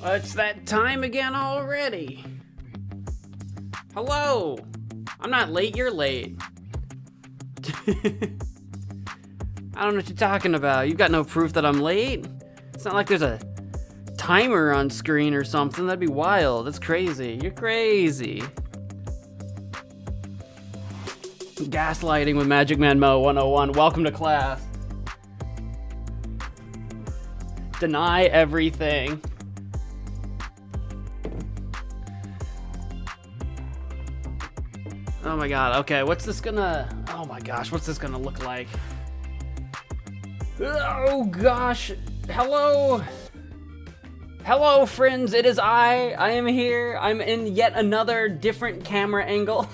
It's that time again already. Hello. I'm not late, you're late. I don't know what you're talking about. You've got no proof that I'm late. It's not like there's a timer on screen or something. That'd be wild. That's crazy. You're crazy. Gaslighting with MagicManMo 101. Welcome to class. Deny everything. Oh my god, okay, what's this gonna... Oh my gosh, what's this gonna look like? Oh gosh, hello? Hello friends, it is I am here. I'm in yet another different camera angle.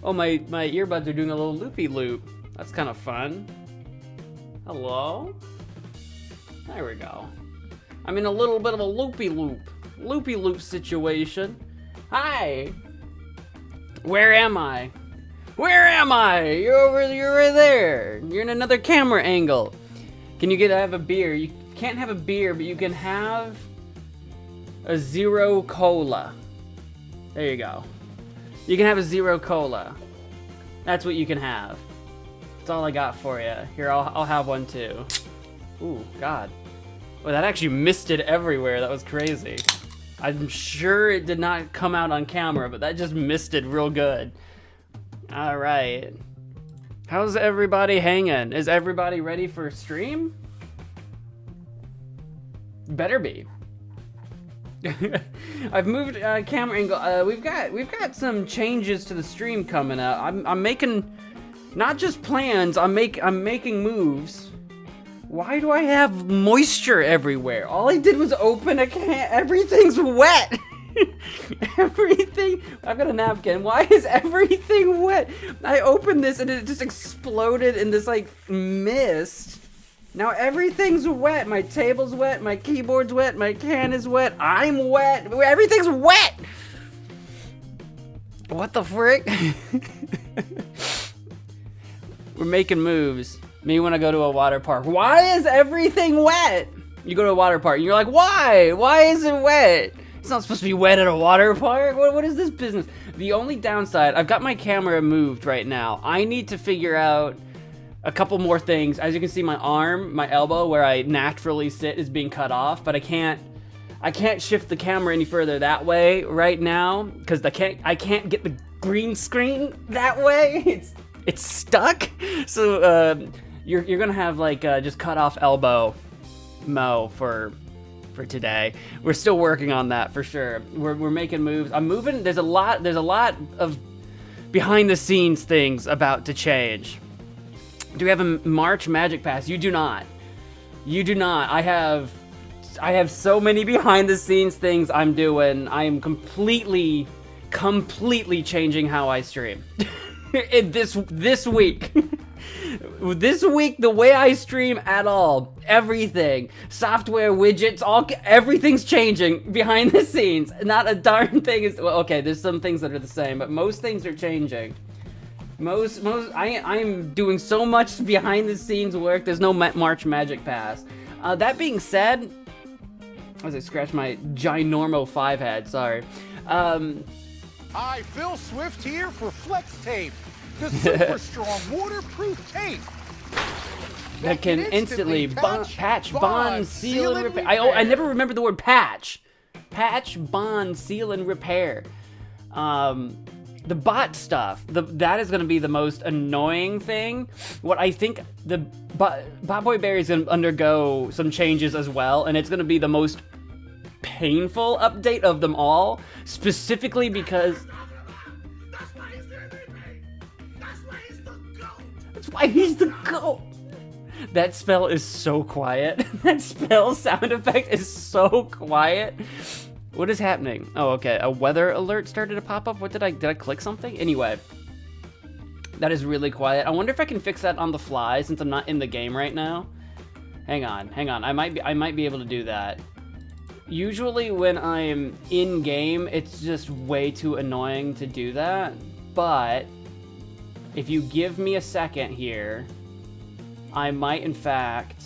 Oh, my earbuds are doing a little loopy-loop. That's kind of fun. Hello? There we go. I'm in a little bit of a loopy-loop situation. Hi! Where am I? Where am I? You're right there. You're in another camera angle. Can you have a beer? You can't have a beer, but you can have a zero cola. There you go. You can have a zero cola. That's what you can have. That's all I got for you. Here, I'll have one too. Ooh, God. Well, that actually misted everywhere. That was crazy. I'm sure it did not come out on camera, but that just misted real good. All right. How's everybody hanging? Is everybody ready for stream? Better be. I've moved camera angle. We've got some changes to the stream coming up. I'm making not just plans. I'm making moves. Why do I have moisture everywhere? All I did was open a can. Everything's wet. Everything. I've got a napkin. Why is everything wet? I opened this and it just exploded in this like mist. Now everything's wet. My table's wet. My keyboard's wet. My can is wet. I'm wet. Everything's wet. What the frick? We're making moves. Me when I go to a water park. Why is everything wet? You go to a water park and you're like, why? Why is it wet? It's not supposed to be wet at a water park. What is this business? The only downside, I've got my camera moved right now. I need to figure out a couple more things. As you can see, my arm, my elbow, where I naturally sit is being cut off, but I can't shift the camera any further that way right now because I can't get the green screen that way. It's stuck. So you're gonna have like just cut off elbow Mo for today. We're still working on that for sure. We're making moves. I'm moving. There's a lot of behind the scenes things about to change. Do we have a March Magic Pass? You do not. You do not. I have so many behind the scenes things I'm doing. I am completely changing how I stream. this week. This week, the way I stream at all, everything, software, widgets, everything's changing behind the scenes. Not a darn thing is, well, okay, there's some things that are the same, but most things are changing. I'm doing so much behind the scenes work. There's no March Magic Pass. That being said, as I scratch my ginormo 5 head, sorry. Hi, Phil Swift here for Flex Tape, the super strong waterproof tape that can instantly patch, bond, seal, and repair. I never remember the word patch. Patch, bond, seal, and repair. The bot stuff, that is going to be the most annoying thing. What I think the Bot Boy Berry is going to undergo some changes as well, and it's going to be the most painful update of them all, specifically because that's why he's the GOAT. That spell is so quiet. That spell sound effect is so quiet. What is happening? Oh, okay. A weather alert started to pop up. What did I click something? Anyway, that is really quiet. I wonder if I can fix that on the fly since I'm not in the game right now. Hang on. I might be able to do that. Usually when I'm in game, it's just way too annoying to do that. But if you give me a second here, I might in fact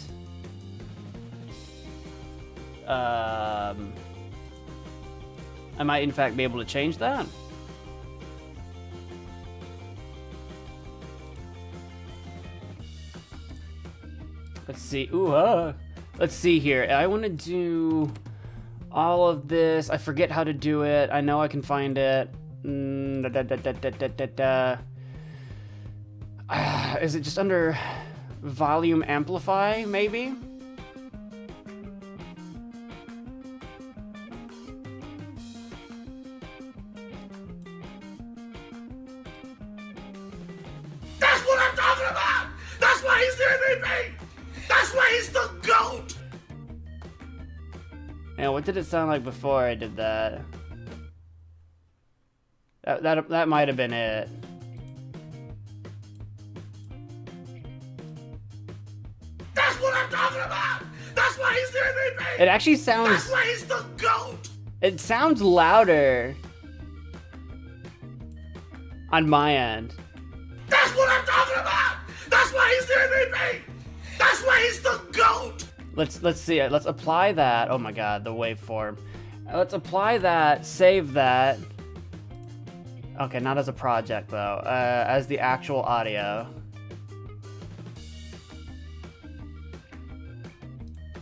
I might in fact be able to change that. Let's see. Ooh, let's see here. I want to do all of this. I forget how to do it. I know I can find it. Is it just under volume amplify, maybe? That's what I'm talking about! That's why he's the MVP! That's why he's the GOAT! Yeah, what did it sound like before I did that? That might have been it. That's what I'm talking about! That's why he's the MVP! It actually sounds... That's why he's the GOAT! It sounds louder on my end. That's what I'm talking about! That's why he's the MVP! That's why he's the GOAT! Let's see it. Let's apply that. Oh my god, the waveform. Let's apply that, save that. Okay, not as a project though, as the actual audio.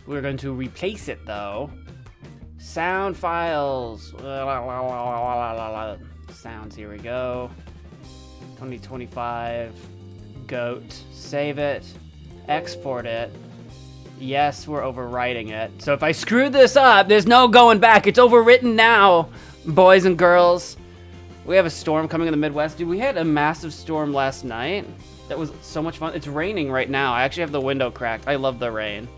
We're going to replace it though. Sound files. Sounds, here we go. 2025. GOAT. Save it. Export it. Yes, we're overwriting it. So if I screw this up, there's no going back. It's overwritten now, boys and girls. We have a storm coming in the Midwest. Dude, we had a massive storm last night. That was so much fun. It's raining right now. I actually have the window cracked. I love the rain.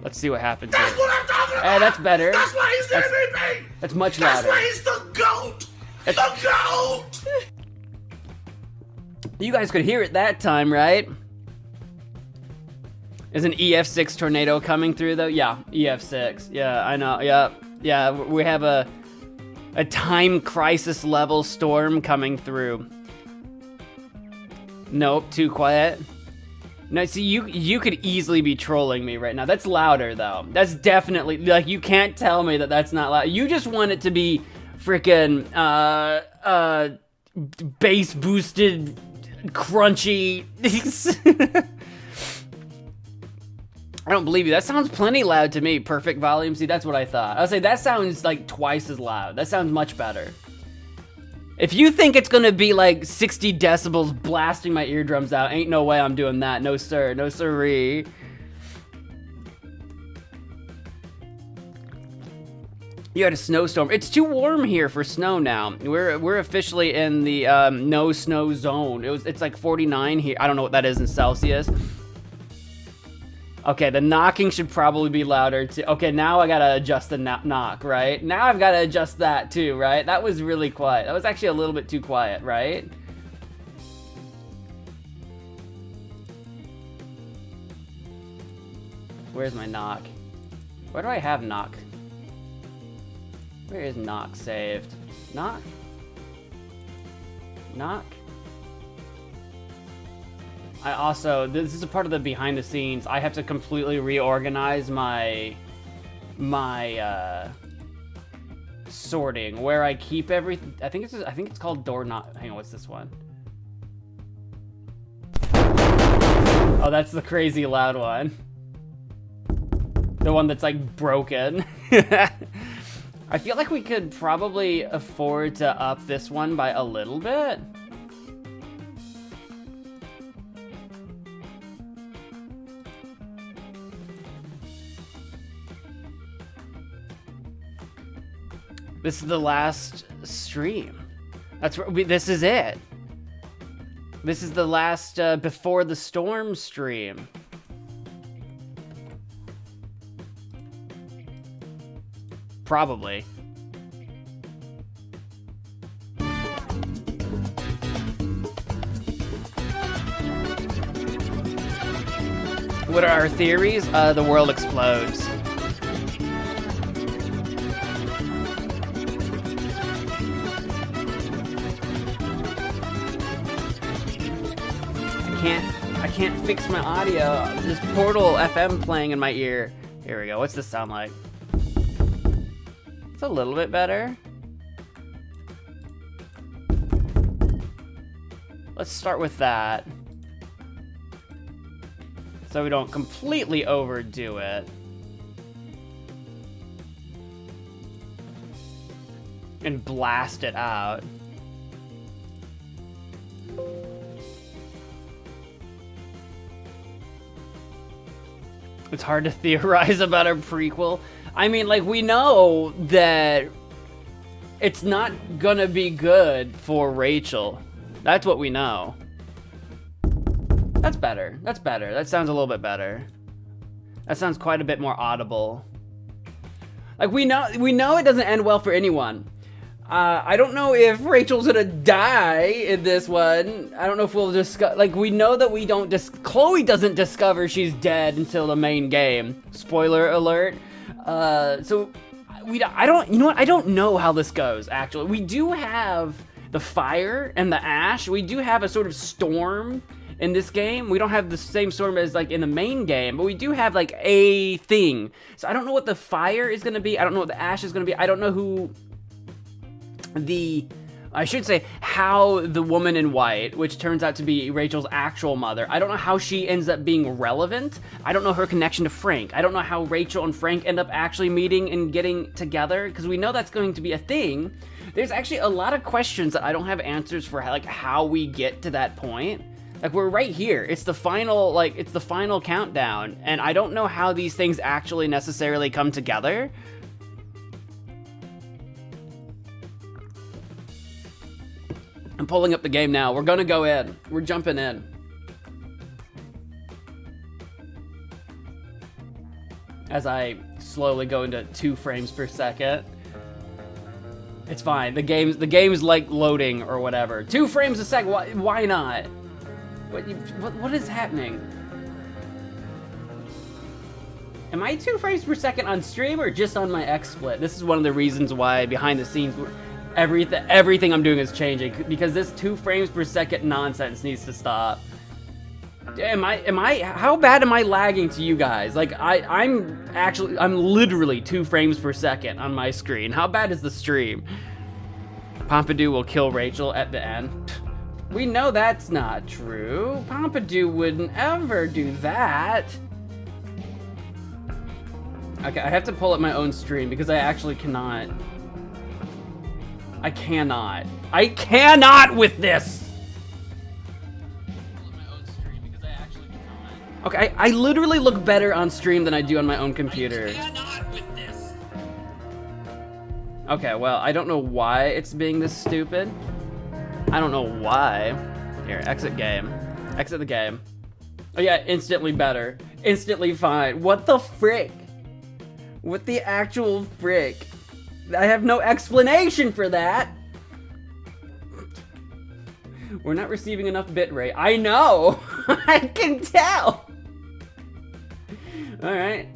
Let's see what happens here. That's what I'm talking about! Hey, that's better. That's why he's the MVP! That's much That's louder. why he's the GOAT! The GOAT! You guys could hear it that time, right? Is an EF6 tornado coming through though? Yeah, EF6. Yeah, I know. Yeah, we have a time crisis level storm coming through. Nope, too quiet. No, see, you could easily be trolling me right now. That's louder though. That's definitely, like, you can't tell me that that's not loud. You just want it to be freaking bass boosted, crunchy. I don't believe you. That sounds plenty loud to me. Perfect volume. See, that's what I thought. I would say that sounds like twice as loud. That sounds much better. If you think it's gonna be like 60 decibels blasting my eardrums out, ain't no way I'm doing that. No sir, no sirree. You had a snowstorm. It's too warm here for snow now. We're officially in the no snow zone. It's like 49 here. I don't know what that is in Celsius. Okay, the knocking should probably be louder too. Okay, now I gotta adjust the knock, right? Now I've gotta adjust that too, right? That was really quiet. That was actually a little bit too quiet, right? Where's my knock? Where do I have knock? Where is knock saved? Knock? Knock? I also, this is a part of the behind the scenes, I have to completely reorganize my sorting, where I keep everything. I think it's called door knock. Hang on, what's this one? Oh, that's the crazy loud one. The one that's like broken. I feel like we could probably afford to up this one by a little bit. This is the last stream. That's where this is it. This is the last before the storm stream. Probably. What are our theories? The world explodes. I can't fix my audio. This Portal FM playing in my ear. Here we go. What's this sound like? It's a little bit better. Let's start with that, so we don't completely overdo it. And blast it out. It's hard to theorize about a prequel. I mean, like, we know that it's not gonna be good for Rachel. That's what we know. That's better. That's better. That sounds a little bit better. That sounds quite a bit more audible. Like, we know it doesn't end well for anyone. I don't know if Rachel's gonna die in this one. I don't know if we'll discuss. Like, we know that we don't. Chloe doesn't discover she's dead until the main game. Spoiler alert. So I don't. You know what? I don't know how this goes. Actually, we do have the fire and the ash. We do have a sort of storm in this game. We don't have the same storm as like in the main game, but we do have like a thing. So I don't know what the fire is gonna be. I don't know what the ash is gonna be. I don't know who. I should say how the woman in white, which turns out to be Rachel's actual mother, I don't know how she ends up being relevant. I don't know her connection to Frank. I don't know how Rachel and Frank end up actually meeting and getting together, because we know that's going to be a thing. There's actually a lot of questions that I don't have answers for, like how we get to that point. Like, we're right here. It's the final, like, it's the final countdown, and I don't know how these things actually necessarily come together. I'm pulling up the game now. We're gonna go in. We're jumping in. As I slowly go into 2 frames per second. It's fine. The game's like loading or whatever. 2 frames a second. Why not? What is happening? Am I 2 frames per second on stream or just on my XSplit? This is one of the reasons why behind the scenes everything I'm doing is changing, because this 2 frames per second nonsense needs to stop. How bad am I lagging to you guys? Like, I'm literally 2 frames per second on my screen. How bad is the stream? Pompidou will kill Rachel at the end. We know that's not true. Pompidou wouldn't ever do that. Okay, I have to pull up my own stream because I actually cannot. I cannot with this! Okay, I literally look better on stream than I do on my own computer. I cannot with this! Okay, well, I don't know why it's being this stupid. I don't know why. Here, exit game. Exit the game. Oh yeah, instantly better. Instantly fine. What the frick? What the actual frick? I have no explanation for that. We're not receiving enough bitrate. I know. I can tell. All right.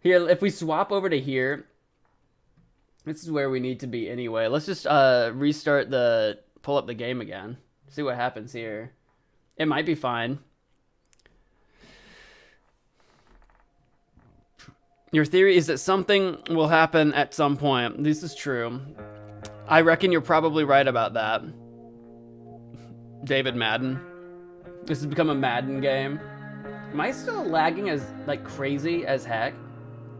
Here, if we swap over to here, this is where we need to be anyway. Let's just restart pull up the game again. See what happens here. It might be fine. Your theory is that something will happen at some point. This is true. I reckon you're probably right about that. David Madden. This has become a Madden game. Am I still lagging as, like, crazy as heck?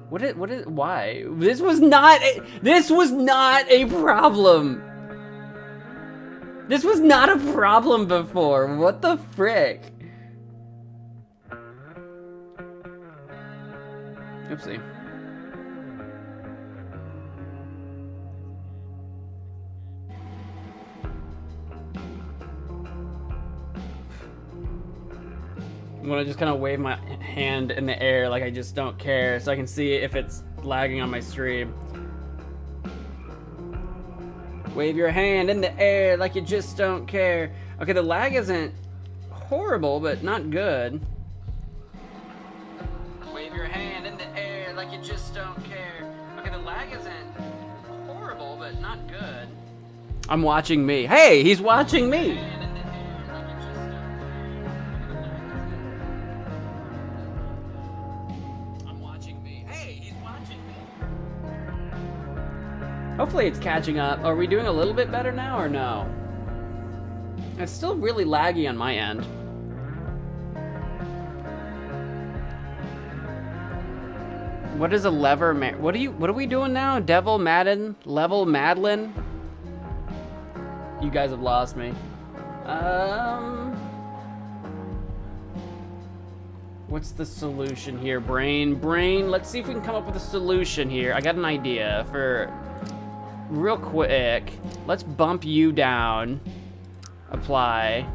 Why? This was not a problem. This was not a problem before. What the frick? Oopsie. I'm gonna just kind of wave my hand in the air like I just don't care, so I can see if it's lagging on my stream. Wave your hand in the air like you just don't care. Okay, the lag isn't horrible, but not good. Wave your hand in the air like you just don't care. Okay, the lag isn't horrible, but not good. I'm watching me. Hey, he's watching me. Hopefully it's catching up. Are we doing a little bit better now or no? It's still really laggy on my end. What is a lever? What are we doing now? Devil Madden? Level Madeline? You guys have lost me. What's the solution here? Brain. Let's see if we can come up with a solution here. I got an idea for real quick. Let's bump you down. Apply.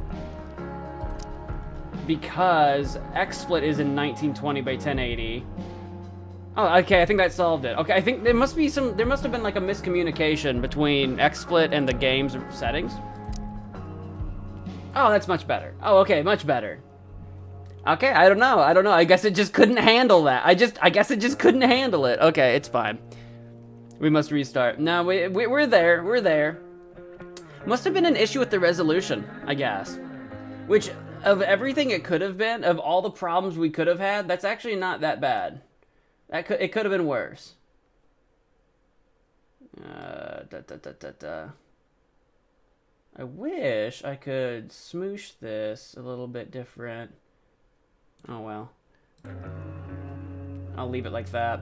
Because XSplit is in 1920 by 1080. Oh, okay, I think that solved it. Okay, I think there must have been like a miscommunication between XSplit and the game's settings. Oh, that's much better. Oh, okay, much better. Okay, I don't know. I guess it just couldn't handle that. I guess it just couldn't handle it. Okay, it's fine. We must restart. No, we're there. We're there. Must have been an issue with the resolution, I guess. Which, of everything it could have been, of all the problems we could have had, that's actually not that bad. It could have been worse. I wish I could smoosh this a little bit different. Oh well. I'll leave it like that.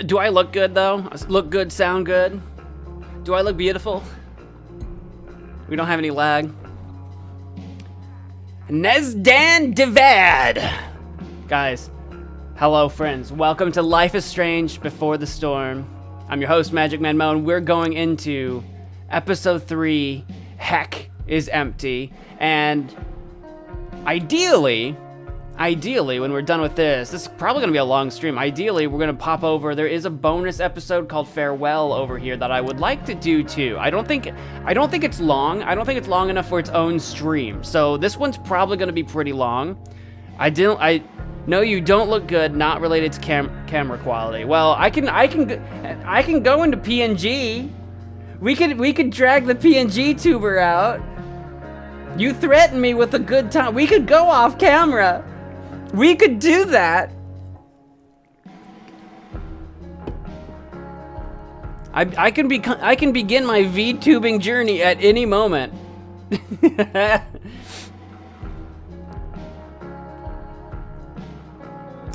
Do I look good though? Look good, sound good? Do I look beautiful? We don't have any lag. Nezdan Devad! Guys, hello friends. Welcome to Life is Strange Before the Storm. I'm your host, MagicManMo, and we're going into episode 3, Heck is Empty. And ideally, when we're done with this is probably gonna be a long stream. Ideally, we're gonna pop over. There is a bonus episode called Farewell over here that I would like to do too. I don't think it's long. I don't think it's long enough for its own stream. So this one's probably gonna be pretty long. No, you don't look good. Not related to camera quality. Well, I can go into PNG. We could drag the PNGtuber out. You threatened me with a good time. We could go off camera. We could do that. I can begin my VTubing journey at any moment.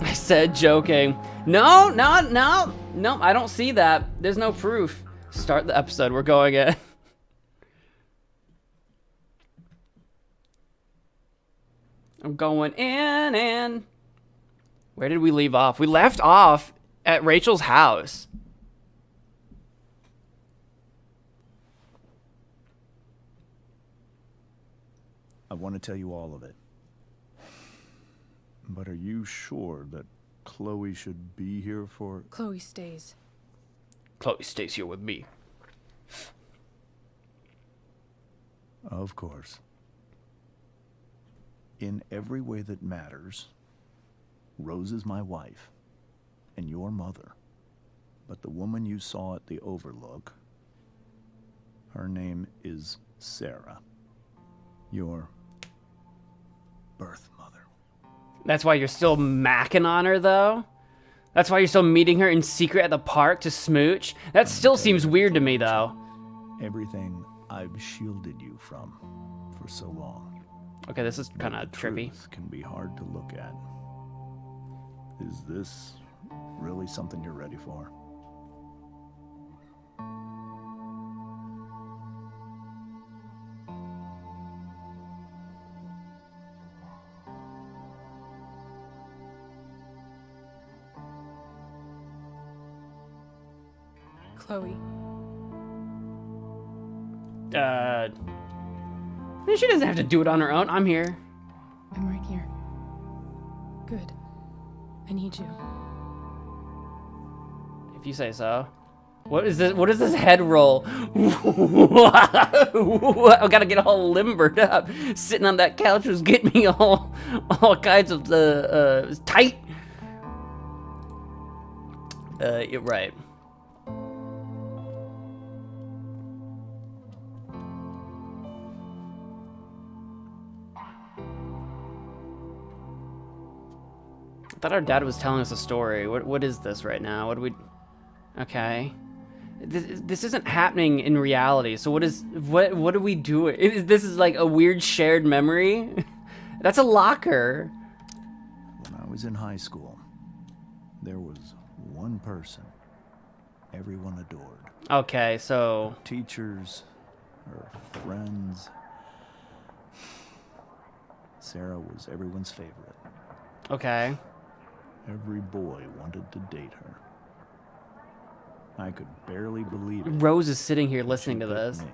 I said joking. No, I don't see that. There's no proof. Start the episode. We're going in. I'm going in and... Where did we leave off? We left off at Rachel's house. I want to tell you all of it. But are you sure that Chloe should be here for... Chloe stays. Chloe stays here with me. Of course. In every way that matters, Rose is my wife and your mother. But the woman you saw at the Overlook, her name is Sarah. Your birth mother. That's why you're still macking on her, though? That's why you're still meeting her in secret at the park to smooch? That still seems weird to me, though. Everything I've shielded you from for so long. Okay, this is kind of trippy. Truth can be hard to look at. Is this really something you're ready for? Chloe. She doesn't have to do it on her own. I'm here. I'm right here. Good. I need you. If you say so. What is this? What is this head roll? I gotta get all limbered up. Sitting on that couch was getting me all kinds of tight. You're right. I thought our dad was telling us a story. What is this right now? What do we... Okay. This isn't happening in reality. So what are we doing? This is like a weird shared memory. That's a locker. When I was in high school, there was one person everyone adored. Okay, so Teachers, her friends. Sarah was everyone's favorite. okay. Every boy wanted to date her. I could barely believe it. Rose is sitting here She listening to picked this. me.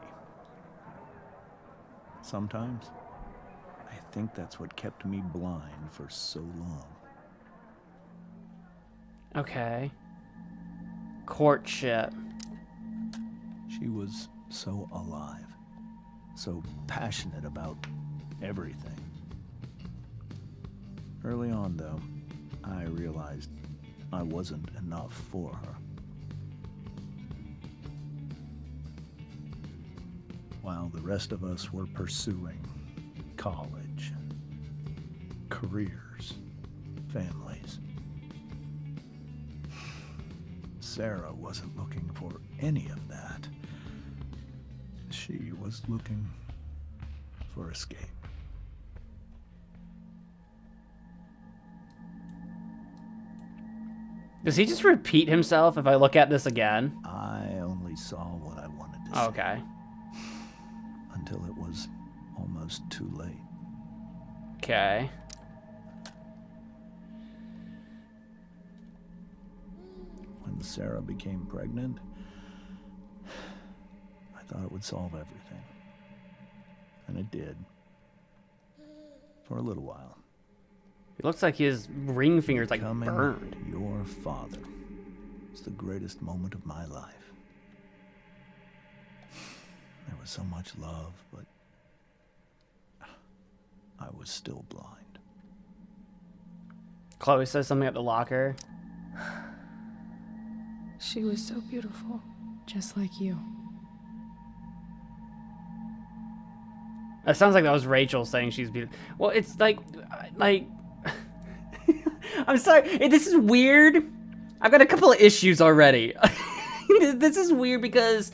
Sometimes, I think that's what kept me blind for so long. Okay. Courtship. She was so alive, so passionate about everything. Early on, though, I realized I wasn't enough for her. While the rest of us were pursuing college, careers, families, Sarah wasn't looking for any of that. She was looking for escape. Does he just repeat himself if I look at this again? I only saw what I wanted to see. Okay. Until it was almost too late. Okay. When Sarah became pregnant, I thought it would solve everything. And it did. For a little while. It looks like his ring finger's like Becoming burned. your father was the greatest moment of my life. There was so much love, but I was still blind. Chloe says something at the locker. She was so beautiful, just like you. It sounds like that was Rachel saying she's beautiful. Well, it's like, I'm sorry. This is weird. I've got a couple of issues already. This is weird because,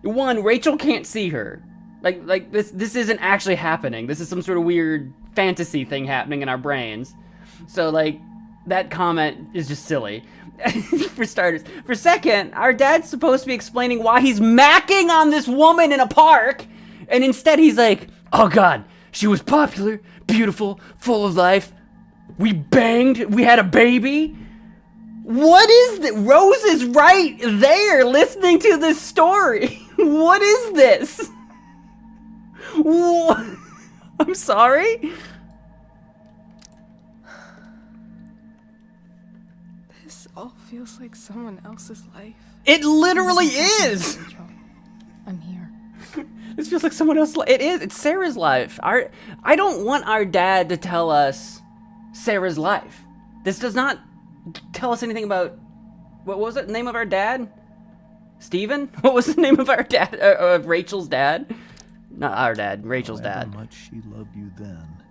one, Rachel can't see her. Like this isn't actually happening. This is some sort of weird fantasy thing happening in our brains. So like, that comment is just silly. For starters. For second, our dad's supposed to be explaining why he's macking on this woman in a park, and instead he's like, oh god, she was popular, beautiful, full of life. We banged, we had a baby. What is that? Rose is right there listening to this story. What is this? What? I'm sorry? This all feels like someone else's life. It literally is. Rachel, I'm here. This feels like someone else's life. It is. It's Sarah's life. I don't want our dad to tell us Sarah's life. This does not tell us anything about... What was it? The name of our dad? Steven? What was the name of our dad? Of Rachel's dad? Not our dad. Rachel's However dad. much she loved you then,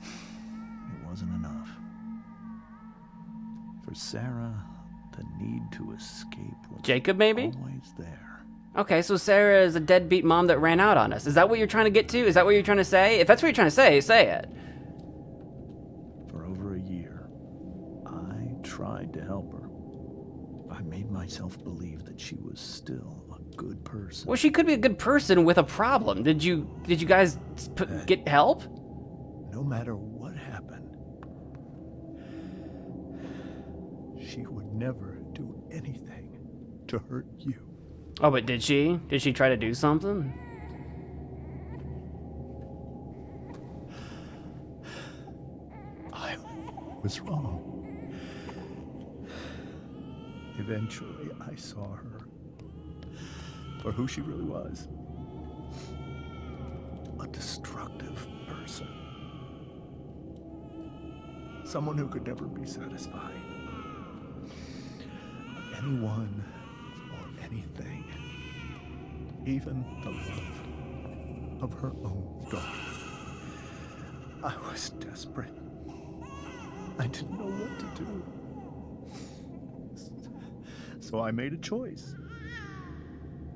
it wasn't enough. For Sarah, the need to escape was Jacob, maybe? always there. Okay, so Sarah is a deadbeat mom that ran out on us. Is that what you're trying to get to? Is that what you're trying to say? If that's what you're trying to say it. For over a year, I tried to help her. I made myself believe that she was still a good person. Well, she could be a good person with a problem. Did you guys get help? No matter what happened, she would never do anything to hurt you. Oh, but did she? Did she try to do something? I was wrong. Eventually, I saw her for who she really was. A destructive person. Someone who could never be satisfied. Anyone or anything. Even the love of her own daughter. I was desperate. I didn't know what to do. So I made a choice.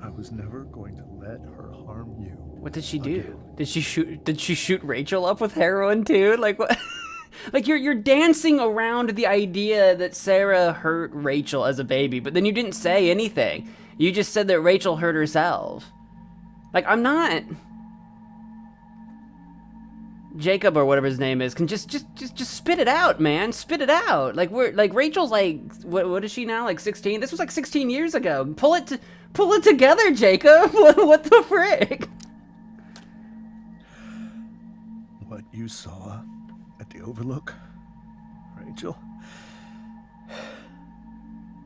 I was never going to let her harm you. What did she do? Did she shoot Rachel up with heroin too? Like what? Like you're dancing around the idea that Sarah hurt Rachel as a baby, but then you didn't say anything. You just said that Rachel hurt herself. Like I'm not Jacob or whatever his name is can just spit it out, man. Spit it out. Like Rachel's like what is she now? Like 16? This was like 16 years ago. Pull it together, Jacob. What the frick? What you saw at the Overlook, Rachel?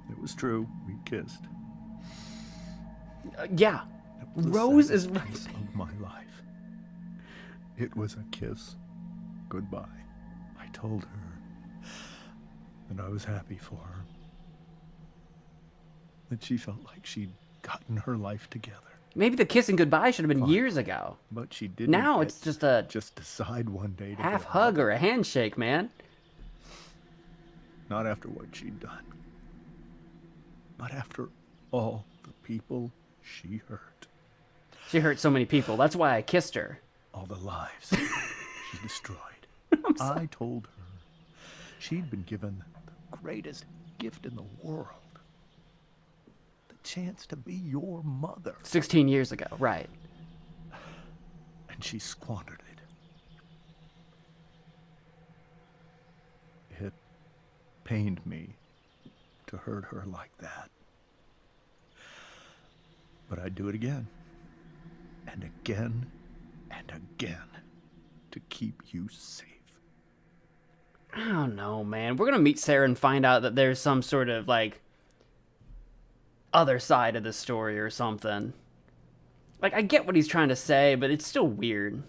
It was true. We kissed. Yeah. It was the Rose is saddest kiss of my life. It was a kiss goodbye. I told her that I was happy for her. That she felt like she'd gotten her life together. Maybe the kissing goodbye should have been years ago. But she didn't. Now it's just a decide one day to half go hug out. or a handshake, man. Not after what she'd done. Not after all the people she hurt. She hurt so many people. That's why I kissed her. All the lives she destroyed. I told her she'd been given the greatest gift in the world. The chance to be your mother. 16 years ago, right. And she squandered it. It pained me to hurt her like that. But I'd do it again. And again. And again. To keep you safe. I don't know, man. We're gonna meet Sarah and find out that there's some sort of, like, other side of the story or something. Like, I get what he's trying to say, but it's still weird.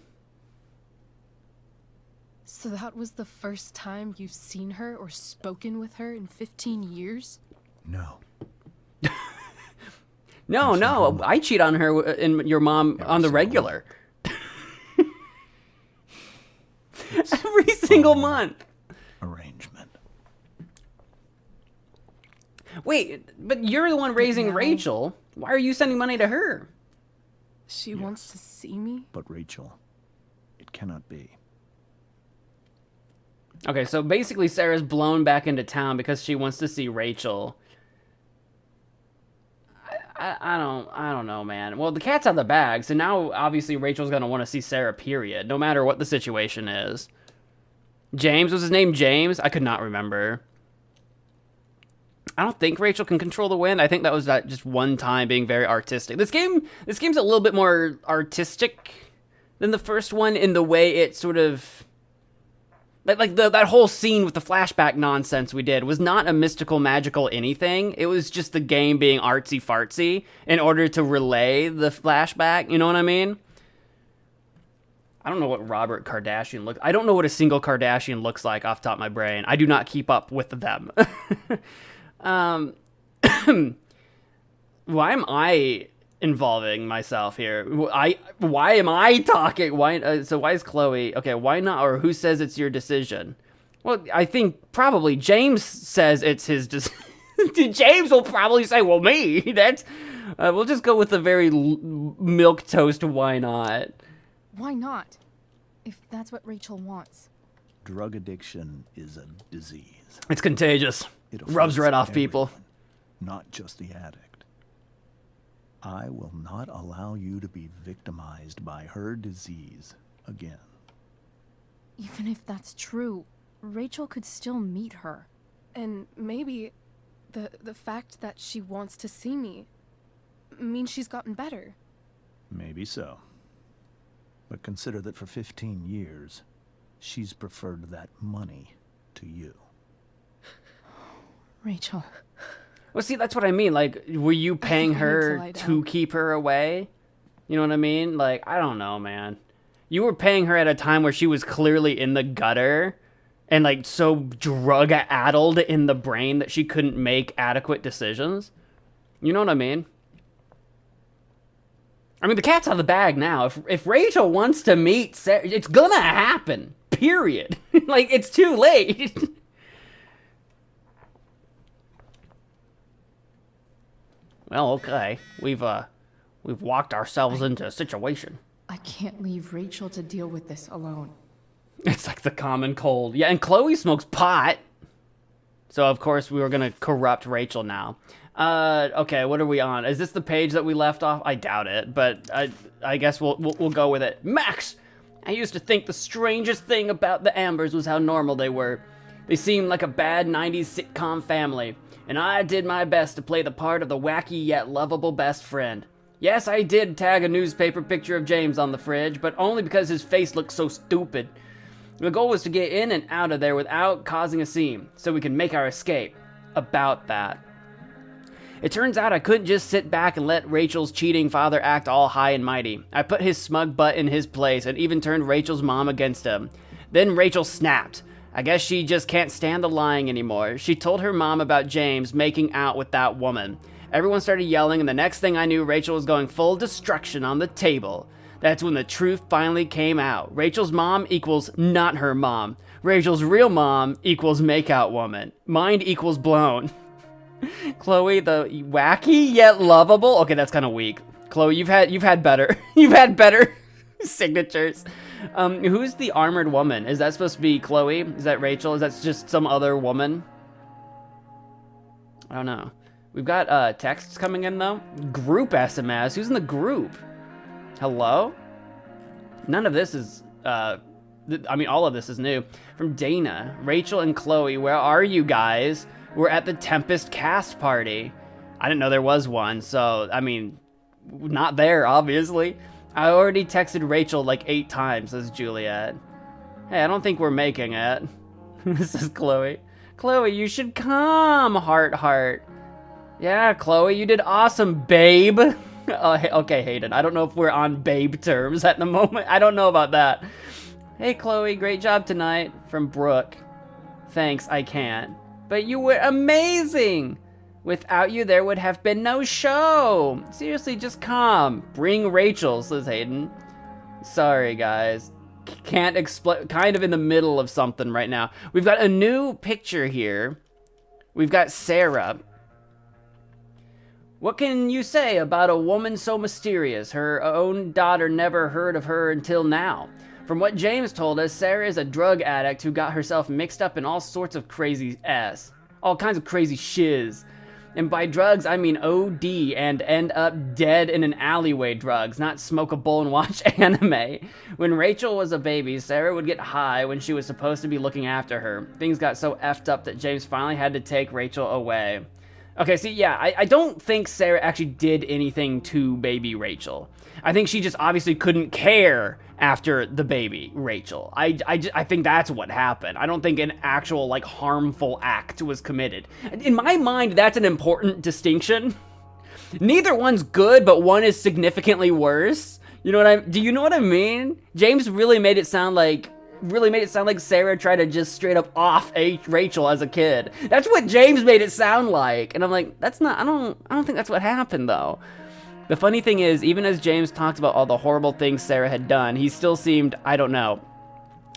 So that was the first time you've seen her or spoken with her in 15 years? No. No, I cheat on her and your mom on the regular. Every single month. Arrangement. Wait, but you're the one raising now- Rachel. Why are you sending money to her? She wants to see me? But Rachel, it cannot be. Okay, so basically Sarah's blown back into town because she wants to see Rachel. I don't know, man. Well, the cat's out of the bag, so now obviously Rachel's gonna want to see Sarah, period, no matter what the situation is. James, was his name James? I could not remember. I don't think Rachel can control the wind. I think that was that just one time being very artistic. This game's a little bit more artistic than the first one in the way it sort of that whole scene with the flashback nonsense we did was not a mystical, magical anything. It was just the game being artsy fartsy in order to relay the flashback. You know what I mean? I don't know what Robert Kardashian looks. I don't know what a single Kardashian looks like off the top of my brain. I do not keep up with them. Why am I involving myself here? Why am I talking? Why? So why is Chloe? Okay, why not? Or who says it's your decision? Well, I think probably James says it's his decision. James will probably say, "Well, me." That's. We'll just go with the very milk toast. Why not? Why not? If that's what Rachel wants. Drug addiction is a disease. It's contagious. It Rubs afflicts right off people. everyone, not just the addict. I will not allow you to be victimized by her disease again. Even if that's true, Rachel could still meet her. And maybe the fact that she wants to see me means she's gotten better. Maybe so. But consider that for 15 years, she's preferred that money to you. Rachel. Well, see, that's what I mean. Like, were you paying think I need to her lie to down. keep her away? You know what I mean? Like, I don't know, man. You were paying her at a time where she was clearly in the gutter and, like, so drug-addled in the brain that she couldn't make adequate decisions. You know what I mean? I mean, the cat's out of the bag now. If Rachel wants to meet Sarah, it's gonna happen. Period. Like, it's too late. Well, okay. We've We've walked ourselves into a situation. I can't leave Rachel to deal with this alone. It's like the common cold. Yeah, and Chloe smokes pot. So, of course, we were going to corrupt Rachel now. Okay, what are we on? Is this the page that we left off? I doubt it, but I guess we'll go with it. Max! I used to think the strangest thing about the Ambers was how normal they were. They seemed like a bad 90s sitcom family, and I did my best to play the part of the wacky yet lovable best friend. Yes, I did tag a newspaper picture of James on the fridge, but only because his face looked so stupid. The goal was to get in and out of there without causing a scene, so we can make our escape. About that. It turns out I couldn't just sit back and let Rachel's cheating father act all high and mighty. I put his smug butt in his place and even turned Rachel's mom against him. Then Rachel snapped. I guess she just can't stand the lying anymore. She told her mom about James making out with that woman. Everyone started yelling, and the next thing I knew, Rachel was going full destruction on the table. That's when the truth finally came out. Rachel's mom equals not her mom. Rachel's real mom equals makeout woman. Mind equals blown. Chloe, the wacky yet lovable. Okay, that's kind of weak. Chloe, you've had better. You've had better signatures. Who's the armored woman? Is that supposed to be Chloe? Is that Rachel? Is that just some other woman? I don't know. We've got texts coming in though. Group SMS. Who's in the group? Hello? None of this is I mean, all of this is new. From Dana. Rachel and Chloe, where are you guys? We're at the Tempest cast party. I didn't know there was one, so, I mean, not there, obviously. I already texted Rachel like 8 times, says Juliet. Hey, I don't think we're making it. This is Chloe. Chloe, you should come, heart. Yeah, Chloe, you did awesome, babe. Okay, Hayden, I don't know if we're on babe terms at the moment. I don't know about that. Hey, Chloe, great job tonight. From Brooke. Thanks, I can't. But you were amazing! Without you, there would have been no show! Seriously, just come. Bring Rachel, says Hayden. Sorry, guys. Can't explain. Kind of in the middle of something right now. We've got a new picture here. We've got Sarah. What can you say about a woman so mysterious? Her own daughter never heard of her until now. From what James told us, Sarah is a drug addict who got herself mixed up in all sorts of crazy all kinds of crazy shiz. And by drugs, I mean OD and end up dead in an alleyway drugs, not smoke a bowl and watch anime. When Rachel was a baby, Sarah would get high when she was supposed to be looking after her. Things got so effed up that James finally had to take Rachel away. Okay, see, yeah, I don't think Sarah actually did anything to baby Rachel. I think she just obviously couldn't care after the baby Rachel. I think that's what happened. I don't think an actual, like, harmful act was committed. In my mind, that's an important distinction. Neither one's good, but one is significantly worse. You know what do you know what I mean? James really made it sound like Sarah tried to just straight up off Rachel as a kid. That's what James made it sound like. And I'm like, that's not, I don't think that's what happened though. The funny thing is, even as James talked about all the horrible things Sarah had done, he still seemed, I don't know,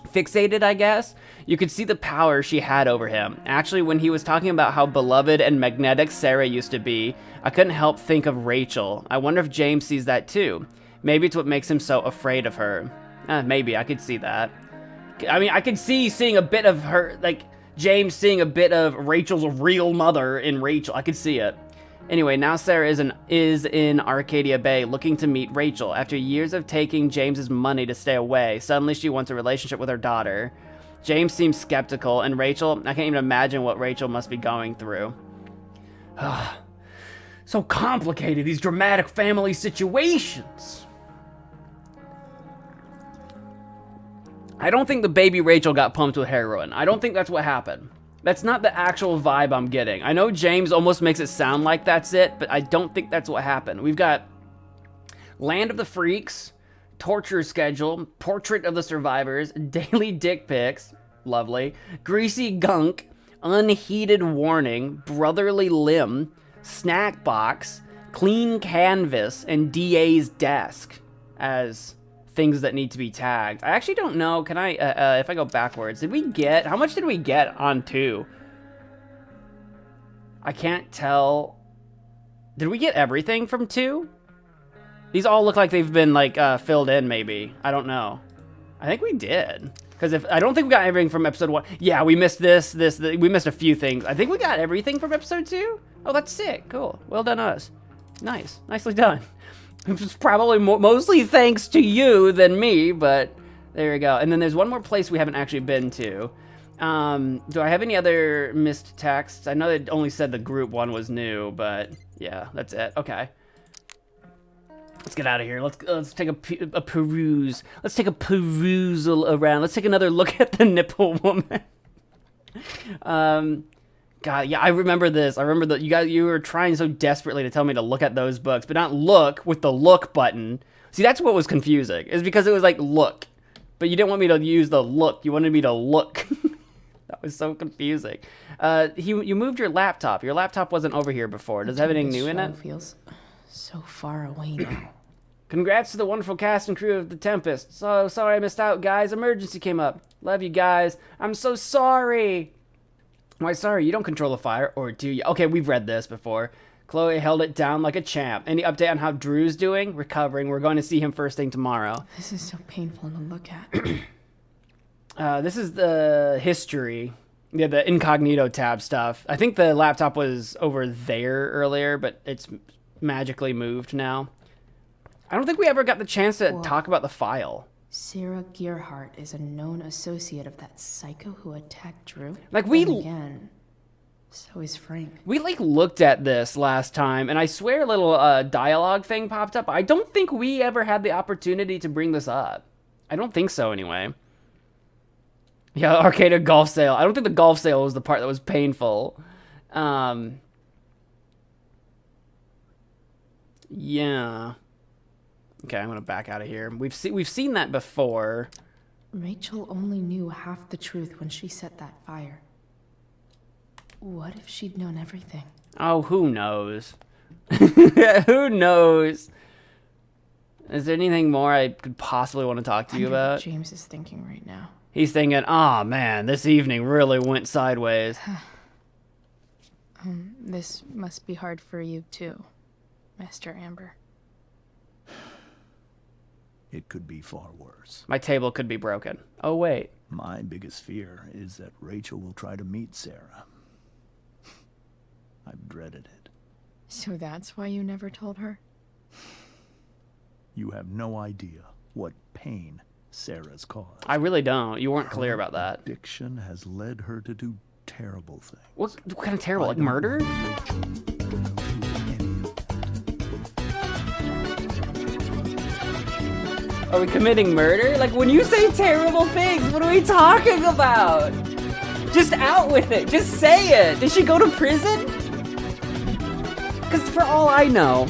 fixated, I guess? You could see the power she had over him. Actually, when he was talking about how beloved and magnetic Sarah used to be, I couldn't help think of Rachel. I wonder if James sees that too. Maybe it's what makes him so afraid of her. Maybe, I could see that. I mean, I could see seeing a bit of her, like, James seeing a bit of Rachel's real mother in Rachel. I could see it. Anyway, now Sarah is in Arcadia Bay looking to meet Rachel. After years of taking James's money to stay away, suddenly she wants a relationship with her daughter. James seems skeptical, and Rachel, I can't even imagine what Rachel must be going through. So complicated, these dramatic family situations. I don't think the baby Rachel got pumped with heroin. I don't think that's what happened. That's not the actual vibe I'm getting. I know James almost makes it sound like that's it, but I don't think that's what happened. We've got Land of the Freaks, Torture Schedule, Portrait of the Survivors, Daily Dick Pics, lovely, Greasy Gunk, Unheeded Warning, Brotherly Limb, Snack Box, Clean Canvas, and DA's Desk as things that need to be tagged. I actually don't know. Can I, if I go backwards, how much did we get on 2? I can't tell. Did we get everything from 2? These all look like they've been like filled in. Maybe I don't know. I think we did. Because if I don't think we got everything from episode 1. Yeah, we missed this. We missed a few things. I think we got everything from episode 2. Oh, that's sick. Cool. Well done, us. Nice. Nicely done. It's probably mostly thanks to you than me, but there you go. And then there's one more place we haven't actually been to. Do I have any other missed texts? I know they only said the group one was new, but yeah, that's it. Okay. Let's get out of here. Let's take a peruse. Let's take a perusal around. Let's take another look at the nipple woman. God, yeah, I remember this. I remember that you were trying so desperately to tell me to look at those books, but not look with the look button. See, that's what was confusing. Is because it was like look, but you didn't want me to use the look. You wanted me to look. That was so confusing. You moved your laptop. Your laptop wasn't over here before. Does it have anything new in it? Feels so far away now. Congrats to the wonderful cast and crew of The Tempest. So sorry I missed out, guys. Emergency came up. Love you guys. I'm so sorry. Why sorry? You don't control the fire, or do you? Okay, we've read this before. Chloe held it down like a champ. Any update on how Drew's doing? Recovering. We're going to see him first thing tomorrow. This is so painful to look at. This is the history. Yeah, the incognito tab stuff. I think the laptop was over there earlier, but it's magically moved now. I don't think we ever got the chance to talk about the file. Sarah Gearhart is a known associate of that psycho who attacked Drew. Like, we... And again, so is Frank. We, like, looked at this last time, and I swear a little dialogue thing popped up. I don't think we ever had the opportunity to bring this up. I don't think so, anyway. Yeah, arcade golf sale. I don't think the golf sale was the part that was painful. Yeah. Okay, I'm gonna back out of here. We've seen that before. Rachel only knew half the truth when she set that fire. What if she'd known everything? Oh, who knows? Who knows? Is there anything more I could possibly want to talk to you about? What James is thinking right now. He's thinking, oh man, this evening really went sideways. This must be hard for you too, Mr. Amber. It could be far worse. My table could be broken. Oh, wait. My biggest fear is that Rachel will try to meet Sarah. I've dreaded it. So that's why you never told her? You have no idea what pain Sarah's caused. I really don't. You weren't clear about that. Addiction has led her to do terrible things. What kind of terrible? Like murder? Are we committing murder? Like, when you say terrible things, what are we talking about? Just out with it. Just say it. Did she go to prison? Because for all I know,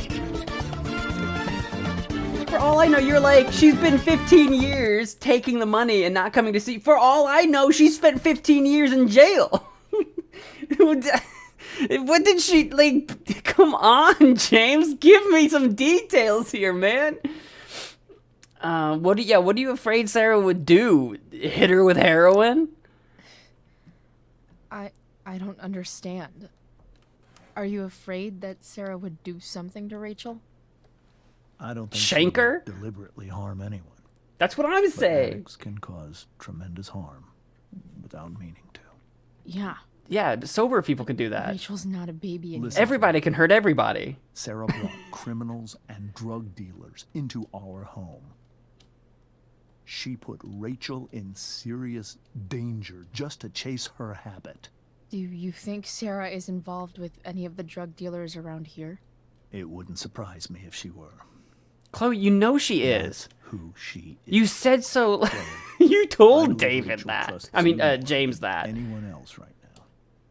you're like, she's been 15 years taking the money and not coming to see. For all I know, she spent 15 years in jail. What did she, like, come on, James. Give me some details here, man. What are you afraid Sarah would do? Hit her with heroin? I don't understand. Are you afraid that Sarah would do something to Rachel? I don't think Shank she her? would deliberately harm anyone. That's what I was saying. Addicts can cause tremendous harm without meaning to. Yeah. Yeah, sober people can do that. Rachel's not a baby anymore. Listen. Everybody can hurt everybody. Sarah brought criminals and drug dealers into our home. She put Rachel in serious danger just to chase her habit. Do you think Sarah is involved with any of the drug dealers around here? It wouldn't surprise me if she were. Chloe, you know she is. Who she is. You said so. You told believe David Rachel that. trusts I mean, you more James than that. anyone else right now.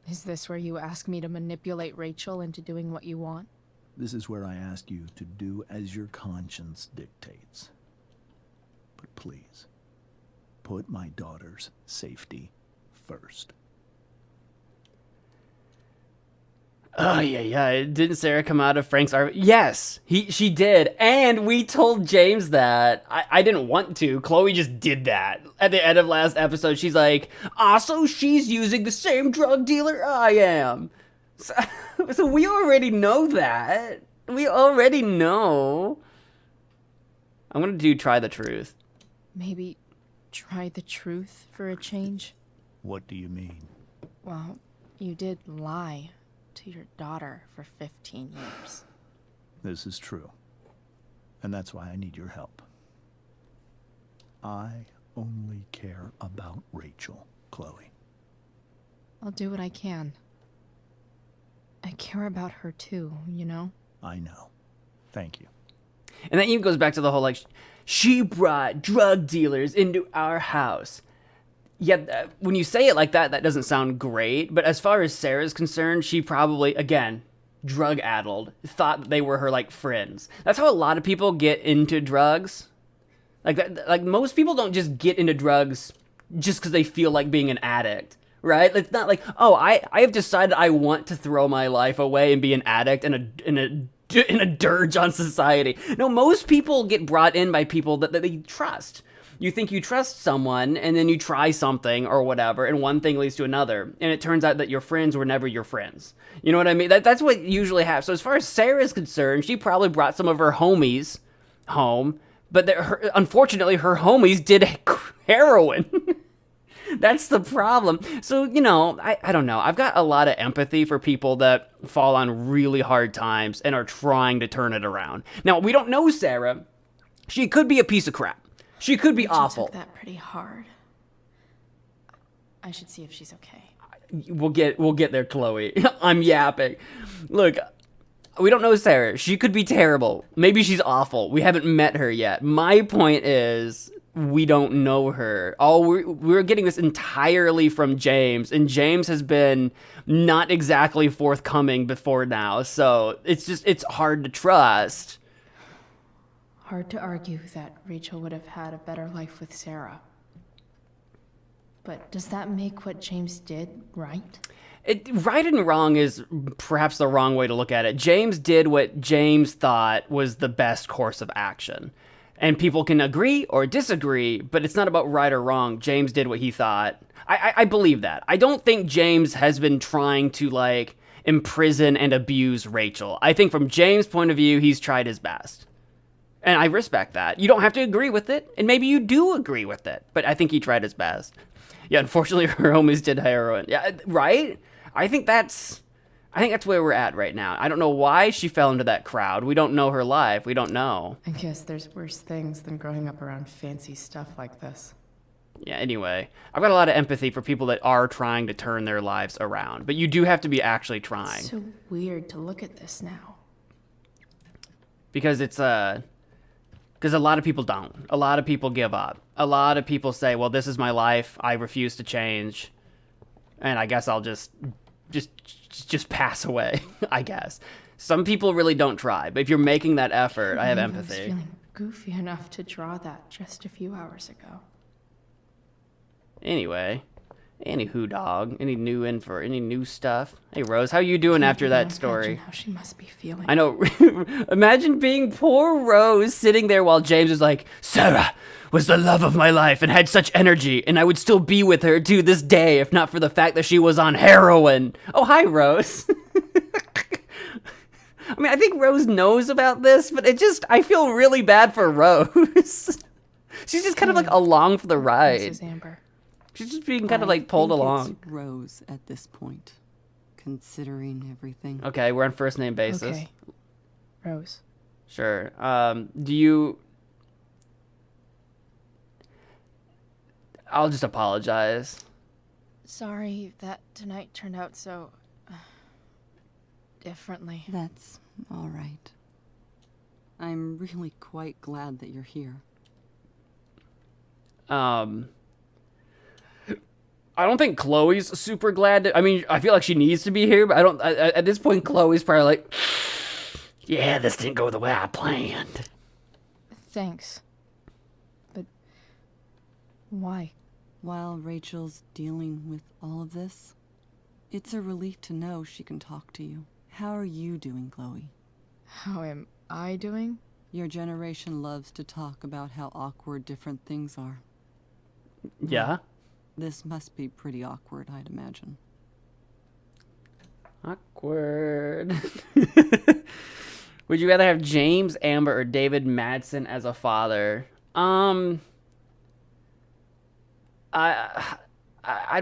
Is this where you ask me to manipulate Rachel into doing what you want? This is where I ask you to do as your conscience dictates. But please, put my daughter's safety first. Oh, yeah. Didn't Sarah come out of Frank's RV? Yes, she did. And we told James that. I didn't want to. Chloe just did that. At the end of last episode, she's like, also, she's using the same drug dealer I am. So we already know that. We already know. I'm gonna do try the truth. Maybe try the truth for a change? What do you mean? Well, you did lie to your daughter for 15 years. This is true. And that's why I need your help. I only care about Rachel, Chloe. I'll do what I can. I care about her too, you know? I know. Thank you. And that even goes back to the whole, like, she brought drug dealers into our house. Yeah, when you say it like that, that doesn't sound great. But as far as Sarah's concerned, she probably, again, drug-addled, thought that they were her, like, friends. That's how a lot of people get into drugs. Like most people don't just get into drugs just because they feel like being an addict, right? It's not like, oh, I have decided I want to throw my life away and be an addict and a dirge on society. No, most people get brought in by people that they trust. You think you trust someone, and then you try something or whatever, and one thing leads to another, and it turns out that your friends were never your friends. You know what I mean? That's what usually happens. So as far as Sarah is concerned, she probably brought some of her homies home, but unfortunately, her homies did heroin. That's the problem. So, you know, I don't know. I've got a lot of empathy for people that fall on really hard times and are trying to turn it around. Now, we don't know Sarah. She could be a piece of crap. She could be awful. Took that pretty hard. I should see if she's okay. We'll get there, Chloe. I'm yapping. Look, we don't know Sarah. She could be terrible. Maybe she's awful. We haven't met her yet. My point is, we don't know her. We're getting this entirely from James, and James has been not exactly forthcoming before now. So it's hard to trust. Hard to argue that Rachel would have had a better life with Sarah. But does that make what James did right? Right and wrong is perhaps the wrong way to look at it. James did what James thought was the best course of action. And people can agree or disagree, but it's not about right or wrong. James did what he thought. I believe that. I don't think James has been trying to, like, imprison and abuse Rachel. I think from James' point of view, he's tried his best. And I respect that. You don't have to agree with it, and maybe you do agree with it, but I think he tried his best. Yeah, unfortunately, her homies did heroin. Yeah, right? I think that's where we're at right now. I don't know why she fell into that crowd. We don't know her life. We don't know. I guess there's worse things than growing up around fancy stuff like this. Yeah, anyway, I've got a lot of empathy for people that are trying to turn their lives around, but you do have to be actually trying. It's so weird to look at this now. Because because a lot of people don't. A lot of people give up. A lot of people say, well, this is my life. I refuse to change. And I guess I'll just pass away, I guess. Some people really don't try. But if you're making that effort, I have empathy. I was feeling goofy enough to draw that just a few hours ago. Anyway, anywho, dog. Any new stuff? Hey, Rose, how you doing after that story? Imagine how she must be feeling. I know. Imagine being poor Rose sitting there while James is like, Sarah was the love of my life and had such energy, and I would still be with her to this day if not for the fact that she was on heroin. Oh, hi, Rose. I mean, I think Rose knows about this, but I feel really bad for Rose. She's just kind of like along for the ride. This is Amber. She's just being kind of like pulled along. It's Rose at this point, considering everything. Okay, we're on first name basis. Okay. Rose. Sure. I'll just apologize. Sorry that tonight turned out so differently. That's all right. I'm really quite glad that you're here. I don't think Chloe's super glad I mean, I feel like she needs to be here, but at this point, Chloe's probably like, yeah, this didn't go the way I planned. Thanks. But why? While Rachel's dealing with all of this, it's a relief to know she can talk to you. How are you doing, Chloe? How am I doing? Your generation loves to talk about how awkward different things are. Yeah? This must be pretty awkward, I'd imagine. Awkward. Would you rather have James, Amber, or David Madsen as a father? I'd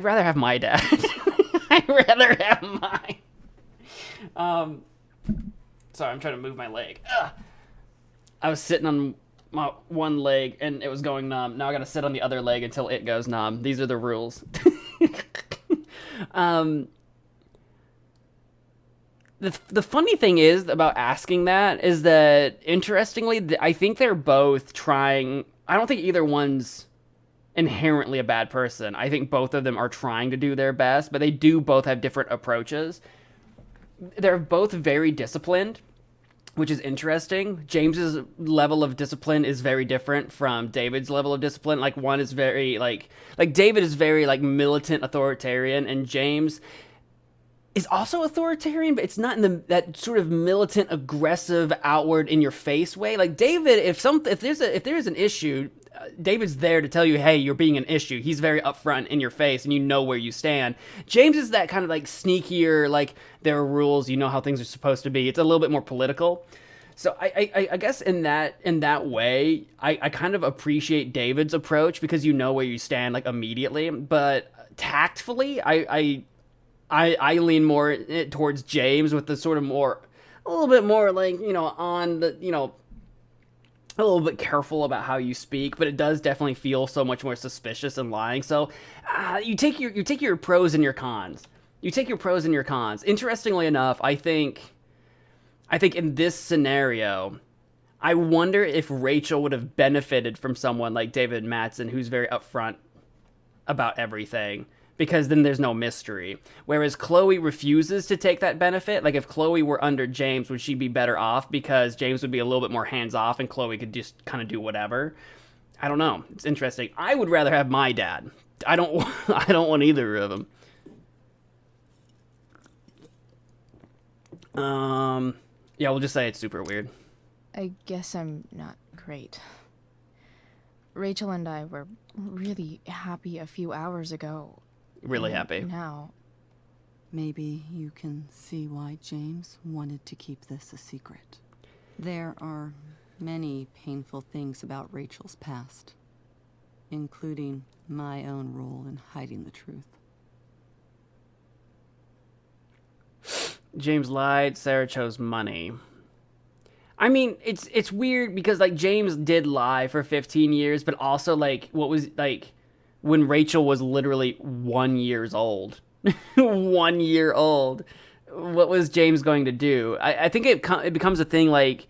rather have my dad. I'd rather have mine. Sorry, I'm trying to move my leg. Ugh. I was sitting on my one leg and it was going numb. Now I gotta sit on the other leg until it goes numb. These are the rules. The funny thing is about asking that is that, interestingly, I think they're both trying... I don't think either one's inherently a bad person. I think both of them are trying to do their best, but they do both have different approaches. They're both very disciplined, which is interesting. James's level of discipline is very different from David's level of discipline. Like, one is very, like David is very, like, militant authoritarian, and James is also authoritarian, but it's not in that sort of militant, aggressive, outward, in your face way. Like David, if there's an issue, David's there to tell you, hey, you're being an issue. He's very upfront in your face, and you know where you stand. James is that kind of like sneakier, like there are rules, you know how things are supposed to be. It's a little bit more political. So I guess in that way, I kind of appreciate David's approach because you know where you stand like immediately. But tactfully, I lean more towards James with the sort of a little bit more like, on the, a little bit careful about how you speak, but it does definitely feel so much more suspicious and lying. So you take your pros and your cons. You take your pros and your cons. Interestingly enough, I think in this scenario, I wonder if Rachel would have benefited from someone like David Madsen, who's very upfront about everything, because then there's no mystery. Whereas Chloe refuses to take that benefit. Like, if Chloe were under James, would she be better off because James would be a little bit more hands-off and Chloe could just kind of do whatever? I don't know. It's interesting. I would rather have my dad. I don't want either of them. Yeah, we'll just say it's super weird. I guess I'm not great. Rachel and I were really happy a few hours ago. Really happy. Now. Maybe you can see why James wanted to keep this a secret. There are many painful things about Rachel's past, including my own role in hiding the truth. James lied, Sarah chose money. I mean, it's weird because, like, James did lie for 15 years, but also, like, what was, like, when Rachel was literally 1 year old. 1 year old. What was James going to do? I think it becomes a thing, like,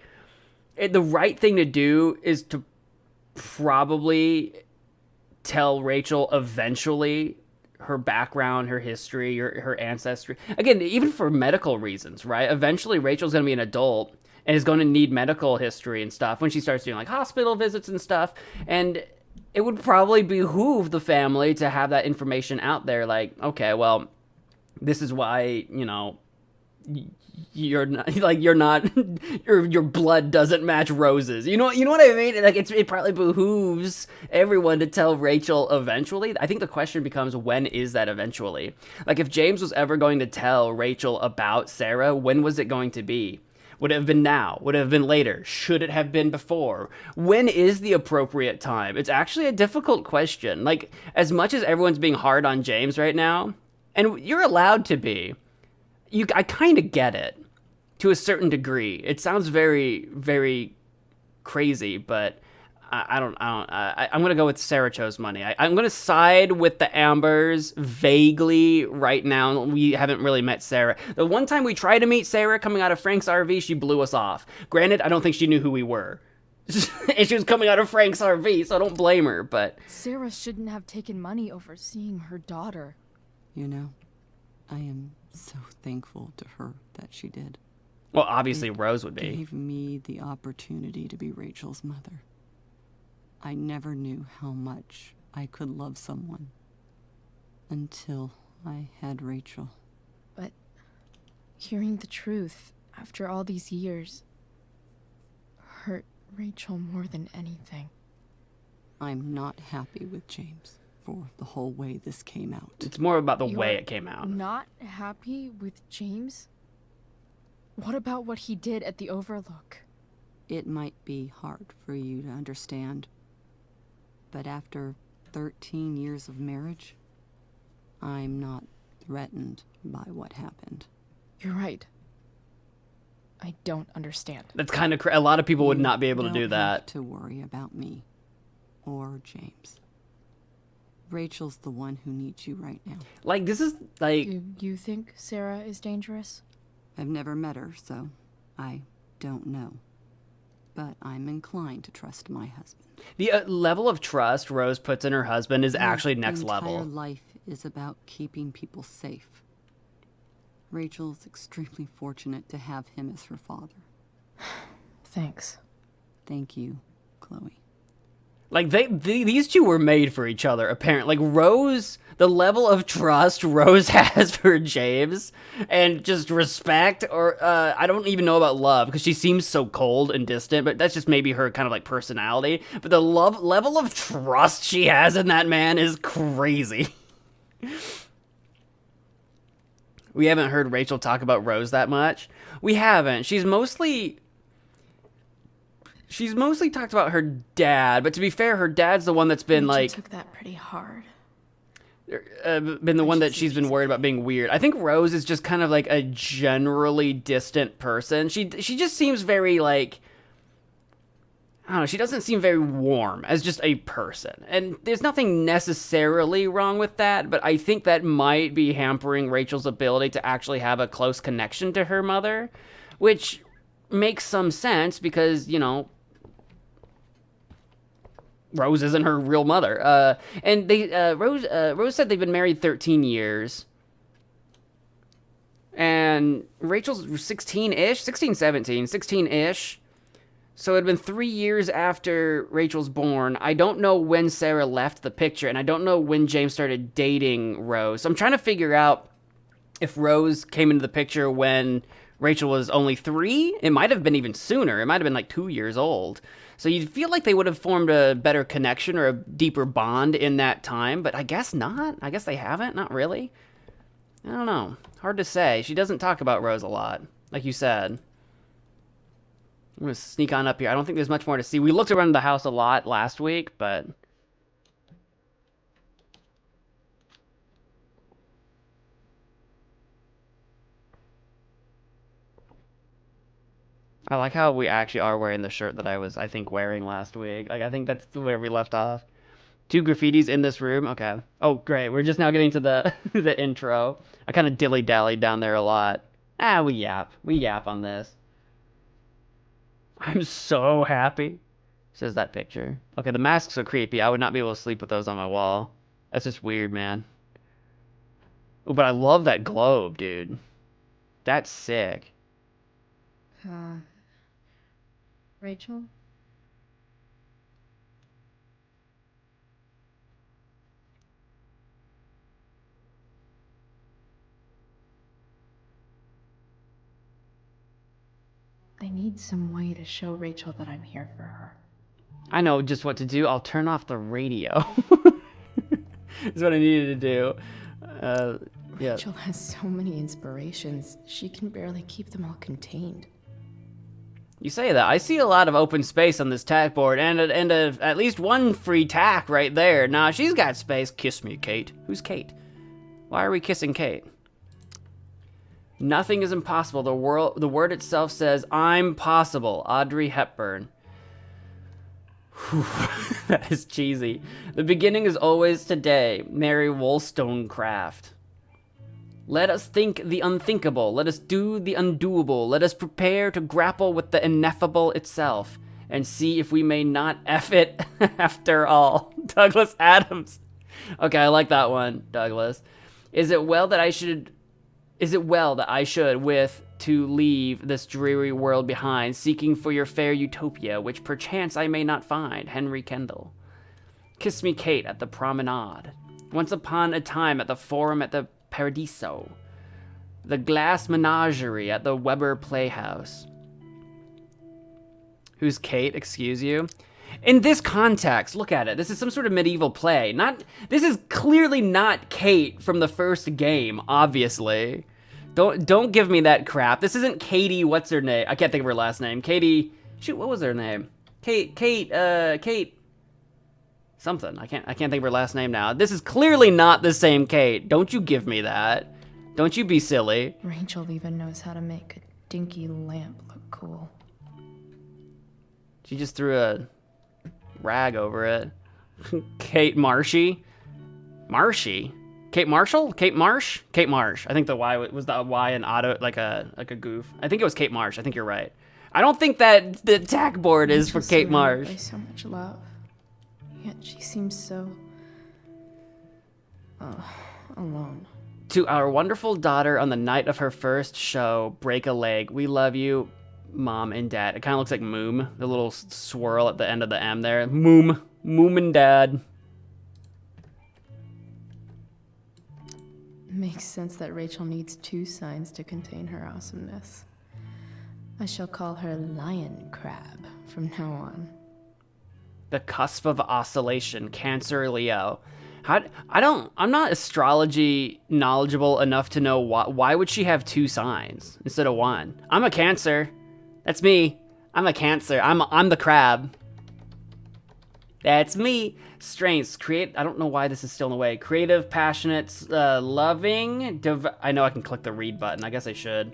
the right thing to do is to probably tell Rachel eventually her background, her history, her ancestry. Again, even for medical reasons, right? Eventually, Rachel's going to be an adult and is going to need medical history and stuff when she starts doing, like, hospital visits and stuff. And it would probably behoove the family to have that information out there. Like, okay, well, this is why, your blood doesn't match Rose's. You know what I mean? Like, it probably behooves everyone to tell Rachel eventually. I think the question becomes, when is that eventually? Like, if James was ever going to tell Rachel about Sarah, when was it going to be? Would it have been now? Would it have been later? Should it have been before? When is the appropriate time? It's actually a difficult question. Like, as much as everyone's being hard on James right now, and you're allowed to be, I kind of get it to a certain degree. It sounds very, very crazy, but I'm going to go with Sarah chose money. I'm going to side with the Ambers vaguely right now. We haven't really met Sarah. The one time we tried to meet Sarah coming out of Frank's RV, she blew us off. Granted, I don't think she knew who we were. And she was coming out of Frank's RV, so I don't blame her, but... Sarah shouldn't have taken money over seeing her daughter. You know, I am so thankful to her that she did. Well, obviously Rose would be. It gave me the opportunity to be Rachel's mother. I never knew how much I could love someone until I had Rachel. But hearing the truth after all these years hurt Rachel more than anything. I'm not happy with James for the whole way this came out. It's more about the way it came out. Not happy with James? What about what he did at the Overlook? It might be hard for you to understand, but after 13 years of marriage, I'm not threatened by what happened. You're right. I don't understand. That's kind of a lot of people would You not be able to do don't that. have to worry about me or James. Rachel's the one who needs you right now. Like, this is like, Do you think Sarah is dangerous? I've never met her, so I don't know. But I'm inclined to trust my husband. the level of trust Rose puts in her husband is actually next His level. entire life is about keeping people safe. Rachel's extremely fortunate to have him as her father. Thanks. Thank you, Chloe. Like, these two were made for each other, apparently. Like, Rose, the level of trust Rose has for James, and just respect, or, I don't even know about love, because she seems so cold and distant, but that's just maybe her kind of, like, personality. But the level of trust she has in that man is crazy. We haven't heard Rachel talk about Rose that much. We haven't. She's mostly talked about her dad, but to be fair, her dad's the one that's been Rachel like took that pretty hard. been the one that she's been worried about being weird. I think Rose is just kind of like a generally distant person. She just seems very like, I don't know, she doesn't seem very warm as just a person. And there's nothing necessarily wrong with that, but I think that might be hampering Rachel's ability to actually have a close connection to her mother, which makes some sense because, you know, Rose isn't her real mother. And Rose said they've been married 13 years. And Rachel's 16-ish, 16, 17, 16-ish. So it had been 3 years after Rachel's born. I don't know when Sarah left the picture, and I don't know when James started dating Rose. So I'm trying to figure out if Rose came into the picture when Rachel was only 3. It might have been even sooner. It might have been like 2 years old. So you'd feel like they would have formed a better connection or a deeper bond in that time, but I guess not. I guess they haven't. Not really. I don't know. Hard to say. She doesn't talk about Rose a lot, like you said. I'm going to sneak on up here. I don't think there's much more to see. We looked around the house a lot last week, but I like how we actually are wearing the shirt that I was, I think, wearing last week. Like, I think that's where we left off. 2 graffitis in this room. Okay. Oh, great. We're just now getting to the the intro. I kind of dilly-dallied down there a lot. We yap. We yap on this. I'm so happy, says that picture. Okay, the masks are creepy. I would not be able to sleep with those on my wall. That's just weird, man. Oh, but I love that globe, dude. That's sick. Rachel? I need some way to show Rachel that I'm here for her. I know just what to do. I'll turn off the radio. That's what I needed to do. Yeah. Rachel has so many inspirations. She can barely keep them all contained. You say that. I see a lot of open space on this tack board, and at least one free tack right there. Nah, she's got space. Kiss me, Kate. Who's Kate? Why are we kissing Kate? Nothing is impossible. The word itself says, I'm possible. Audrey Hepburn. Whew, that is cheesy. The beginning is always today. Mary Wollstonecraft. Let us think the unthinkable. Let us do the undoable. Let us prepare to grapple with the ineffable itself and see if we may not F it after all. Douglas Adams. Okay, I like that one, Douglas. Is it well that I should, with to leave this dreary world behind, seeking for your fair utopia, which perchance I may not find? Henry Kendall. Kiss me, Kate, at the promenade. Once upon a time at the forum at the Paradiso. The glass menagerie at the Weber Playhouse. Who's Kate, excuse you? In this context, look at it. This is some sort of medieval play. This is clearly not Kate from the first game, obviously. Don't give me that crap. This isn't Katie, what's her name? I can't think of her last name. Katie, shoot, what was her name? Kate something. I can't think of her last name now. This is clearly not the same Kate. Don't you give me that. Don't you be silly. Rachel even knows how to make a dinky lamp look cool. She just threw a rag over it. Kate Marshy? Marshy? Kate Marshall? Kate Marsh? Kate Marsh. I think the Y was the Y in auto, like a goof. I think it was Kate Marsh. I think you're right. I don't think that the tack board is for Kate Marsh. By so much love, yet she seems so alone. To our wonderful daughter on the night of her first show, break a leg. We love you, Mom and Dad. It kind of looks like Moom, the little swirl at the end of the M there. Moom and Dad. Makes sense that Rachel needs 2 signs to contain her awesomeness. I shall call her Lion Crab from now on. The cusp of oscillation, Cancer, Leo. I'm not astrology knowledgeable enough to know why would she have 2 signs instead of 1? I'm a Cancer. That's me. I'm a Cancer. I'm the crab. That's me. Strengths. I don't know why this is still in the way. Creative, passionate, loving. I know I can click the read button. I guess I should.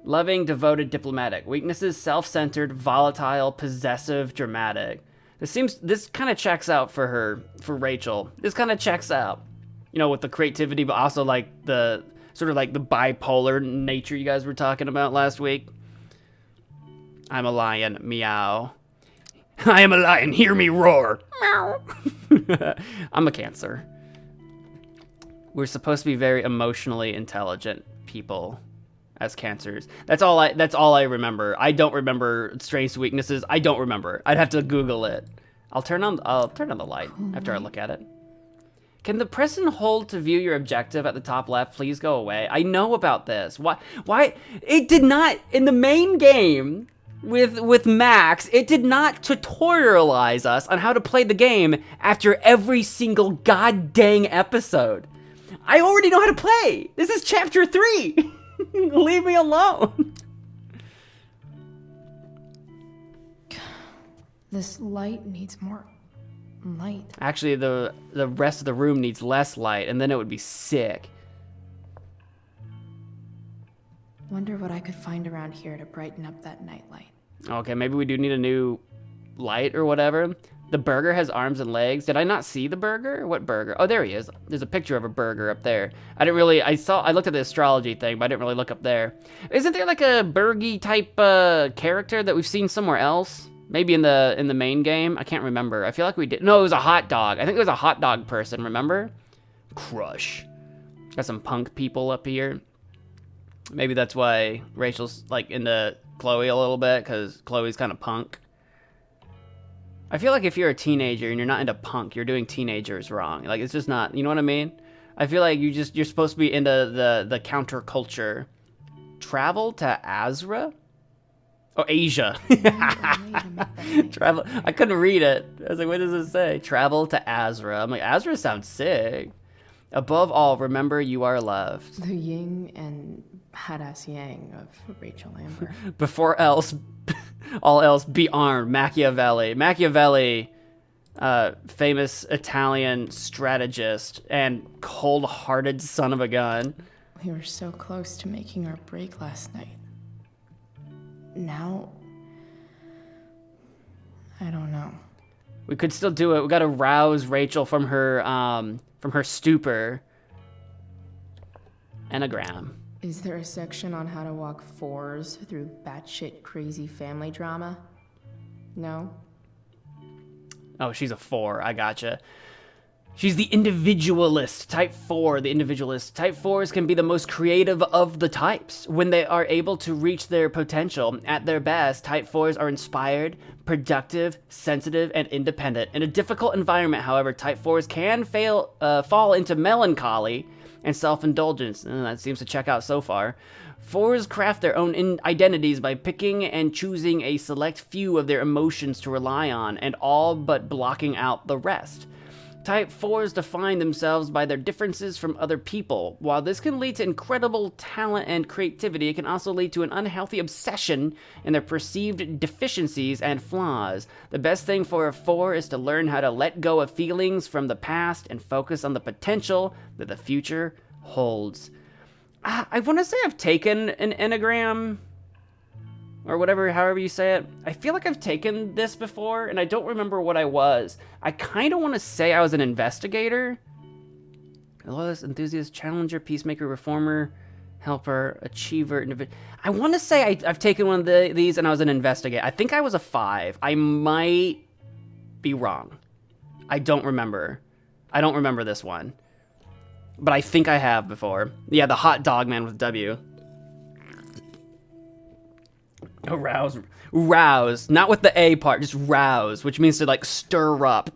Loving, devoted, diplomatic. Weaknesses, self-centered, volatile, possessive, dramatic. This kind of checks out for Rachel. This kind of checks out. You know, with the creativity, but also like the sort of like the bipolar nature you guys were talking about last week. I'm a lion, meow. I am a lion, hear me roar. Meow. I'm a Cancer. We're supposed to be very emotionally intelligent people as Cancers. That's all I remember. I don't remember strengths, weaknesses. I don't remember. I'd have to Google it. I'll turn on the light after I look at it. Can the press and hold to view your objective at the top left please go away? I know about this. Why it did not in the main game with Max, it did not tutorialize us on how to play the game after every single god dang episode. I already know how to play. This is chapter 3. Leave me alone. This light needs more light. Actually, the rest of the room needs less light, and then it would be sick. Wonder what I could find around here to brighten up that nightlight. Okay, maybe we do need a new light or whatever. The burger has arms and legs. Did I not see the burger? What burger? Oh, there he is. There's a picture of a burger up there. I looked at the astrology thing, but I didn't really look up there. Isn't there like a Burgy type character that we've seen somewhere else? Maybe in the main game? I can't remember. I feel like we did. No, it was a hot dog. I think it was a hot dog person, remember? Crush. Got some punk people up here. Maybe that's why Rachel's like into Chloe a little bit, because Chloe's kind of punk. I feel like if you're a teenager and you're not into punk, you're doing teenagers wrong. Like, it's just not, you know what I mean? I feel like you're supposed to be into the counterculture. Travel to Azra? Oh, Asia. Travel. I couldn't read it. I was like, what does it say? Travel to Azra. I'm like, Azra sounds sick. Above all, remember you are loved. The yin and badass yang of Rachel Amber. Before all else, be armed. Machiavelli. Machiavelli, famous Italian strategist and cold-hearted son of a gun. We were so close to making our break last night. Now, I don't know. We could still do it. We gotta rouse Rachel from her stupor. Enneagram. Is there a section on how to walk 4s through batshit crazy family drama? No? Oh, she's a 4. I gotcha. She's the individualist. Type 4, the individualist. Type 4s can be the most creative of the types. When they are able to reach their potential at their best, Type 4s are inspired, productive, sensitive, and independent. In a difficult environment, however, Type 4s can fall into melancholy and self-indulgence. And that seems to check out so far. 4s craft their own identities by picking and choosing a select few of their emotions to rely on, and all but blocking out the rest. Type 4s define themselves by their differences from other people. While this can lead to incredible talent and creativity, it can also lead to an unhealthy obsession in their perceived deficiencies and flaws. The best thing for a 4 is to learn how to let go of feelings from the past and focus on the potential that the future holds. I want to say I've taken an Enneagram, or whatever, however you say it. I feel like I've taken this before, and I don't remember what I was. I kind of want to say I was an investigator. Loyalist, enthusiast, challenger, peacemaker, reformer, helper, achiever. I want to say I've taken one of these, and I was an investigator. I think I was a 5. I might be wrong. I don't remember. I don't remember this one. But I think I have before. Yeah, the hot dog man with W. Arouse. Rouse. Not with the A part, just rouse, which means to, like, stir up.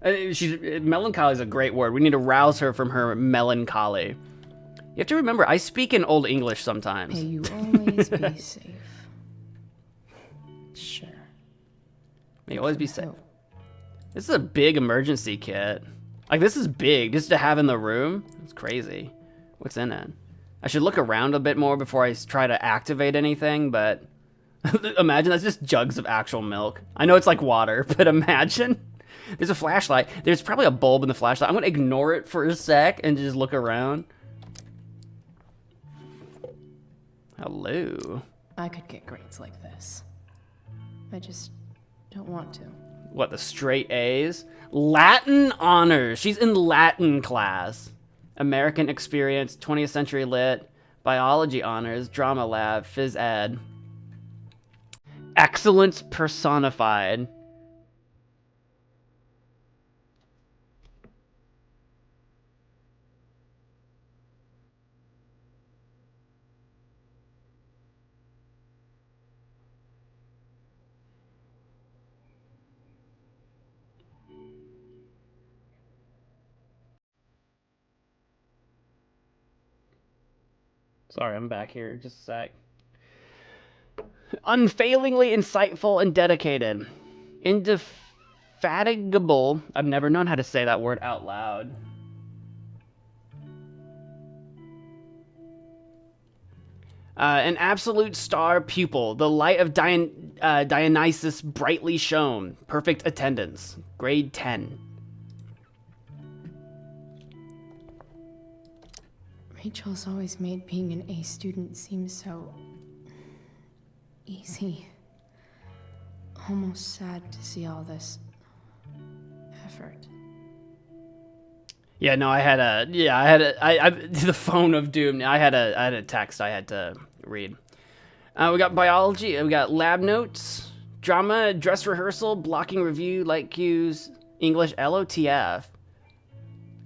Melancholy is a great word. We need to rouse her from her melancholy. You have to remember, I speak in Old English sometimes. May you always be safe. Sure. May you always be safe. This is a big emergency kit. Like, this is big, just to have in the room. It's crazy. What's in it? I should look around a bit more before I try to activate anything, but... Imagine that's just jugs of actual milk. I know it's like water, but imagine. There's a flashlight. There's probably a bulb in the flashlight. I'm gonna ignore it for a sec and just look around. Hello. I could get grades like this. I just don't want to. What, the straight A's? Latin honors. She's in Latin class. American experience, 20th century lit, biology honors, drama lab, phys ed. Excellence personified. Sorry, I'm back here. Just a sec. Unfailingly insightful and dedicated. Indefatigable. I've never known how to say that word out loud. An absolute star pupil. The light of Dionysus brightly shone. Perfect attendance. Grade 10. Rachel's always made being an A student seem so... easy. Almost sad to see all this... effort. Yeah, no, the phone of doom. I had a text I had to read. We got biology, we got lab notes, drama, dress rehearsal, blocking review, light cues, English, LOTF.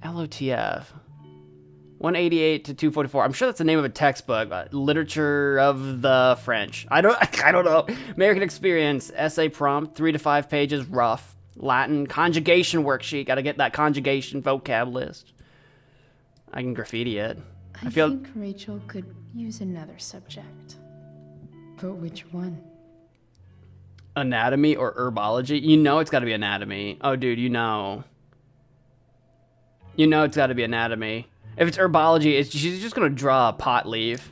LOTF. 188 to 244. I'm sure that's the name of a textbook. Literature of the French. I don't know. American experience, essay prompt, 3 to 5 pages, rough. Latin, conjugation worksheet. Got to get that conjugation vocab list. I can graffiti it. I think Rachel could use another subject. But which one? Anatomy or herbology? You know it's got to be anatomy. Oh, dude, you know. You know it's got to be anatomy. If it's herbology, she's just going to draw a pot leaf.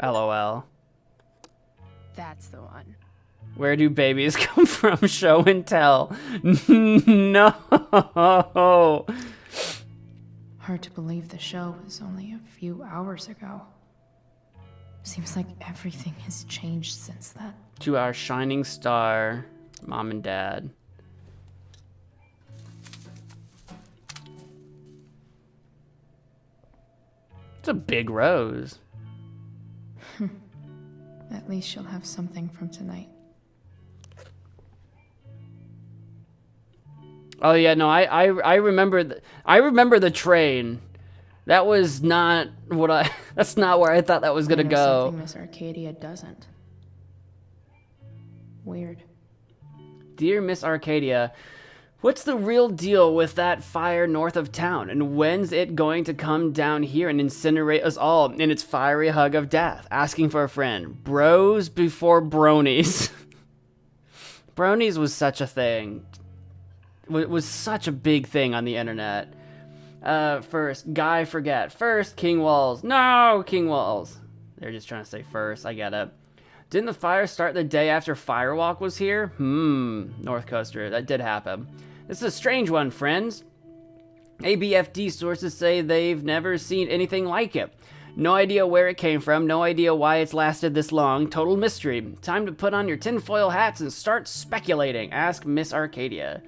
LOL. That's the one. Where do babies come from? Show and tell. No. Hard to believe the show was only a few hours ago. Seems like everything has changed since then. To our shining star, Mom and Dad. It's a big rose. At least she'll have something from tonight. Oh yeah, no, I remember I remember the train. That was not what that's not where I thought that was gonna go. Something Miss Arcadia doesn't. Weird. Dear Miss Arcadia, What's the real deal with that fire north of town? And when's it going to come down here and incinerate us all in its fiery hug of death? Asking for a friend. Bros before bronies. Bronies was such a thing. Was such a big thing on the internet. First, Guy Forget. First, King Walls. No, King Walls. They're just trying to say first. I get it. Didn't the fire start the day after Firewalk was here? North Coaster. That did happen. This is a strange one, friends. ABFD sources say they've never seen anything like it. No idea where it came from, no idea why it's lasted this long. Total mystery. Time to put on your tinfoil hats and start speculating. Ask Miss Arcadia.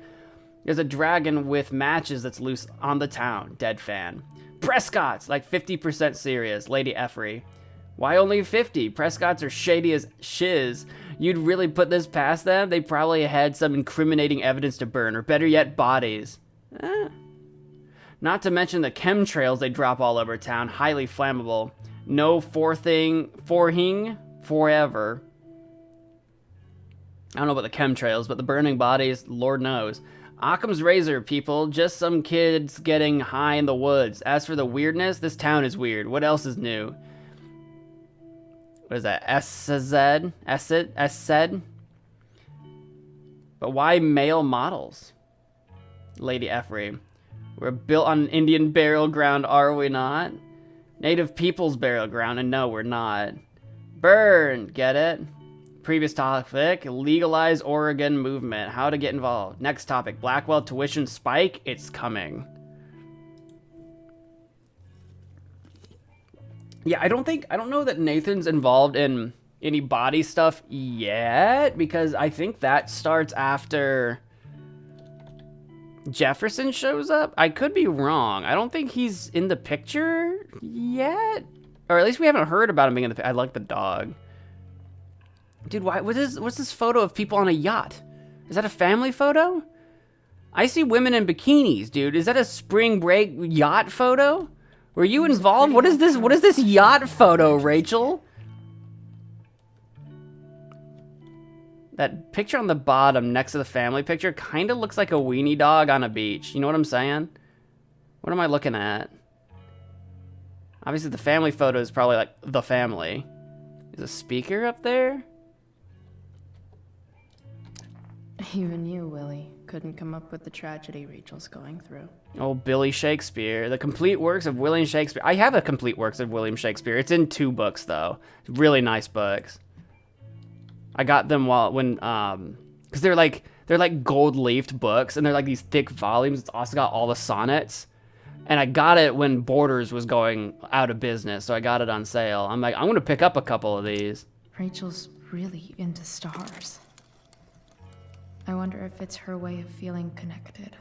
There's a dragon with matches that's loose on the town. Dead fan. Prescott's, like 50% serious. Lady Effrey. Why only 50? Prescott's are shady as shiz. You'd really put this past them? They probably had some incriminating evidence to burn, or better yet, bodies. Not to mention the chemtrails they drop all over town. Highly flammable. No forhing forever. I don't know about the chemtrails, but the burning bodies, Lord knows. Occam's razor, people. Just some kids getting high in the woods. As for the weirdness, this town is weird. What else is new? What is that? SZ? But why male models? Lady Effrey. We're built on Indian burial ground, are we not? Native people's burial ground, and no, we're not. Burn, get it? Previous topic, legalize Oregon movement. How to get involved. Next topic, Blackwell tuition spike. It's coming. Yeah, I don't know that Nathan's involved in any body stuff yet, because I think that starts after Jefferson shows up. I could be wrong. I don't think he's in the picture yet, or at least we haven't heard about him being in the. I like the dog, dude. What's this photo of people on a yacht? Is that a family photo? I see women in bikinis, dude. Is that a spring break yacht photo? Were you involved? What is this? What is this yacht photo, Rachel? That picture on the bottom next to the family picture kind of looks like a weenie dog on a beach. You know what I'm saying? What am I looking at? Obviously, the family photo is probably like the family. Is a speaker up there? Even you, Willie, couldn't come up with the tragedy Rachel's going through. Oh, Billy Shakespeare. The complete works of William Shakespeare. I have a complete works of William Shakespeare. It's in 2 books, though. Really nice books. I got them because they're like gold-leafed books, and they're like these thick volumes. It's also got all the sonnets. And I got it when Borders was going out of business, so I got it on sale. I'm like, I'm going to pick up a couple of these. Rachel's really into stars. I wonder if it's her way of feeling connected.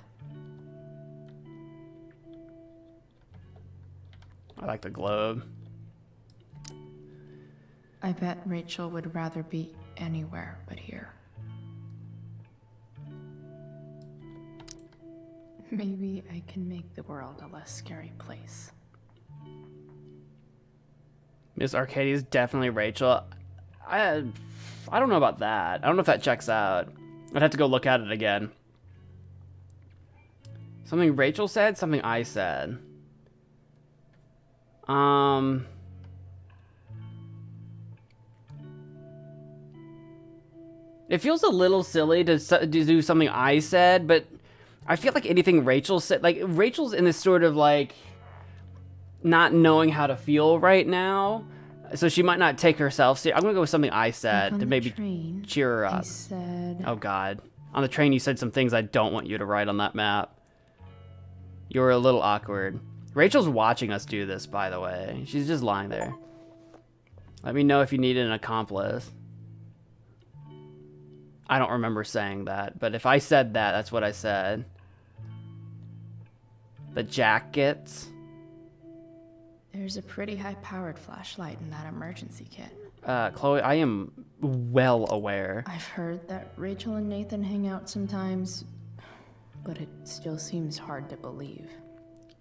I like the globe. I bet Rachel would rather be anywhere but here. Maybe I can make the world a less scary place. Miss Arcadia is definitely Rachel. I don't know about that. I don't know if that checks out. I'd have to go look at it again. Something Rachel said, something I said. It feels a little silly to do something I said, but I feel like anything Rachel said, like Rachel's in this sort of like not knowing how to feel right now, so she might not take herself seriously. I'm gonna go with something I said to maybe cheer her up. Oh God, on the train you said some things I don't want you to write on that map. You were a little awkward. Rachel's watching us do this, by the way. She's just lying there. Let me know if you need an accomplice. I don't remember saying that, but if I said that, that's what I said. The jackets. There's a pretty high-powered flashlight in that emergency kit. Chloe, I am well aware. I've heard that Rachel and Nathan hang out sometimes, but it still seems hard to believe.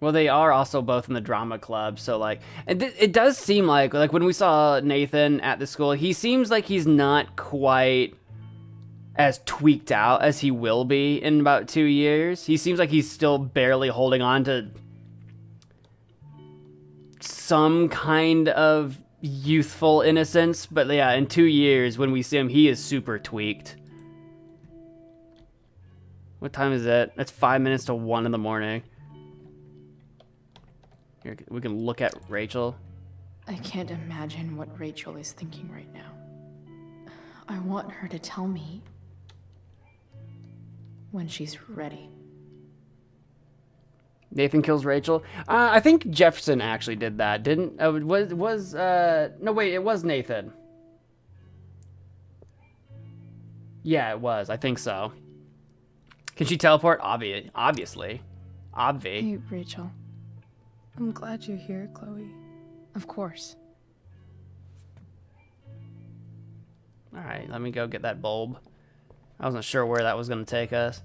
Well, they are also both in the drama club, so like, it does seem like when we saw Nathan at the school, he seems like he's not quite as tweaked out as he will be in about 2 years. He seems like he's still barely holding on to some kind of youthful innocence, but yeah, in 2 years when we see him, he is super tweaked. What time is it? It's 5 minutes to 1 in the morning. Here, we can look at Rachel. I can't imagine what Rachel is thinking right now. I want her to tell me when she's ready. Nathan kills Rachel. I think Jefferson actually did that. Didn't no wait, it was Nathan. Yeah, it was. I think so. Can she teleport? Obviously. Hey, Rachel. I'm glad you're here, Chloe. Of course. All right, let me go get that bulb. I wasn't sure where that was going to take us.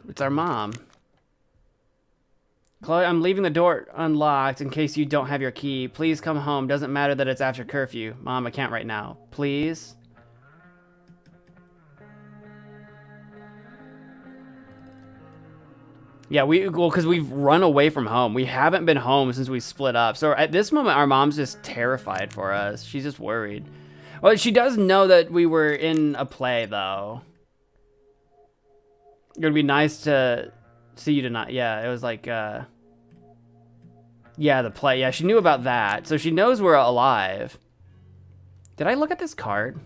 It's our mom. Chloe, I'm leaving the door unlocked in case you don't have your key. Please come home. Doesn't matter that it's after curfew. Mom, I can't right now. Please? Yeah, because we've run away from home. We haven't been home since we split up. So at this moment, our mom's just terrified for us. She's just worried. Well, she does know that we were in a play, though. It would be nice to see you tonight. Yeah, it was like, yeah, the play. Yeah, she knew about that. So she knows we're alive. Did I look at this card?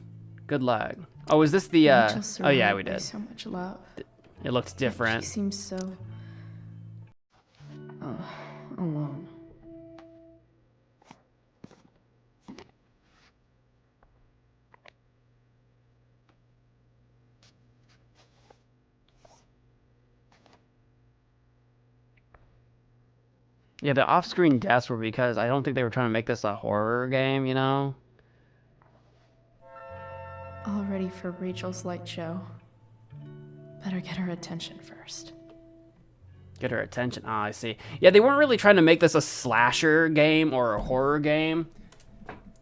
Good luck. Oh, is this the, oh yeah, we did. So much love. It looks different. She seems so... alone. Yeah, the off-screen deaths were because I don't think they were trying to make this a horror game, you know? All ready for Rachel's light show. Better get her attention first. Get her attention. Ah, I see. Yeah, they weren't really trying to make this a slasher game or a horror game.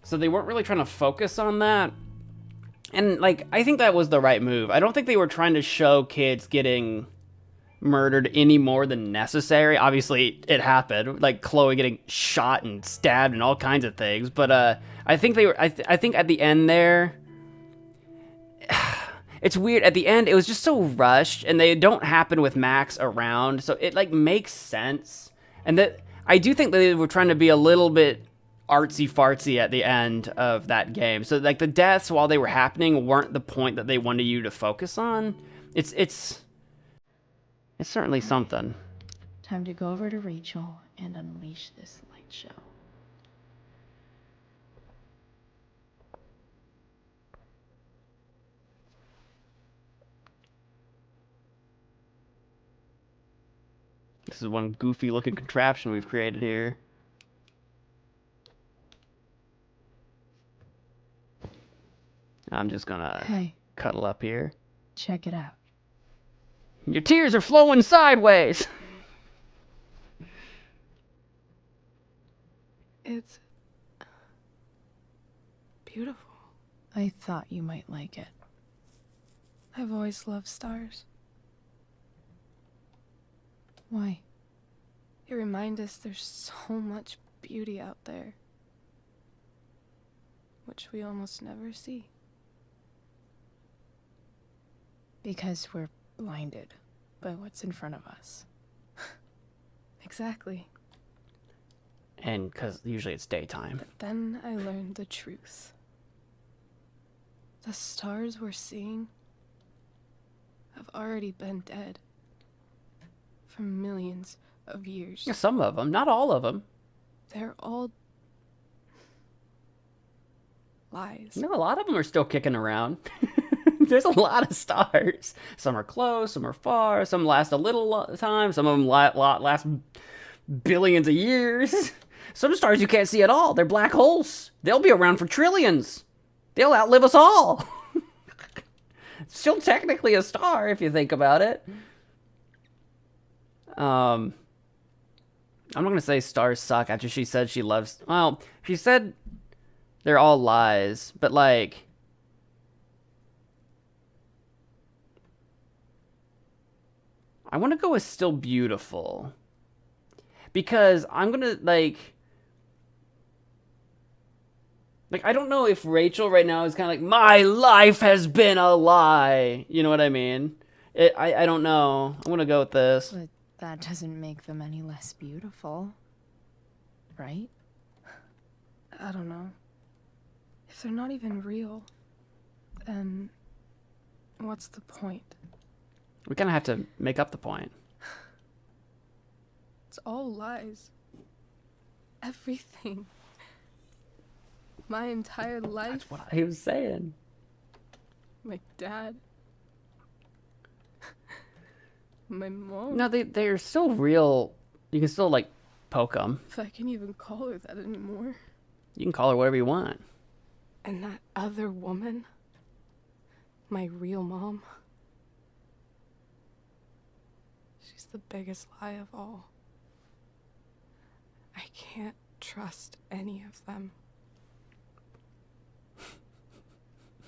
So they weren't really trying to focus on that. And, like, I think that was the right move. I don't think they were trying to show kids getting murdered any more than necessary. Obviously, it happened. Like, Chloe getting shot and stabbed and all kinds of things. But I think they were... I think at the end there... It's weird. At the end, it was just so rushed, and they don't happen with Max around, so it, like, makes sense. And that I do think they were trying to be a little bit artsy-fartsy at the end of that game. So, like, the deaths, while they were happening, weren't the point that they wanted you to focus on. It's certainly something. Time to go over to Rachel and unleash this light show. This is one goofy looking contraption we've created here. I'm just gonna cuddle up here. Check it out. Your tears are flowing sideways! It's beautiful. I thought you might like it. I've always loved stars. Why? They remind us there's so much beauty out there, which we almost never see. Because we're blinded by what's in front of us. Exactly. And because usually it's daytime. But then I learned the truth. The stars we're seeing have already been dead for millions of years. Yeah, some of them, not all of them. They're all lies. No, a lot of them are still kicking around. There's a lot of stars. Some are close, some are far, some last a little time, some of them last billions of years. Some stars you can't see at all. They're black holes. They'll be around for trillions. They'll outlive us all. Still technically a star if you think about it. I'm not gonna say stars suck after she said she loves. Well, she said they're all lies, but like, I want to go with still beautiful because I'm gonna like I don't know if Rachel right now is kind of like my life has been a lie. You know what I mean? I don't know. I'm gonna go with this. But that doesn't make them any less beautiful, right? I don't know. If they're not even real, then what's the point? We kind of have to make up the point. It's all lies. Everything. My entire life. That's what I was saying. My dad. My mom. No, they're still real. You can still like poke them. If I can even call her that anymore. You can call her whatever you want. And that other woman. My real mom. She's the biggest lie of all. I can't trust any of them.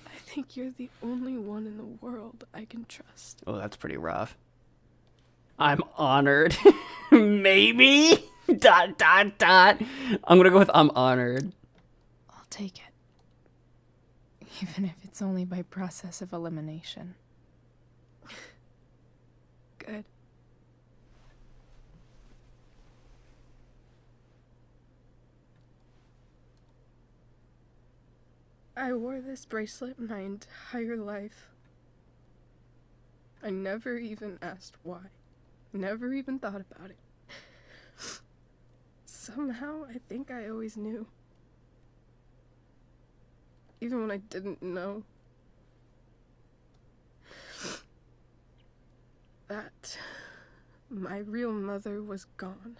I think you're the only one in the world I can trust. Oh, that's pretty rough. I'm honored. Maybe? ... I'm gonna go with I'm honored. I'll take it. Even if it's only by process of elimination. Good. I wore this bracelet my entire life. I never even asked why. Never even thought about it. Somehow, I think I always knew. Even when I didn't know. That my real mother was gone.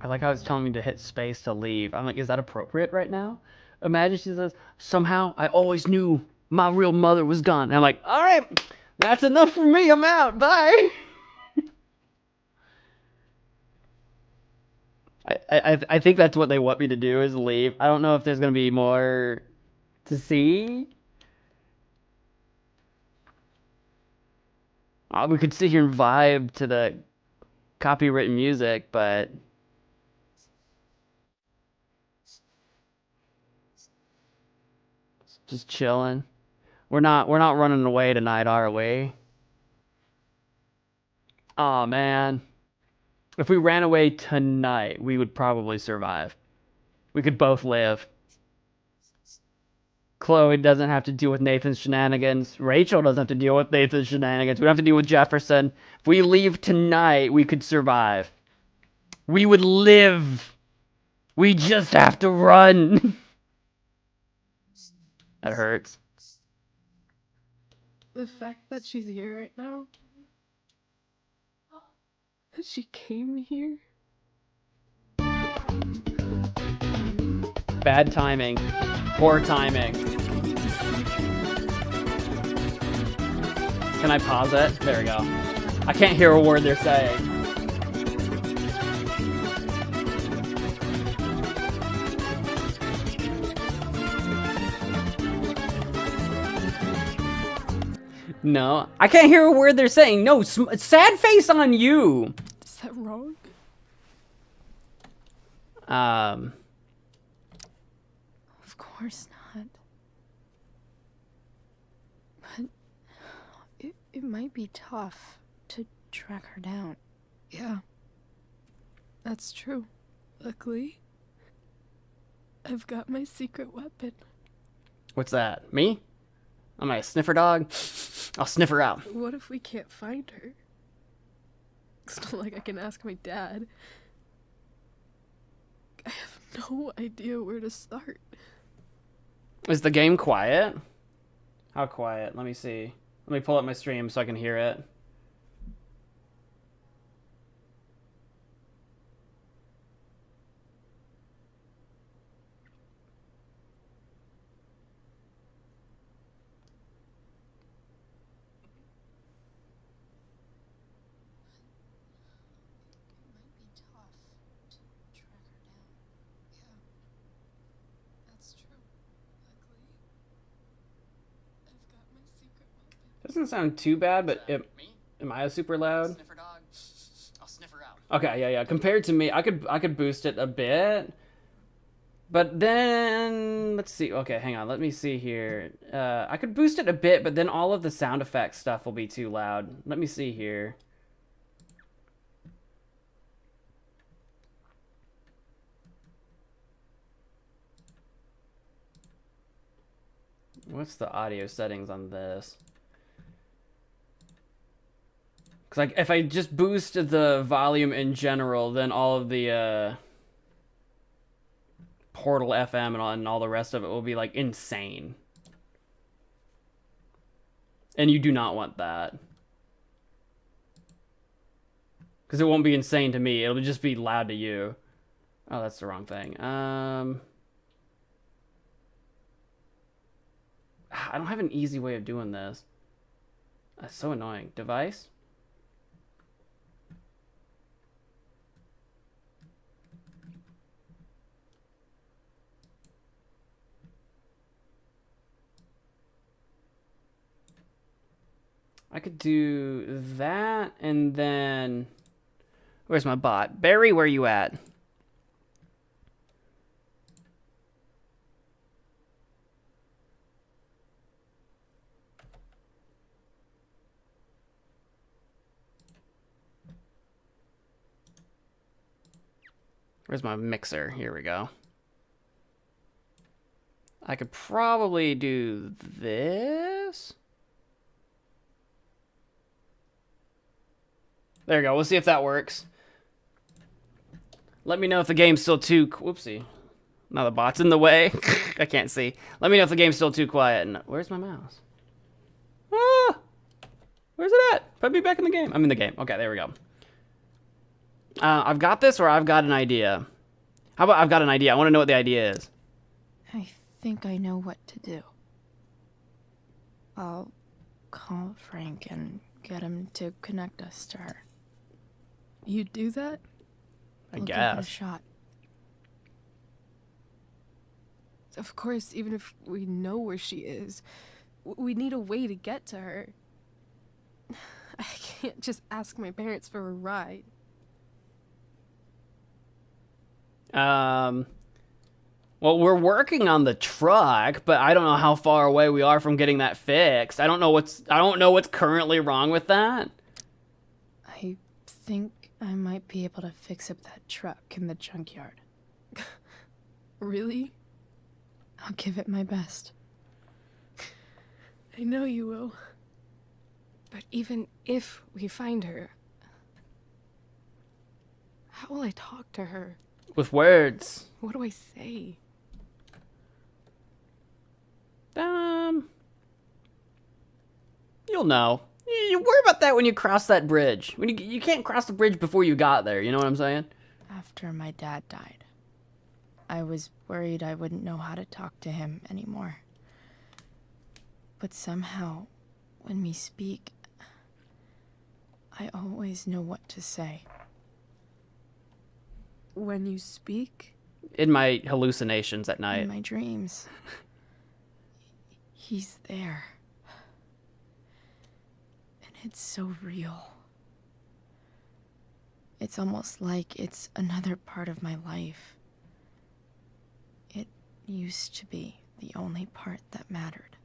I like how it's telling me to hit space to leave. I'm like, is that appropriate right now? Imagine she says, somehow I always knew my real mother was gone. And I'm like, all right, that's enough for me. I'm out. Bye. I think that's what they want me to do is leave. I don't know if there's going to be more to see. We could sit here and vibe to the copywritten music, but just chilling. We're not running away tonight, are we? Oh man. If we ran away tonight, we would probably survive. We could both live. Chloe doesn't have to deal with Nathan's shenanigans. Rachel doesn't have to deal with Nathan's shenanigans. We don't have to deal with Jefferson. If we leave tonight, we could survive. We would live. We just have to run. That hurts. The fact that she's here right now. That she came here. Bad timing. Poor timing. Can I pause it? There we go. I can't hear a word they're saying. No, I can't hear a word they're saying. No, sad face on you. Is that wrong? Of course not. But it might be tough to track her down. Yeah. That's true. Luckily, I've got my secret weapon. What's that? Me? Am I a sniffer dog? I'll sniff her out. What if we can't find her? It's not like I can ask my dad. I have no idea where to start. Is the game quiet? How quiet? Let me see. Let me pull up my stream so I can hear it. Doesn't sound too bad, but am I super loud? Sniffer dog. I'll sniff her out. Okay, yeah. Compared to me, I could boost it a bit. But then, let's see. Okay, hang on. Let me see here. I could boost it a bit, but then all of the sound effects stuff will be too loud. Let me see here. What's the audio settings on this? Because like, if I just boost the volume in general, then all of the Portal FM and all the rest of it will be like insane. And you do not want that. Because it won't be insane to me. It'll just be loud to you. Oh, that's the wrong thing. I don't have an easy way of doing this. That's so annoying. Device? I could do that, and then... Where's my bot? Barry, where you at? Where's my mixer? Here we go. I could probably do this. There you go. We'll see if that works. Let me know if the game's still too... Whoopsie. Now the bot's in the way. I can't see. Let me know if the game's still too quiet. And where's my mouse? Ah! Where's it at? Put me back in the game. I'm in the game. Okay, there we go. I've got this, or I've got an idea. How about I've got an idea? I want to know what the idea is. I think I know what to do. I'll call Frank and get him to connect us to her. You'd do that? I We'll give it a guess. shot. Of course, even if we know where she is, we need a way to get to her. I can't just ask my parents for a ride. Well, we're working on the truck, but I don't know how far away we are from getting that fixed. I don't know what's currently wrong with that. I think I might be able to fix up that truck in the junkyard. Really? I'll give it my best. I know you will. But even if we find her, how will I talk to her? With words. What do I say? You'll know. You worry about that when you cross that bridge. When you can't cross the bridge before you got there. You know what I'm saying? After my dad died, I was worried I wouldn't know how to talk to him anymore. But somehow, when we speak, I always know what to say. When you speak? In my hallucinations at night. In my dreams. He's there. And it's so real. It's almost like it's another part of my life. It used to be the only part that mattered.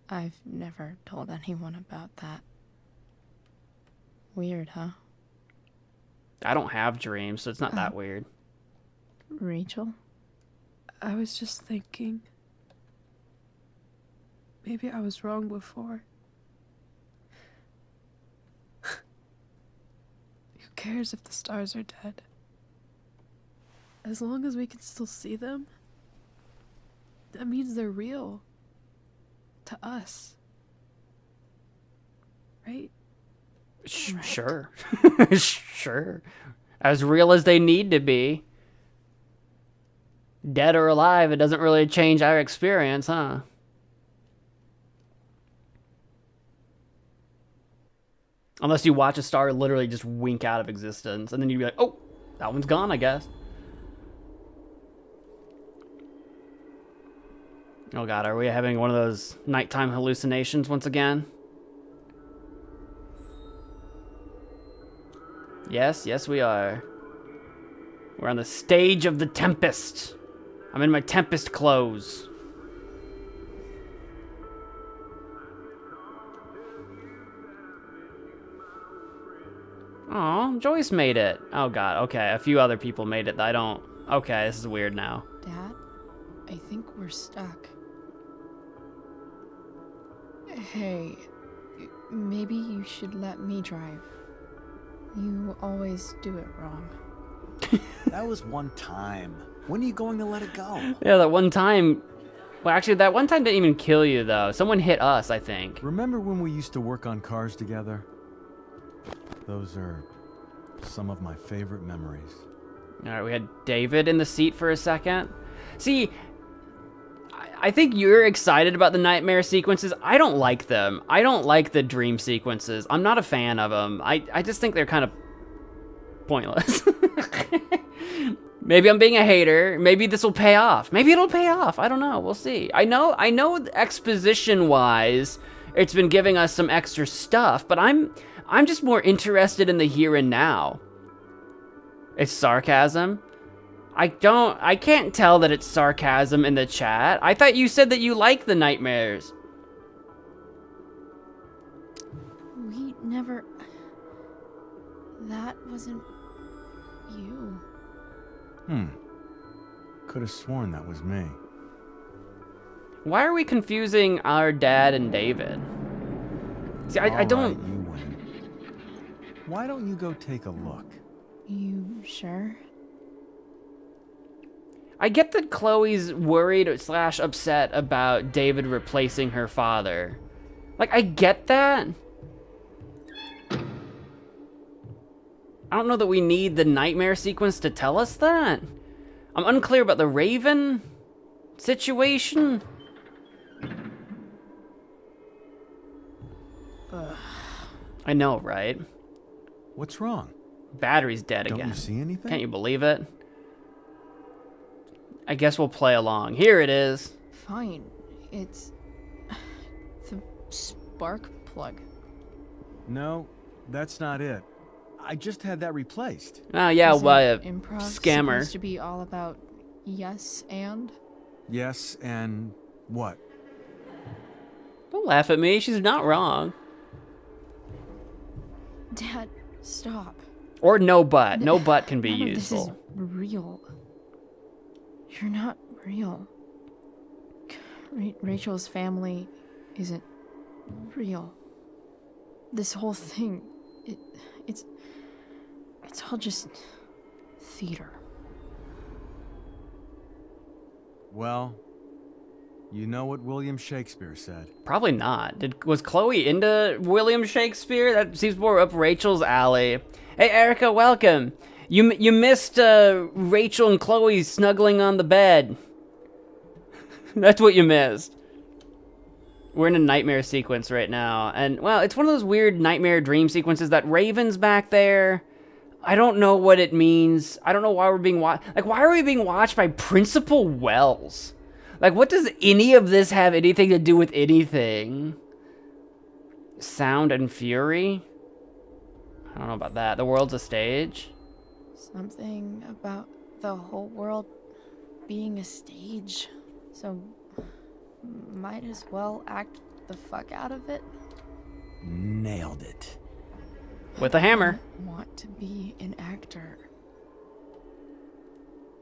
I've never told anyone about that. Weird, huh? I don't have dreams, so it's not that weird. Rachel? I was just thinking. Maybe I was wrong before. Who cares if the stars are dead? As long as we can still see them, that means they're real. To us. Right? Sure. Sure. As real as they need to be. Dead or alive, it doesn't really change our experience, huh? Unless you watch a star literally just wink out of existence, and then you'd be like, oh, that one's gone, I guess. Oh god, are we having one of those nighttime hallucinations once again? Yes, yes we are. We're on the stage of the Tempest. I'm in my Tempest clothes. Aw, Joyce made it. Oh god, okay, a few other people made it that I don't... Okay, this is weird now. Dad, I think we're stuck. Hey, maybe you should let me drive. You always do it wrong. That was one time. When are you going to let it go? Yeah, that one time... Well, actually, that one time didn't even kill you, though. Someone hit us, I think. Remember when we used to work on cars together? Those are some of my favorite memories. Alright, we had David in the seat for a second. See, I think you're excited about the nightmare sequences. I don't like them. I don't like the dream sequences. I'm not a fan of them. I just think they're kind of pointless. Maybe I'm being a hater. Maybe this will pay off. Maybe it'll pay off. I don't know. We'll see. I know exposition-wise, it's been giving us some extra stuff, but I'm just more interested in the here and now. It's sarcasm. I can't tell that it's sarcasm in the chat. I thought you said that you like the nightmares. We never... That wasn't you. Could have sworn that was me. Why are we confusing our dad and David? See, I All don't... right, you win. Why don't you go take a look? You sure? I get that Chloe's worried / upset about David replacing her father. Like, I get that. I don't know that we need the nightmare sequence to tell us that. I'm unclear about the Raven situation. I know, right? What's wrong? Battery's dead Don't again. you see anything? Can't you believe it? I guess we'll play along. Here it is. Fine. It's... the spark plug. No, that's not it. I just had that replaced. Oh, yeah, Isn't by a improv scammer. supposed to be all about yes and? Yes, and what? Don't laugh at me. She's not wrong. Dad, stop. Or no butt. No butt can be None of useful. This is real. You're not real. Rachel's family isn't real. This whole thing, it's all just theater. Well, you know what William Shakespeare said. Probably not. Was Chloe into William Shakespeare? That seems more up Rachel's alley. Hey, Erica, welcome. You missed Rachel and Chloe snuggling on the bed. That's what you missed. We're in a nightmare sequence right now, and well, it's one of those weird nightmare dream sequences. That Raven's back there. I don't know what it means. I don't know why we're being watched. Like, why are we being watched by Principal Wells? Like, what does any of this have anything to do with anything? Sound and fury? I don't know about that. The world's a stage? Something about the whole world being a stage. So, might as well act the fuck out of it. Nailed it. With a hammer. I want to be an actor.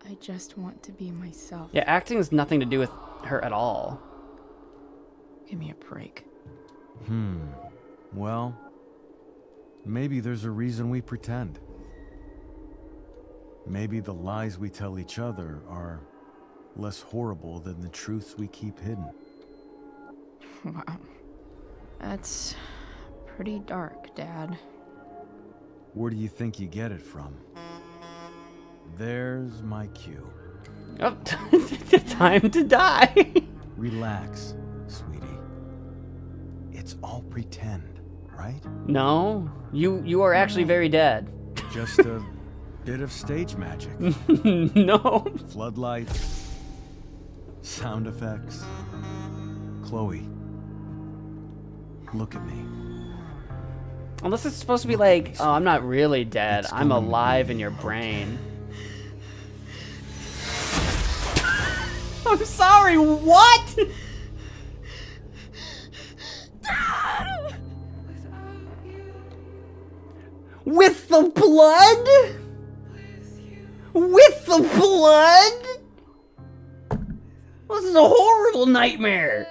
I just want to be myself. Yeah, acting has nothing to do with her at all. Give me a break. Well, maybe there's a reason we pretend. Maybe the lies we tell each other are less horrible than the truths we keep hidden. Wow. That's pretty dark, Dad. Where do you think you get it from? There's my cue. Oh, time to die. Relax, sweetie. It's all pretend, right? No, you are actually very dead. Just a bit of stage magic. No. Floodlights, sound effects. Chloe, look at me. Unless it's supposed to be like, oh, I'm not really dead. I'm alive in your brain. I'm sorry, what? Dad! With the blood? With the blood? This is a horrible nightmare.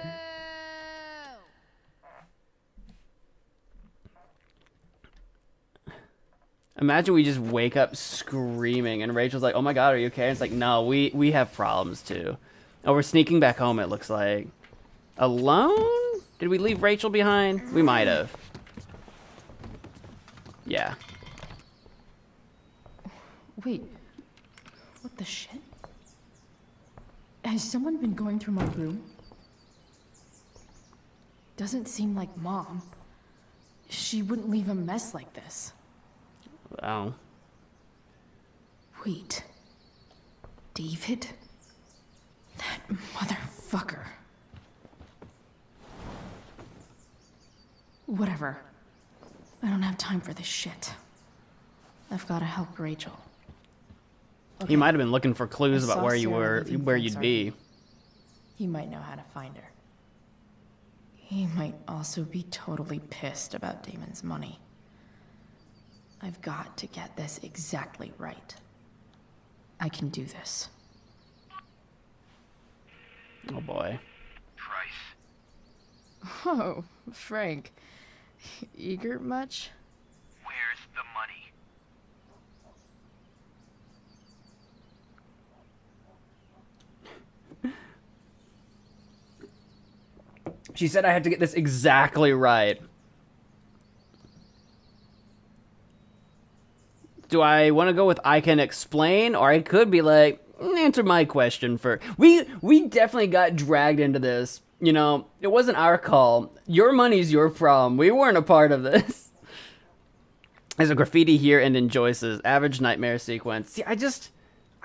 Imagine we just wake up screaming and Rachel's like, oh my god, are you okay? And it's like, no, we have problems too. Oh, we're sneaking back home, it looks like. Alone? Did we leave Rachel behind? We might have. Yeah. Wait. What the shit? Has someone been going through my room? Doesn't seem like Mom. She wouldn't leave a mess like this. Wow. Wait. David? That motherfucker. Whatever. I don't have time for this shit. I've got to help Rachel. Okay. He might have been looking for clues I about saw where you Sarah were, leaving where Frank's you'd be. RV. He might know how to find her. He might also be totally pissed about Damon's money. I've got to get this exactly right. I can do this. Oh boy. Price. Oh, Frank. Eager much? Where's the money? She said I have to get this exactly right. Do I want to go with I can explain, or I could be like, answer my question first. We definitely got dragged into this. You know, it wasn't our call. Your money's your problem. We weren't a part of this. There's a graffiti here and in Joyce's average nightmare sequence. See, I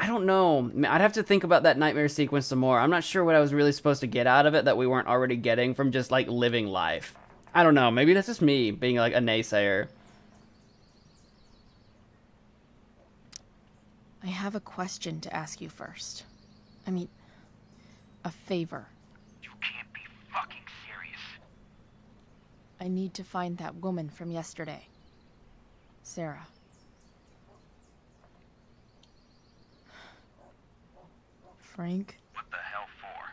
don't know. I'd have to think about that nightmare sequence some more. I'm not sure what I was really supposed to get out of it that we weren't already getting from just like living life. I don't know. Maybe that's just me being like a naysayer. I have a question to ask you first. I mean, a favor. You can't be fucking serious. I need to find that woman from yesterday. Sarah. Frank? What the hell for?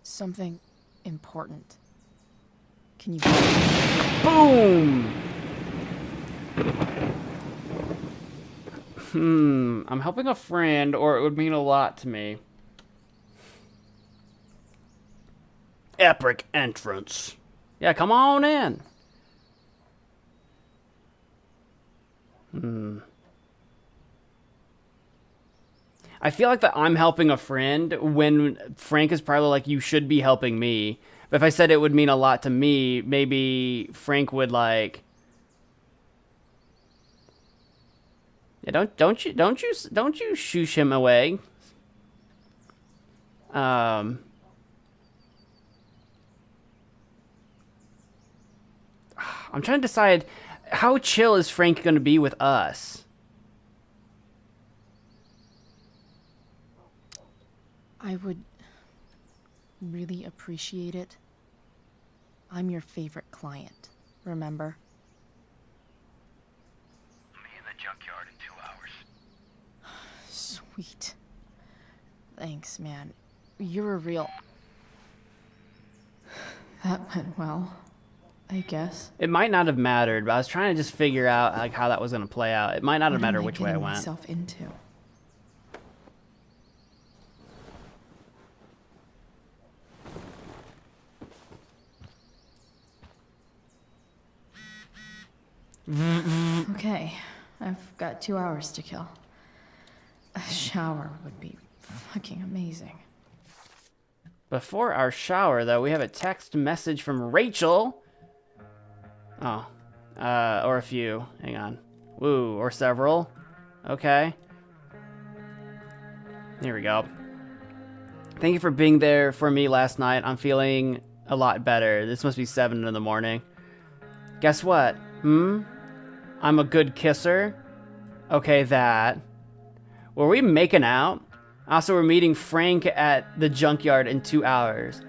Something important. Can you... Boom! I'm helping a friend, or it would mean a lot to me. Epic entrance. Yeah, come on in. I feel like that I'm helping a friend when Frank is probably like, you should be helping me. But if I said it would mean a lot to me, maybe Frank would like... Yeah, don't you shoosh him away. I'm trying to decide, how chill is Frank going to be with us? I would really appreciate it. I'm your favorite client, remember? I'll be in the junkyard in 2 hours. Sweet. Thanks, man. You're a real... That went well, I guess. It might not have mattered, but I was trying to just figure out like how that was going to play out. It might not have mattered which way I went. Myself into? Okay, I've got 2 hours to kill. A shower would be fucking amazing. Before our shower, though, we have a text message from Rachel. Oh, or a few. Hang on. Woo, or several. Okay. Here we go. Thank you for being there for me last night. I'm feeling a lot better. This must be 7 in the morning. Guess what? I'm a good kisser. Okay, that. Were we making out? Also, we're meeting Frank at the junkyard in 2 hours.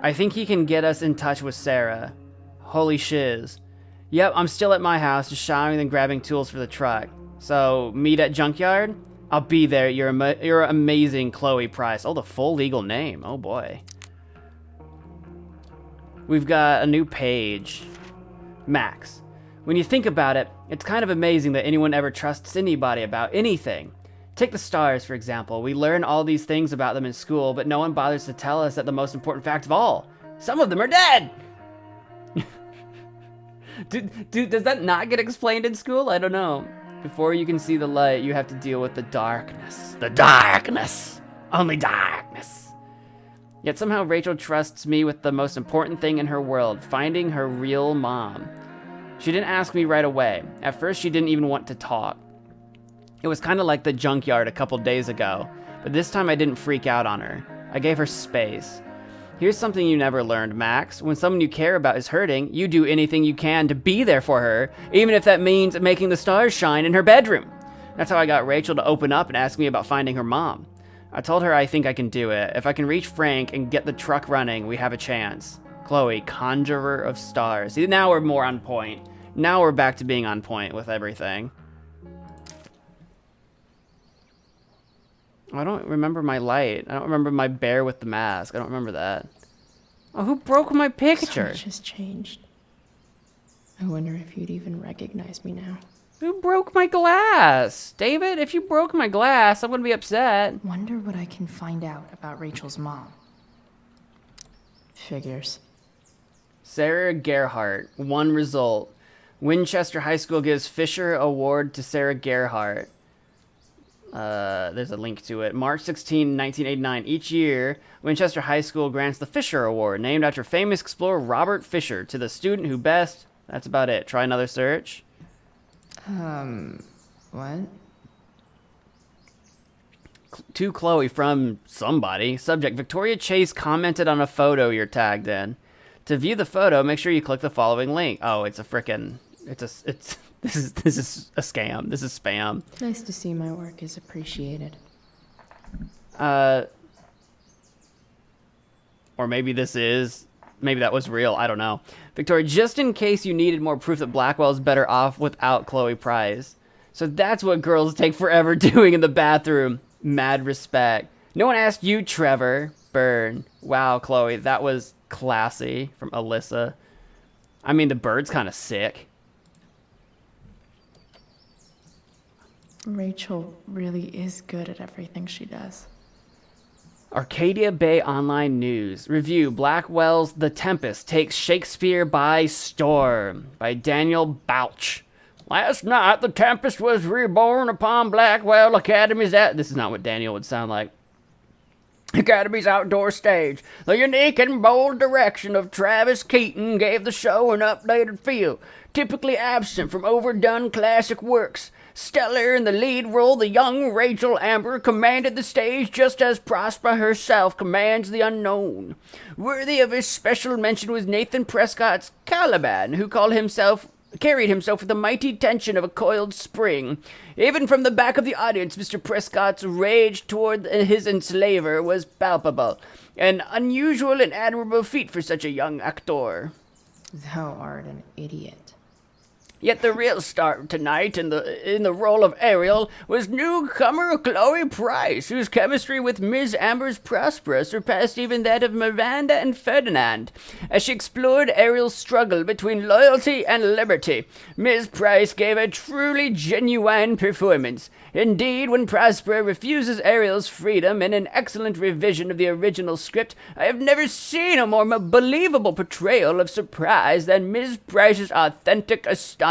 I think he can get us in touch with Sarah. Holy shiz. Yep, I'm still at my house, just showering and grabbing tools for the truck. So, meet at junkyard? I'll be there. You're amazing, Chloe Price. Oh, the full legal name. Oh, boy. We've got a new page. Max. When you think about it, it's kind of amazing that anyone ever trusts anybody about anything. Take the stars, for example. We learn all these things about them in school, but no one bothers to tell us that the most important fact of all. Some of them are dead! Dude, does that not get explained in school? I don't know. Before you can see the light, you have to deal with the darkness. The darkness! Only darkness! Yet somehow Rachel trusts me with the most important thing in her world, finding her real mom. She didn't ask me right away. At first, she didn't even want to talk. It was kind of like the junkyard a couple days ago, but this time I didn't freak out on her. I gave her space. Here's something you never learned, Max. When someone you care about is hurting, you do anything you can to be there for her, even if that means making the stars shine in her bedroom. That's how I got Rachel to open up and ask me about finding her mom. I told her I think I can do it. If I can reach Frank and get the truck running, we have a chance. Chloe, conjurer of stars. See, now we're more on point. Now we're back to being on point with everything. I don't remember my light. I don't remember my bear with the mask. I don't remember that. Oh, who broke my picture? So much has changed. I wonder if you'd even recognize me now. Who broke my glass? David, if you broke my glass, I'm gonna be upset. Wonder what I can find out about Rachel's mom. Figures. Sarah Gerhardt. 1 result. Winchester High School gives Fisher Award to Sarah Gerhardt. There's a link to it. March 16, 1989. Each year, Winchester High School grants the Fisher Award, named after famous explorer Robert Fisher, to the student who best... That's about it. Try another search. What? To Chloe from somebody. Subject, Victoria Chase commented on a photo you're tagged in. To view the photo, make sure you click the following link. Oh, it's a frickin'... This is a scam. This is spam. Nice to see my work is appreciated. Or maybe maybe that was real. I don't know. Victoria, just in case you needed more proof that Blackwell's better off without Chloe Price. So that's what girls take forever doing in the bathroom. Mad respect. No one asked you, Trevor. Burn. Wow, Chloe, that was classy from Alyssa. I mean, the bird's kind of sick. Rachel really is good at everything she does. Arcadia Bay Online News. Review, Blackwell's The Tempest takes Shakespeare by storm. By Daniel Bouch. Last night, The Tempest was reborn upon Blackwell Academy's... This is not what Daniel would sound like. Academy's outdoor stage. The unique and bold direction of Travis Keaton gave the show an updated feel, typically absent from overdone classic works. Stellar in the lead role, the young Rachel Amber commanded the stage just as Prosper herself commands the unknown. Worthy of his special mention was Nathan Prescott's Caliban, who carried himself with the mighty tension of a coiled spring. Even from the back of the audience, Mr. Prescott's rage toward his enslaver was palpable, an unusual and admirable feat for such a young actor. Thou art an idiot. Yet the real star tonight in the role of Ariel was newcomer Chloe Price, whose chemistry with Ms. Amber's Prospera surpassed even that of Miranda and Ferdinand. As she explored Ariel's struggle between loyalty and liberty, Ms. Price gave a truly genuine performance. Indeed, when Prospera refuses Ariel's freedom in an excellent revision of the original script, I have never seen a more believable portrayal of surprise than Ms. Price's authentic astonishment.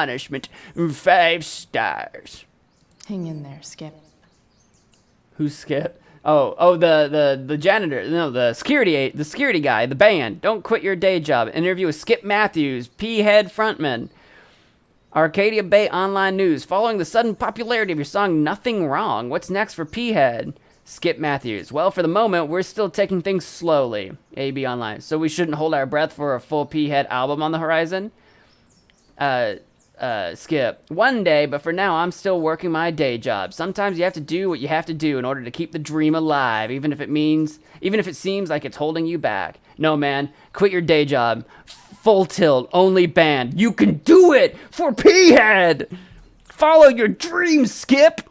5 stars. Hang in there, Skip. Who's Skip? Oh, the janitor. No, the security guy, the band. Don't quit your day job. Interview with Skip Matthews, P-Head frontman. Arcadia Bay Online News. Following the sudden popularity of your song Nothing Wrong, what's next for P-Head? Skip Matthews. Well, for the moment, we're still taking things slowly. AB Online. So we shouldn't hold our breath for a full P-Head album on the horizon? Skip. One day, but for now, I'm still working my day job. Sometimes you have to do what you have to do in order to keep the dream alive, even if it seems like it's holding you back. No, man. Quit your day job. Full tilt. Only band. You can do it for P-Head! Follow your dreams, Skip!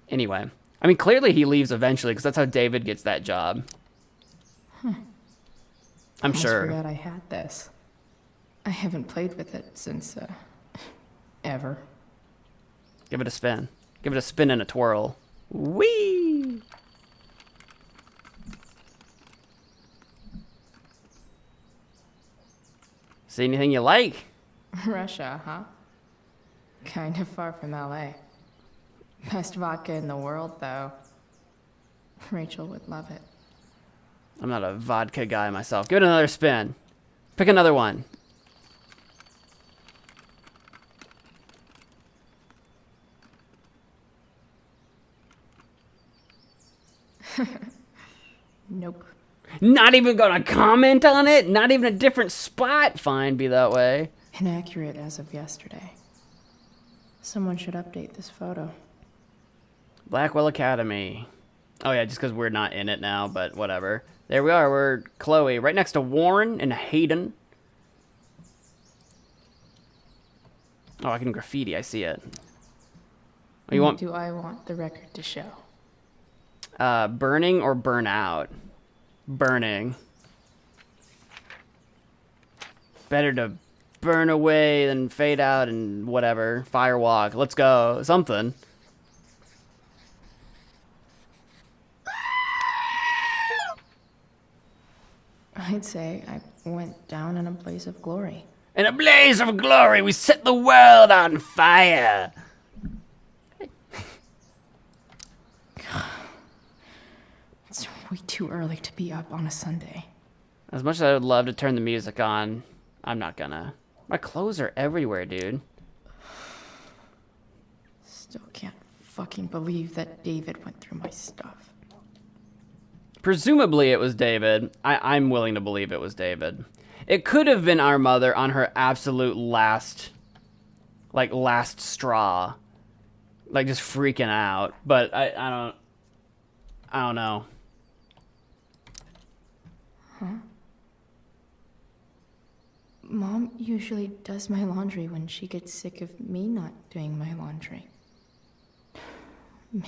Anyway. I mean, clearly he leaves eventually, because that's how David gets that job. I'm sure. I forgot I had this. I haven't played with it since, ever. Give it a spin. Give it a spin and a twirl. Whee! See anything you like? Russia, huh? Kind of far from LA. Best vodka in the world, though. Rachel would love it. I'm not a vodka guy myself. Give it another spin. Pick another one. Nope. Not even gonna comment on it? Not even a different spot? Fine, be that way. Inaccurate as of yesterday. Someone should update this photo. Blackwell Academy. Oh yeah, just because we're not in it now, but whatever. There we are, we're Chloe, right next to Warren and Hayden. Oh, I can graffiti, I see it. Oh, you What want do I want the record to show? burning or burn out? Burning. Better to burn away than fade out and whatever. Firewalk, let's go, something. I'd say I went down in a blaze of glory. In a blaze of glory, we set the world on fire. It's way too early to be up on a Sunday. As much as I would love to turn the music on, I'm not gonna. My clothes are everywhere, dude. Still can't fucking believe that David went through my stuff. Presumably it was David. I'm willing to believe it was David. It could have been our mother on her absolute last straw. Like just freaking out. But I don't know. Huh? Mom usually does my laundry when she gets sick of me not doing my laundry.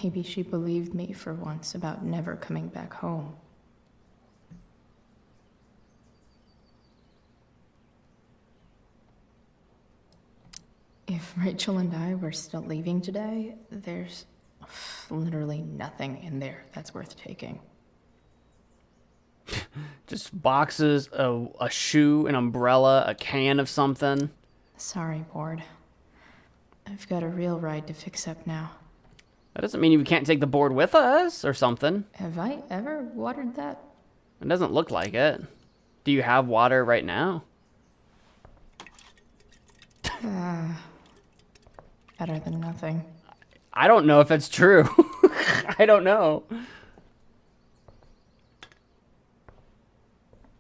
Maybe she believed me for once about never coming back home. If Rachel and I were still leaving today, there's literally nothing in there that's worth taking. Just boxes, a shoe, an umbrella, a can of something. Sorry, board. I've got a real ride to fix up now. That doesn't mean you can't take the board with us or something. Have I ever watered that? It doesn't look like it. Do you have water right now? Better than nothing. I don't know if that's true. I don't know.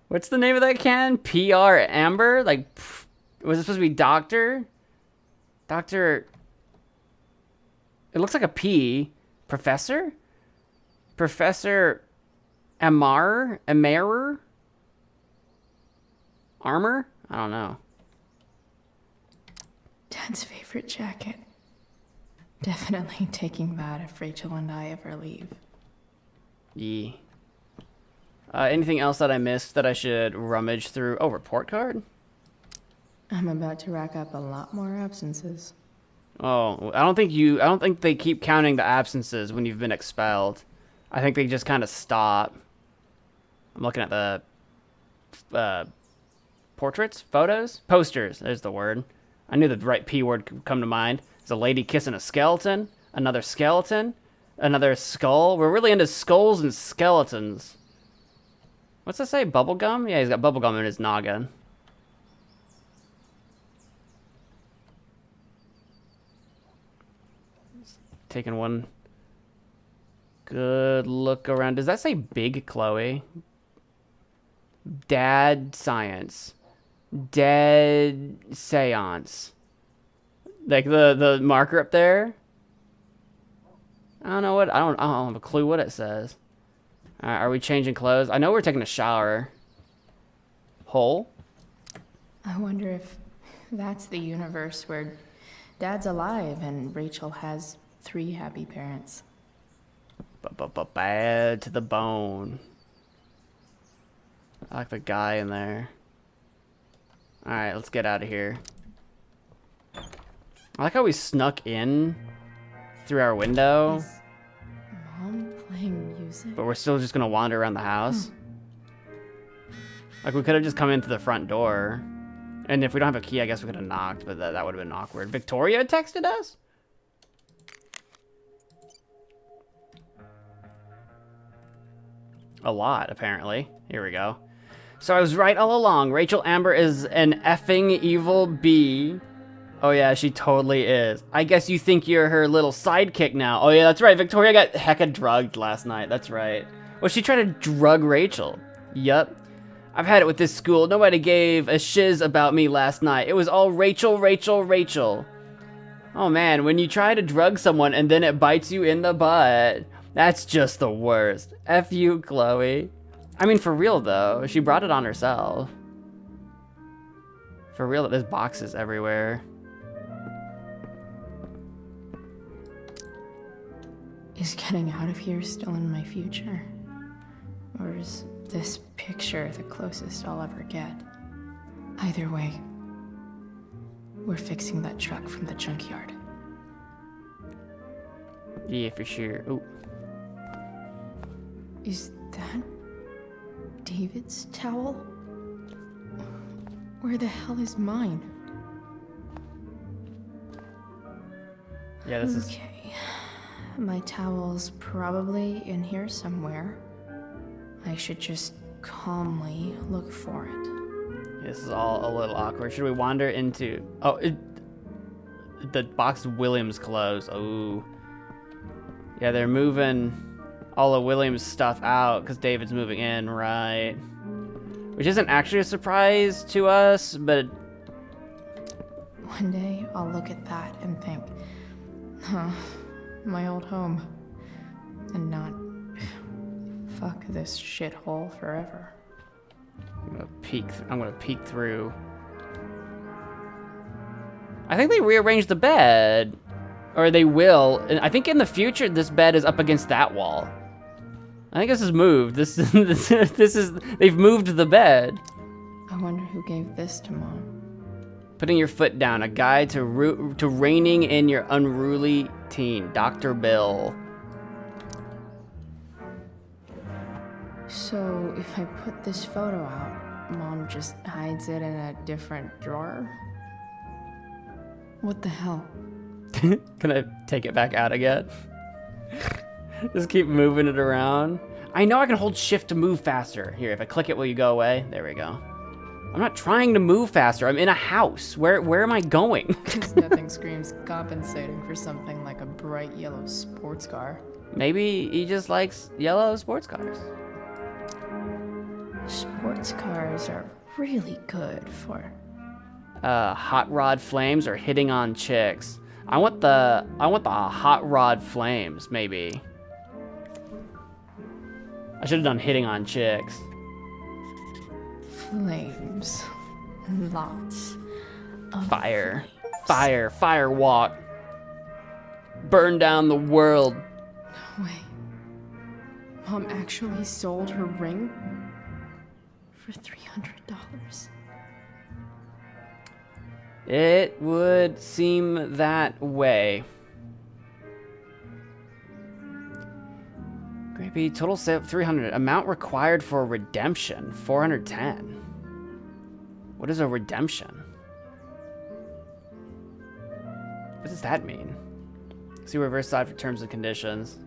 What's the name of that can? PR Amber? Like, was it supposed to be Doctor? Doctor... It looks like a P. Professor? Professor Amar? Amarer? Armor? I don't know. Dad's favorite jacket. Definitely taking that if Rachel and I ever leave. Yeah. Anything else that I missed that I should rummage through? Oh, report card? I'm about to rack up a lot more absences. Oh, I don't think they keep counting the absences when you've been expelled. I think they just kind of stop. I'm looking at the portraits, photos, posters. There's the word. I knew the right P word could come to mind. There's a lady kissing a skeleton, another skull. We're really into skulls and skeletons. What's that say? Bubblegum? Yeah, he's got bubblegum in his noggin. Taking one Good look around. Does that say Big Chloe? Dad Science. Dead Seance. Like the marker up there? I don't know what, I don't have a clue what it says. Alright, are we changing clothes? I know we're taking a shower. Hole? I wonder if that's the universe where Dad's alive and Rachel has 3 happy parents. Bad to the bone. I like the guy in there. Alright, let's get out of here. I like how we snuck in through our window. Is Mom playing music? But we're still just gonna wander around the house. Like, we could have just come in through the front door. And if we don't have a key, I guess we could have knocked, but that would have been awkward. Victoria texted us? A lot, apparently. Here we go. So I was right all along. Rachel Amber is an effing evil bee. Oh yeah, she totally is. I guess you think you're her little sidekick now. Oh yeah, that's right. Victoria got hecka drugged last night. That's right. Well, she tried to drug Rachel. Yup. I've had it with this school. Nobody gave a shiz about me last night. It was all Rachel, Rachel, Rachel. Oh man, when you try to drug someone and then it bites you in the butt, that's just the worst. F you, Chloe. I mean, for real though, she brought it on herself. For real, there's boxes everywhere. Is getting out of here still in my future? Or is this picture the closest I'll ever get? Either way, we're fixing that truck from the junkyard. Yeah, for sure. Ooh. Is that David's towel? Where the hell is mine? Yeah, this is... Okay. My towel's probably in here somewhere. I should just calmly look for it. This is all a little awkward. Should we wander into... Oh, the box Williams clothes. Oh. Yeah, they're moving all of Williams' stuff out because David's moving in, right? Which isn't actually a surprise to us, but... One day, I'll look at that and think, huh, my old home. And not, fuck this shithole forever. I'm gonna peek through. I think they rearranged the bed. Or they will. And I think in the future, this bed is up against that wall. I think this is moved. This is, they've moved the bed. I wonder who gave this to Mom. Putting your foot down, a guide to reining in your unruly teen, Dr. Bill. So if I put this photo out, Mom just hides it in a different drawer? What the hell? Can I take it back out again? Just keep moving it around. I know I can hold shift to move faster. Here, if I click it, will you go away? There we go. I'm not trying to move faster. I'm in a house. Where am I going? Nothing screams compensating for something like a bright yellow sports car. Maybe he just likes yellow sports cars. Sports cars are really good for... hot rod flames or hitting on chicks. I want the hot rod flames, maybe. I should have done hitting on chicks. Flames. Lots of fire. Flames. Fire walk. Burn down the world. No way. Mom actually sold her ring for $300. It would seem that way. Maybe total sale 300. Amount required for redemption 410. What is a redemption? What does that mean? See reverse side for terms and conditions.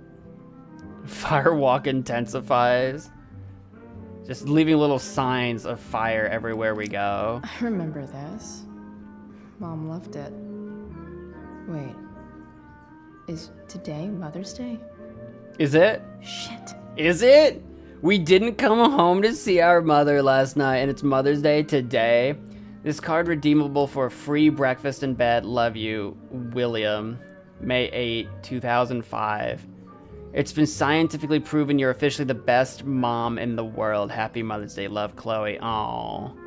Firewalk intensifies. Just leaving little signs of fire everywhere we go. I remember this. Mom loved it. Wait, is today Mother's Day? Is it? Shit. Is it? We didn't come home to see our mother last night, and it's Mother's Day today. This card redeemable for a free breakfast in bed. Love you, William. May 8, 2005. It's been scientifically proven you're officially the best mom in the world. Happy Mother's Day. Love, Chloe. Aww.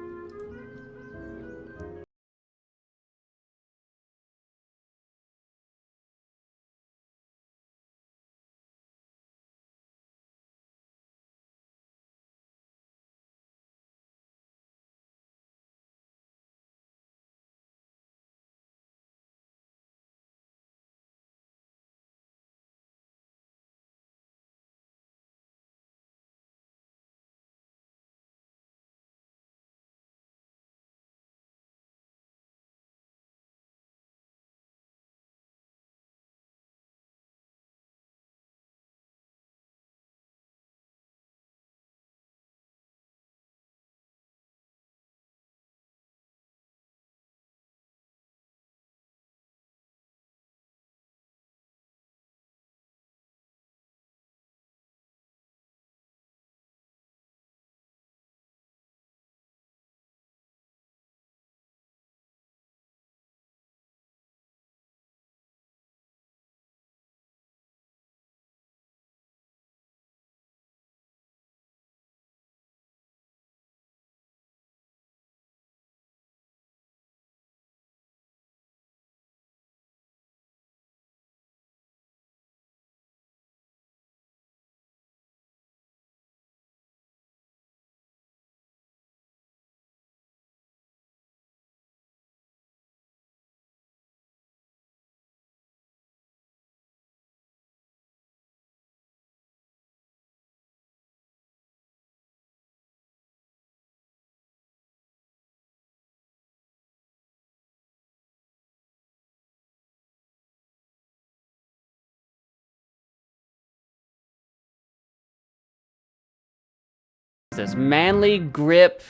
This manly grip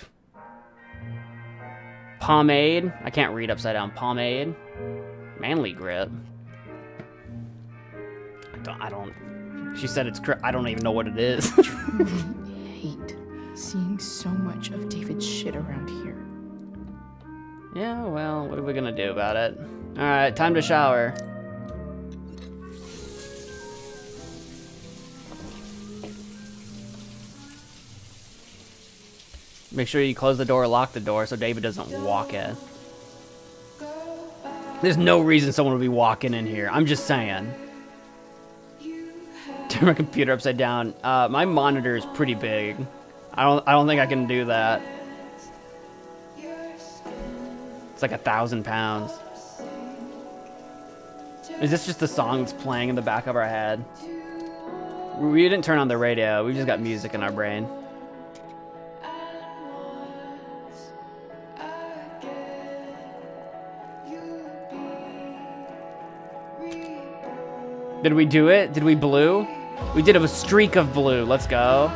pomade. I can't read upside down. Pomade. Manly grip. I don't. She said it's. I don't even know what it is. Truly hate seeing so much of David's shit around here. Yeah, well, what are we gonna do about it? All right, time to shower. Make sure you close the door, lock the door, so David doesn't walk in. There's no reason someone would be walking in here. I'm just saying. Turn my computer upside down. My monitor is pretty big. I don't think I can do that. It's like 1,000 pounds. Is this just the song that's playing in the back of our head? We didn't turn on the radio. We just got music in our brain. Did we do it? Did we blue? We did a streak of blue. Let's go.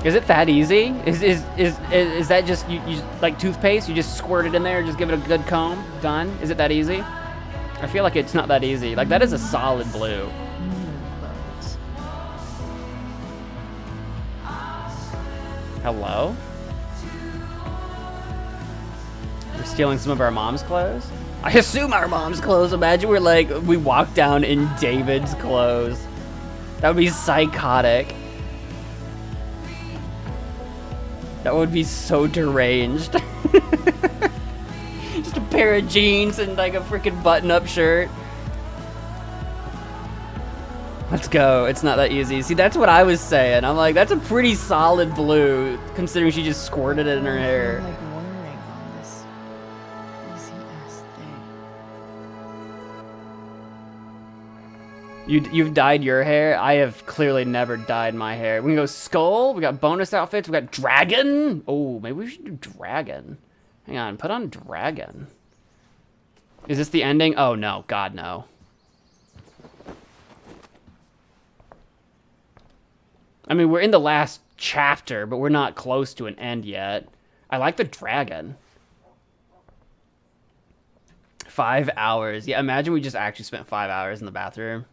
Is it that easy? Is that just you like toothpaste? You just squirt it in there, just give it a good comb. Done. Is it that easy? I feel like it's not that easy. Like that is a solid blue. Hello? We're stealing some of our mom's clothes? I assume our mom's clothes. Imagine we walk down in David's clothes. That would be psychotic. That would be so deranged. Just a pair of jeans and like a freaking button-up shirt. Let's go. It's not that easy. See, that's what I was saying. I'm like, that's a pretty solid blue, considering she just squirted it in her hair. Like worrying on this easy-ass thing. You've dyed your hair? I have clearly never dyed my hair. We can go skull. We got bonus outfits. We got dragon. Oh, maybe we should do dragon. Hang on. Put on dragon. Is this the ending? Oh, no. God, no. I mean, we're in the last chapter, but we're not close to an end yet. I like the dragon. 5 hours. Yeah, imagine we just actually spent 5 hours in the bathroom.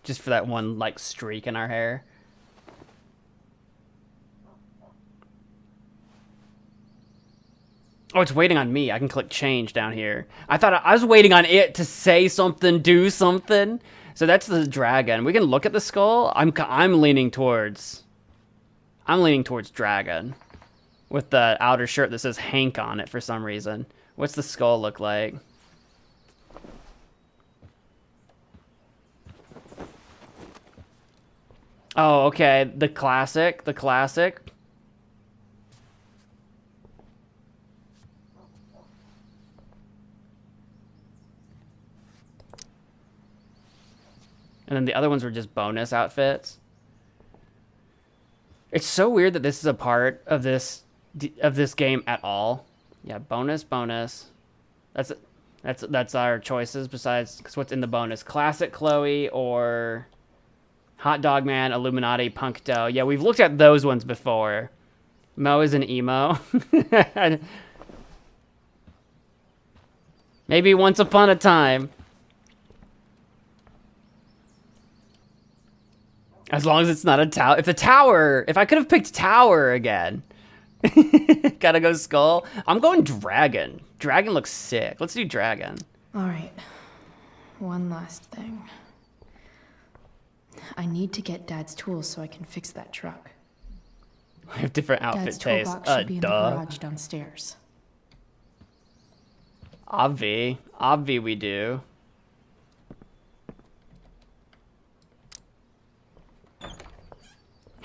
just for that one like streak in our hair. Oh, it's waiting on me. I can click change down here. I thought I was waiting on it to say something, do something. So that's the dragon. We can look at the skull. I'm leaning towards dragon with the outer shirt that says Hank on it for some reason. What's the skull look like? Oh, okay. The classic. And then the other ones were just bonus outfits. It's so weird that this is a part of this game at all. Yeah, bonus. That's our choices besides because what's in the bonus? Classic Chloe or Hot Dog Man, Illuminati, Punk Dough. Yeah, we've looked at those ones before. Mo is an emo. Maybe once upon a time. As long as it's not a tower. If I could have picked tower again. Gotta go skull. I'm going dragon. Dragon looks sick. Let's do dragon. All right. One last thing. I need to get Dad's tools so I can fix that truck. We have different outfit Dad's tastes. toolbox should be in the garage downstairs. Obvi we do.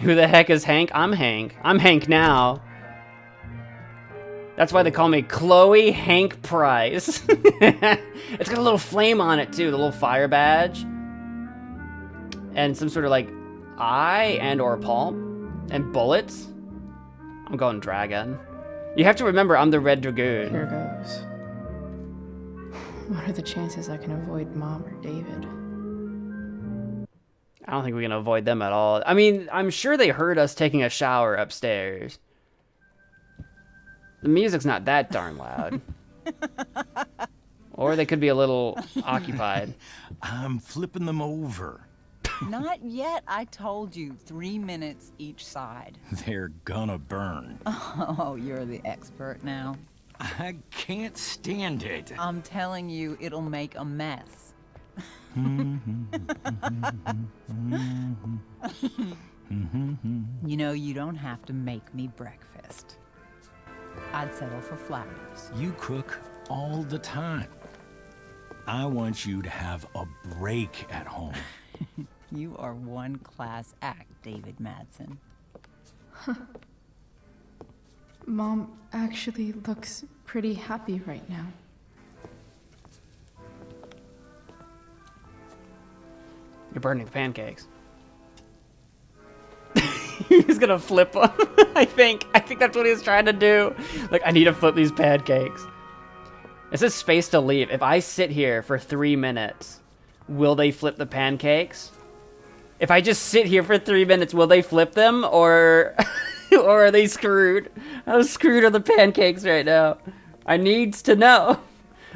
Who the heck is Hank? I'm Hank. I'm Hank now. That's why they call me Chloe Hank Price. It's got a little flame on it too, the little fire badge. And some sort of like eye and or palm. And bullets. I'm going dragon. You have to remember I'm the Red Dragoon. Here goes. What are the chances I can avoid Mom or David? I don't think we can avoid them at all. I mean, I'm sure they heard us taking a shower upstairs. The music's not that darn loud. Or they could be a little occupied. I'm flipping them over. Not yet. I told you 3 minutes each side. They're gonna burn. Oh, you're the expert now. I can't stand it. I'm telling you, it'll make a mess. You know, you don't have to make me breakfast. I'd settle for flowers. You cook all the time. I want you to have a break at home. You are one class act, David Madsen. Mom actually looks pretty happy right now. You're burning the pancakes. He's gonna flip them. I think that's what he's trying to do. Like, I need to flip these pancakes. It says space to leave. If I sit here for 3 minutes, will they flip the pancakes? If I just sit here for 3 minutes, will they flip them? Or or are they screwed? How screwed are the pancakes right now? I needs to know.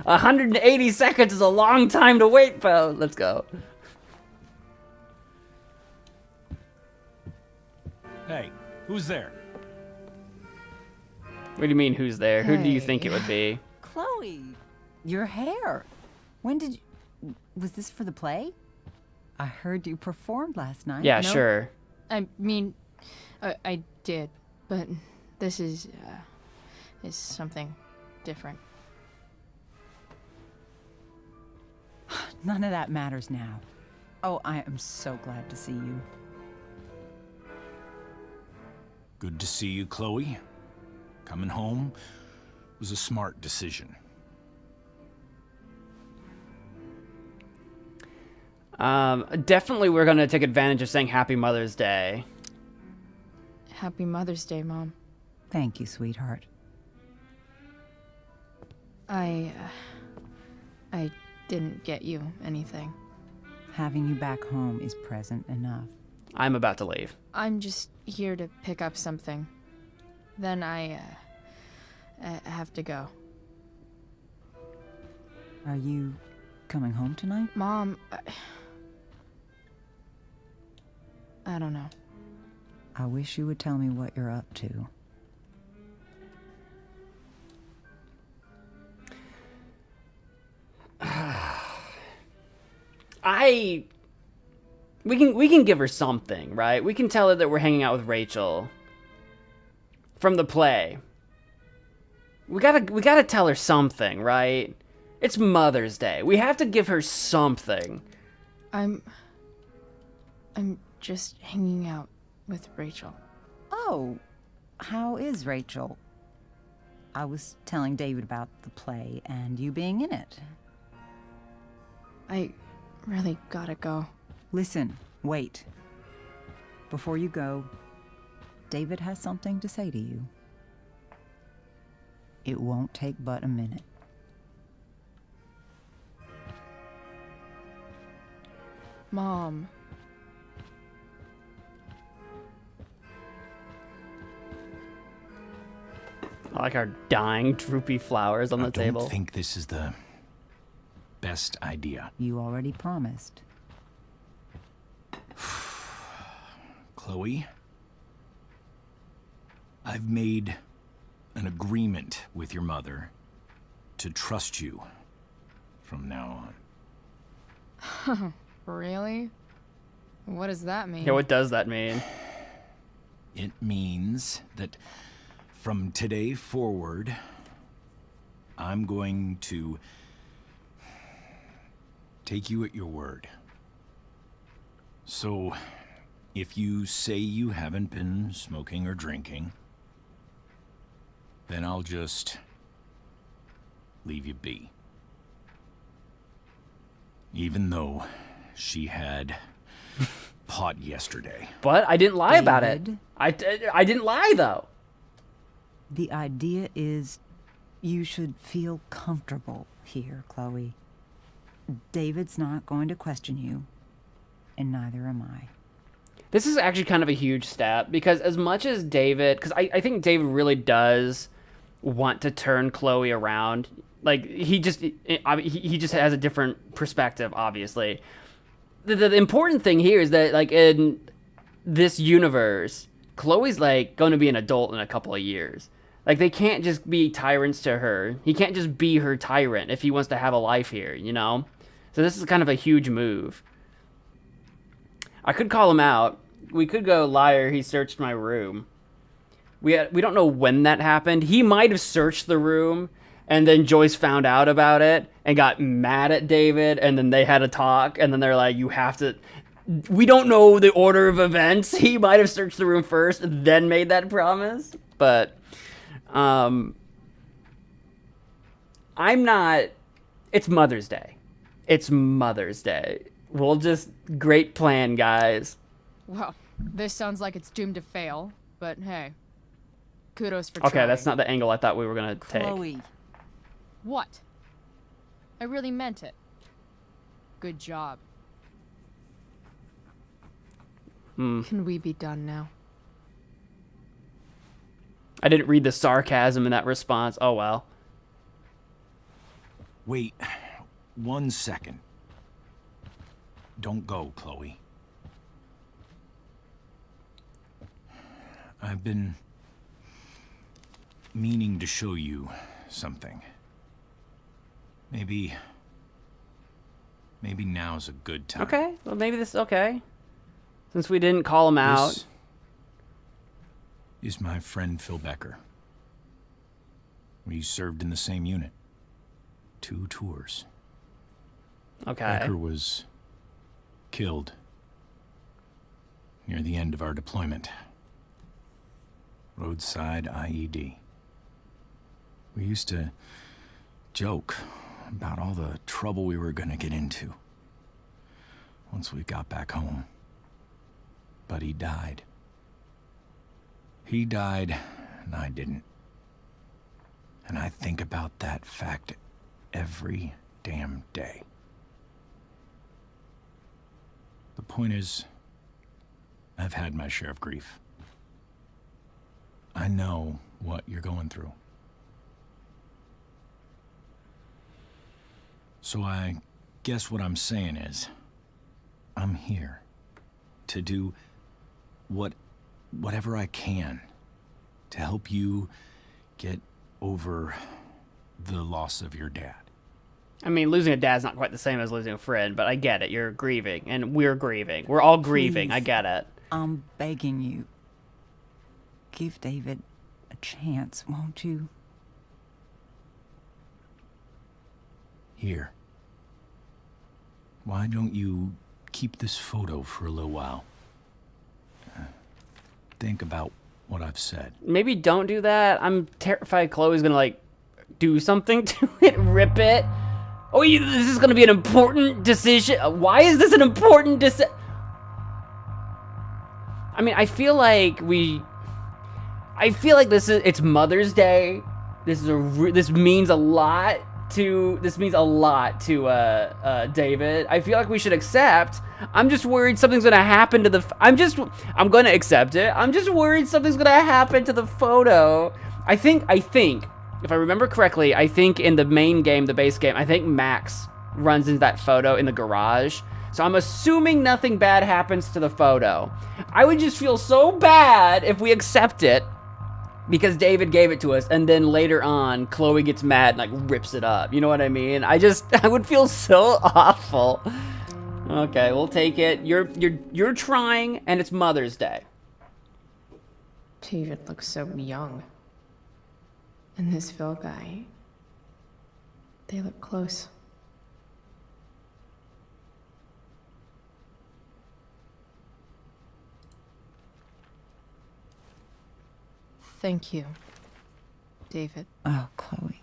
180 seconds is a long time to wait, pal. Let's go. Hey, who's there? What do you mean, who's there? Who do you think it would be? Chloe, your hair. When did you... Was this for the play? I heard you performed last night. Yeah, sure. I mean, I did, but this is something different. None of that matters now. Oh, I am so glad to see you. Good to see you, Chloe. Coming home was a smart decision. Definitely we're gonna take advantage of saying Happy Mother's Day. Happy Mother's Day, Mom. Thank you, sweetheart. I didn't get you anything. Having you back home is present enough. I'm about to leave. I'm just here to pick up something. Then I have to go. Are you coming home tonight? Mom, I don't know. I wish you would tell me what you're up to. We can give her something, right? We can tell her that we're hanging out with Rachel from the play. We gotta tell her something, right? It's Mother's Day. We have to give her something. I'm just hanging out with Rachel. Oh, how is Rachel? I was telling David about the play and you being in it. I really gotta go. Listen, wait. Before you go, David has something to say to you. It won't take but a minute. Mom. I like our dying, droopy flowers on the table. I don't think this is the best idea. You already promised. Chloe, I've made an agreement with your mother to trust you from now on. Really? What does that mean? Yeah, what does that mean? It means that from today forward, I'm going to take you at your word. So, if you say you haven't been smoking or drinking, then I'll just leave you be. Even though she had pot yesterday. But I didn't lie about it. I didn't lie, though. The idea is you should feel comfortable here, Chloe. David's not going to question you, and neither am I. This is actually kind of a huge step, because as much as David... Because I think David really does want to turn Chloe around. Like, he just has a different perspective, obviously. The important thing here is that, like, in this universe, Chloe's, like, going to be an adult in a couple of years. Like, they can't just be tyrants to her. He can't just be her tyrant if he wants to have a life here, you know? So this is kind of a huge move. I could call him out. We could go, liar, he searched my room. We don't know when that happened. He might have searched the room, and then Joyce found out about it and got mad at David, and then they had a talk, and then they're like, you have to... We don't know the order of events. He might have searched the room first, then made that promise, but... I'm not... It's Mother's Day. It's Mother's Day. We'll just... Great plan, guys. Well, this sounds like it's doomed to fail, but hey. Kudos for trying. Okay, that's not the angle I thought we were gonna take. Chloe. What? I really meant it. Good job. Can we be done now? I didn't read the sarcasm in that response. Oh, well. Wait 1 second. Don't go, Chloe. I've been meaning to show you something. Maybe now's a good time. Okay, well, maybe this is okay. Since we didn't call him out. This is my friend Phil Becker. We served in the same unit. 2 tours. Okay. Becker was killed near the end of our deployment. Roadside IED. We used to joke about all the trouble we were gonna get into once we got back home. But he died. He died, and I didn't. And I think about that fact every damn day. The point is, I've had my share of grief. I know what you're going through. So I guess what I'm saying is, I'm here to do whatever I can to help you get over the loss of your dad. I mean, losing a dad's not quite the same as losing a friend, but I get it. You're grieving, and we're grieving. We're all grieving. Please. I get it. I'm begging you. Give David a chance, won't you? Here. Why don't you keep this photo for a little while? Think about what I've said. Maybe don't do that. I'm terrified Chloe's gonna, like, do something to it, rip it. Oh, this is gonna be an important decision. Why is this an important decision? I mean, I feel like it's Mother's Day. This means a lot to David. I feel like we should accept. I'm just worried something's gonna happen to the. I'm gonna accept it. I'm just worried something's gonna happen to the photo. I think. If I remember correctly, I think in the main game, the base game, I think Max runs into that photo in the garage. So I'm assuming nothing bad happens to the photo. I would just feel so bad if we accept it because David gave it to us, and then later on, Chloe gets mad and like rips it up. You know what I mean? I would feel so awful. Okay, we'll take it. You're trying, and it's Mother's Day. David looks so young. And this Phil guy, they look close. Thank you, David. Oh, Chloe.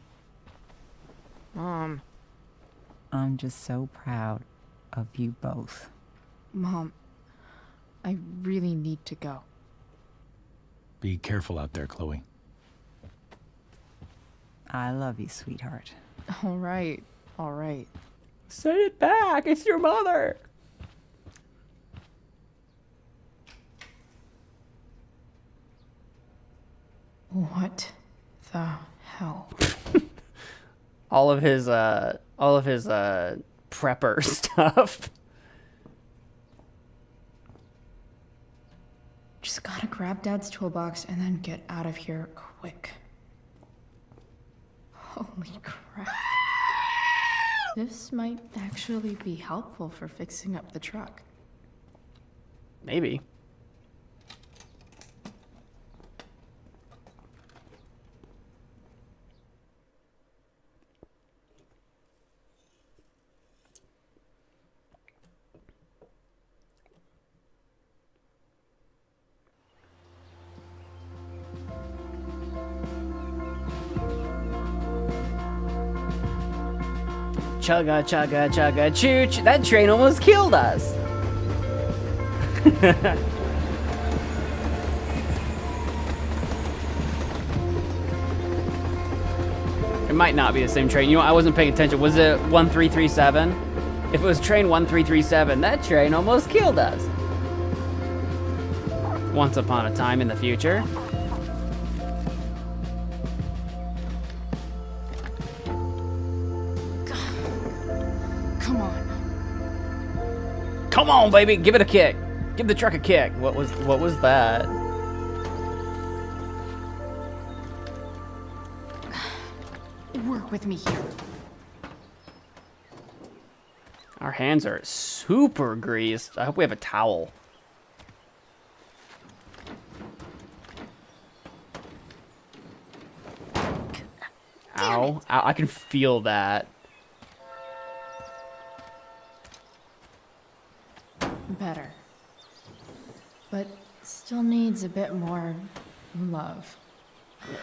Mom. I'm just so proud of you both. Mom, I really need to go. Be careful out there, Chloe. I love you, sweetheart. All right. Say it back. It's your mother. What the hell? all of his prepper stuff. Just gotta grab Dad's toolbox and then get out of here quick. Holy crap. This might actually be helpful for fixing up the truck. Maybe. Chugga, chugga, chugga, choo-choo. That train almost killed us. It might not be the same train. You know, I wasn't paying attention. Was it 1337? If it was train 1337, that train almost killed us. Once upon a time in the future. Come on, baby, give it a kick. Give the truck a kick. What was that? Work with me here. Our hands are super greased. I hope we have a towel. Ow. Ow, I can feel that. Better. But still needs a bit more love.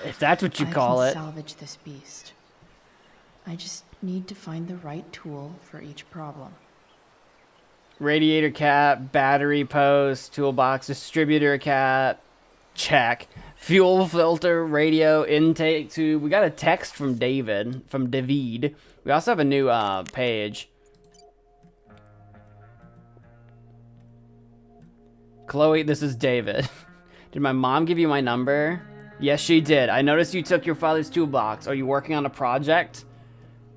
If that's what you call I it. can salvage this beast. I just need to find the right tool for each problem. Radiator cap, battery post, toolbox, distributor cap. Check. Fuel filter, radio intake tube. We got a text from David. We also have a new page. Chloe, this is David. Did my mom give you my number? Yes, she did. I noticed you took your father's toolbox. Are you working on a project?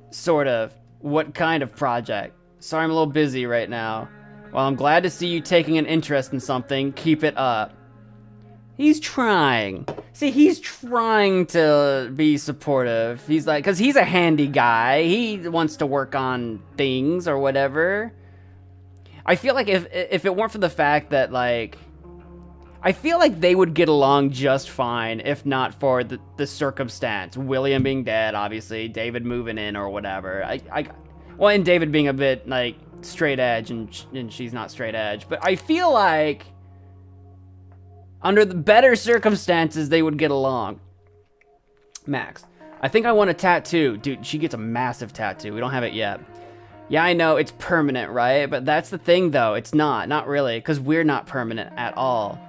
Sort of. What kind of project? Sorry, I'm a little busy right now. Well, I'm glad to see you taking an interest in something. Keep it up. He's trying. See, he's trying to be supportive. He's like, because he's a handy guy. He wants to work on things or whatever. I feel like if it weren't for the fact that, like, I feel like they would get along just fine if not for the circumstance. William being dead, obviously. David moving in or whatever. Well, and David being a bit, like, straight edge and she's not straight edge. But I feel like under the better circumstances, they would get along. Max, I think I want a tattoo. Dude, she gets a massive tattoo. We don't have it yet. Yeah, I know, it's permanent, right? But that's the thing, though. It's not really, because we're not permanent at all.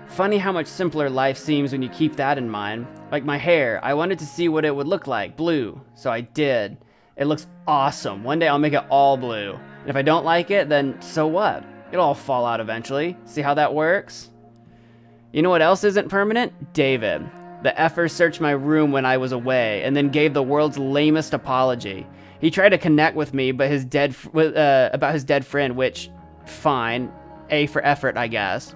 Funny how much simpler life seems when you keep that in mind. Like my hair, I wanted to see what it would look like, blue, so I did. It looks awesome. One day I'll make it all blue. And if I don't like it, then so what? It'll all fall out eventually. See how that works? You know what else isn't permanent? David. The effer searched my room when I was away, and then gave the world's lamest apology. He tried to connect with me, but about his dead friend, which, fine. A for effort, I guess.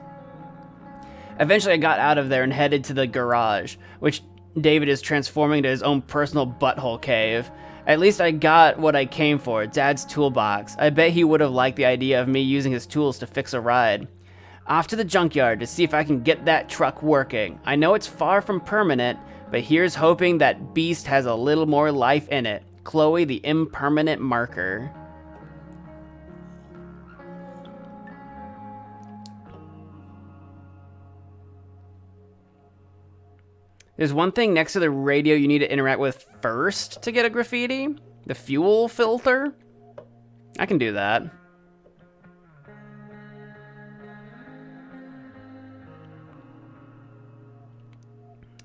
Eventually, I got out of there and headed to the garage, which David is transforming into his own personal butthole cave. At least I got what I came for, Dad's toolbox. I bet he would have liked the idea of me using his tools to fix a ride. Off to the junkyard to see if I can get that truck working. I know it's far from permanent, but here's hoping that beast has a little more life in it. Chloe, the impermanent marker. There's one thing next to the radio you need to interact with first to get a graffiti. The fuel filter. I can do that.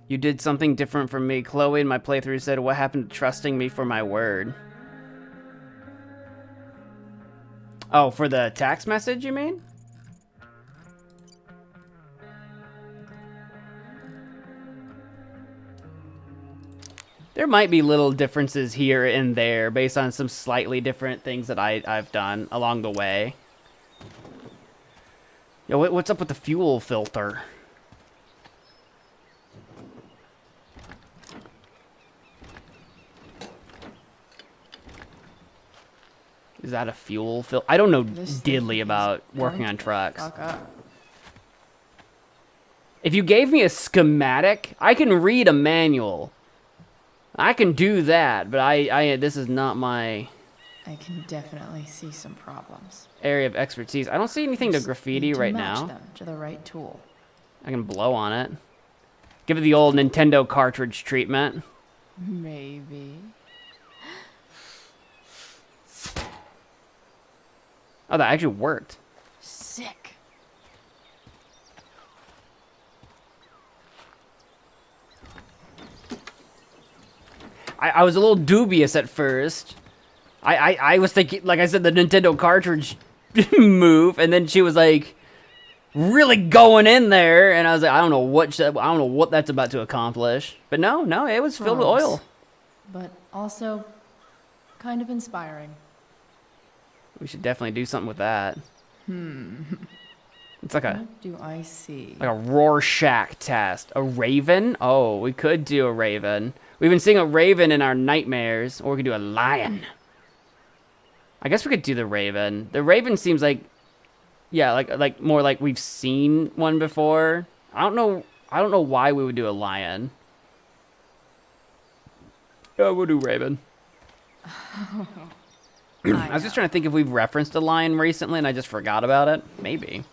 You did something different from me. Chloe in my playthrough said, what happened to trusting me for my word? Oh, for the text message, you mean? There might be little differences here and there based on some slightly different things that I've done along the way. Yo, what's up with the fuel filter? Is that a fuel filter? I don't know diddly about working on trucks. If you gave me a schematic, I can read a manual. I can do that, but this is not my... I can definitely see some problems. Area of expertise. I don't see anything to graffiti right now. Them to the right tool. I can blow on it. Give it the old Nintendo cartridge treatment. Maybe. Oh, that actually worked. Sick. I was a little dubious at first. I was thinking, like I said, the Nintendo cartridge move, and then she was like really going in there, and I was like, I don't know what that's about to accomplish. But no, it was filled with oil. But also kind of inspiring. We should definitely do something with that. It's like what do I see? Like a Rorschach test. A raven? Oh, we could do a raven. We've been seeing a raven in our nightmares, or we could do a lion. I guess we could do the raven. The raven seems like, yeah, like more like we've seen one before. I don't know why we would do a lion. Yeah, we'll do raven. I was just trying to think if we've referenced a lion recently and I just forgot about it. Maybe.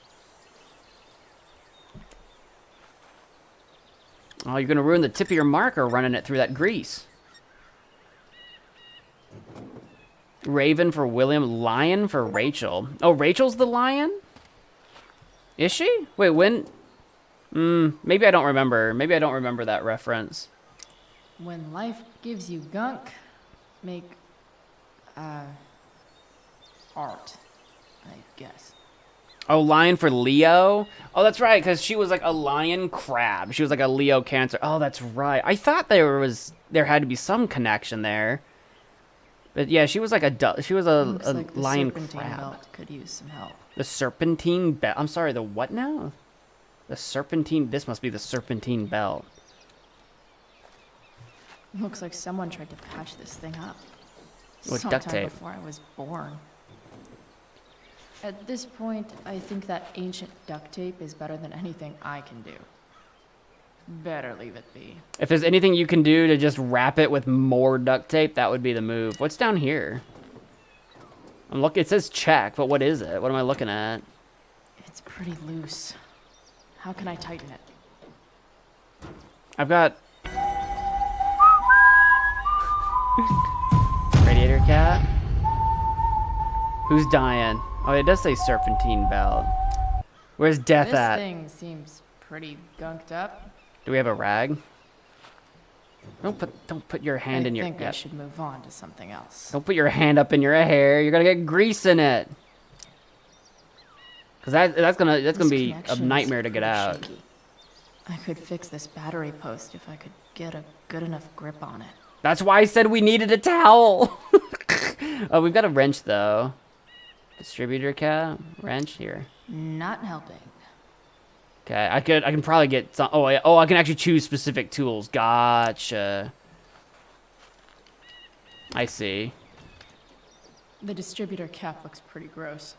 Oh, you're going to ruin the tip of your marker running it through that grease. Raven for William, lion for Rachel. Oh, Rachel's the lion? Is she? Wait, when? Maybe I don't remember. Maybe I don't remember that reference. When life gives you gunk, make art, I guess. Oh, lion for Leo? Oh, that's right, because she was like a lion crab. She was like a Leo Cancer. Oh, that's right. I thought there had to be some connection there. But yeah, she was like she was Looks a like the lion serpentine crab. belt could use some help. The serpentine belt. I'm sorry, the what now? The serpentine. This must be the serpentine belt. Looks like someone tried to patch this thing up. With Sometime duct tape. before I was born. At this point, I think that ancient duct tape is better than anything I can do. Better leave it be. If there's anything you can do to just wrap it with more duct tape, that would be the move. What's down here? I'm looking. It says check, but what is it? What am I looking at? It's pretty loose. How can I tighten it? I've got radiator cat. Who's dying? Oh, it does say serpentine belt. Where's death This at? thing seems pretty gunked up. Do we have a rag? Don't put your hand in your. I think I should move on to something else. Don't put your hand up in your hair. You're gonna get grease in it. Cause that's gonna be a connection's nightmare to get pretty out. shaky. I could fix this battery post if I could get a good enough grip on it. That's why I said we needed a towel. Oh, we've got a wrench though. Distributor cat wrench here. Not helping. Okay, I can probably get some. Oh, I can actually choose specific tools. Gotcha. I see. The distributor cap looks pretty gross.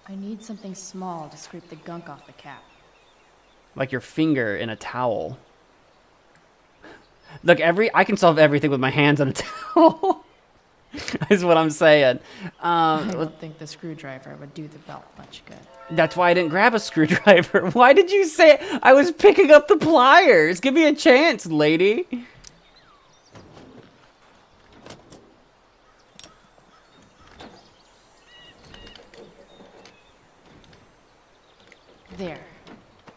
I need something small to scrape the gunk off the cap. Like your finger in a towel. Look, I can solve everything with my hands on a towel. Is what I'm saying. I don't think the screwdriver would do the belt much good. That's why I didn't grab a screwdriver. Why did you say it? I was picking up the pliers? Give me a chance, lady. There.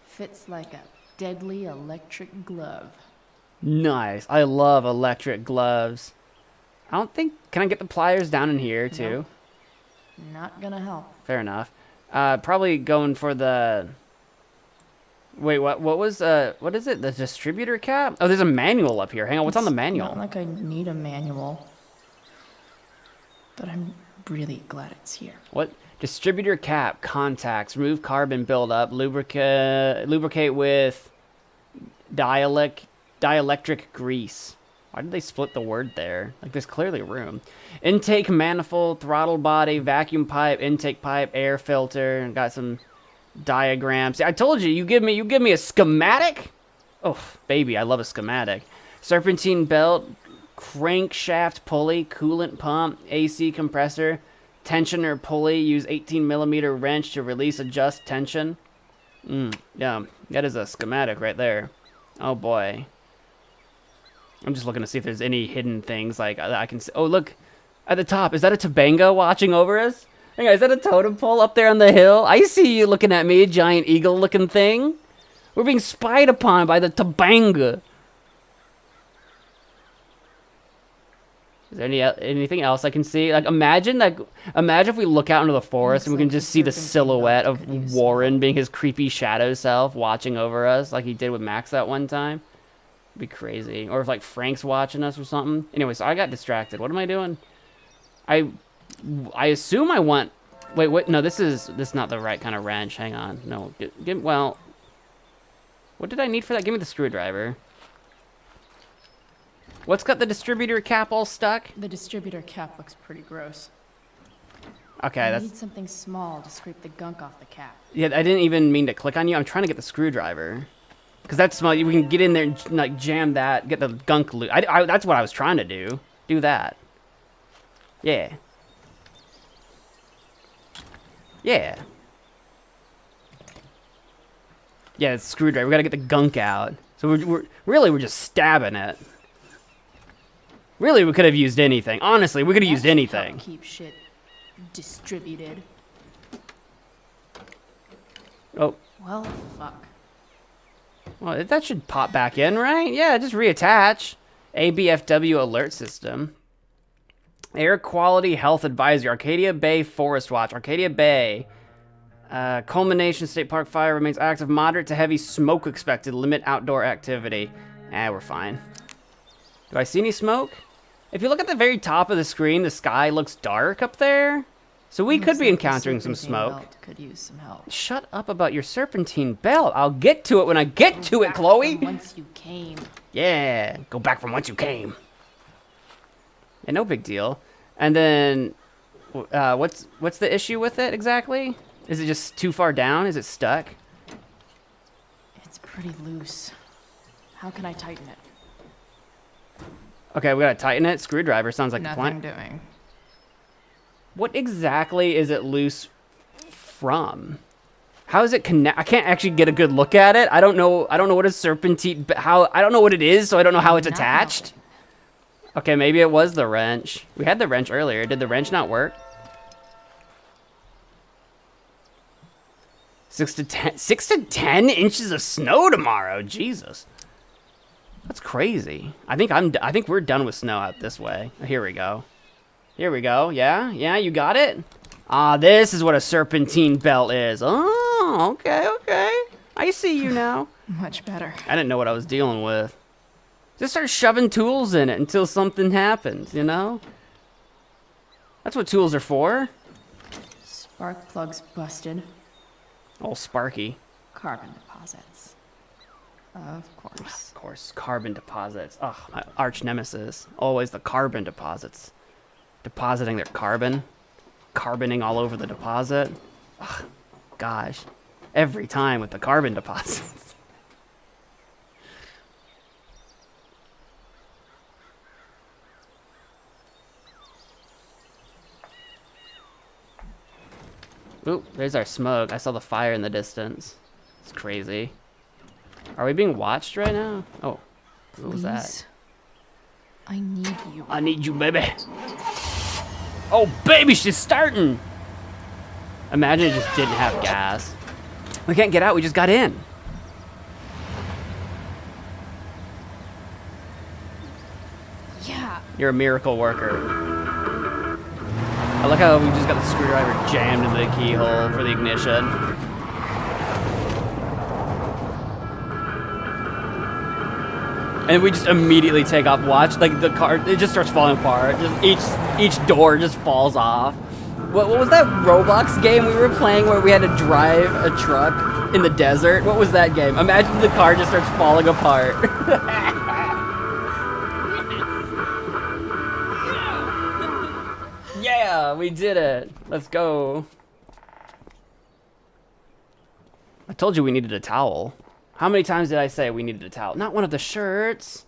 Fits like a deadly electric glove. Nice. I love electric gloves. I don't think... Can I get the pliers down in here, too? Nope. Not gonna help. Fair enough. Probably going for the... Wait, what was... What is it? The distributor cap? Oh, there's a manual up here. Hang on, what's on the manual? Not like I need a manual. But I'm really glad it's here. What? Distributor cap, contacts, remove carbon buildup, lubricate with dielectric grease. Why did they split the word there? Like, there's clearly room. Intake manifold, throttle body, vacuum pipe, intake pipe, air filter, and got some diagrams. See, I told you, you give me a schematic? Oh, baby, I love a schematic. Serpentine belt, crankshaft pulley, coolant pump, AC compressor, tensioner pulley, use 18mm wrench to release adjust tension. Yeah, that is a schematic right there. Oh boy. I'm just looking to see if there's any hidden things like I can see. Oh, look at the top. Is that a Tobanga watching over us? Hang on, is that a totem pole up there on the hill? I see you looking at me, giant eagle looking thing. We're being spied upon by the Tobanga. Is there anything else I can see? Like, imagine if we look out into the forest and we can just see the silhouette of Warren being his creepy shadow self watching over us like he did with Max that one time. It'd be crazy. Or if, like, Frank's watching us or something. Anyway, so I got distracted. What am I doing? I assume I want... Wait, what? No, this is not the right kind of wrench. Hang on. No. Well... What did I need for that? Give me the screwdriver. What's got the distributor cap all stuck? The distributor cap looks pretty gross. Okay, I that's... need something small to scrape the gunk off the cap. Yeah, I didn't even mean to click on you. I'm trying to get the screwdriver. Because that's small. We can get in there and, like, jam that, get the gunk loose. That's what I was trying to do. Do that. Yeah. Yeah. Yeah, it's screwdriver. We gotta get the gunk out. So we're just stabbing it. Really, we could have used anything. Honestly, we could have used anything. Keep shit distributed. Oh. Well, fuck. Well, that should pop back in, right? Yeah, just reattach. ABFW alert system. Air quality health advisory. Arcadia Bay Forest Watch. Arcadia Bay. Culmination State Park fire remains active. Moderate to heavy smoke expected. Limit outdoor activity. We're fine. Do I see any smoke? If you look at the very top of the screen, the sky looks dark up there. So we could be encountering some smoke. Could use some help. Shut up about your serpentine belt. I'll get to it when I get to it, Chloe. Once you came. Yeah, go back from whence you came. Yeah, no big deal. And then, what's the issue with it exactly? Is it just too far down? Is it stuck? It's pretty loose. How can I tighten it? Okay, we gotta tighten it. Screwdriver sounds like a plan. Nothing doing. What exactly is it loose from? How is it connect? I can't actually get a good look at it. I don't know what a serpentine. I don't know what it is, so I don't know how it's attached. Okay, maybe it was the wrench. We had the wrench earlier. Did the wrench not work? 6 to 10 inches of snow tomorrow. Jesus. That's crazy. I think we're done with snow out this way. Here we go. Here we go. Yeah, you got it. Ah, this is what a serpentine belt is. Oh, okay. I see you now. Much better. I didn't know what I was dealing with. Just start shoving tools in it until something happens, you know? That's what tools are for. Spark plug's busted. Oh, Sparky. Carbon deposits. Of course. Of course, carbon deposits. Oh, my arch nemesis. Always the carbon deposits. Depositing their carbon. Carboning all over the deposit. Ugh, gosh. Every time with the carbon deposits. Ooh, there's our smoke. I saw the fire in the distance. It's crazy. Are we being watched right now? Oh, what was that? I need you. I need you, baby. Oh, baby, she's starting. Imagine it just didn't have gas. We can't get out. We just got in. Yeah. You're a miracle worker. I like how we just got the screwdriver jammed into the keyhole for the ignition. And we just immediately take off. Watch, like the car, it just starts falling apart. Just each door just falls off. What was that Roblox game we were playing where we had to drive a truck in the desert? What was that game? Imagine the car just starts falling apart. Yeah, we did it. Let's go. I told you we needed a towel. How many times did I say we needed a towel? Not one of the shirts.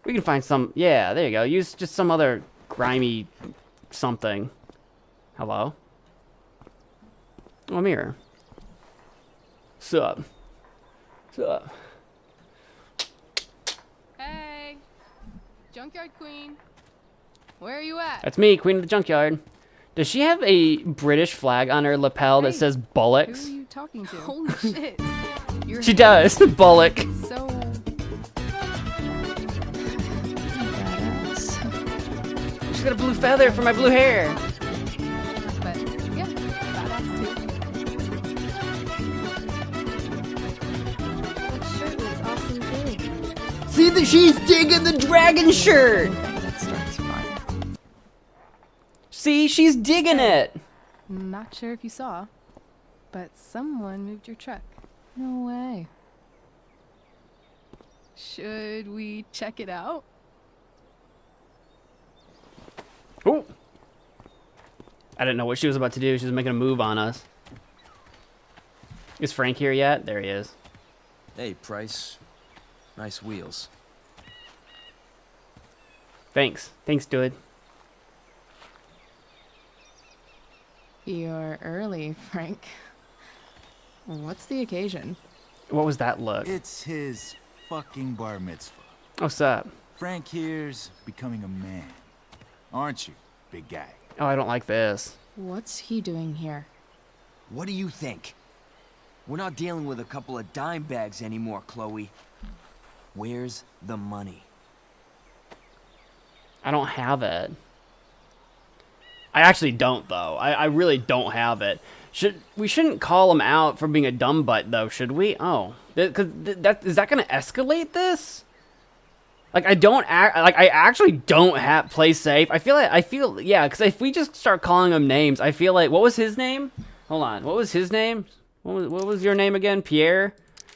We can find some. Yeah, there you go. Use just some other grimy something. Hello? Oh, I'm here. Sup? Sup? Hey, Junkyard Queen. Where are you at? That's me, Queen of the Junkyard. Does she have a British flag on her lapel that says Bullocks? Who are you talking to? Holy shit. She does. Bullock. So... She's got a blue feather for my blue hair. But, yeah, badass too. That shirt was awesome too. See that she's digging the dragon shirt. That starts fine. See, she's digging it. Not sure if you saw, but someone moved your truck. No way. Should we check it out? Oh. I didn't know what she was about to do. She was making a move on us. Is Frank here yet? There he is. Hey, Price. Nice wheels. Thanks. Thanks, dude. You're early, Frank. What's the occasion? What was that look? It's his fucking bar mitzvah. What's up? Frank here's becoming a man. Aren't you, big guy? Oh, I don't like this. What's he doing here? What do you think? We're not dealing with a couple of dime bags anymore, Chloe. Where's the money? I don't have it. I actually don't, though. I really don't have it. We shouldn't call him out for being a dumb butt, though, should we? Oh, is that going to escalate this? Like, I actually don't have play safe. Yeah, because if we just start calling him names, I feel like, what was his name? Hold on, what was his name? What was your name again? Pierre?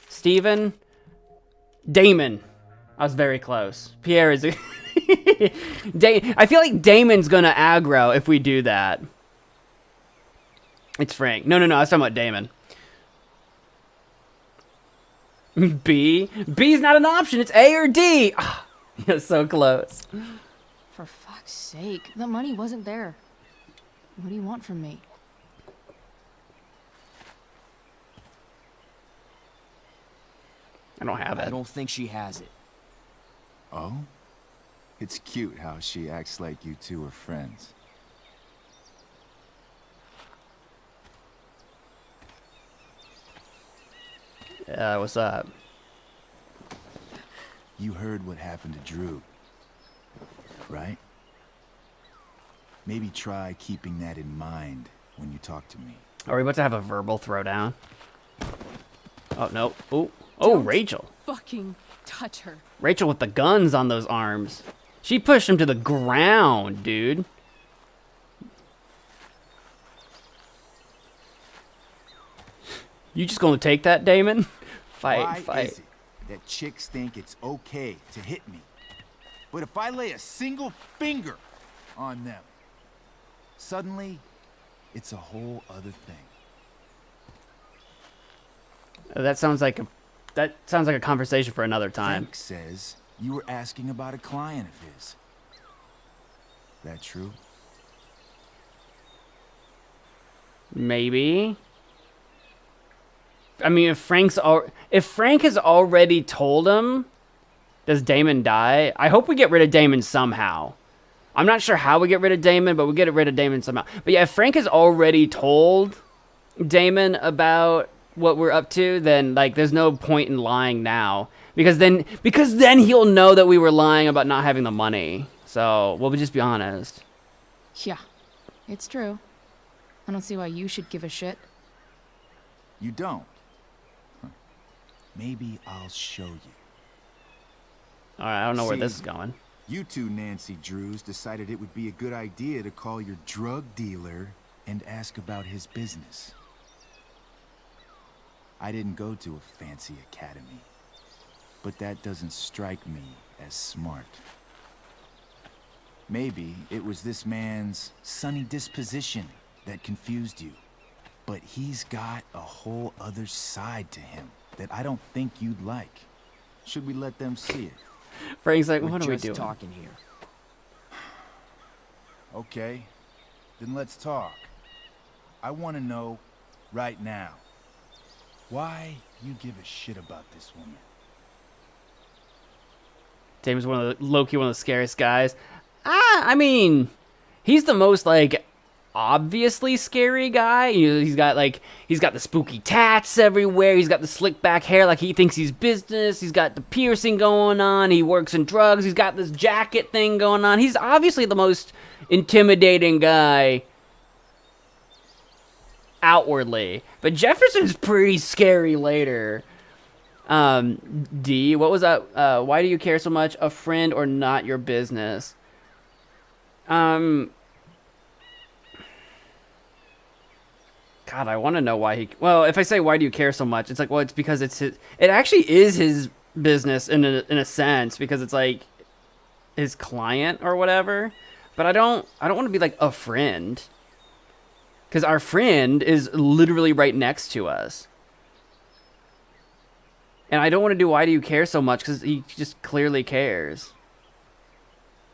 Steven? Damon. I was very close. Pierre is... I feel like Damon's gonna aggro if we do that. It's Frank. No, I was talking about Damon. B? B's not an option. It's A or D. Oh, you're so close. For fuck's sake, the money wasn't there. What do you want from me? I don't have it. I don't think she has it. Oh? It's cute how she acts like you two are friends. Yeah, what's up? You heard what happened to Drew, right? Maybe try keeping that in mind when you talk to me. Are we about to have a verbal throwdown? Oh, no. Oh, Rachel. Fucking touch her. Rachel with the guns on those arms. She pushed him to the ground, dude. You just gonna take that, Damon? Why Fight. is it that chicks think it's okay to hit me? But if I lay a single finger on them, suddenly it's a whole other thing. That sounds like a conversation for another time. Frank says you were asking about a client of his. That true? Maybe. I mean, if Frank has already told him, does Damon die? I hope we get rid of Damon somehow. I'm not sure how we get rid of Damon, but we get rid of Damon somehow. But yeah, if Frank has already told Damon about what we're up to, then like there's no point in lying now. Because then he'll know that we were lying about not having the money. So we'll just be honest. Yeah, it's true. I don't see why you should give a shit. You don't? Huh. Maybe I'll show you. Alright, I don't know where this is going. You two Nancy Drews decided it would be a good idea to call your drug dealer and ask about his business. I didn't go to a fancy academy, but that doesn't strike me as smart. Maybe it was this man's sunny disposition that confused you, but he's got a whole other side to him that I don't think you'd like. Should we let them see it? Frank's like, We're what are we just doing? talking here. Okay, then let's talk. I want to know right now why you give a shit about this woman. Damon's low-key one of the scariest guys. I mean, he's the most like obviously scary guy. You know, he's got the spooky tats everywhere. He's got the slick back hair like he thinks he's business. He's got the piercing going on. He works in drugs. He's got this jacket thing going on. He's obviously the most intimidating guy outwardly. But Jefferson's pretty scary later. D, what was that? Why do you care so much? A friend or not your business? God, I want to know why he... Well, if I say, why do you care so much? It's like, well, it's because it's his... It actually is his business in a sense, because it's like his client or whatever. But I don't want to be like a friend. Because our friend is literally right next to us. And I don't want to do why do you care so much, because he just clearly cares.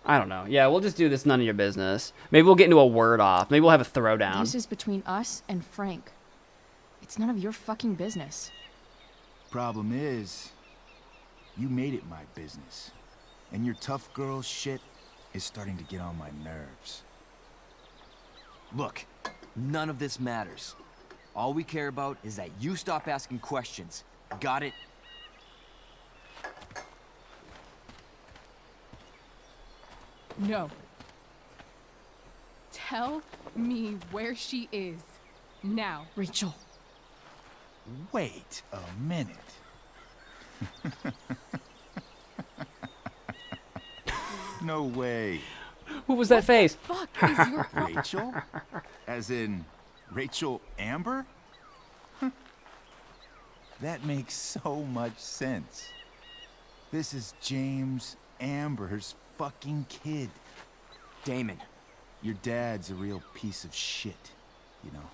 I don't know. Yeah, we'll just do this none of your business. Maybe we'll get into a word off. Maybe we'll have a throwdown. This is between us and Frank. It's none of your fucking business. Problem is, you made it my business. And your tough girl shit is starting to get on my nerves. Look, none of this matters. All we care about is that you stop asking questions. Got it? No. Tell me where she is. Now. Rachel. Wait a minute. no way. What was that face? Fuck is your Rachel? As in Rachel Amber? That makes so much sense. This is James Amber's fucking kid. Damon. Your dad's a real piece of shit, you know?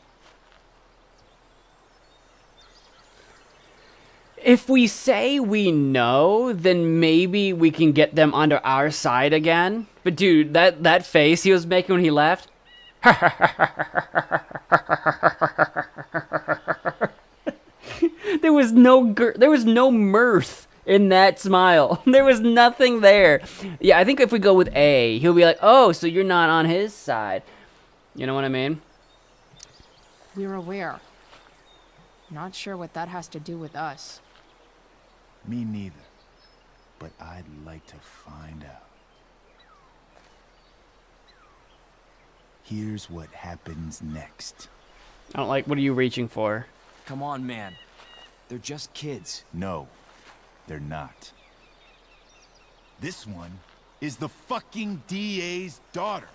If we say we know, then maybe we can get them onto our side again. But dude, that face he was making when he left. There was no mirth in that smile. There was nothing there. Yeah, I think if we go with A, he'll be like, "Oh, so you're not on his side." You know what I mean? We're aware. Not sure what that has to do with us. Me neither. But I'd like to find out. Here's what happens next. I don't like, what are you reaching for? Come on, man. They're just kids. No, they're not. This one is the fucking DA's daughter.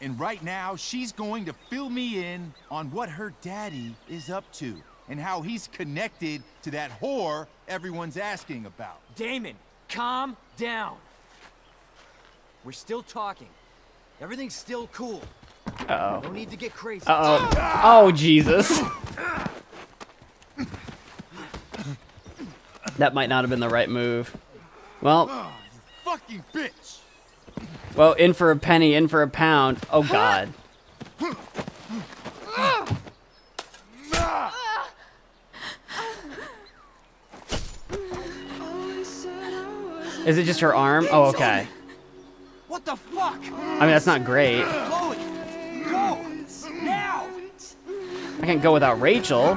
And right now, she's going to fill me in on what her daddy is up to and how he's connected to that whore everyone's asking about. Damon, calm down. We're still talking. Everything's still cool. Uh-oh. No need to get crazy. Uh-oh. Oh, Jesus. That might not have been the right move. Well. Oh, you fucking bitch. Well, in for a penny, in for a pound. Oh, God. Is it just her arm? Oh, okay. What the fuck? I mean, that's not great. Chloe, go now. I can't go without Rachel,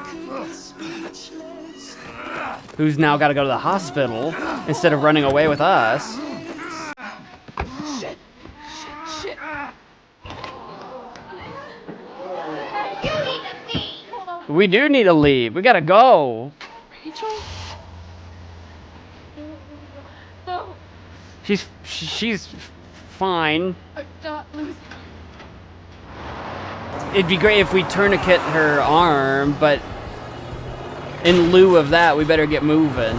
who's now got to go to the hospital instead of running away with us. Shit. Shit. We do need to leave. We gotta go. Rachel? No. She's fine. I'm not losing. It'd be great if we tourniquet her arm, but in lieu of that, we better get moving.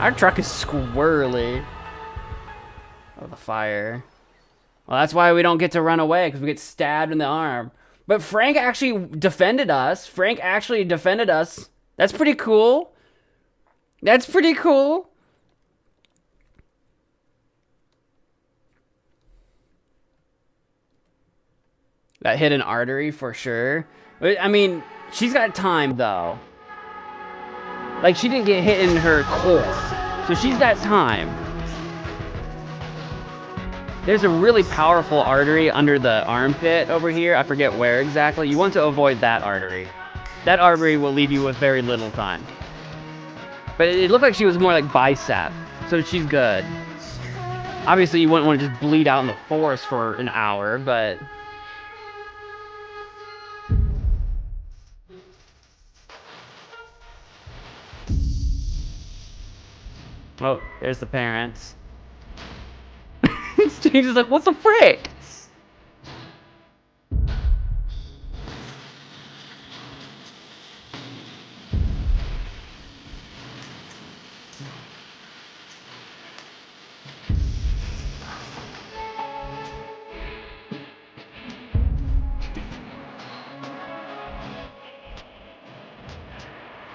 Our truck is squirrely. Oh, the fire. Well, that's why we don't get to run away, because we get stabbed in the arm. But Frank actually defended us. That's pretty cool. That's pretty cool. That hit an artery for sure. I mean, she's got time though. Like, she didn't get hit in her core, so she's got time. There's a really powerful artery under the armpit over here. I forget where exactly. You want to avoid that artery. That artery will leave you with very little time. But it looked like she was more like bicep, so she's good. Obviously, you wouldn't want to just bleed out in the forest for an hour, but... Oh, there's the parents. James is like, what the frick?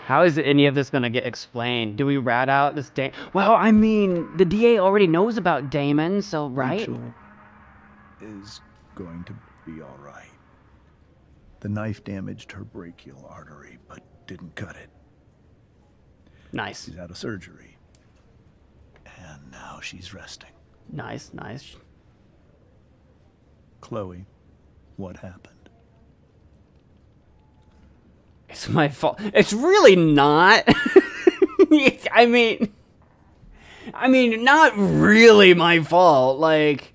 How is any of this gonna get explained? Do we rat out this Damon? Well, I mean, the DA already knows about Damon, so right? Rachel is going to be all right. The knife damaged her brachial artery, but didn't cut it. Nice. She's out of surgery. And now she's resting. Nice, nice. Chloe, what happened? It's my fault. It's really not. I mean, not really my fault. Like,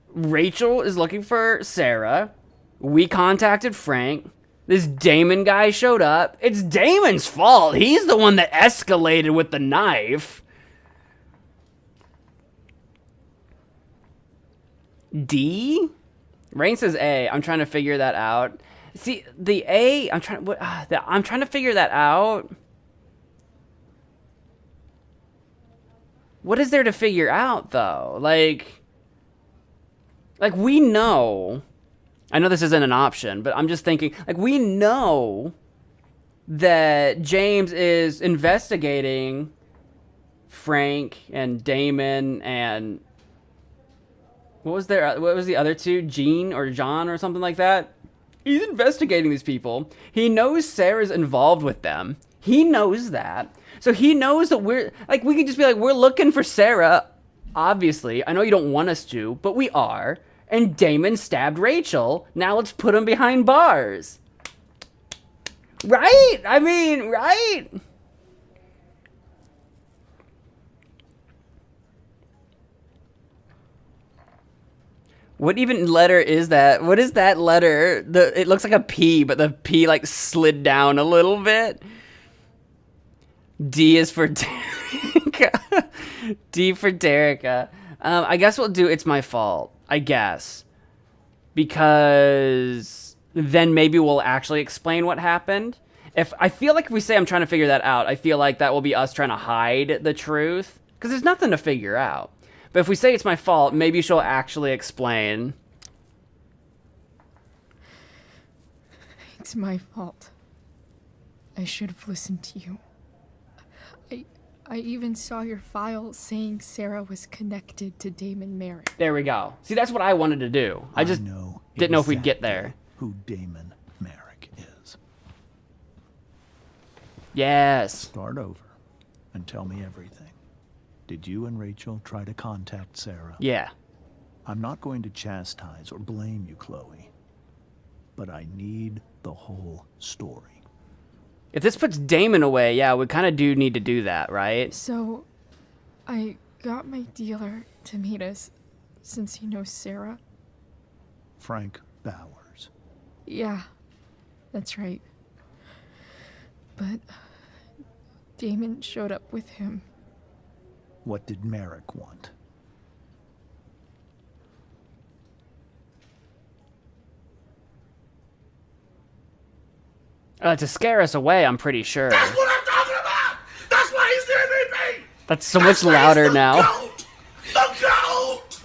Rachel is looking for Sarah. We contacted Frank. This Damon guy showed up. It's Damon's fault. He's the one that escalated with the knife. D? Rain says A. I'm trying to figure that out. See, the A, I'm trying to figure that out. What is there to figure out, though? Like we know. I know this isn't an option, but I'm just thinking, like, we know that James is investigating Frank and Damon and what was the other two? Jean or John or something like that? He's investigating these people. He knows Sarah's involved with them. He knows that. So he knows that we could just be like, we're looking for Sarah, obviously. I know you don't want us to, but we are. And Damon stabbed Rachel. Now let's put him behind bars. Right? I mean, right? What even letter is that? What is that letter? It looks like a P, but the P like slid down a little bit. D is for Derica. D for Derica. I guess we'll do It's My Fault. I guess. Because then maybe we'll actually explain what happened. I feel like if we say I'm trying to figure that out, I feel like that will be us trying to hide the truth. Because there's nothing to figure out. But if we say it's my fault, maybe she'll actually explain. It's my fault. I should have listened to you. I even saw your file saying Sarah was connected to Damon Merrick. There we go. See, that's what I wanted to do. I just didn't know if we'd get there. Who Damon Merrick is. Yes. Start over and tell me everything. Did you and Rachel try to contact Sarah? Yeah. I'm not going to chastise or blame you, Chloe, but I need the whole story. If this puts Damon away, yeah, we kind of do need to do that, right? So, I got my dealer to meet us, since he knows Sarah. Frank Bowers. Yeah, that's right. But Damon showed up with him. What did Merrick want? To scare us away, I'm pretty sure. That's what I'm talking about! That's why he's the MVP! That's so much louder now. The GOAT!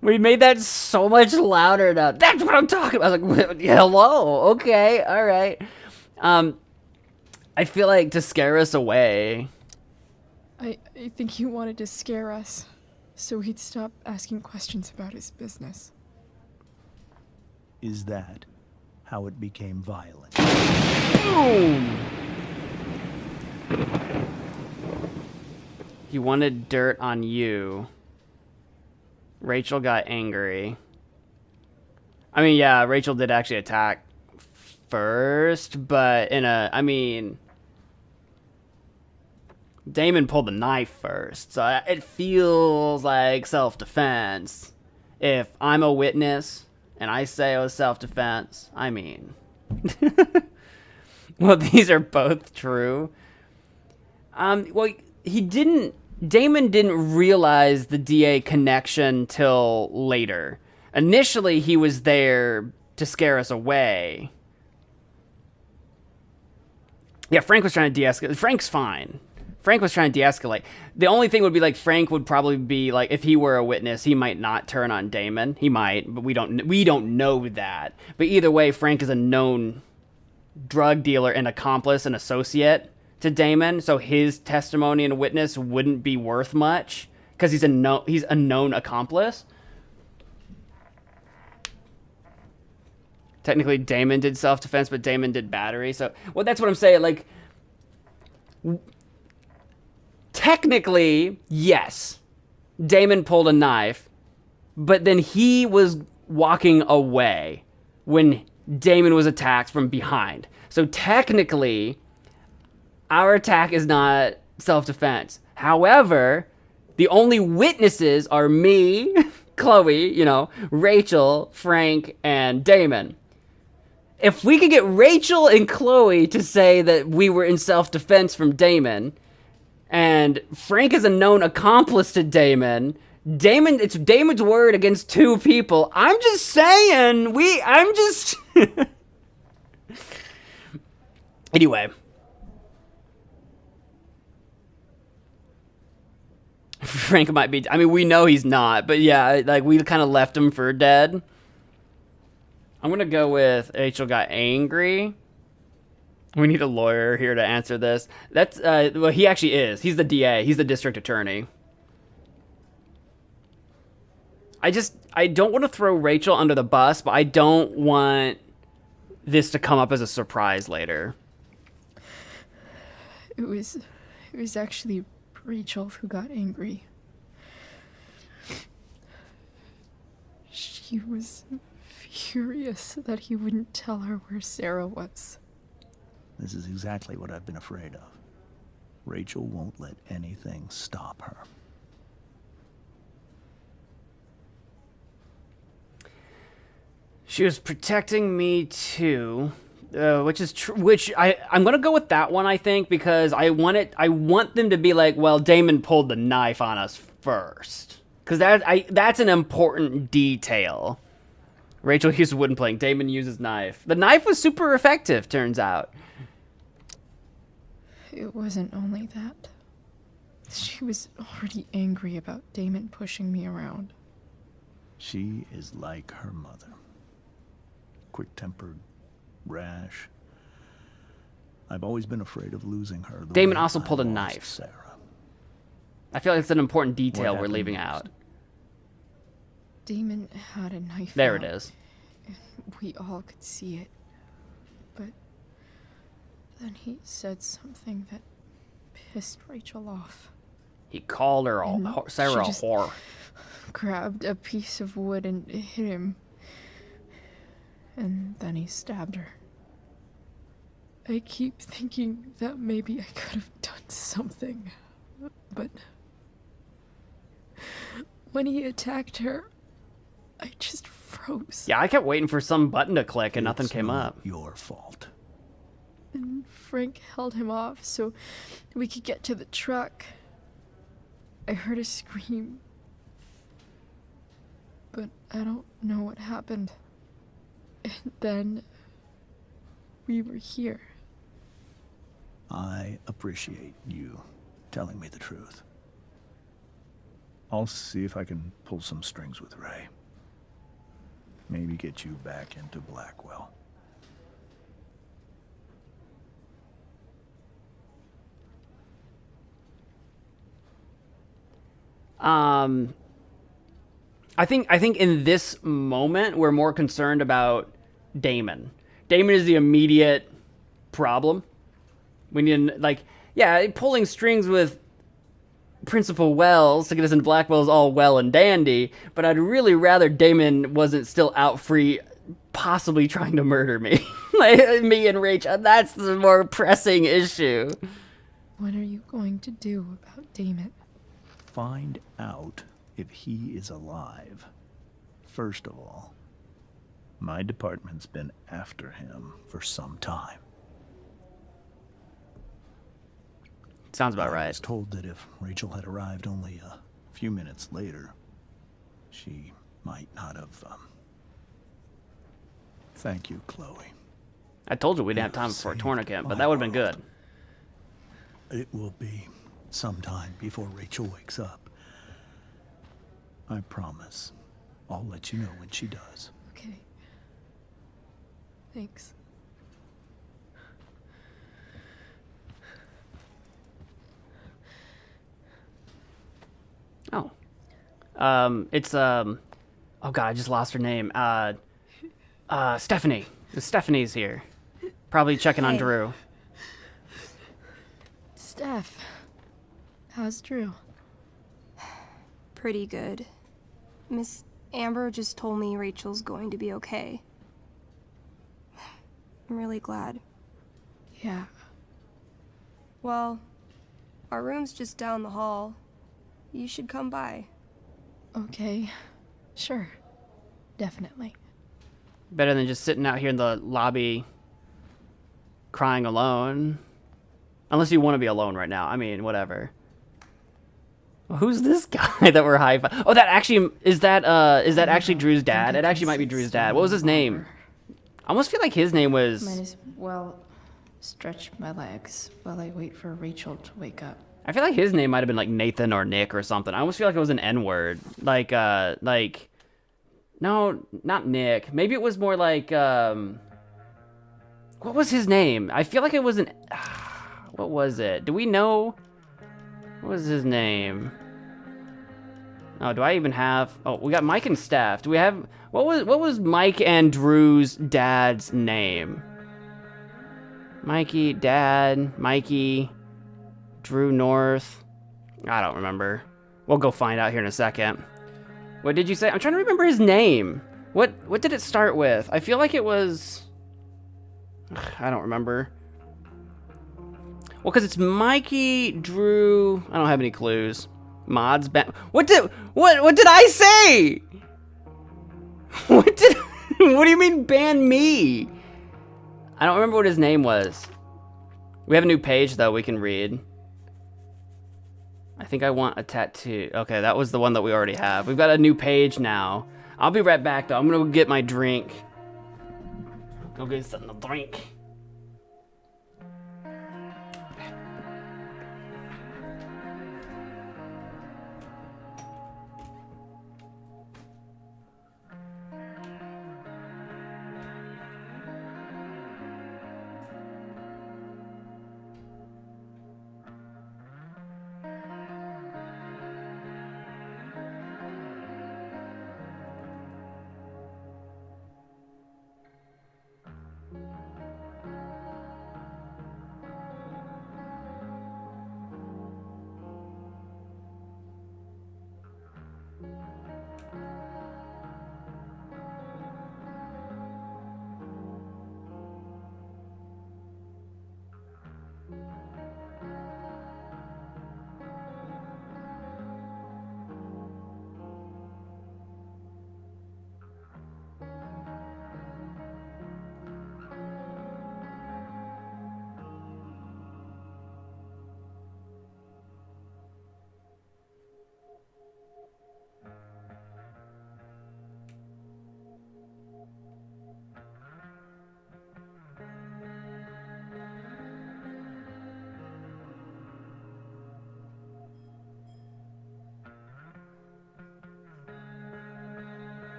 We made that so much louder now. That's what I'm talking about. I was like, hello, okay, all right. I feel like to scare us away. I think he wanted to scare us, so he'd stop asking questions about his business. Is that how it became violent? Boom! He wanted dirt on you. Rachel got angry. I mean, yeah, Rachel did actually attack first, but Damon pulled the knife first, so it feels like self-defense. If I'm a witness and I say it was self-defense, I mean... Well, these are both true. Well, Damon didn't realize the DA connection till later. Initially, he was there to scare us away. Yeah, Frank was trying to de-escalate. Frank's fine. Frank was trying to de-escalate. The only thing would be, like, Frank would probably be, like, if he were a witness, he might not turn on Damon. He might, but we don't know that. But either way, Frank is a known drug dealer and accomplice and associate to Damon, so his testimony and witness wouldn't be worth much because he's a known accomplice. Technically, Damon did self-defense, but Damon did battery. So, well, that's what I'm saying. Like, technically, yes, Damon pulled a knife, but then he was walking away when Damon was attacked from behind. So technically, our attack is not self-defense. However, the only witnesses are me, Chloe, Rachel, Frank, and Damon. If we could get Rachel and Chloe to say that we were in self-defense from Damon, and Frank is a known accomplice to Damon, Damon, it's Damon's word against 2 people. I'm just saying, I'm just... Anyway. Frank might be, I mean, we know he's not, but yeah, like, we kind of left him for dead. I'm gonna go with Rachel got angry. We need a lawyer here to answer this. That's, well, he actually is. He's the DA. He's the district attorney. I don't want to throw Rachel under the bus, but I don't want this to come up as a surprise later. It was actually Rachel who got angry. She was furious that he wouldn't tell her where Sarah was. This is exactly what I've been afraid of. Rachel won't let anything stop her. She was protecting me too, which is true. Which I'm gonna go with that one, I think, because I want them to be like, well, Damon pulled the knife on us first, because that's an important detail. Rachel uses wooden plank. Damon uses knife. The knife was super effective, turns out. It wasn't only that. She was already angry about Damon pushing me around. She is like her mother. Quick-tempered, rash. I've always been afraid of losing her. Damon also pulled a knife. Sarah. I feel like it's an important detail we're leaving out. Damon had a knife. There it is. And we all could see it. But then he said something that pissed Rachel off. He called her Sarah a whore. Grabbed a piece of wood and hit him. And then he stabbed her. I keep thinking that maybe I could have done something. But when he attacked her, I just froze. Yeah, I kept waiting for some button to click and nothing came up. Your fault. And Frank held him off so we could get to the truck. I heard a scream. But I don't know what happened. And then we were here. I appreciate you telling me the truth. I'll see if I can pull some strings with Ray. Maybe get you back into Blackwell. I think in this moment we're more concerned about Damon. Damon is the immediate problem. We need, like, yeah, pulling strings with Principal Wells to get us into Blackwell is all well and dandy, but I'd really rather Damon wasn't still out free, possibly trying to murder me. Like, me and Rachel, that's the more pressing issue. What are you going to do about Damon? Find out if he is alive. First of all, my department's been after him for some time. Sounds about right. I was told that if Rachel had arrived only a few minutes later, she might not have, Thank you, Chloe. I told you we didn't have time for a tourniquet, but that would have been good. It will be some time before Rachel wakes up. I promise. I'll let you know when she does. Okay. Thanks. Oh. Oh god, I just lost her name. Stephanie. Stephanie's here. Probably checking on Drew. Steph. How's Drew? Pretty good. Miss Amber just told me Rachel's going to be okay. I'm really glad. Yeah. Well, our room's just down the hall. You should come by. Okay. Sure. Definitely. Better than just sitting out here in the lobby crying alone. Unless you want to be alone right now. I mean, whatever. Who's this guy that we're high five? Oh, that actually is that actually Drew's dad? It actually might be Drew's dad. What was his name? I almost feel like his name was. Might as well stretch my legs while I wait for Rachel to wake up. I feel like his name might have been like Nathan or Nick or something. I almost feel like it was an N-word. Like no, not Nick. Maybe it was more like what was his name? I feel like it was an what was it? Do we know? What was his name? Oh, do I even have? Oh, we got Mike and Steph. Do we have? What was Mike and Drew's dad's name? Mikey, Dad, Mikey, Drew North. I don't remember. We'll go find out here in a second. What did you say? I'm trying to remember his name. What did it start with? I feel like it was. I don't remember. Well, because it's Mikey, Drew. I don't have any clues. Mods ban. What did I say? What do you mean ban me? I don't remember what his name was. We have a new page though we can read. I think I want a tattoo. Okay, that was the one that we already have. We've got a new page now. I'll be right back though. I'm gonna go get my drink. Go get something to drink.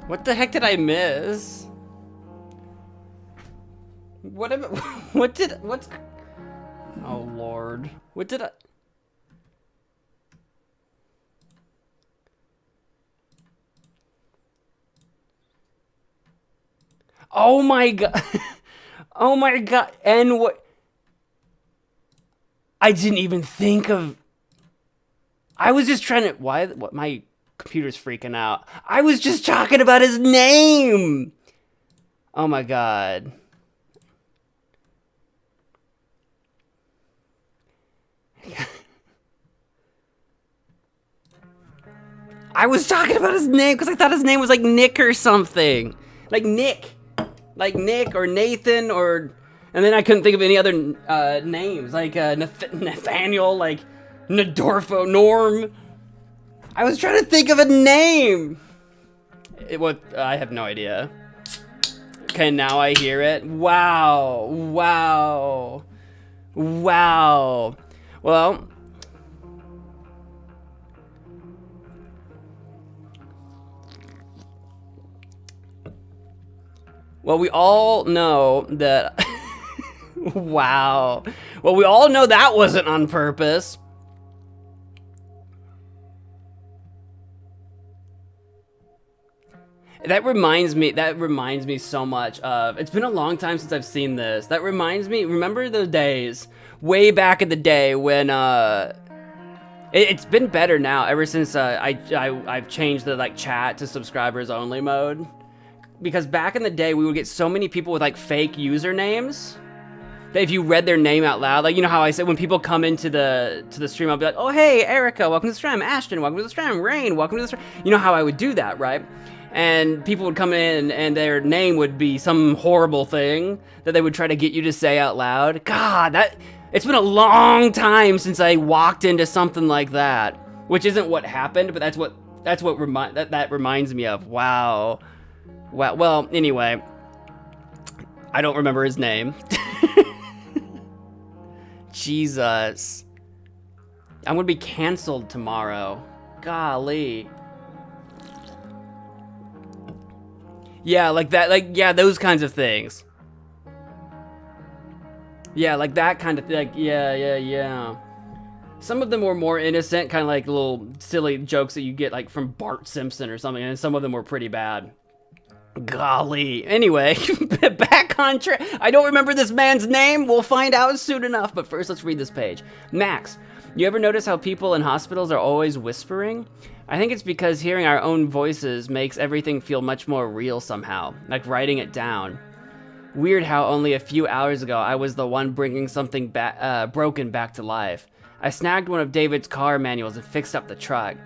What the heck did I miss? What's... Oh, Lord. What did I... Oh my god. Oh my god. And what... I didn't even think of... I was just trying to... Why... What, my computer's freaking out. I was just talking about his name! Oh my god. I was talking about his name because I thought his name was like Nick or something. Like Nick or Nathan or... And then I couldn't think of any other names, like Nathaniel, like Nadorfo, Norm. I was trying to think of a name. I have no idea. Okay, now I hear it. Wow. Wow. Wow. Well. Well, we all know that... Wow. Well, we all know that wasn't on purpose. That reminds me so much of, it's been a long time since I've seen this. That reminds me, remember the days, way back in the day when, it's been better now ever since I've changed the like chat to subscribers only mode. Because back in the day, we would get so many people with like fake usernames that if you read their name out loud, like, you know how I said when people come into the stream, I'll be like, oh, hey, Erica, welcome to the stream. Ashton, welcome to the stream. Rain, welcome to the stream. You know how I would do that, right? And people would come in and their name would be some horrible thing that they would try to get you to say out loud. God, it's been a long time since I walked into something like that, which isn't what happened, but that reminds me of. Wow. Well, anyway, I don't remember his name. Jesus. I'm gonna be canceled tomorrow. Golly. Yeah, like that, like, yeah, those kinds of things. Yeah, like that kind of thing, like, yeah. Some of them were more innocent, kind of like little silly jokes that you get like from Bart Simpson or something, and some of them were pretty bad. Golly. Anyway, back on track. I don't remember this man's name. We'll find out soon enough, but first let's read this page. Max, you ever notice how people in hospitals are always whispering? I think it's because hearing our own voices makes everything feel much more real somehow, like writing it down. Weird how only a few hours ago I was the one bringing something broken back to life. I snagged one of David's car manuals and fixed up the truck.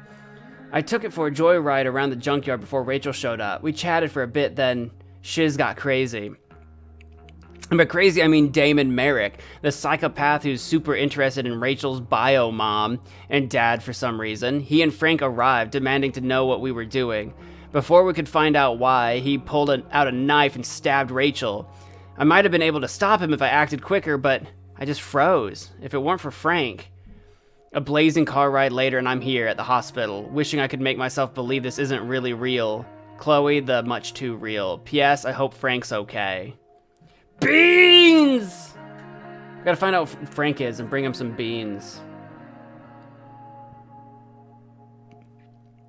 I took it for a joyride around the junkyard before Rachel showed up. We chatted for a bit, then shiz got crazy. And by crazy, I mean Damon Merrick, the psychopath who's super interested in Rachel's bio mom and dad for some reason. He and Frank arrived, demanding to know what we were doing. Before we could find out why, he pulled out a knife and stabbed Rachel. I might have been able to stop him if I acted quicker, but I just froze. If it weren't for Frank... A blazing car ride later and I'm here at the hospital, wishing I could make myself believe this isn't really real. Chloe, the much too real. P.S. I hope Frank's okay. Beans! Gotta find out who Frank is and bring him some beans.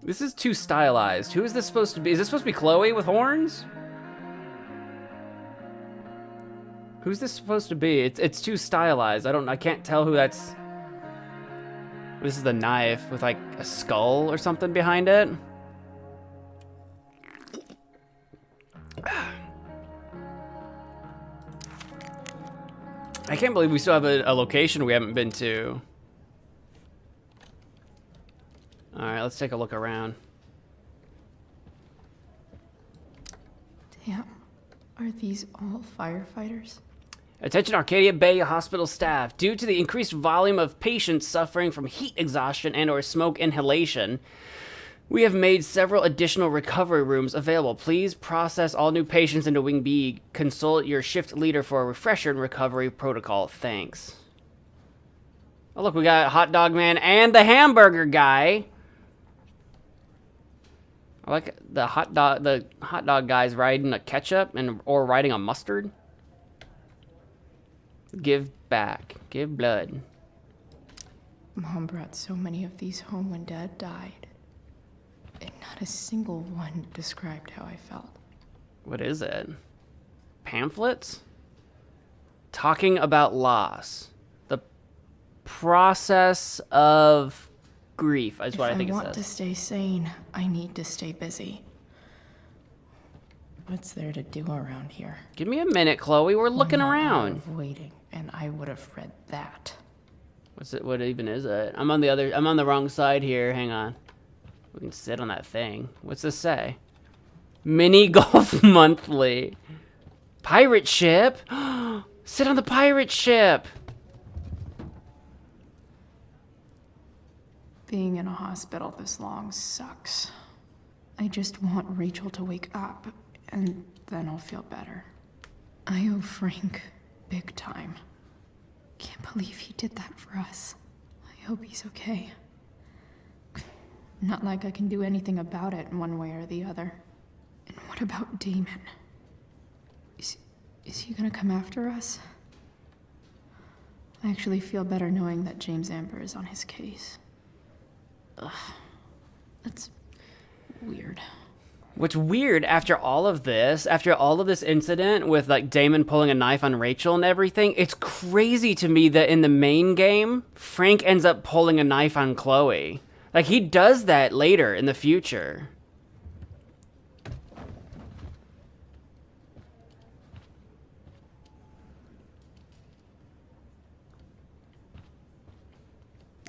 This is too stylized. Who is this supposed to be? Is this supposed to be Chloe with horns? Who's this supposed to be? It's too stylized. I can't tell who that's... This is the knife with like a skull or something behind it. I can't believe we still have a location we haven't been to. All right, let's take a look around. Damn, are these all firefighters? Attention Arcadia Bay Hospital staff. Due to the increased volume of patients suffering from heat exhaustion and or smoke inhalation, we have made several additional recovery rooms available. Please process all new patients into Wing B. Consult your shift leader for a refresher and recovery protocol. Thanks. Oh look, we got Hot Dog Man and the Hamburger Guy. I like the hot dog guy's riding a ketchup or riding a mustard. Give back. Give blood. Mom brought so many of these home when Dad died. And not a single one described how I felt. What is it? Pamphlets? Talking about loss. The process of grief is what I think it says. If I want to stay sane, I need to stay busy. What's there to do around here? Give me a minute, Chloe. We're looking around. Waiting, and I would have read that. What's it? What even is it? I'm on the wrong side here. Hang on. We can sit on that thing. What's this say? Mini Golf Monthly. Pirate ship. Sit on the pirate ship. Being in a hospital this long sucks. I just want Rachel to wake up, and then I'll feel better. I owe Frank big time. Can't believe he did that for us. I hope he's okay. Not like I can do anything about it one way or the other. And what about Damon? Is he gonna come after us? I actually feel better knowing that James Amber is on his case. Ugh. That's weird. What's weird after all of this incident with like Damon pulling a knife on Rachel and everything, it's crazy to me that in the main game, Frank ends up pulling a knife on Chloe. Like he does that later in the future.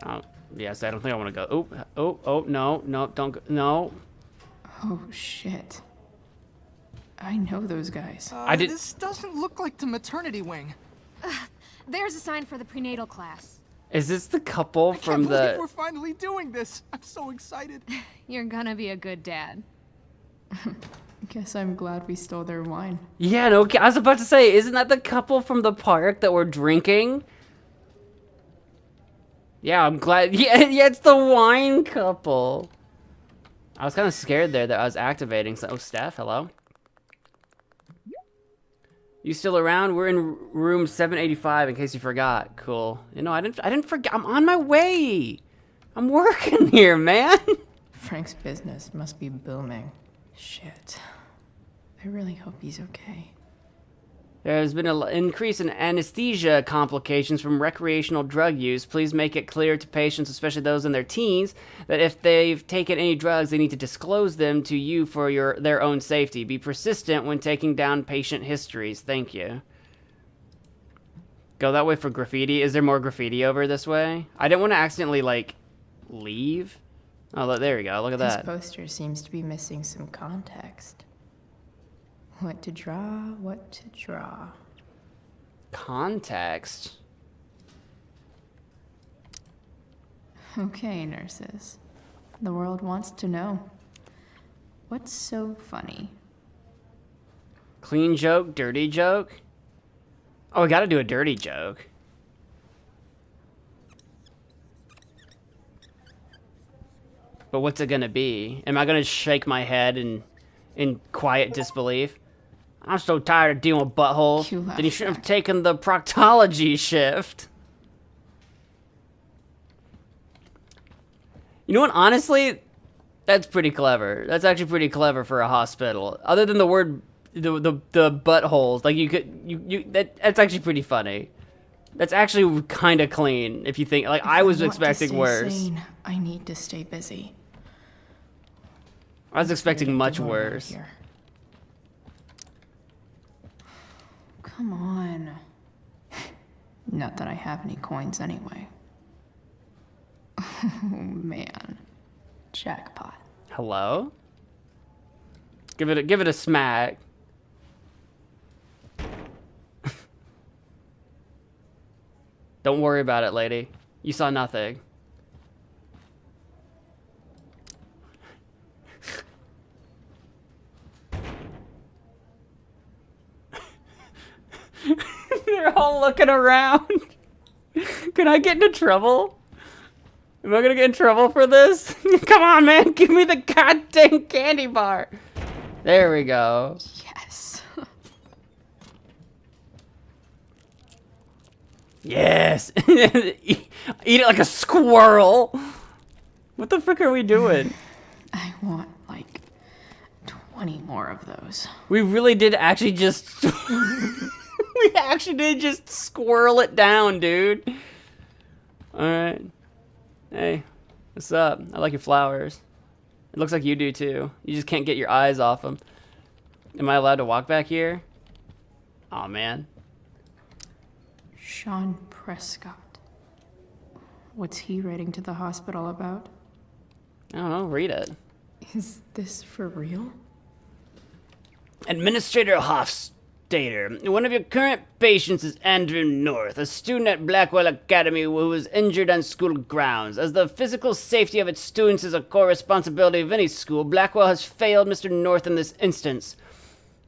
Oh, yes, I don't think I want to go. Oh, no, don't go, no. Oh, shit. I know those guys. This doesn't look like the maternity wing. There's a sign for the prenatal class. Is this the couple from I can't believe the... we're finally doing this. I'm so excited. You're gonna be a good dad. Guess I'm glad we stole their wine. Yeah, no, I was about to say, isn't that the couple from the park that were drinking? Yeah, I'm glad. Yeah, it's the wine couple. I was kind of scared there that I was activating. So, oh, Steph, hello. You still around? We're in room 785 in case you forgot. Cool. You know, I didn't forget. I'm on my way. I'm working here, man. Frank's business must be booming. Shit. I really hope he's okay. There's been an increase in anesthesia complications from recreational drug use. Please make it clear to patients, especially those in their teens, that if they've taken any drugs, they need to disclose them to you for their own safety. Be persistent when taking down patient histories. Thank you. Go that way for graffiti. Is there more graffiti over this way? I didn't want to accidentally, like, leave. Oh, look, there we go. Look at that. This poster seems to be missing some context. What to draw, what to draw. Context? Okay, nurses. The world wants to know. What's so funny? Clean joke, dirty joke? Oh, we gotta do a dirty joke. But what's it gonna be? Am I gonna shake my head in quiet disbelief? I'm so tired of dealing with buttholes. Then you should have taken the proctology shift. You know what? Honestly, that's pretty clever. That's actually pretty clever for a hospital. Other than the word, the buttholes, like that's actually pretty funny. That's actually kind of clean if you think. Like I was expecting worse. Sane, I need to stay busy. I was expecting much worse. Come on. Not that I have any coins anyway. Oh man. Jackpot. Hello? Give it a smack. Don't worry about it, lady. You saw nothing. They're all looking around. Can I get into trouble? Am I gonna get in trouble for this? Come on, man. Give me the goddamn candy bar. There we go. Yes. Yes. Eat it like a squirrel. What the frick are we doing? I want like 20 more of those. We really did actually just... We actually did just squirrel it down, dude. Alright. Hey, what's up? I like your flowers. It looks like you do too. You just can't get your eyes off them. Am I allowed to walk back here? Aw, man. Sean Prescott. What's he writing to the hospital about? I don't know, read it. Is this for real? Administrator Data. One of your current patients is Andrew North, a student at Blackwell Academy who was injured on school grounds. As the physical safety of its students is a core responsibility of any school, Blackwell has failed Mr. North in this instance.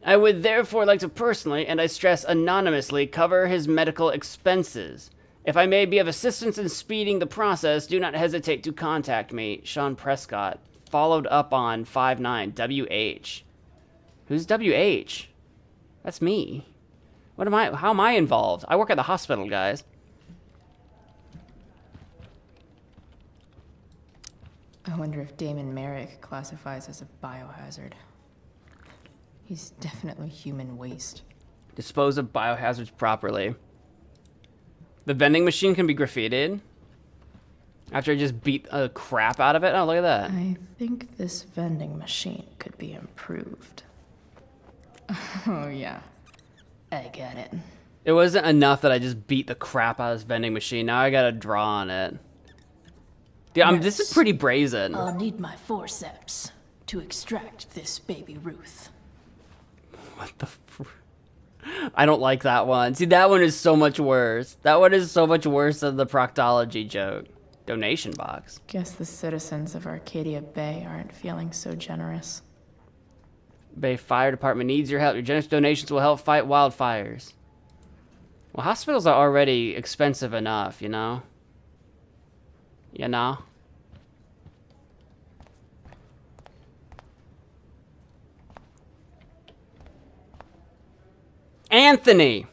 I would therefore like to personally, and I stress anonymously, cover his medical expenses. If I may be of assistance in speeding the process, do not hesitate to contact me. Sean Prescott. Followed up on 5-9. WH. Who's WH? That's me. What am I? How am I involved? I work at the hospital, guys. I wonder if Damon Merrick classifies as a biohazard. He's definitely human waste. Dispose of biohazards properly. The vending machine can be graffitied. After I just beat the crap out of it. Oh, look at that. I think this vending machine could be improved. Oh, yeah. I get it. It wasn't enough that I just beat the crap out of this vending machine. Now I gotta draw on it. Dude, this is pretty brazen. I'll need my forceps to extract this baby Ruth. What the I don't like that one. See, that one is so much worse. That one is so much worse than the proctology joke. Donation box. Guess the citizens of Arcadia Bay aren't feeling so generous. Bay Fire Department needs your help. Your generous donations will help fight wildfires. Well, hospitals are already expensive enough, you know? You know? Anthony!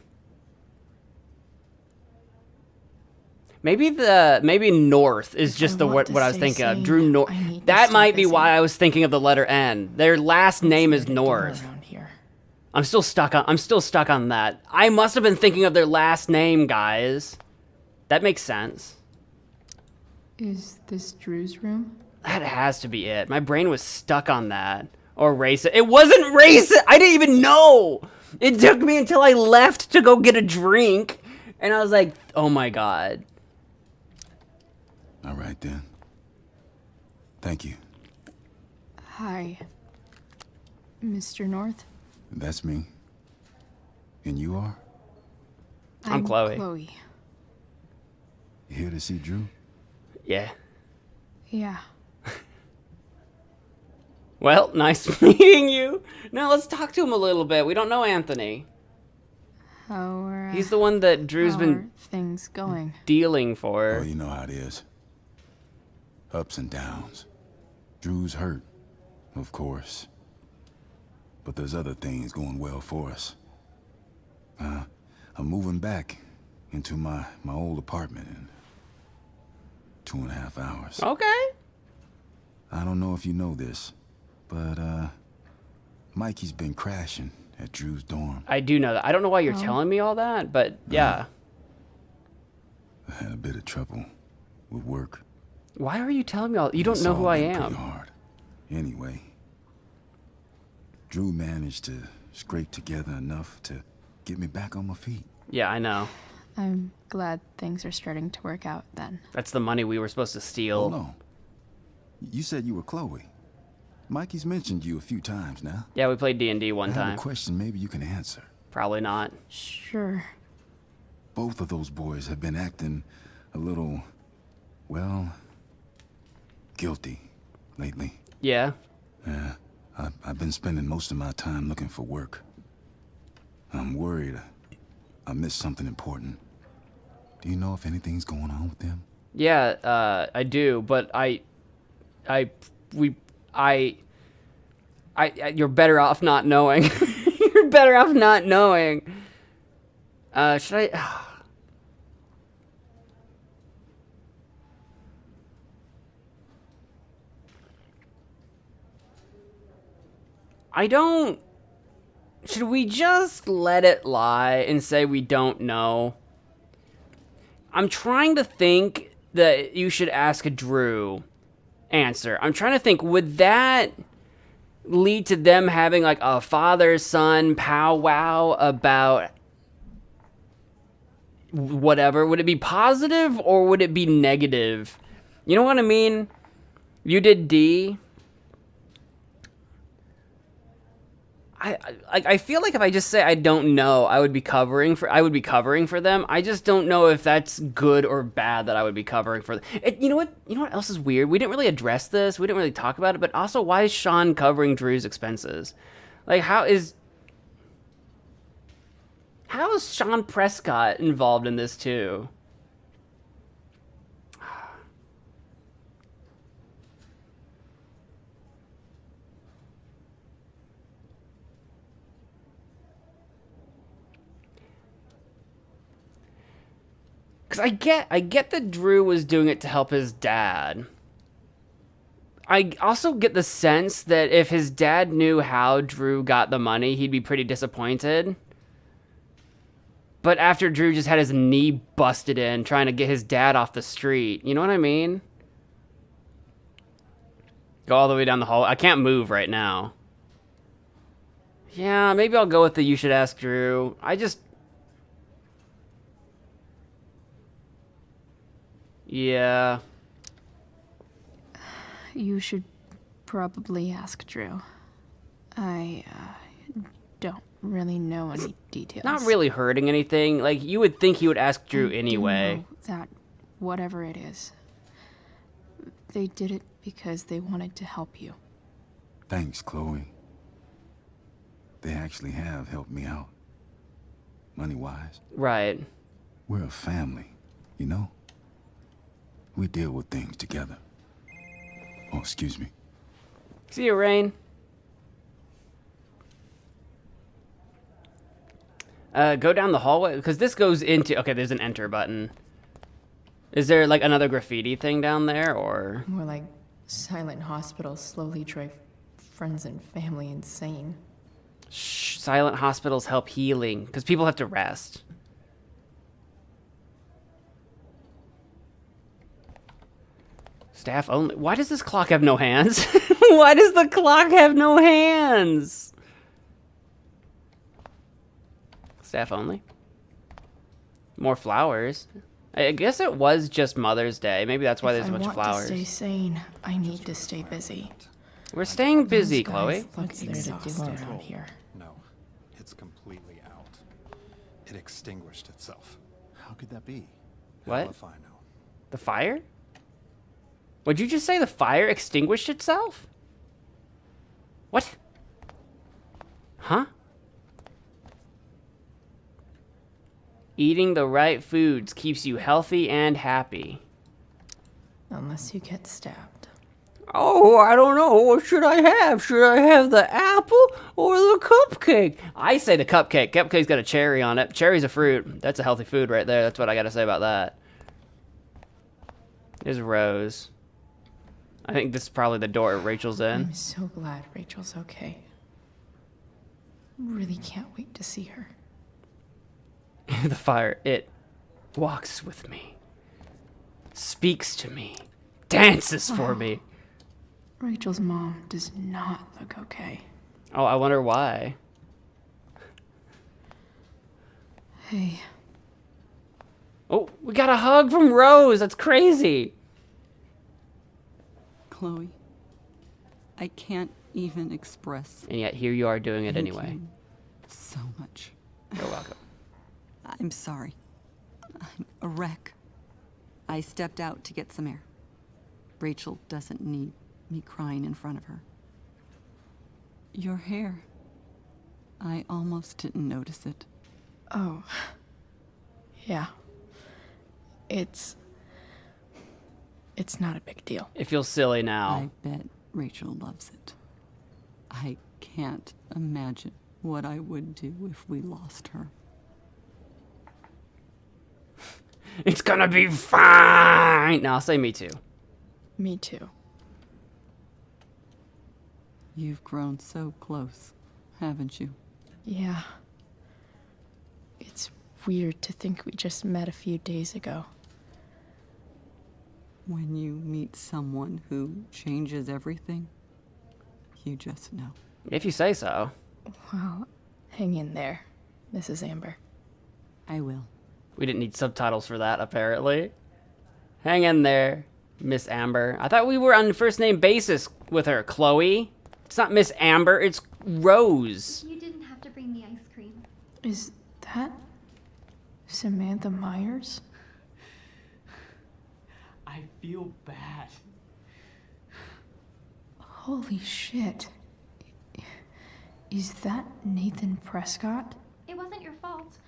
Maybe North is just what I was thinking of. Drew North. That might be why I was thinking of the letter N. Their last name is North. I'm still stuck on that. I must have been thinking of their last name, guys. That makes sense. Is this Drew's room? That has to be it. My brain was stuck on that. Or racist. It wasn't racist! I didn't even know! It took me until I left to go get a drink. And I was like, oh my god. All right, then. Thank you. Hi, Mr. North. That's me. And you are? I'm Chloe. Chloe. You here to see Drew? Yeah. Yeah. Well, nice meeting you. Now let's talk to him a little bit. We don't know Anthony. How are He's the one that Drew's been things going? dealing for. Oh, you know how it is. Ups and downs. Drew's hurt, of course. But there's other things going well for us. I'm moving back into my old apartment in 2.5 hours. Okay. I don't know if you know this, but Mikey's been crashing at Drew's dorm. I do know that. I don't know why you're telling me all that, but yeah. I had a bit of trouble with work. Why are you telling me all? You don't know who I am. Pretty hard. Anyway, Drew managed to scrape together enough to get me back on my feet. Yeah, I know. I'm glad things are starting to work out then. That's the money we were supposed to steal. Hold on. You said you were Chloe. Mikey's mentioned you a few times now. Yeah, we played D&D one I time. have a question maybe you can answer. Probably not. Sure. Both of those boys have been acting a little, well, guilty lately. Yeah. Yeah. I've been spending most of my time looking for work. I'm worried I missed something important. Do you know if anything's going on with them? Yeah, I do, but you're better off not knowing. You're better off not knowing. Should I? I don't... Should we just let it lie and say we don't know? I'm trying to think that you should ask a Drew answer. I'm trying to think, would that lead to them having like a father-son powwow about whatever? Would it be positive or would it be negative? You know what I mean? You did D. I feel like if I just say I don't know, I would be covering for them. I just don't know if that's good or bad that I would be covering for them. You know what else is weird? We didn't really address this. We didn't really talk about it, but also why is Sean covering Drew's expenses? Like how is Sean Prescott involved in this too? Because I get that Drew was doing it to help his dad. I also get the sense that if his dad knew how Drew got the money, he'd be pretty disappointed. But after Drew just had his knee busted in trying to get his dad off the street, you know what I mean? Go all the way down the hall. I can't move right now. Yeah, maybe I'll go with the you should ask Drew. Yeah. You should probably ask Drew. I don't really know any details. Not really hurting anything. Like, you would think he would ask Drew anyway. Know that whatever it is, they did it because they wanted to help you. Thanks, Chloe. They actually have helped me out. Money-wise. Right. We're a family, you know? We deal with things together. Oh, excuse me. See you, Rain. Go down the hallway, because this goes into... Okay, there's an enter button. Is there, like, another graffiti thing down there, or... More like silent hospitals slowly drive friends and family insane. Shh, silent hospitals help healing, because people have to rest. Staff only. Why does this clock have no hands? Why does the clock have no hands? Staff only. More flowers. I guess it was just Mother's Day. Maybe that's why there's a bunch of flowers. If I want to stay sane, I need to stay busy. We're staying busy, Chloe. What's there to do around here? No, it's completely out. It extinguished itself. How could that be? What? Hell if I know. The fire? What'd you just say? The fire extinguished itself? What? Huh? Eating the right foods keeps you healthy and happy. Unless you get stabbed. Oh, I don't know. What should I have? Should I have the apple or the cupcake? I say the cupcake. Cupcake's got a cherry on it. Cherry's a fruit. That's a healthy food right there. That's what I gotta say about that. There's Rose. I think this is probably the door Rachel's in. I'm so glad Rachel's okay. Really can't wait to see her. The fire, it walks with me, speaks to me, dances for me. Rachel's mom does not look okay. Oh, I wonder why. Hey. Oh, we got a hug from Rose. That's crazy. Chloe, I can't even express. And yet here you are doing it Thank anyway. you so much. You're welcome. I'm sorry. I'm a wreck. I stepped out to get some air. Rachel doesn't need me crying in front of her. Your hair. I almost didn't notice it. Oh. Yeah. It's not a big deal. It feels silly now. I bet Rachel loves it. I can't imagine what I would do if we lost her. It's gonna be fine. No, I'll say me too. Me too. You've grown so close, haven't you? Yeah. It's weird to think we just met a few days ago. When you meet someone who changes everything, you just know. If you say so. Well, hang in there, Mrs. Amber. I will. We didn't need subtitles for that, apparently. Hang in there, Miss Amber. I thought we were on first name basis with her, Chloe. It's not Miss Amber, it's Rose. You Is that Samantha Myers? I feel bad. Holy shit. Is that Nathan Prescott? It wasn't your fault.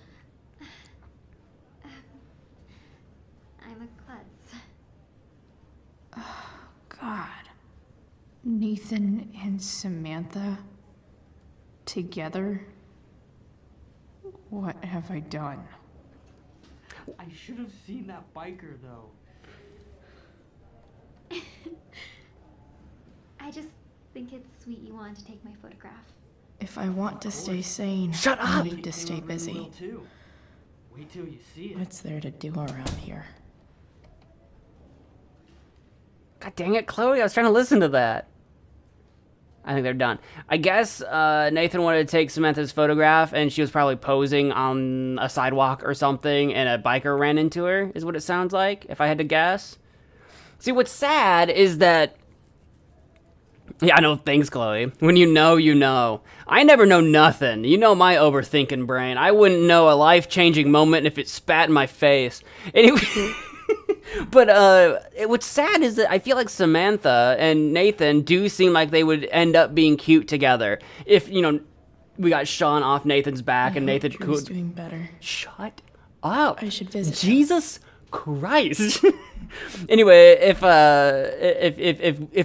I'm a klutz. Oh, God. Nathan and Samantha together? What have I done? I should have seen that biker, though. I just think it's sweet you wanted to take my photograph. If I want to stay sane, Shut I up! need to stay busy. Wait till you see it. What's there to do around here? God dang it, Chloe, I was trying to listen to that. I think they're done. I guess Nathan wanted to take Samantha's photograph, and she was probably posing on a sidewalk or something, and a biker ran into her, is what it sounds like, if I had to guess. See, what's sad is that... Yeah, I know, thanks, Chloe. When you know, you know. I never know nothing. You know my overthinking brain. I wouldn't know a life-changing moment if it spat in my face. Anyway... But what's sad is that I feel like Samantha and Nathan do seem like they would end up being cute together. If, you know, we got Sean off Nathan's back and Nathan Drew's could... doing better. Shut up. I should visit Jesus Christ. Anyway, if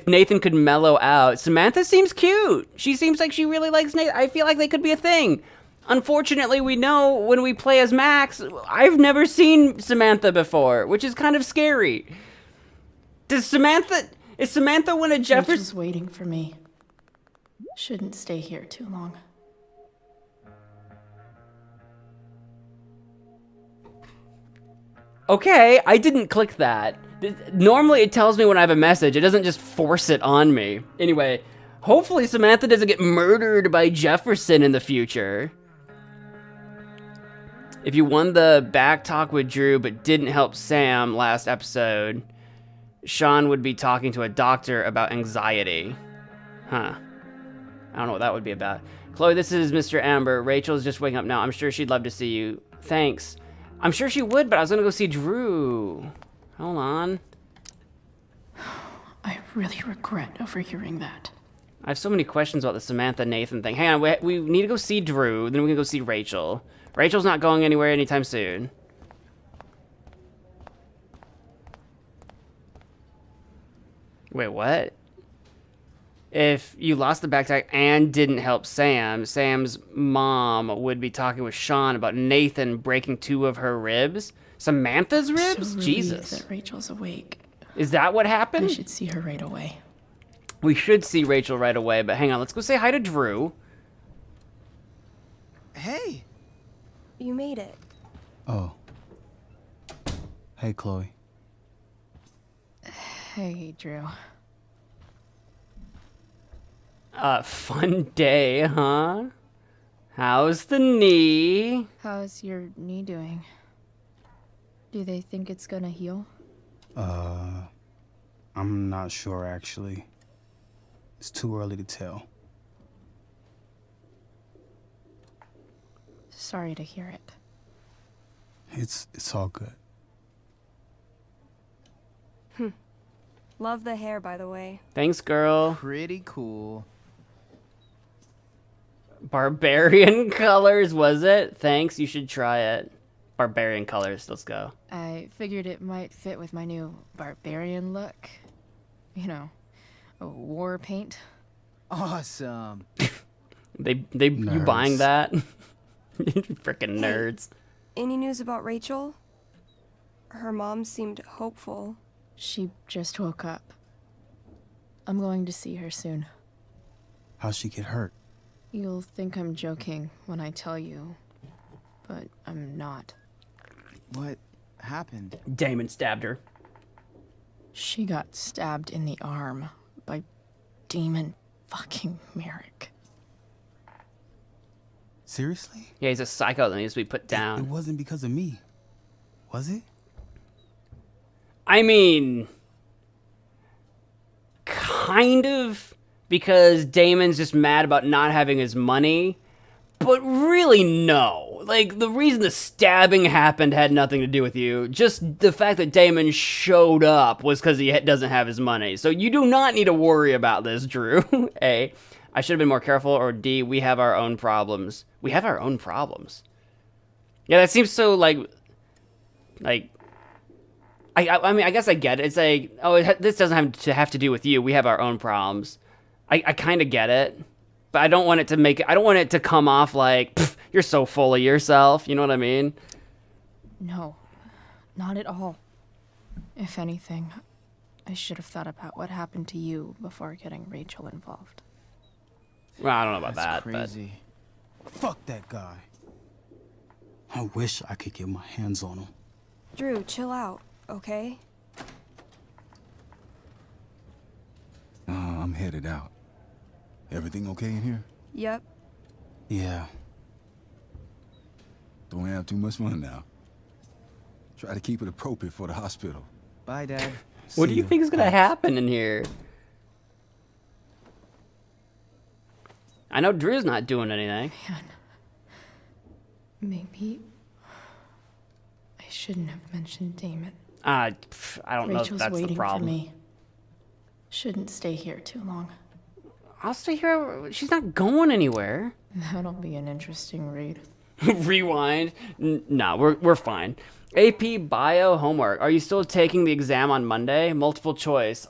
Nathan could mellow out, Samantha seems cute. She seems like she really likes Nathan. I feel like they could be a thing. Unfortunately, we know when we play as Max, I've never seen Samantha before, which is kind of scary. Is Samantha one of Jefferson's... Rachel's waiting for me. Shouldn't stay here too long. Okay, I didn't click that. Normally it tells me when I have a message. It doesn't just force it on me. Anyway, hopefully Samantha doesn't get murdered by Jefferson in the future. If you won the back talk with Drew but didn't help Sam last episode, Sean would be talking to a doctor about anxiety. Huh. I don't know what that would be about. Chloe, this is Mr. Amber. Rachel's just waking up now. I'm sure she'd love to see you. Thanks. I'm sure she would, but I was gonna go see Drew. Hold on. I really regret overhearing that. I have so many questions about the Samantha Nathan thing. Hang on, we need to go see Drew, then we can go see Rachel. Rachel's not going anywhere anytime soon. Wait, what? If you lost the backpack and didn't help Sam, Sam's mom would be talking with Sean about Nathan breaking 2 of her ribs? Samantha's ribs? So Jesus. that Rachel's awake. Is that what happened? I should see her right away. We should see Rachel right away, but hang on, let's go say hi to Drew. Hey! You made it. Oh. Hey, Chloe. Hey, Drew. Fun day, huh? How's the knee? How's your knee doing? Do they think it's gonna heal? I'm not sure, actually. It's too early to tell. Sorry to hear it. It's all good. Love the hair, by the way. Thanks, girl. Pretty cool. Barbarian colors, was it? Thanks, you should try it. Barbarian colors, let's go. I figured it might fit with my new barbarian look. You know, a war paint. Awesome. You buying that? Freaking nerds. Any news about Rachel? Her mom seemed hopeful. She just woke up. I'm going to see her soon. How'd she get hurt? You'll think I'm joking when I tell you, but I'm not. What happened? Damon stabbed her. She got stabbed in the arm by Demon fucking Merrick. Seriously? Yeah, he's a psycho that needs to be put down. It wasn't because of me, was it? I mean, kind of, because Damon's just mad about not having his money, but really no. like, the reason the stabbing happened had nothing to do with you. Just the fact that Damon showed up was because he doesn't have his money. So you do not need to worry about this, Drew. A, I should have been more careful. Or D, we have our own problems. We have our own problems. Yeah, that seems so, like... I mean, I guess I get it. It's like, oh, this doesn't have to do with you. We have our own problems. I kind of get it. But I don't want it to I don't want it to come off like, you're so full of yourself. You know what I mean? No, not at all. If anything, I should have thought about what happened to you before getting Rachel involved. Well, I don't know about That's that, crazy. Fuck that guy. I wish I could get my hands on him. Drew, chill out, okay? I'm headed out. Everything okay in here? Yep. Yeah. Don't have too much fun now. Try to keep it appropriate for the hospital. Bye, Dad. What do you think is going to happen in here? I know Drew's not doing anything. Man. Maybe I shouldn't have mentioned Damon. I don't know if Rachel's that's the waiting problem. for me. Shouldn't stay here too long. I'll stay here. She's not going anywhere. That'll be an interesting read. Rewind. No, we're fine. AP Bio homework. Are you still taking the exam on Monday? Multiple choice.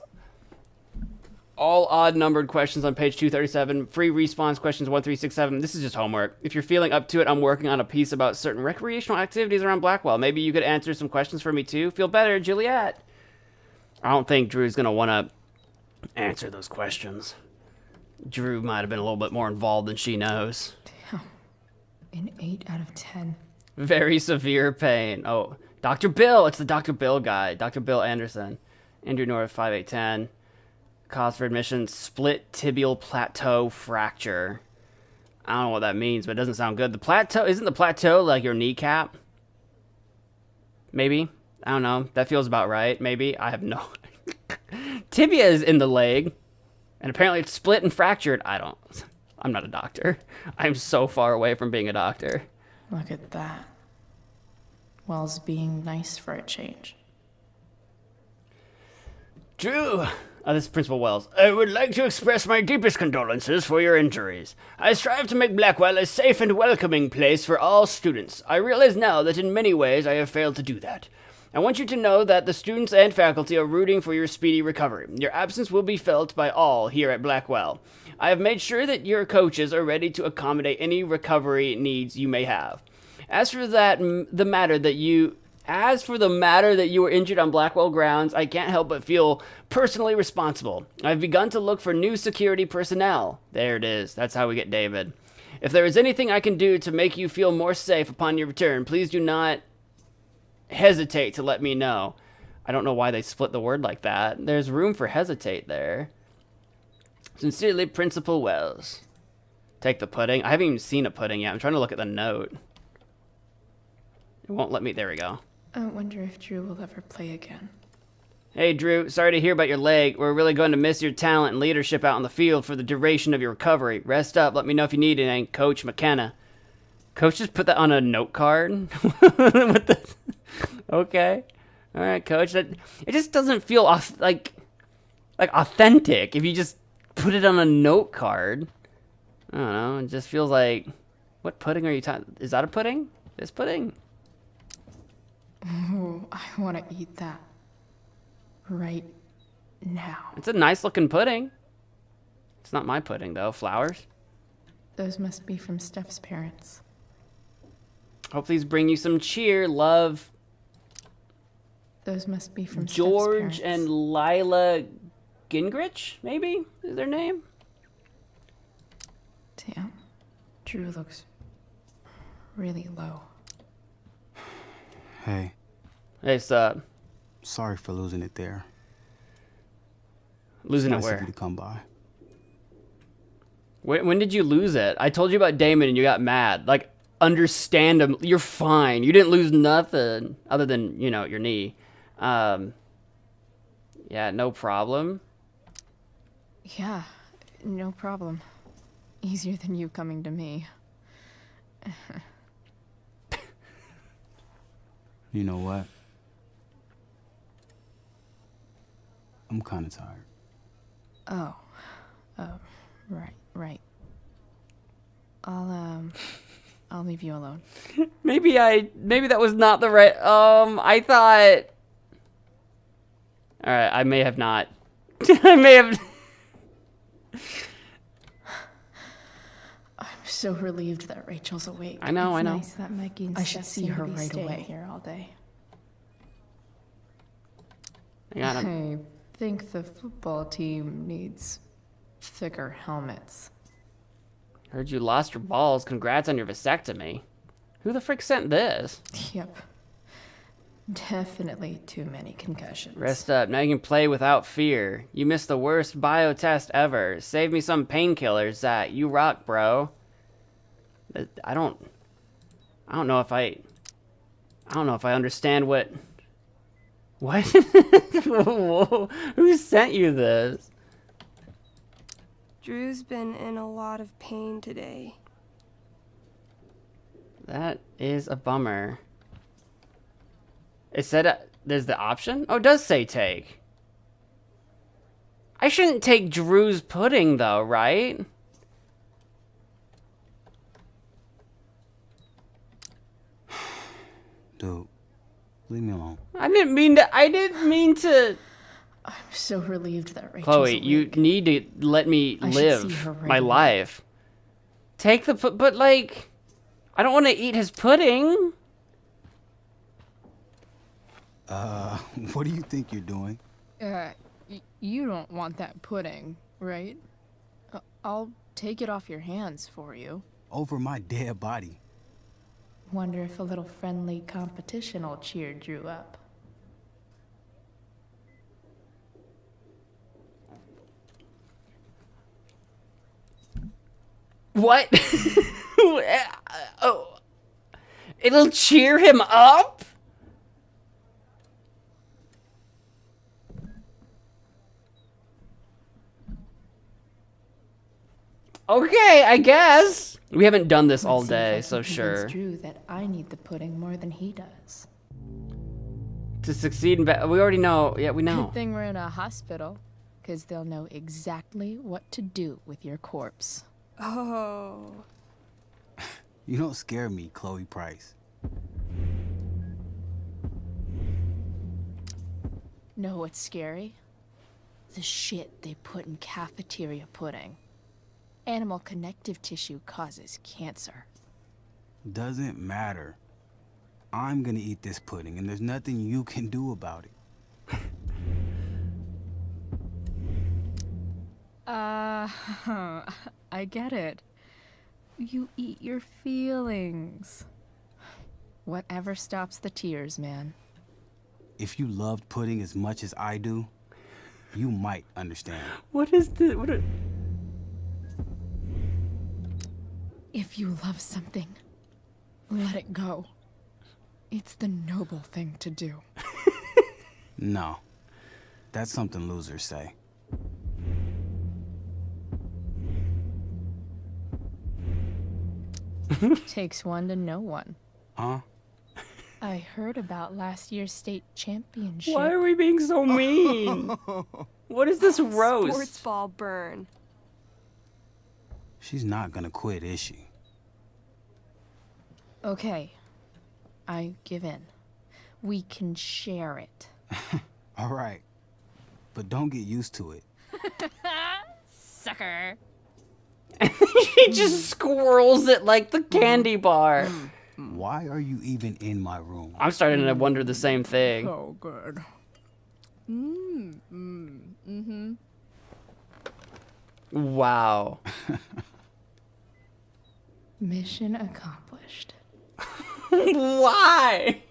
All odd-numbered questions on page 237. Free response questions 1, 3, 6, 7. This is just homework. If you're feeling up to it, I'm working on a piece about certain recreational activities around Blackwell. Maybe you could answer some questions for me too. Feel better, Juliet. I don't think Drew's gonna want to answer those questions. Drew might have been a little bit more involved than she knows. Damn. An 8 out of 10. Very severe pain. Oh, Dr. Bill. It's the Dr. Bill guy. Dr. Bill Anderson. Andrew North, 5810. Cause for admission, split tibial plateau fracture. I don't know what that means, but it doesn't sound good. The plateau, isn't the plateau like your kneecap? Maybe? I don't know. That feels about right. Maybe. I have no... Tibia is in the leg. And apparently it's split and fractured. I'm not a doctor. I'm so far away from being a doctor. Look at that. Wells being nice for a change. Drew, this is Principal Wells. I would like to express my deepest condolences for your injuries. I strive to make Blackwell a safe and welcoming place for all students. I realize now that in many ways I have failed to do that. I want you to know that the students and faculty are rooting for your speedy recovery. Your absence will be felt by all here at Blackwell. I have made sure that your coaches are ready to accommodate any recovery needs you may have. As for the matter that you were injured on Blackwell grounds, I can't help but feel personally responsible. I've begun to look for new security personnel. There it is. That's how we get David. If there is anything I can do to make you feel more safe upon your return, please do not hesitate to let me know. I don't know why they split the word like that. There's room for hesitate there. Sincerely, Principal Wells. Take the pudding. I haven't even seen a pudding yet. I'm trying to look at the note. It won't let me. There we go. I wonder if Drew will ever play again. Hey, Drew. Sorry to hear about your leg. We're really going to miss your talent and leadership out on the field for the duration of your recovery. Rest up. Let me know if you need anything. Coach McKenna. Coach just put that on a note card? What the... Okay. All right, Coach. It just doesn't feel like authentic if you just put it on a note card. I don't know. It just feels like... What pudding are you talking... Is that a pudding? This pudding? Ooh, I want to eat that. Right now. It's a nice looking pudding. It's not my pudding, though. Flowers? Those must be from Steph's parents. Hope these bring you some cheer, love. Those must be from George Steph's parents. and Lila Gingrich, maybe, is their name? Damn. Drew looks really low. Hey. Hey, sup? Sorry for losing it there. Losing It's it nice where? of you to come by. When did you lose it? I told you about Damon and you got mad. Like, understand him. You're fine. You didn't lose nothing other than, you know, your knee. Yeah, no problem. Yeah, no problem. Easier than you coming to me. You know what? I'm kind of tired. Oh. Oh, right. I'll leave you alone. Maybe that was not the right, I thought... Alright, I may have not. I may have... I'm so relieved that Rachel's awake. I know. Nice that Maggie and I should see her right away. Here all day. I think the football team needs thicker helmets. Heard you lost your balls. Congrats on your vasectomy. Who the frick sent this? Yep. Definitely too many concussions. Rest up. Now you can play without fear. You missed the worst bio test ever. Save me some painkillers, Zach. You rock, bro. I don't know if I understand what... What? Who sent you this? Drew's been in a lot of pain today. That is a bummer. It said there's the option? Oh, it does say take. I shouldn't take Drew's pudding though, right? Dude, leave me alone. I didn't mean to. I'm so relieved that Rachel's Chloe, awake. you need to let me live my life. Take the but like, I don't want to eat his pudding. What do you think you're doing? You don't want that pudding, right? I'll take it off your hands for you. Over my dead body. Wonder if a little friendly competition will cheer Drew up. What? Oh, it'll cheer him up? Okay, I guess. We haven't done this all day, so sure. Drew that I need the pudding more than he does. To succeed in we already know. Yeah, we know. Good thing we're in a hospital, because they'll know exactly what to do with your corpse. Oh. You don't scare me, Chloe Price. Know what's scary? The shit they put in cafeteria pudding. Animal connective tissue causes cancer. Doesn't matter. I'm gonna eat this pudding, and there's nothing you can do about it. I get it. You eat your feelings. Whatever stops the tears, man. If you loved pudding as much as I do, you might understand. What is this? If you love something, let it go. It's the noble thing to do. No. That's something losers say. Takes one to know one. Huh? I heard about last year's state championship. Why are we being so mean? What is this roast? Sports ball burn. She's not gonna quit, is she? Okay. I give in. We can share it. All right. But don't get used to it. Sucker. He just squirrels it like the candy bar. Why are you even in my room? I'm starting to wonder the same thing. Oh, good. Mm-hmm. Wow. Mission accomplished. Why?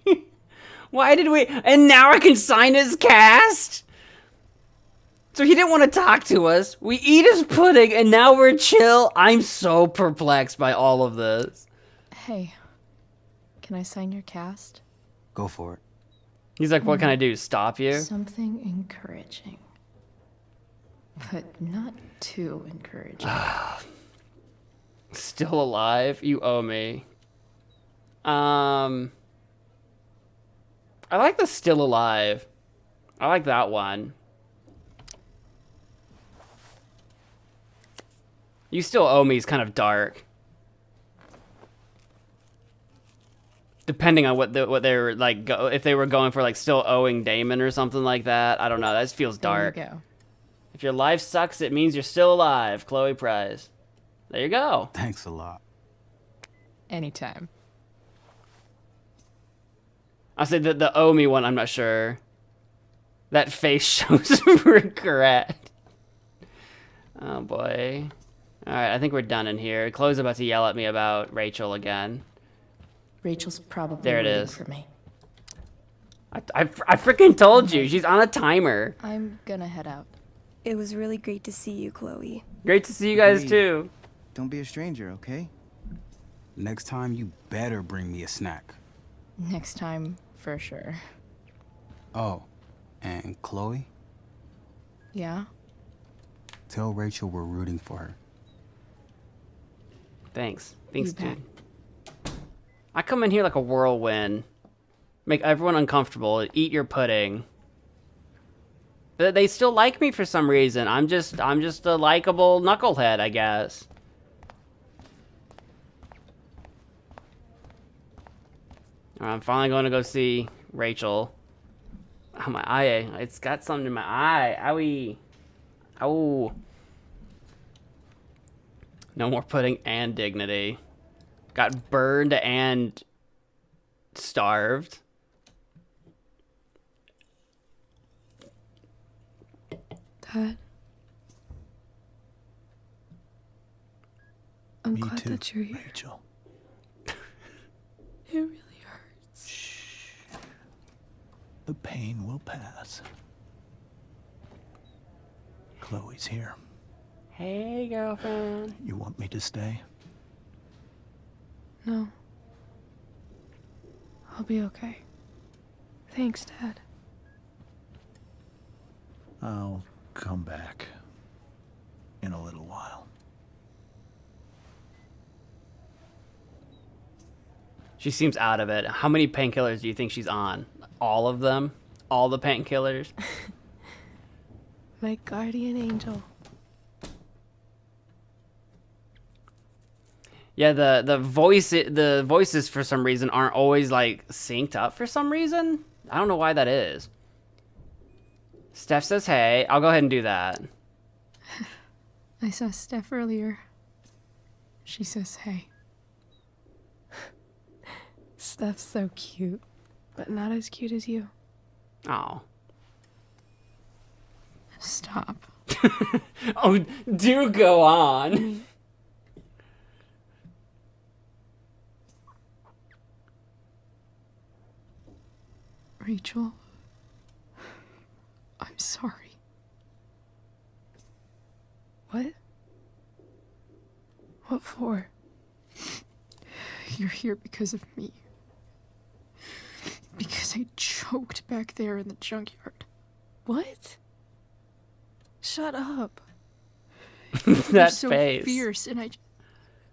Why did we... And now I can sign his cast? So he didn't want to talk to us. We eat his pudding and now we're chill. I'm so perplexed by all of this. Hey, can I sign your cast? Go for it. He's like, what can I do? Stop you? Something encouraging. But not too encouraging. Still alive? You owe me. I like the still alive. I like that one. You still owe me is kind of dark. Depending on what they were like, if they were going for like still owing Damon or something like that. I don't know. That just feels dark. There you go. If your life sucks, it means you're still alive. Chloe Price. There you go. Thanks a lot. Anytime. I said that the owe me one, I'm not sure. That face shows regret. Oh boy. Alright, I think we're done in here. Chloe's about to yell at me about Rachel again. Rachel's probably there it waiting is. for me. I freaking told you. She's on a timer. I'm gonna head out. It was really great to see you, Chloe. Great to see you guys Agreed. too. Don't be a stranger, okay? Next time, you better bring me a snack. Next time, for sure. Oh, and Chloe? Yeah? Tell Rachel we're rooting for her. Thanks. Thanks, You bet. dude. I come in here like a whirlwind. Make everyone uncomfortable. Eat your pudding. But they still like me for some reason. I'm just a likable knucklehead, I guess. I'm finally going to go see Rachel. Oh, my eye. It's got something in my eye. Owie. Ow. No more pudding and dignity. Got burned and starved. Dad. I'm Me glad too, that you're here. Rachel. It really hurts. The pain will pass. Chloe's here. Hey, girlfriend. You want me to stay? No. I'll be okay. Thanks, Dad. I'll come back in a little while. She seems out of it. How many painkillers do you think she's on? All of them? All the painkillers? My guardian angel. Yeah, the voices for some reason aren't always like synced up for some reason. I don't know why that is. Steph says hey. I'll go ahead and do that. I saw Steph earlier. She says hey. Steph's so cute, but not as cute as you. Oh. Stop. Oh, do go on. Rachel, I'm sorry. What? What for? You're here because of me. Because I choked back there in the junkyard. What? Shut up. That You're so face. fierce, and I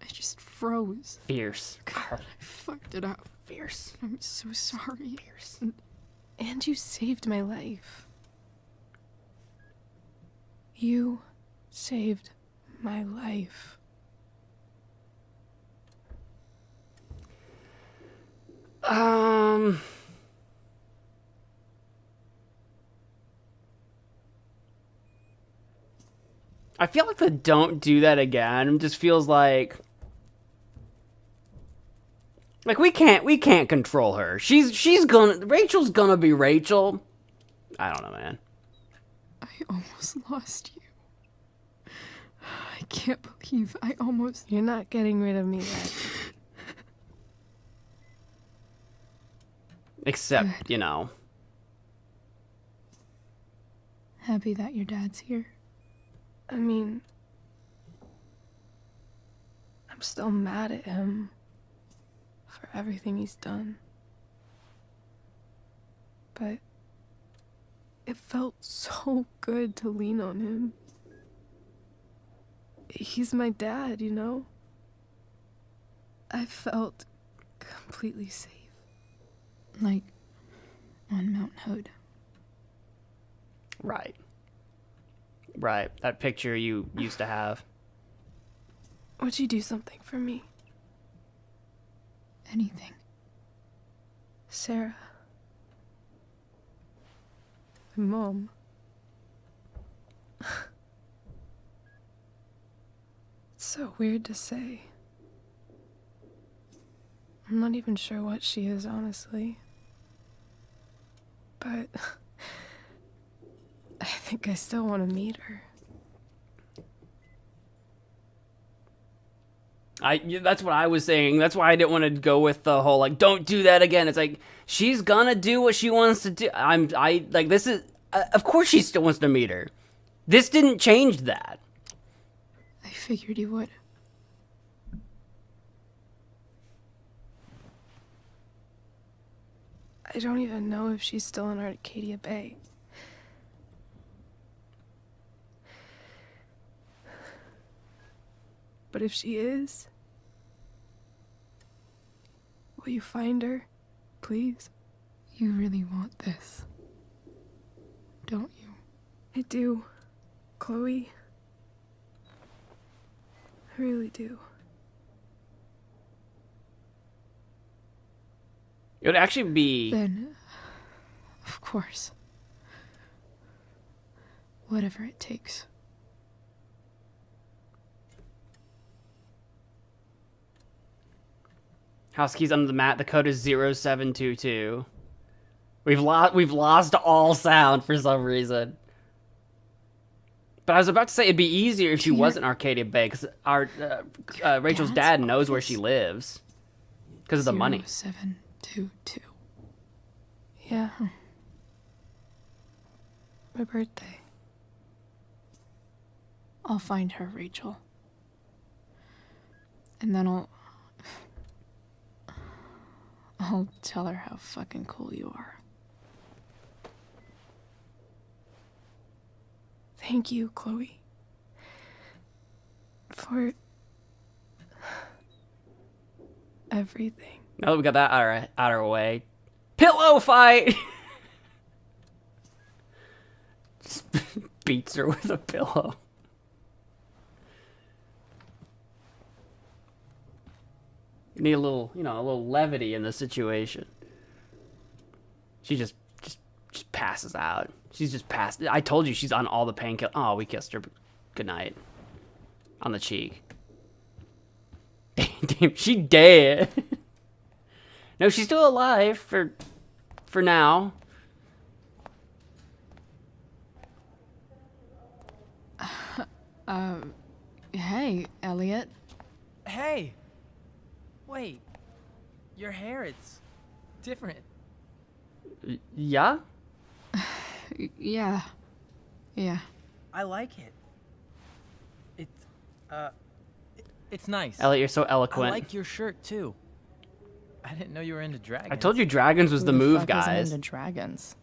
just froze. Fierce. God, I fucked it up. Fierce. I'm so sorry. Fierce. And you saved my life. You saved my life. I feel like the don't do that again just feels like we can't control her. Rachel's gonna be Rachel. I don't know, man. I almost lost you. I can't believe I almost... You're not getting rid of me yet. Except, you know. Happy that your dad's here. I mean, I'm still mad at him for everything he's done. But it felt so good to lean on him. He's my dad, you know? I felt completely safe. Like on Mount Hood. Right. Right. That picture you used to have. Would you do something for me? Anything. Sarah. My mom. It's so weird to say. I'm not even sure what she is, honestly. But I think I still want to meet her. That's what I was saying. That's why I didn't want to go with the whole, like, don't do that again. It's like, she's gonna do what she wants to do. This is, of course she still wants to meet her. This didn't change that. I figured you would. I don't even know if she's still in Arcadia Bay. But if she is, will you find her, please? You really want this, don't you? I do, Chloe. I really do. It would actually be... Then, of course. Whatever it takes. House keys under the mat. The code is 0722. We've lost all sound for some reason. But I was about to say it'd be easier if she wasn't Arcadia Bay, because our Rachel's dad knows where she lives because of the money. 0722. Yeah. My birthday. I'll find her, Rachel. And then I'll tell her how fucking cool you are. Thank you, Chloe. For everything. Now that we got that out of our way. Pillow fight! Just beats her with a pillow. You need a little, a little levity in the situation. She just passes out. She's just passed. I told you she's on all the painkillers. Oh, we kissed her. Good night. On the cheek. Damn, she dead. No, she's still alive for now. Hey, Elliot. Hey! Wait. Your hair, it's different. Yeah? Yeah. Yeah. I like it. It's nice. Elliot, you're so eloquent. I like your shirt, too. I didn't know you were into dragons. I told you dragons was the move, guys. Into dragons.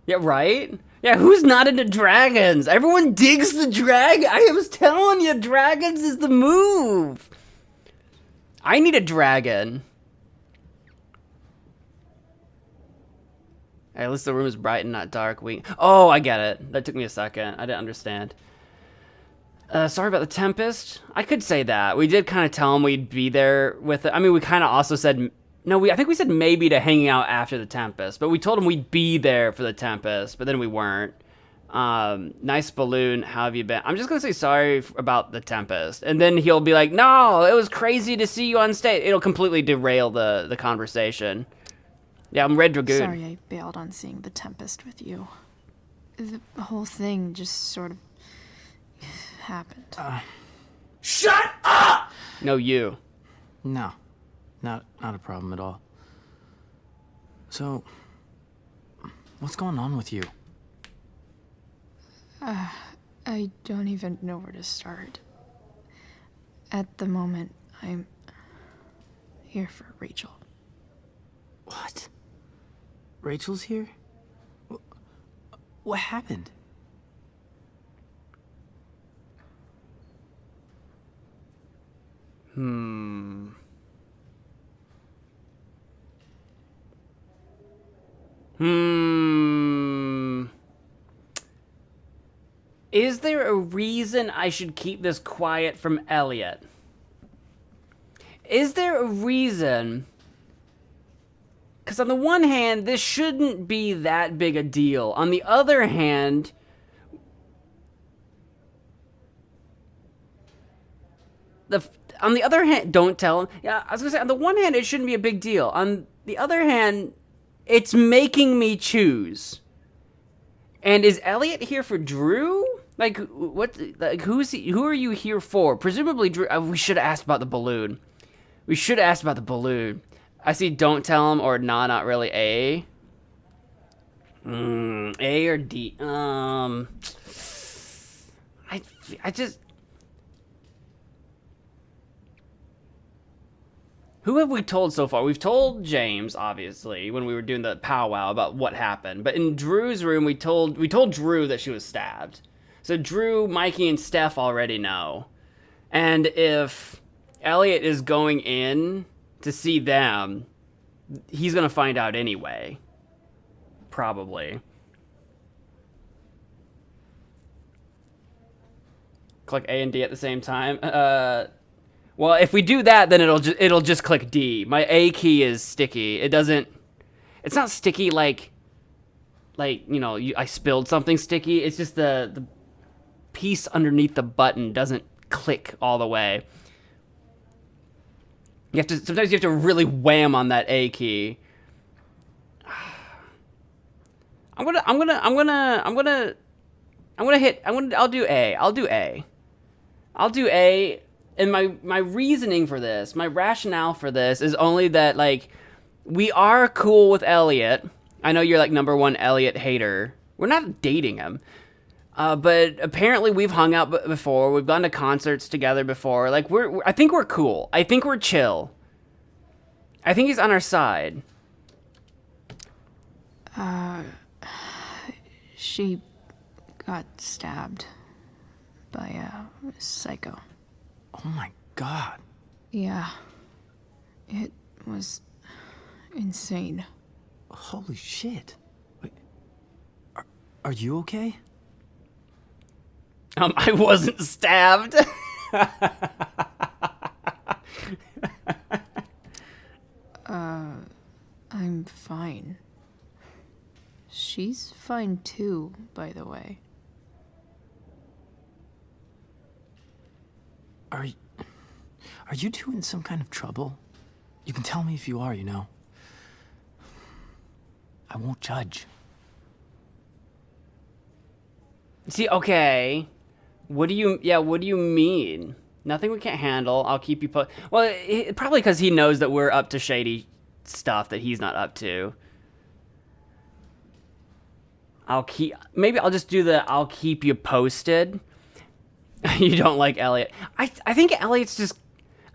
Yeah, right? Yeah, who's not into dragons? Everyone digs the dragon. I was telling you, dragons is the move. I need a dragon. Hey, at least the room is bright and not dark. Oh, I get it. That took me a second. I didn't understand. Sorry about the Tempest. I could say that. We did kind of tell him we'd be there with it. I mean, we kind of also said... No, I think we said maybe to hanging out after the Tempest. But we told him we'd be there for the Tempest. But then we weren't. Nice balloon. How have you been? I'm just going to say sorry about the Tempest. And then he'll be like, no, it was crazy to see you on stage. It'll completely derail the conversation. Yeah, I'm Red Dragoon. Sorry I bailed on seeing the Tempest with you. The whole thing just sort of happened. Shut up! No, you. No. Not a problem at all. So, what's going on with you? I don't even know where to start. At the moment, I'm here for Rachel. What? Rachel's here? What happened? Is there a reason I should keep this quiet from Elliot? Is there a reason? Because on the one hand, this shouldn't be that big a deal. On the other hand, don't tell him. Yeah, I was gonna say, on the one hand, it shouldn't be a big deal. On the other hand, it's making me choose. And is Elliot here for Drew? Like, what? Like, who's he? Who are you here for? Presumably, Drew. We should have asked about the balloon. We should have asked about the balloon. I see. Don't tell him or nah, not really. A. A or D. I just. Who have we told so far? We've told James, obviously, when we were doing the powwow about what happened. But in Drew's room, we told Drew that she was stabbed. So Drew, Mikey, and Steph already know. And if Elliot is going in to see them, he's going to find out anyway. Probably. Click A and D at the same time. Well, if we do that, then it'll just click D. My A key is sticky. It's not sticky like you know, I spilled something sticky. It's just the piece underneath the button doesn't click all the way. Sometimes you have to really wham on that A key. I'll do A. And my reasoning for this, my rationale for this is only that, like, we are cool with Elliot. I know you're, like, #1 Elliot hater. We're not dating him. But apparently we've hung out before. We've gone to concerts together before. Like, I think we're cool. I think we're chill. I think he's on our side. She got stabbed by a psycho. Oh my god. Yeah. It was insane. Holy shit. Wait, are you okay? I wasn't stabbed. I'm fine. She's fine too, by the way. Are you two in some kind of trouble? You can tell me if you are, you know. I won't judge. See, okay. What do you mean? Nothing we can't handle. I'll keep you well, probably because he knows that we're up to shady stuff that he's not up to. Maybe I'll just do I'll keep you posted. You don't like Elliot. I think Elliot's just,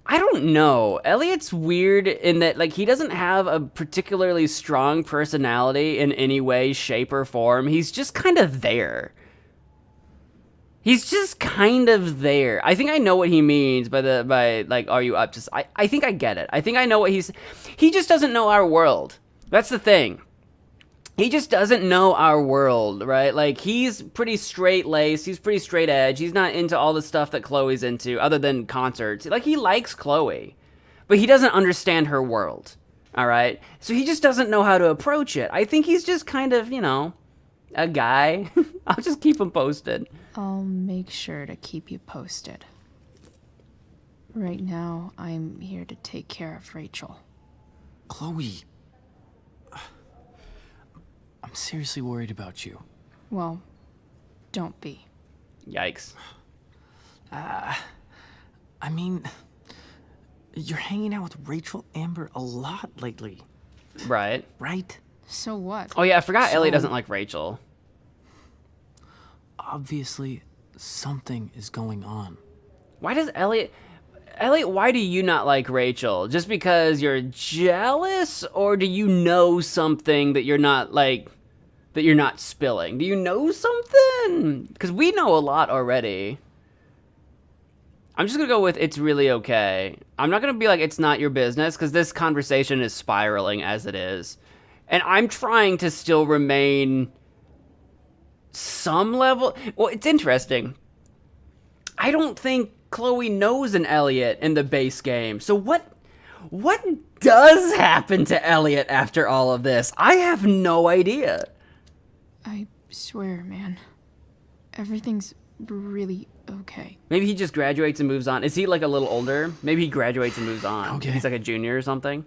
I don't know. Elliot's weird in that, like, he doesn't have a particularly strong personality in any way, shape, or form. He's just kind of there. He's just kind of there. I think I know what he means by like, are you up to... I think I get it. I think I know what he just doesn't know our world. That's the thing. He just doesn't know our world, right? Like, he's pretty straight-laced. He's pretty straight edge. He's not into all the stuff that Chloe's into, other than concerts. Like, he likes Chloe, but he doesn't understand her world, all right? So he just doesn't know how to approach it. I think he's just kind of, you know, a guy. I'll just keep him posted. I'll make sure to keep you posted. Right now, I'm here to take care of Rachel. Chloe. I'm seriously worried about you. Well, don't be. Yikes. I mean, you're hanging out with Rachel Amber a lot lately. Right. Right? So what? Oh yeah, I forgot Elliot doesn't like Rachel. Obviously, something is going on. Why does Elliot, why do you not like Rachel? Just because you're jealous, or do you know something that you're not spilling? Do you know something? Because we know a lot already. I'm just gonna go with it's really okay. I'm not gonna be like it's not your business, because this conversation is spiraling as it is. And I'm trying to still remain some level. Well, it's interesting. I don't think Chloe knows an Elliot in the base game. So what does happen to Elliot after all of this? I have no idea. I swear, man. Everything's really okay. Maybe he just graduates and moves on. Is he like a little older? Maybe he graduates and moves on. Okay. He's like a junior or something.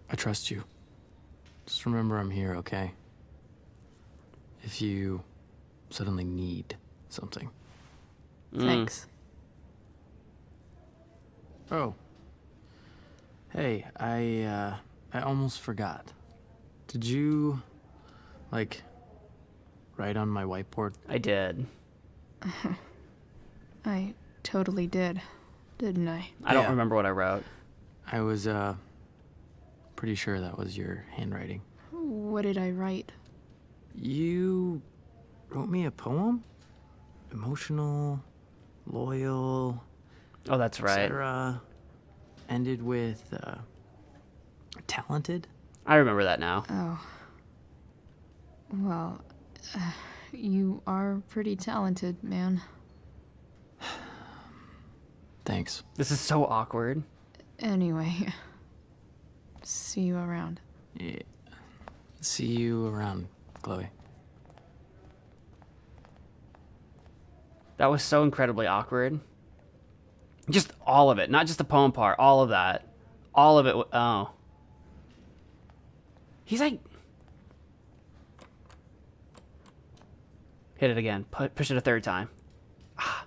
I trust you. Just remember I'm here, okay? If you suddenly need something. Thanks. Oh. Hey, I almost forgot. Did you, like, write on my whiteboard? I did. I totally did, didn't I? I don't remember what I wrote. I was, pretty sure that was your handwriting. What did I write? You wrote me a poem? Emotional, loyal. Oh, that's right. Etc. Ended with, talented? I remember that now. Oh. Well, you are pretty talented, man. Thanks. This is so awkward. Anyway, see you around. Yeah. See you around, Chloe. That was so incredibly awkward. Just all of it, not just the poem part, all of that. All of it. Oh. He's like... Hit it again. Push it a third time. Ah.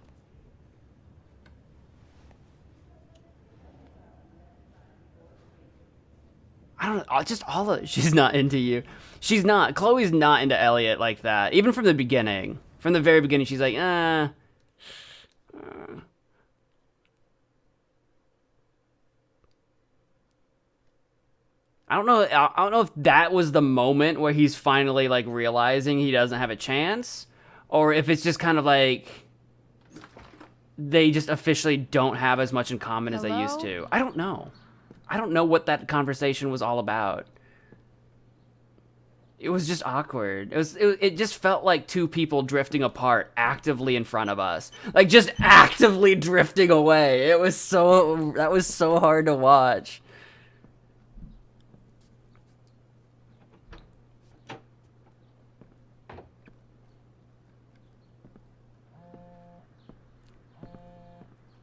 I don't know. Just all of it. She's not into you. She's not. Chloe's not into Elliot like that. Even from the beginning. From the very beginning, she's like, I don't know. I don't know if that was the moment where he's finally like realizing he doesn't have a chance, or if it's just kind of like they just officially don't have as much in common as they used to. I don't know. I don't know what that conversation was all about. It was just awkward. It just felt like two people drifting apart actively in front of us. Like just actively drifting away. That was so hard to watch.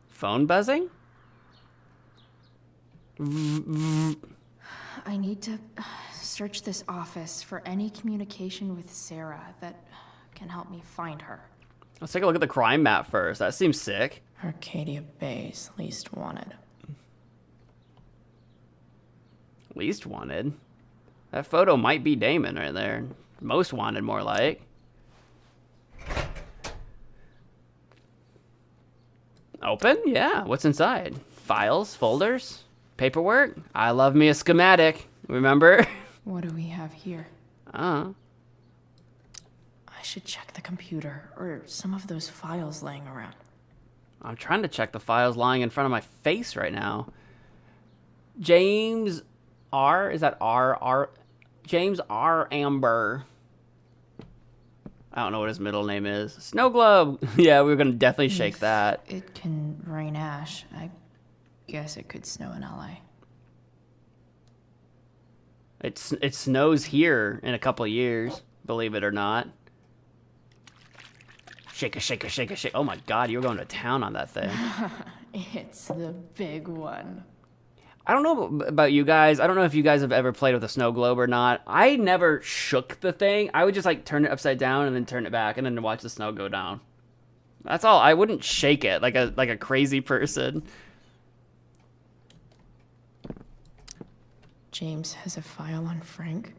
Phone buzzing? I need to search this office for any communication with Sarah that can help me find her. Let's take a look at the crime map first. That seems sick. Arcadia Bay's least wanted. Least wanted? That photo might be Damon right there. Most wanted, more like. Open? Yeah. What's inside? Files? Folders? Paperwork? I love me a schematic. Remember? What do we have here? I should check the computer or some of those files laying around. I'm trying to check the files lying in front of my face right now. James R. Is that R? James R. Amber. I don't know what his middle name is. Snow Globe. Yeah, we were going to definitely shake that. It can rain ash. I guess it could snow in LA. It snows here in a couple of years, believe it or not. Shake a, shake a, shake a, shake. Oh my God, you were going to town on that thing. It's the big one. I don't know about you guys. I don't know if you guys have ever played with a snow globe or not. I never shook the thing. I would just like turn it upside down and then turn it back and then watch the snow go down. That's all. I wouldn't shake it like a crazy person. James has a file on Frank.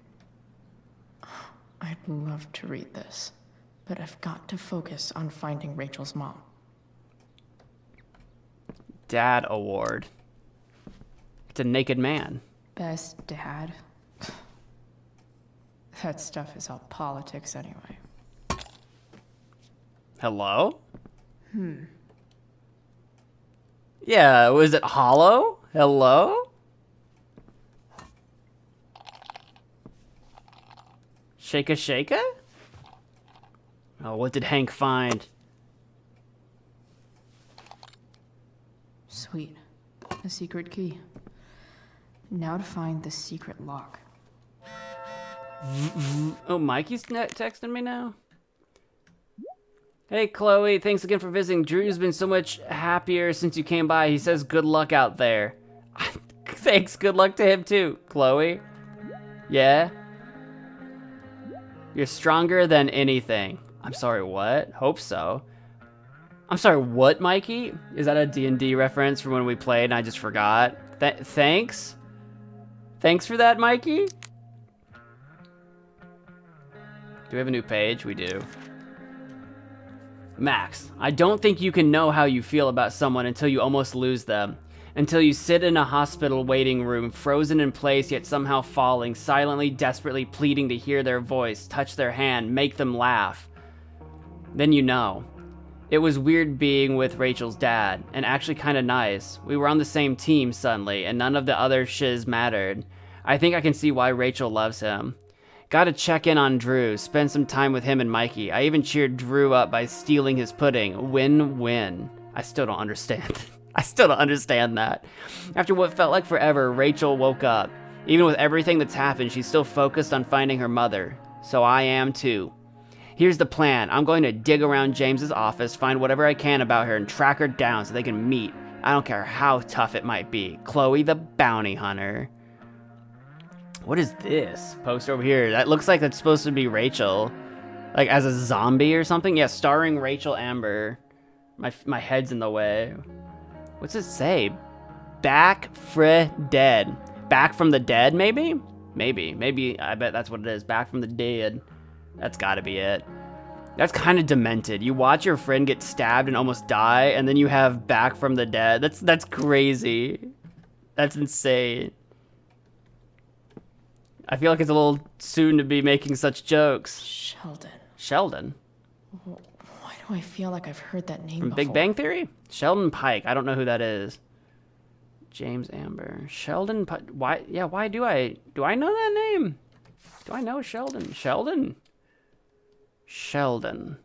I'd love to read this, but I've got to focus on finding Rachel's mom. Dad award. It's a naked man. Best dad. That stuff is all politics anyway. Hello? Yeah, was it hollow? Hello? Shaka shaka? Oh, what did Hank find? Sweet. A secret key. Now to find the secret lock. Oh, Mikey's texting me now? Hey, Chloe, thanks again for visiting. Drew's been so much happier since you came by. He says good luck out there. Thanks, good luck to him too, Chloe. Yeah? You're stronger than anything. I'm sorry, what? Hope so. I'm sorry, what, Mikey? Is that a D&D reference from when we played and I just forgot? Thanks? Thanks for that, Mikey? Do we have a new page? We do. Max, I don't think you can know how you feel about someone until you almost lose them. Until you sit in a hospital waiting room, frozen in place yet somehow falling, silently, desperately pleading to hear their voice, touch their hand, make them laugh. Then you know. It was weird being with Rachel's dad, and actually kinda nice. We were on the same team suddenly, and none of the other shiz mattered. I think I can see why Rachel loves him. Gotta check in on Drew, spend some time with him and Mikey. I even cheered Drew up by stealing his pudding. Win-win. I still don't understand. I still don't understand that. After what felt like forever, Rachel woke up. Even with everything that's happened, she's still focused on finding her mother. So I am too. Here's the plan. I'm going to dig around James's office, find whatever I can about her, and track her down so they can meet. I don't care how tough it might be. Chloe the bounty hunter. What is this poster over here? That looks like it's supposed to be Rachel. Like as a zombie or something? Yeah, starring Rachel Amber. My head's in the way. What's it say? Back fra dead. Back from the dead, maybe? Maybe. I bet that's what it is. Back from the dead. That's gotta be it. That's kind of demented. You watch your friend get stabbed and almost die, and then you have back from the dead. That's crazy. That's insane. I feel like it's a little soon to be making such jokes. Sheldon? Why do I feel like I've heard that name From before? Big Bang Theory? Sheldon Pike. I don't know who that is. James Amber. Sheldon Pike. Why? Yeah, why do I know that name? Do I know Sheldon? Sheldon.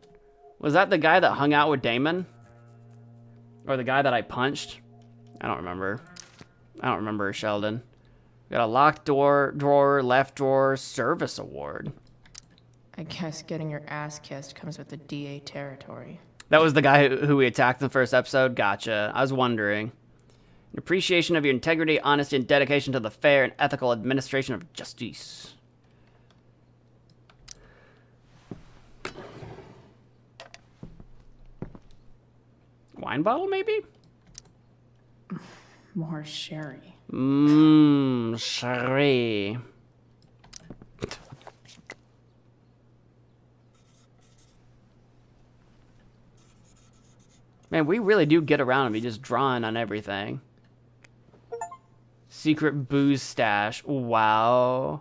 Was that the guy that hung out with Damon? Or the guy that I punched? I don't remember Sheldon. We got a locked drawer, left drawer, service award. I guess getting your ass kissed comes with the DA territory. That was the guy who we attacked in the first episode? Gotcha. I was wondering. An appreciation of your integrity, honesty, and dedication to the fair and ethical administration of justice. Wine bottle, maybe? More sherry. Sherry. Man, we really do get around and be just drawing on everything. Secret booze stash. Wow.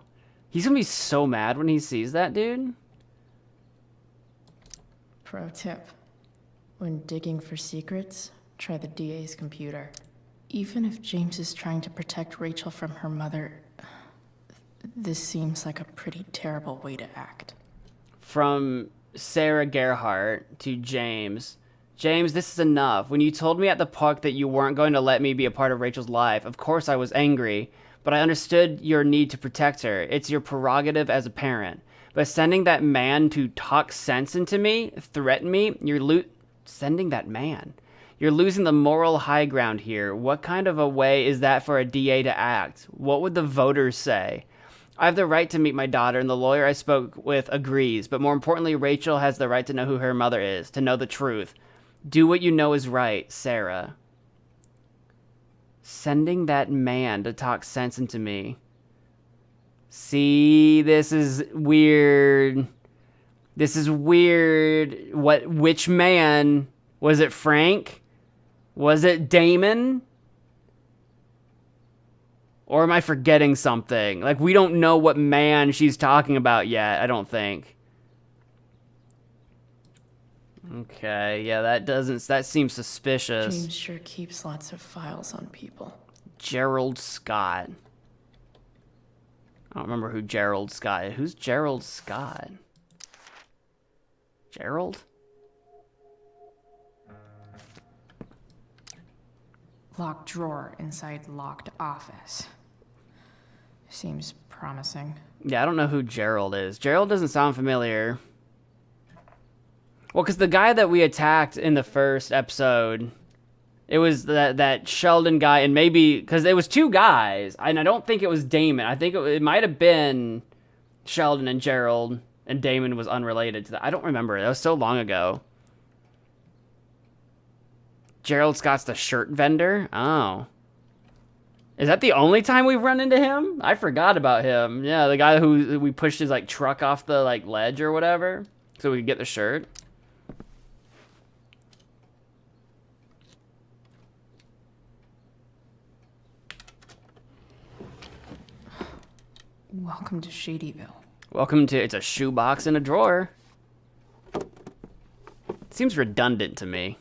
He's gonna be so mad when he sees that, dude. Pro tip. When digging for secrets, try the DA's computer. Even if James is trying to protect Rachel from her mother, this seems like a pretty terrible way to act. From Sarah Gerhardt to James. James, this is enough. When you told me at the park that you weren't going to let me be a part of Rachel's life, of course I was angry, but I understood your need to protect her. It's your prerogative as a parent. But sending that man to talk sense into me, threaten me, sending that man. You're losing the moral high ground here. What kind of a way is that for a DA to act? What would the voters say? I have the right to meet my daughter, and the lawyer I spoke with agrees. But more importantly, Rachel has the right to know who her mother is, to know the truth. Do what you know is right, Sarah. Sending that man to talk sense into me. See, this is weird. This is weird. Which man? Was it Frank? Was it Damon? Or am I forgetting something? Like, we don't know what man she's talking about yet, I don't think. Okay, yeah, that seems suspicious. James sure keeps lots of files on people. Gerald Scott. I don't remember who Gerald Scott is. Who's Gerald Scott? Gerald? Locked drawer inside locked office. Seems promising. Yeah, I don't know who Gerald is. Gerald doesn't sound familiar. Well, because the guy that we attacked in the first episode, it was that Sheldon guy, and maybe, because it was two guys, and I don't think it was Damon. I think it might have been Sheldon and Gerald, and Damon was unrelated to that. I don't remember. That was so long ago. Gerald Scott's the shirt vendor? Oh. Is that the only time we've run into him? I forgot about him. Yeah, the guy who we pushed his like truck off the like ledge or whatever so we could get the shirt. Welcome to Shadyville. Welcome to, it's a shoebox in a drawer. Seems redundant to me.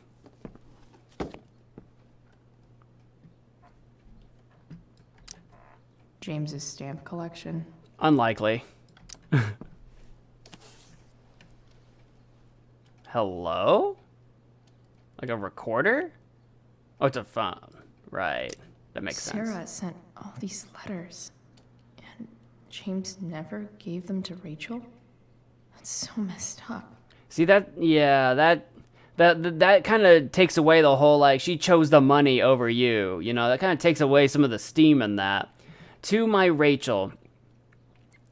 James's stamp collection. Unlikely. Hello? Like a recorder? Oh, it's a phone. Right. That makes sense. Sarah sent all these letters, and James never gave them to Rachel? That's so messed up. See that? Yeah, that kind of takes away the whole, like, she chose the money over you. You know, that kind of takes away some of the steam in that. To my Rachel,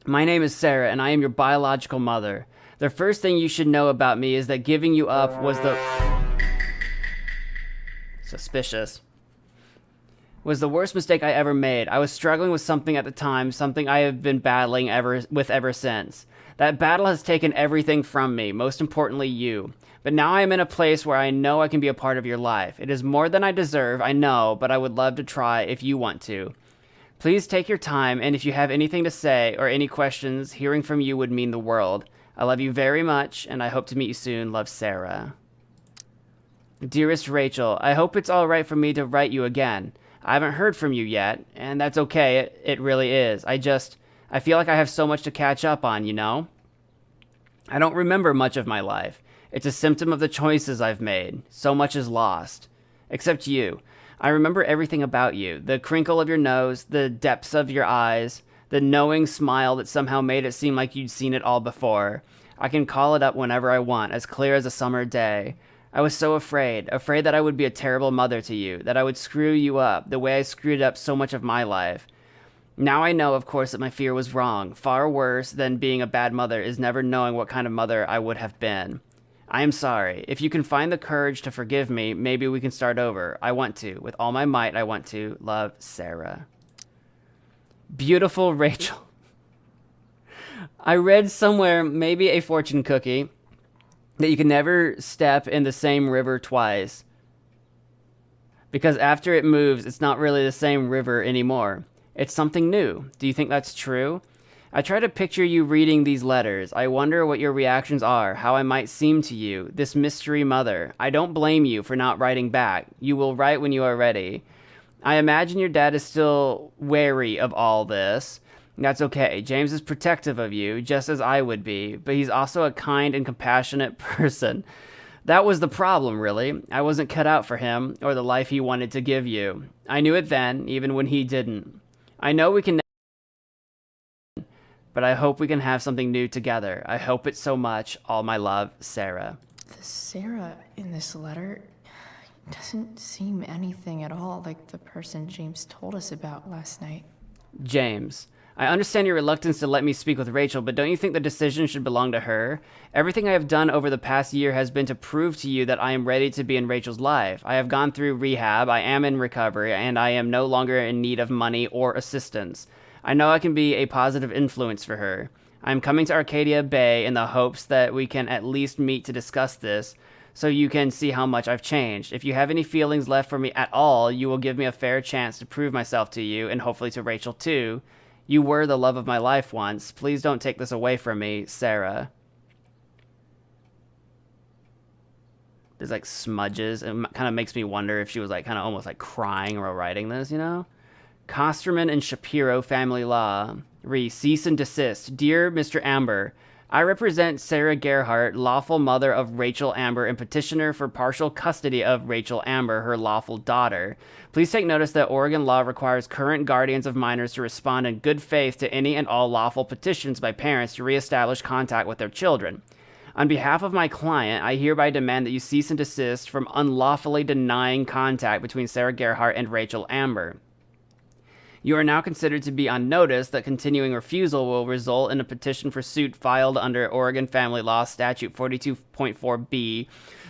my name is Sarah, and I am your biological mother. The first thing you should know about me is that giving you up was the... Suspicious. Was the worst mistake I ever made. I was struggling with something at the time, something I have been battling ever since. That battle has taken everything from me, most importantly you. But now I am in a place where I know I can be a part of your life. It is more than I deserve, I know, but I would love to try if you want to. Please take your time, and if you have anything to say or any questions, hearing from you would mean the world. I love you very much, and I hope to meet you soon. Love, Sarah. Dearest Rachel, I hope it's all right for me to write you again. I haven't heard from you yet, and that's okay. It really is. I feel like I have so much to catch up on, you know? I don't remember much of my life. It's a symptom of the choices I've made. So much is lost. Except you. I remember everything about you. The crinkle of your nose, the depths of your eyes, the knowing smile that somehow made it seem like you'd seen it all before. I can call it up whenever I want, as clear as a summer day. I was so afraid that I would be a terrible mother to you, that I would screw you up, the way I screwed up so much of my life. Now I know, of course, that my fear was wrong. Far worse than being a bad mother is never knowing what kind of mother I would have been. I am sorry. If you can find the courage to forgive me, maybe we can start over. I want to. With all my might, I want to. Love, Sarah. Beautiful Rachel. I read somewhere, maybe a fortune cookie, that you can never step in the same river twice. Because after it moves, it's not really the same river anymore. It's something new. Do you think that's true? I try to picture you reading these letters. I wonder what your reactions are, how I might seem to you, this mystery mother. I don't blame you for not writing back. You will write when you are ready. I imagine your dad is still wary of all this. That's okay. James is protective of you, just as I would be, but he's also a kind and compassionate person. That was the problem, really. I wasn't cut out for him or the life he wanted to give you. I knew it then, even when he didn't. I know we can, but I hope we can have something new together. I hope it so much. All my love, Sarah. The Sarah in this letter doesn't seem anything at all like the person James told us about last night. James, I understand your reluctance to let me speak with Rachel, but don't you think the decision should belong to her? Everything I have done over the past year has been to prove to you that I am ready to be in Rachel's life. I have gone through rehab, I am in recovery, and I am no longer in need of money or assistance. I know I can be a positive influence for her. I am coming to Arcadia Bay in the hopes that we can at least meet to discuss this, so you can see how much I've changed. If you have any feelings left for me at all, you will give me a fair chance to prove myself to you, and hopefully to Rachel too. You were the love of my life once. Please don't take this away from me, Sarah. There's like smudges. It kind of makes me wonder if she was like kind of almost like crying while writing this, you know? Kosterman and Shapiro Family Law. Cease and desist. Dear Mr. Amber, I represent Sarah Gerhardt, lawful mother of Rachel Amber and petitioner for partial custody of Rachel Amber, her lawful daughter. Please take notice that Oregon law requires current guardians of minors to respond in good faith to any and all lawful petitions by parents to reestablish contact with their children. On behalf of my client, I hereby demand that you cease and desist from unlawfully denying contact between Sarah Gerhardt and Rachel Amber. You are now considered to be on notice that continuing refusal will result in a petition for suit filed under Oregon Family Law Statute 42.4b,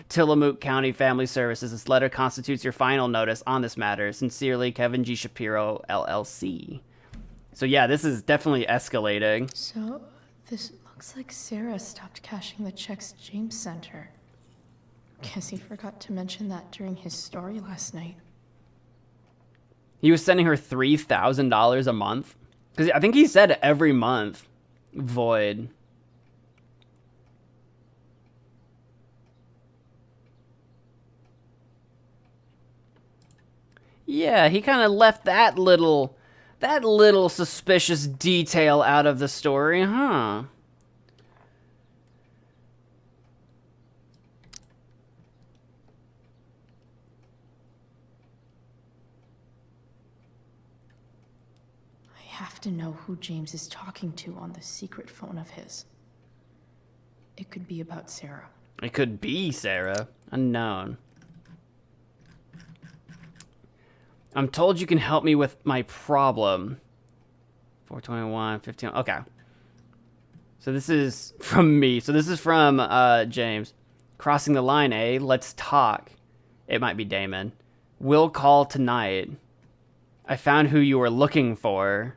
Tillamook County Family Services. This letter constitutes your final notice on this matter. Sincerely, Kevin G. Shapiro, LLC. So yeah, this is definitely escalating. So, this looks like Sarah stopped cashing the checks James sent her. Guess he forgot to mention that during his story last night. He was sending her $3,000 a month? Because I think he said every month. Void. Yeah, he kind of left that little suspicious detail out of the story, huh? I have to know who James is talking to on the secret phone of his. It could be about Sarah. It could be Sarah. Unknown. I'm told you can help me with my problem. 421, 15. Okay. So this is from me. So this is from James. Crossing the line, eh? Let's talk. It might be Damon. We'll call tonight. I found who you were looking for.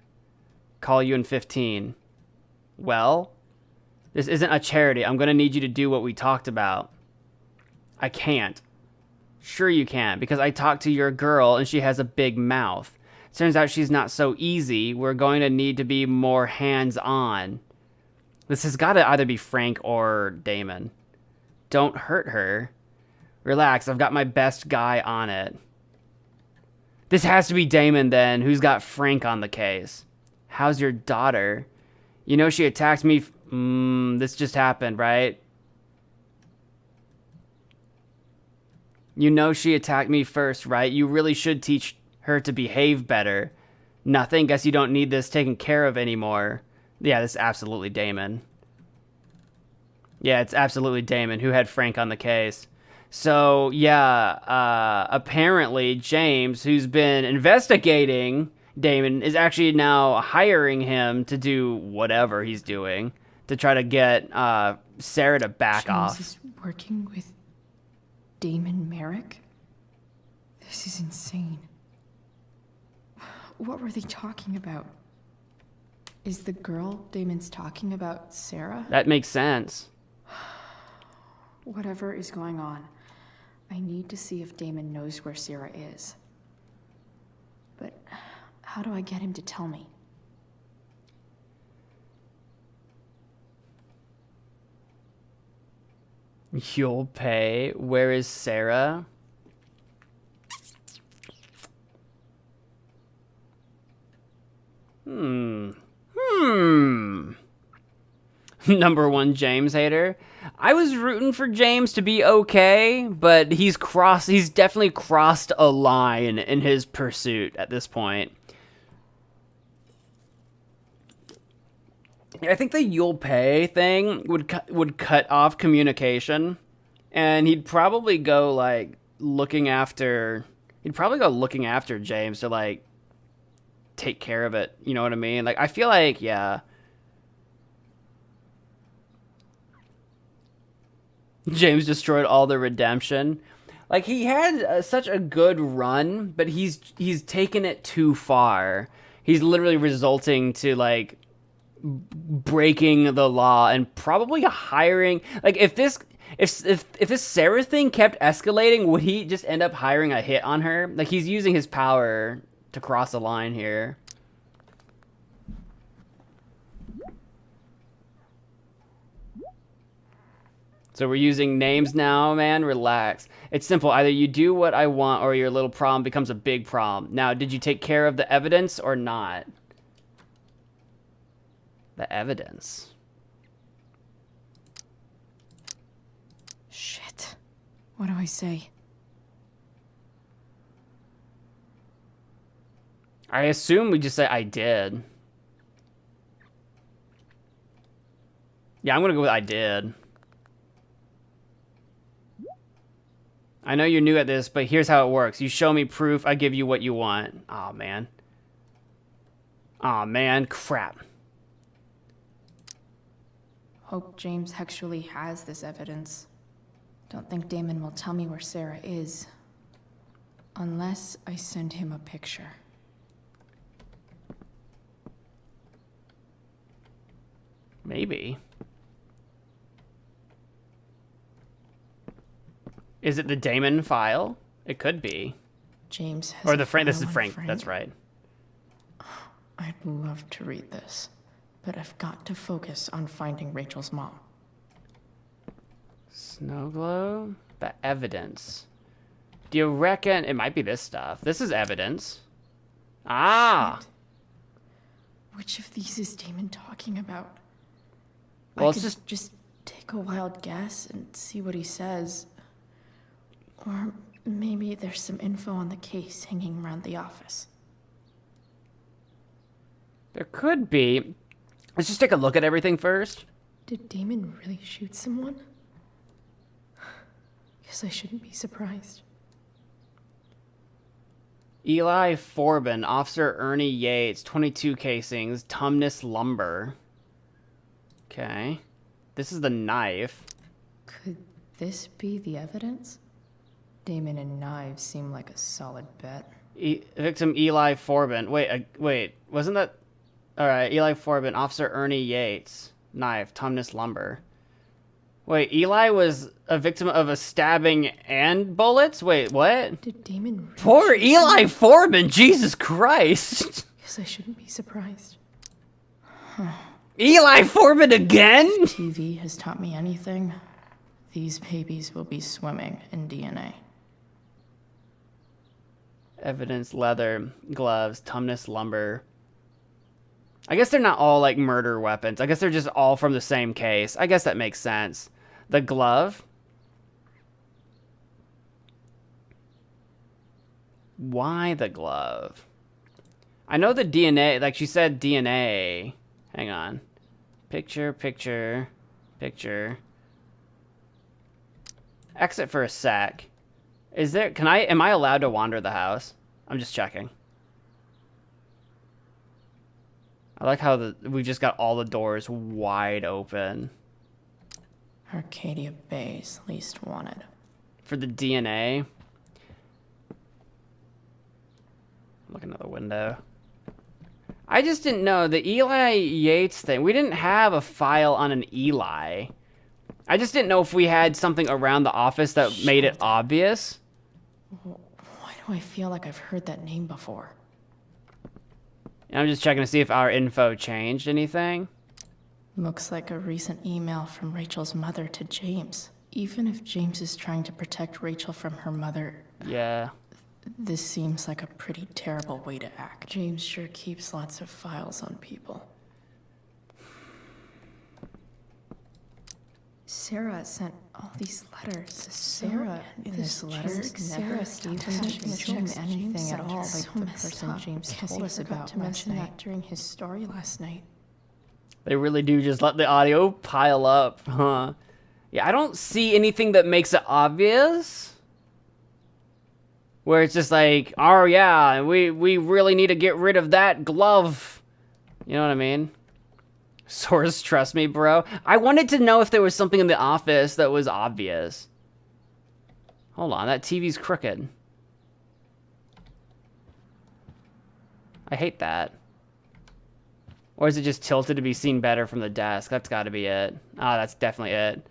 Call you in 15. Well, this isn't a charity. I'm going to need you to do what we talked about. I can't. Sure you can, because I talked to your girl and she has a big mouth. Turns out she's not so easy. We're going to need to be more hands-on. This has got to either be Frank or Damon. Don't hurt her. Relax, I've got my best guy on it. This has to be Damon then, who's got Frank on the case. How's your daughter? You know she attacked me. This just happened, right? You know she attacked me first, right? You really should teach her to behave better. Nothing. Guess you don't need this taken care of anymore. Yeah, this is absolutely Damon. Yeah, it's absolutely Damon who had Frank on the case. So, yeah, apparently James, who's been investigating Damon, is actually now hiring him to do whatever he's doing to try to get Sarah to back off. James is working with Damon Merrick? This is insane. What were they talking about? Is the girl Damon's talking about Sarah? That makes sense. Whatever is going on, I need to see if Damon knows where Sarah is. But how do I get him to tell me? You'll pay. Where is Sarah? Number one James hater. I was rooting for James to be okay, but he's definitely crossed a line in his pursuit at this point. I think the you'll pay thing would cut off communication, and he'd probably go like looking after James to like take care of it. You know what I mean? Like I feel like yeah. James destroyed all the redemption. Like he had such a good run, but he's taken it too far. He's literally resulting to like breaking the law and probably hiring like if this Sarah thing kept escalating, would he just end up hiring a hit on her? Like he's using his power to cross a line here. So we're using names now, man. Relax. It's simple. Either you do what I want or your little problem becomes a big problem. Now, did you take care of the evidence or not? The evidence. What do I say? I assume we just say I did. Yeah, I'm gonna go with I did. I know you're new at this, but here's how it works. You show me proof, I give you what you want. Aw, man. Aw, man. Crap. Hope James actually has this evidence. Don't think Damon will tell me where Sarah is. Unless I send him a picture. Maybe. Is it the Damon file? It could be. James has or the Frank. This is file on Frank. Frank? That's right. I'd love to read this, but I've got to focus on finding Rachel's mom. Snow globe? The evidence. Do you reckon it might be this stuff? This is evidence. Ah! Shit. Which of these is Damon talking about? Well, I it's could just take a wild guess and see what he says. Or maybe there's some info on the case hanging around the office. There could be. Let's just take a look at everything first. Did Damon really shoot someone? Guess I shouldn't be surprised. Eli Forbin, Officer Ernie Yates, 22 casings, Tumnus Lumber. Okay. This is the knife. Could this be the evidence? Damon and knives seem like a solid bet. Victim Eli Forbin. Wait, wasn't that... Alright, Eli Forbin, Officer Ernie Yates, knife, Tumnus Lumber. Wait, Eli was a victim of a stabbing and bullets? Wait, what? Did Damon really Poor shoot Eli someone? Forbin, Jesus Christ. Guess I shouldn't be surprised. Eli Forbin again? If TV has taught me anything, these babies will be swimming in DNA. Evidence, leather, gloves, Tumnus Lumber. I guess they're not all like murder weapons. I guess they're just all from the same case. I guess that makes sense. The glove. Why the glove? I know the DNA, like she said DNA. Hang on. Picture. Exit for a sec. Am I allowed to wander the house? I'm just checking. I like how we've just got all the doors wide open. Arcadia Bay's least wanted. For the DNA. Look another window. I just didn't know the Eli Yates thing. We didn't have a file on an Eli. I just didn't know if we had something around the office that made it obvious. Why do I feel like I've heard that name before? And I'm just checking to see if our info changed anything. Looks like a recent email from Rachel's mother to James. Even if James is trying to protect Rachel from her mother... Yeah. This seems like a pretty terrible way to act. James sure keeps lots of files on people. Sarah sent all these letters. Sarah, in this letter, Sarah Stevens mentioned anything at all like the person James told us about last night during his story last night. They really do just let the audio pile up, huh? Yeah, I don't see anything that makes it obvious. Where it's just like, oh yeah, we really need to get rid of that glove. You know what I mean? Source, trust me, bro. I wanted to know if there was something in the office that was obvious. Hold on, that TV's crooked. I hate that. Or is it just tilted to be seen better from the desk? That's gotta be it. Ah, that's definitely it.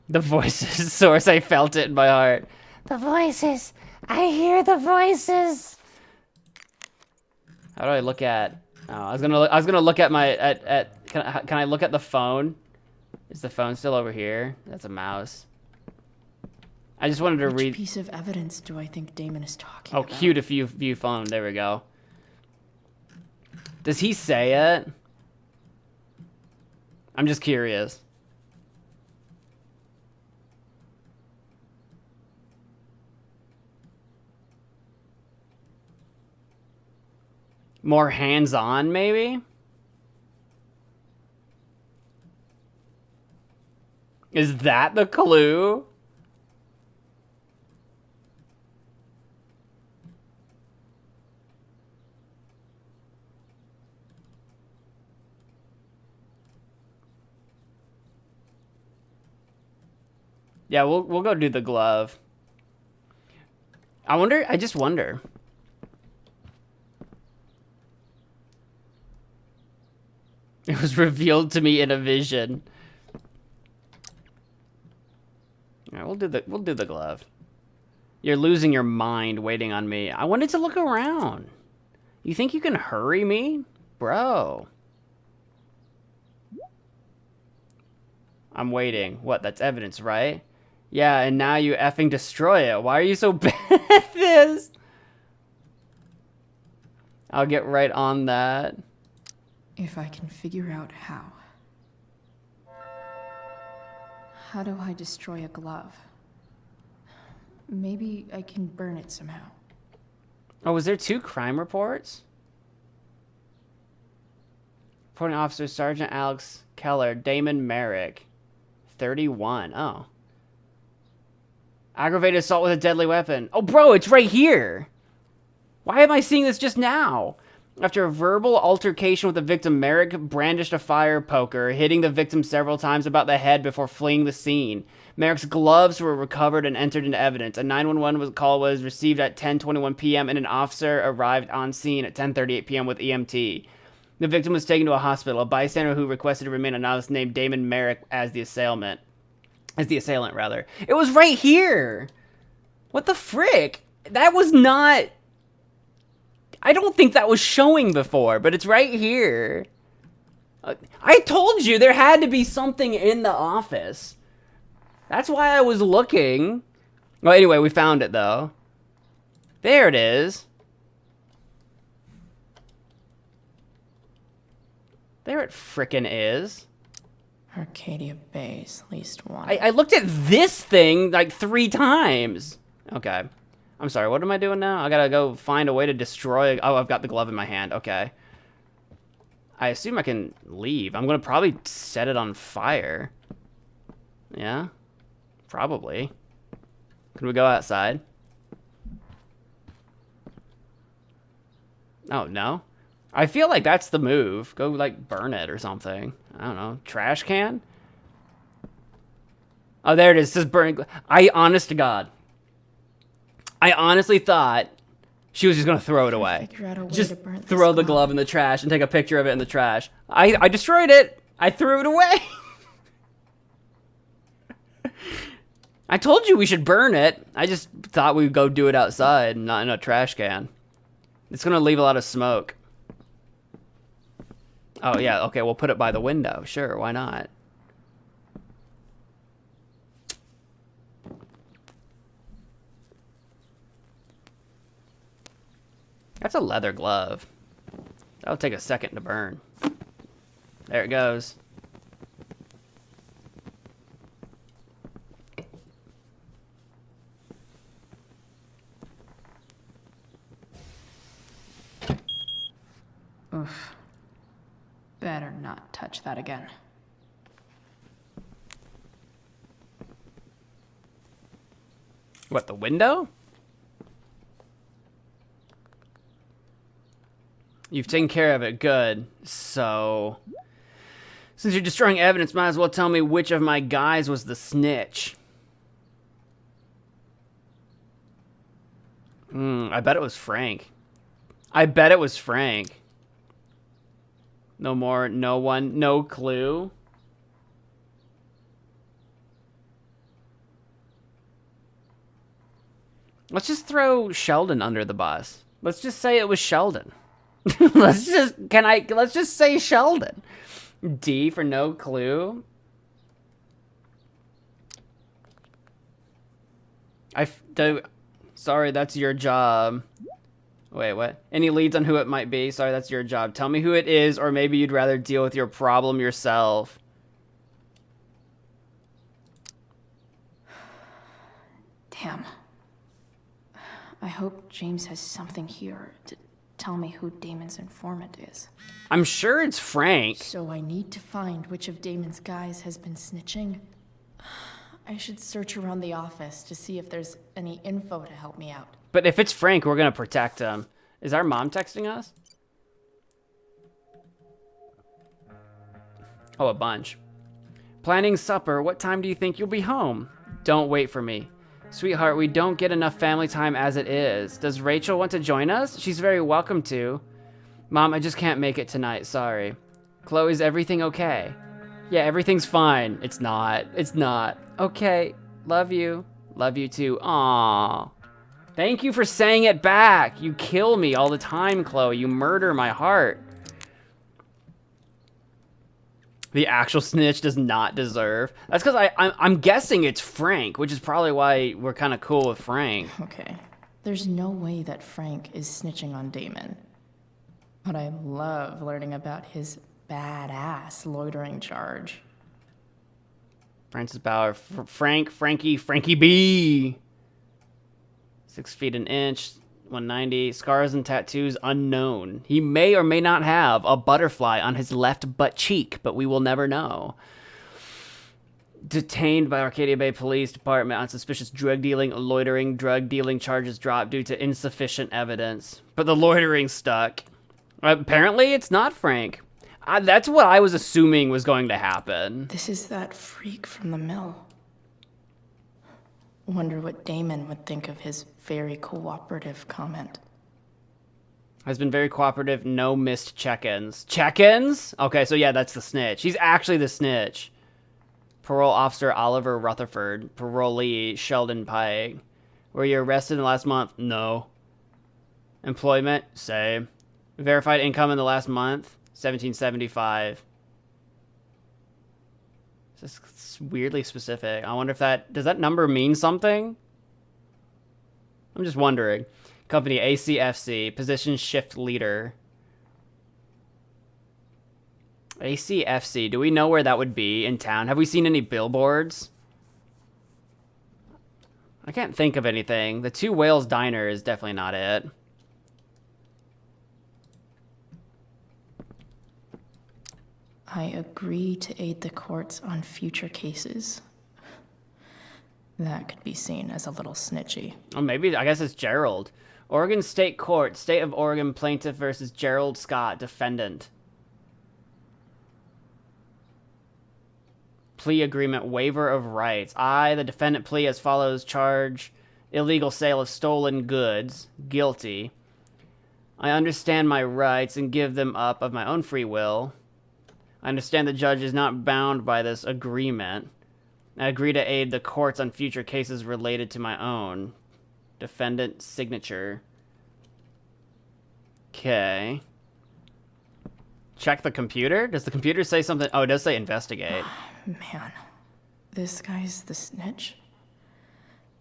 The voices, Source, I felt it in my heart. The voices. I hear the voices. How do I look at? Oh, I was gonna look at my Can I look at the phone? Is the phone still over here? That's a mouse. I just wanted to read. Which piece of evidence do I think Damon is talking about? Oh, cue to view phone. There we go. Does he say it? I'm just curious. More hands-on, maybe? Is that the clue? Yeah, we'll go do the glove. I just wonder. It was revealed to me in a vision. All right, we'll do the glove. You're losing your mind waiting on me. I wanted to look around. You think you can hurry me? Bro. I'm waiting. What, that's evidence, right? Yeah, and now you effing destroy it. Why are you so bad at this? I'll get right on that. If I can figure out how. How do I destroy a glove? Maybe I can burn it somehow. Oh, was there 2 crime reports? Reporting officer Sergeant Alex Keller, Damon Merrick, 31. Oh. Aggravated assault with a deadly weapon. Oh, bro, it's right here. Why am I seeing this just now? After a verbal altercation with the victim, Merrick brandished a fire poker, hitting the victim several times about the head before fleeing the scene. Merrick's gloves were recovered and entered into evidence. A 911 call was received at 10:21 p.m. and an officer arrived on scene at 10:38 p.m. with EMT. The victim was taken to a hospital. A bystander who requested to remain anonymous named Damon Merrick as the assailant. It was right here. What the frick? That was not... I don't think that was showing before, but it's right here. I told you there had to be something in the office. That's why I was looking. Well, anyway, we found it, though. There it is. There it frickin' is. Arcadia Bay's least one. I looked at this thing like 3 times. Okay. I'm sorry, what am I doing now? I gotta go find a way to destroy... Oh, I've got the glove in my hand. Okay. I assume I can leave. I'm gonna probably set it on fire. Yeah? Probably. Can we go outside? Oh, no? I feel like that's the move. Go, like, burn it or something. I don't know. Trash can? Oh, there it is. It says burning... honest to God. I honestly thought she was just going to throw it away. Just throw the glove in the trash and take a picture of it in the trash. I destroyed it. I threw it away. I told you we should burn it. I just thought we'd go do it outside, not in a trash can. It's going to leave a lot of smoke. Oh, yeah. Okay, we'll put it by the window. Sure, why not? That's a leather glove. That'll take a second to burn. There it goes. Oof. Better not touch that again. What, the window? You've taken care of it. Good. So, since you're destroying evidence, might as well tell me which of my guys was the snitch. I bet it was Frank. I bet it was Frank. No more, no one, no clue. Let's just throw Sheldon under the bus. Let's just say it was Sheldon. let's just say Sheldon. D for no clue. Sorry, that's your job. Wait, what? Any leads on who it might be? Sorry, that's your job. Tell me who it is, or maybe you'd rather deal with your problem yourself. Damn. I hope James has something here to tell me who Damon's informant is. I'm sure it's Frank. So I need to find which of Damon's guys has been snitching. I should search around the office to see if there's any info to help me out. But if it's Frank, we're gonna protect him. Is our mom texting us? Oh, a bunch. Planning supper. What time do you think you'll be home? Don't wait for me. Sweetheart, we don't get enough family time as it is. Does Rachel want to join us? She's very welcome to. Mom, I just can't make it tonight, sorry. Chloe, is everything okay? Yeah, everything's fine. It's not. It's not. Okay, love you. Love you too. Aww. Thank you for saying it back. You kill me all the time, Chloe. You murder my heart. The actual snitch does not deserve. That's because I'm guessing it's Frank, which is probably why we're kind of cool with Frank. Okay. There's no way that Frank is snitching on Damon. But I love learning about his badass loitering charge. Francis Bauer, Frankie B. 6 feet an inch, 190. Scars and tattoos unknown. He may or may not have a butterfly on his left butt cheek, but we will never know. Detained by Arcadia Bay Police Department on suspicious drug dealing, loitering. Drug dealing charges dropped due to insufficient evidence. But the loitering stuck. Apparently, it's not Frank. That's what I was assuming was going to happen. This is that freak from the mill. Wonder what Damon would think of his very cooperative comment. Has been very cooperative, no missed check-ins. Check-ins? Okay, so yeah, that's the snitch. He's actually the snitch. Parole officer Oliver Rutherford. Parolee Sheldon Pike. Were you arrested in the last month? No. Employment? Same. Verified income in the last month? $17.75. It's weirdly specific. I wonder if does that number mean something? I'm just wondering. Company ACFC, position shift leader. ACFC, do we know where that would be in town? Have we seen any billboards? I can't think of anything. The Two Whales Diner is definitely not it. I agree to aid the courts on future cases. That could be seen as a little snitchy. Oh, maybe, I guess it's Gerald. Oregon State Court, State of Oregon plaintiff versus Gerald Scott, defendant. Plea agreement, waiver of rights. I, the defendant, plea as follows. Charge, illegal sale of stolen goods, guilty. I understand my rights and give them up of my own free will. I understand the judge is not bound by this agreement. I agree to aid the courts on future cases related to my own. Defendant signature. Okay. Check the computer? Does the computer say something? Oh, it does say investigate. Man, this guy's the snitch?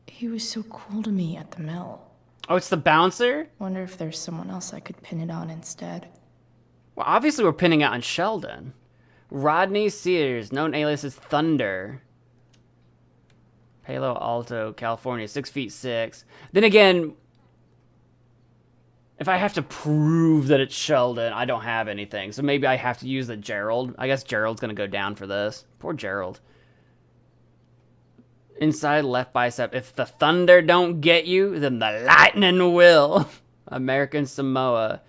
He was so cool to me at the mill. Oh, it's the bouncer? Wonder if there's someone else I could pin it on instead. Well, obviously we're pinning it on Sheldon. Rodney Sears, known alias as Thunder. Palo Alto, California, 6'6". Then again, if I have to prove that it's Sheldon, I don't have anything. So maybe I have to use the Gerald. I guess Gerald's going to go down for this. Poor Gerald. Inside left bicep. If the thunder don't get you, then the lightning will. American Samoa.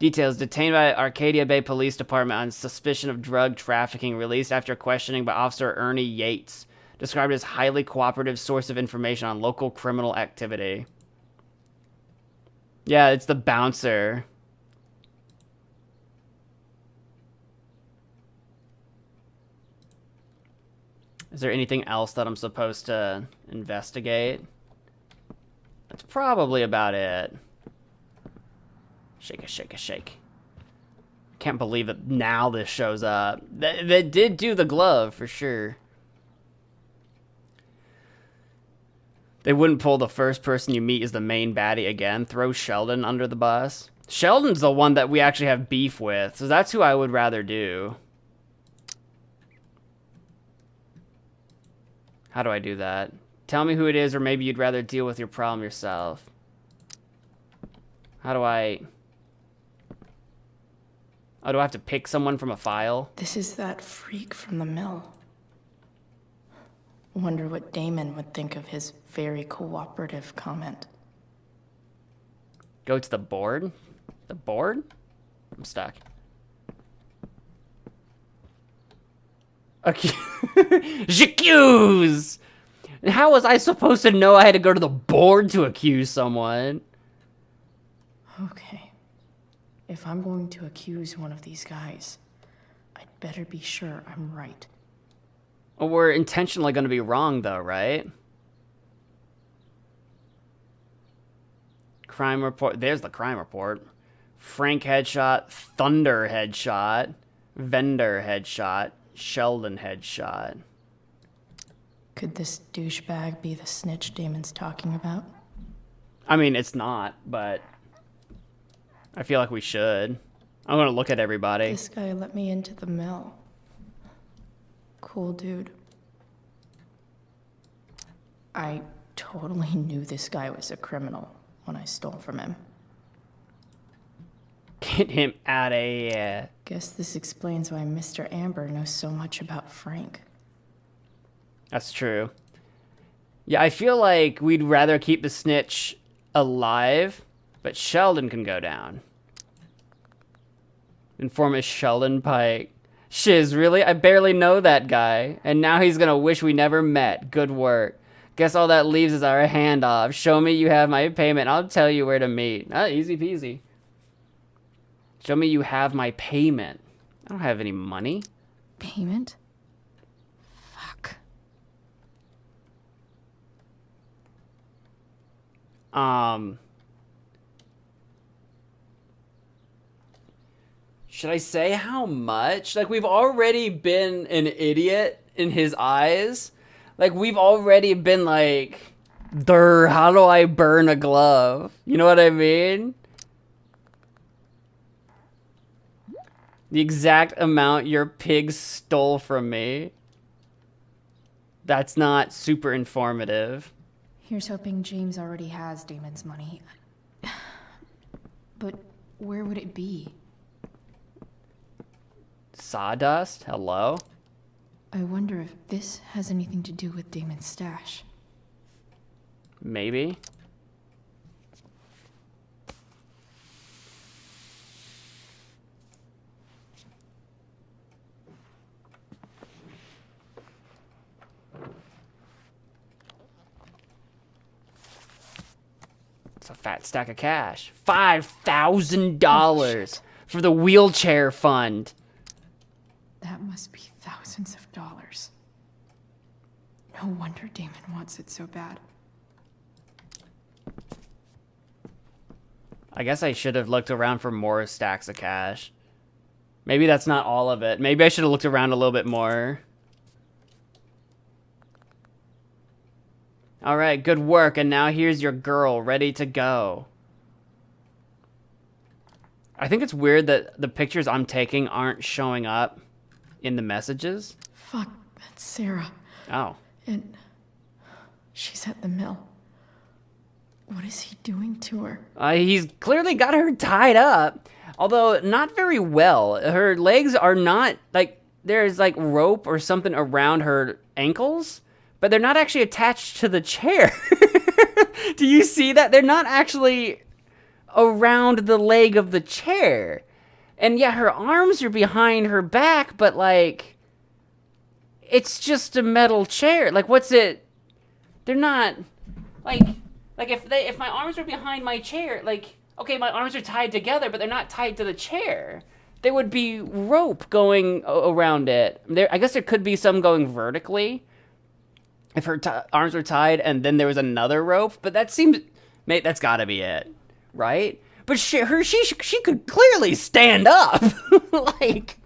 Details. Detained by Arcadia Bay Police Department on suspicion of drug trafficking. Released after questioning by Officer Ernie Yates. Described as highly cooperative source of information on local criminal activity. Yeah, it's the bouncer. Is there anything else that I'm supposed to investigate? That's probably about it. Shake a shake a shake. I can't believe that now this shows up. They did do the glove for sure. They wouldn't pull the first person you meet as the main baddie again. Throw Sheldon under the bus. Sheldon's the one that we actually have beef with, so that's who I would rather do. How do I do that? Tell me who it is, or maybe you'd rather deal with your problem yourself. How do I... Oh, do I have to pick someone from a file? This is that freak from the mill. Wonder what Damon would think of his very cooperative comment. Go to the board? The board? I'm stuck. J'accuse! How was I supposed to know I had to go to the board to accuse someone? Okay. If I'm going to accuse one of these guys, I'd better be sure I'm right. Well, we're intentionally going to be wrong, though, right? Crime report. There's the crime report. Frank headshot. Thunder headshot. Vendor headshot. Sheldon headshot. Could this douchebag be the snitch Damon's talking about? I mean, it's not, but I feel like we should. I'm going to look at everybody. This guy let me into the mill. Cool dude. I totally knew this guy was a criminal when I stole from him. Get him out of here. Guess this explains why Mr. Amber knows so much about Frank. That's true. Yeah, I feel like we'd rather keep the snitch alive, but Sheldon can go down. Inform is Sheldon Pike. Shiz, really? I barely know that guy. And now he's gonna wish we never met. Good work. Guess all that leaves is our handoff. Show me you have my payment. I'll tell you where to meet. Easy peasy. Show me you have my payment. I don't have any money. Payment? Fuck. Should I say how much? Like, we've already been an idiot in his eyes. Like, we've already been like, "Durr, how do I burn a glove?" You know what I mean? The exact amount your pig stole from me. That's not super informative. Here's hoping James already has Damon's money. But where would it be? Sawdust? Hello? I wonder if this has anything to do with Damon's stash. Maybe. It's a fat stack of cash. $5,000 for the wheelchair fund. That must be thousands of dollars. No wonder Damon wants it so bad. I guess I should have looked around for more stacks of cash. Maybe that's not all of it. Maybe I should have looked around a little bit more. All right, good work. And now here's your girl ready to go. I think it's weird that the pictures I'm taking aren't showing up in the messages. Fuck, that's Sarah. Oh. And she's at the mill. What is he doing to her? He's clearly got her tied up, although not very well. Her legs are not, like, there's like rope or something around her ankles, but they're not actually attached to the chair. Do you see that? They're not actually around the leg of the chair. And yeah, her arms are behind her back, but like, it's just a metal chair. Like, what's it? They're not, like if my arms were behind my chair, like, okay, my arms are tied together, but they're not tied to the chair. There would be rope going around it. I guess there could be some going vertically if her arms were tied and then there was another rope, but that seems, mate, that's gotta be it, right? But she could clearly stand up. Like,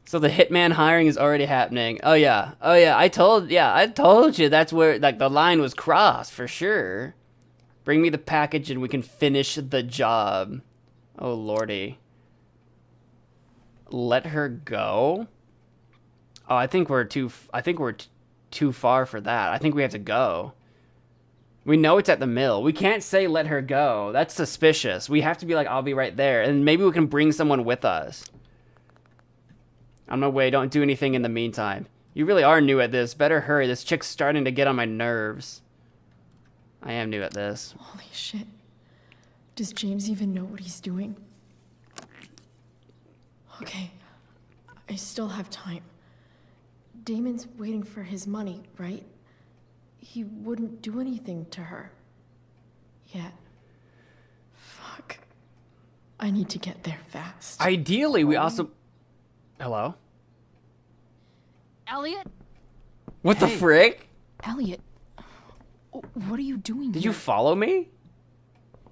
so the hitman hiring is already happening. Oh yeah, I told you that's where, like, the line was crossed for sure. Bring me the package and we can finish the job. Oh lordy. Let her go? Oh, I think we're too far for that. I think we have to go. We know it's at the mill. We can't say let her go. That's suspicious. We have to be like, I'll be right there. And maybe we can bring someone with us. On my way, don't do anything in the meantime. You really are new at this. Better hurry. This chick's starting to get on my nerves. I am new at this. Holy shit. Does James even know what he's doing? Okay, I still have time. Damon's waiting for his money, right? He wouldn't do anything to her. Yet. Fuck. I need to get there fast. Ideally, we also... Hello? Elliot? What the frick? Elliot, what are you doing Did here? you follow me?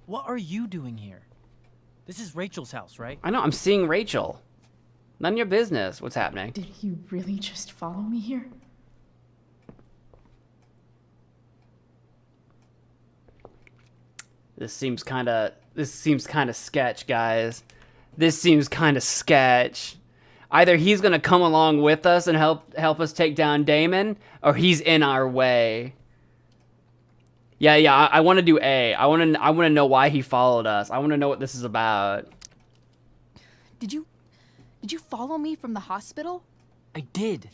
What are you doing here? This is Rachel's house, right? I know, I'm seeing Rachel. None of your business what's happening. Did he really just follow me here? This seems kind of sketch, guys. This seems kind of sketch. Either he's going to come along with us and help us take down Damon, or he's in our way. Yeah, I want to do A. I want to know why he followed us. I want to know what this is about. Did you follow me from the hospital? I did.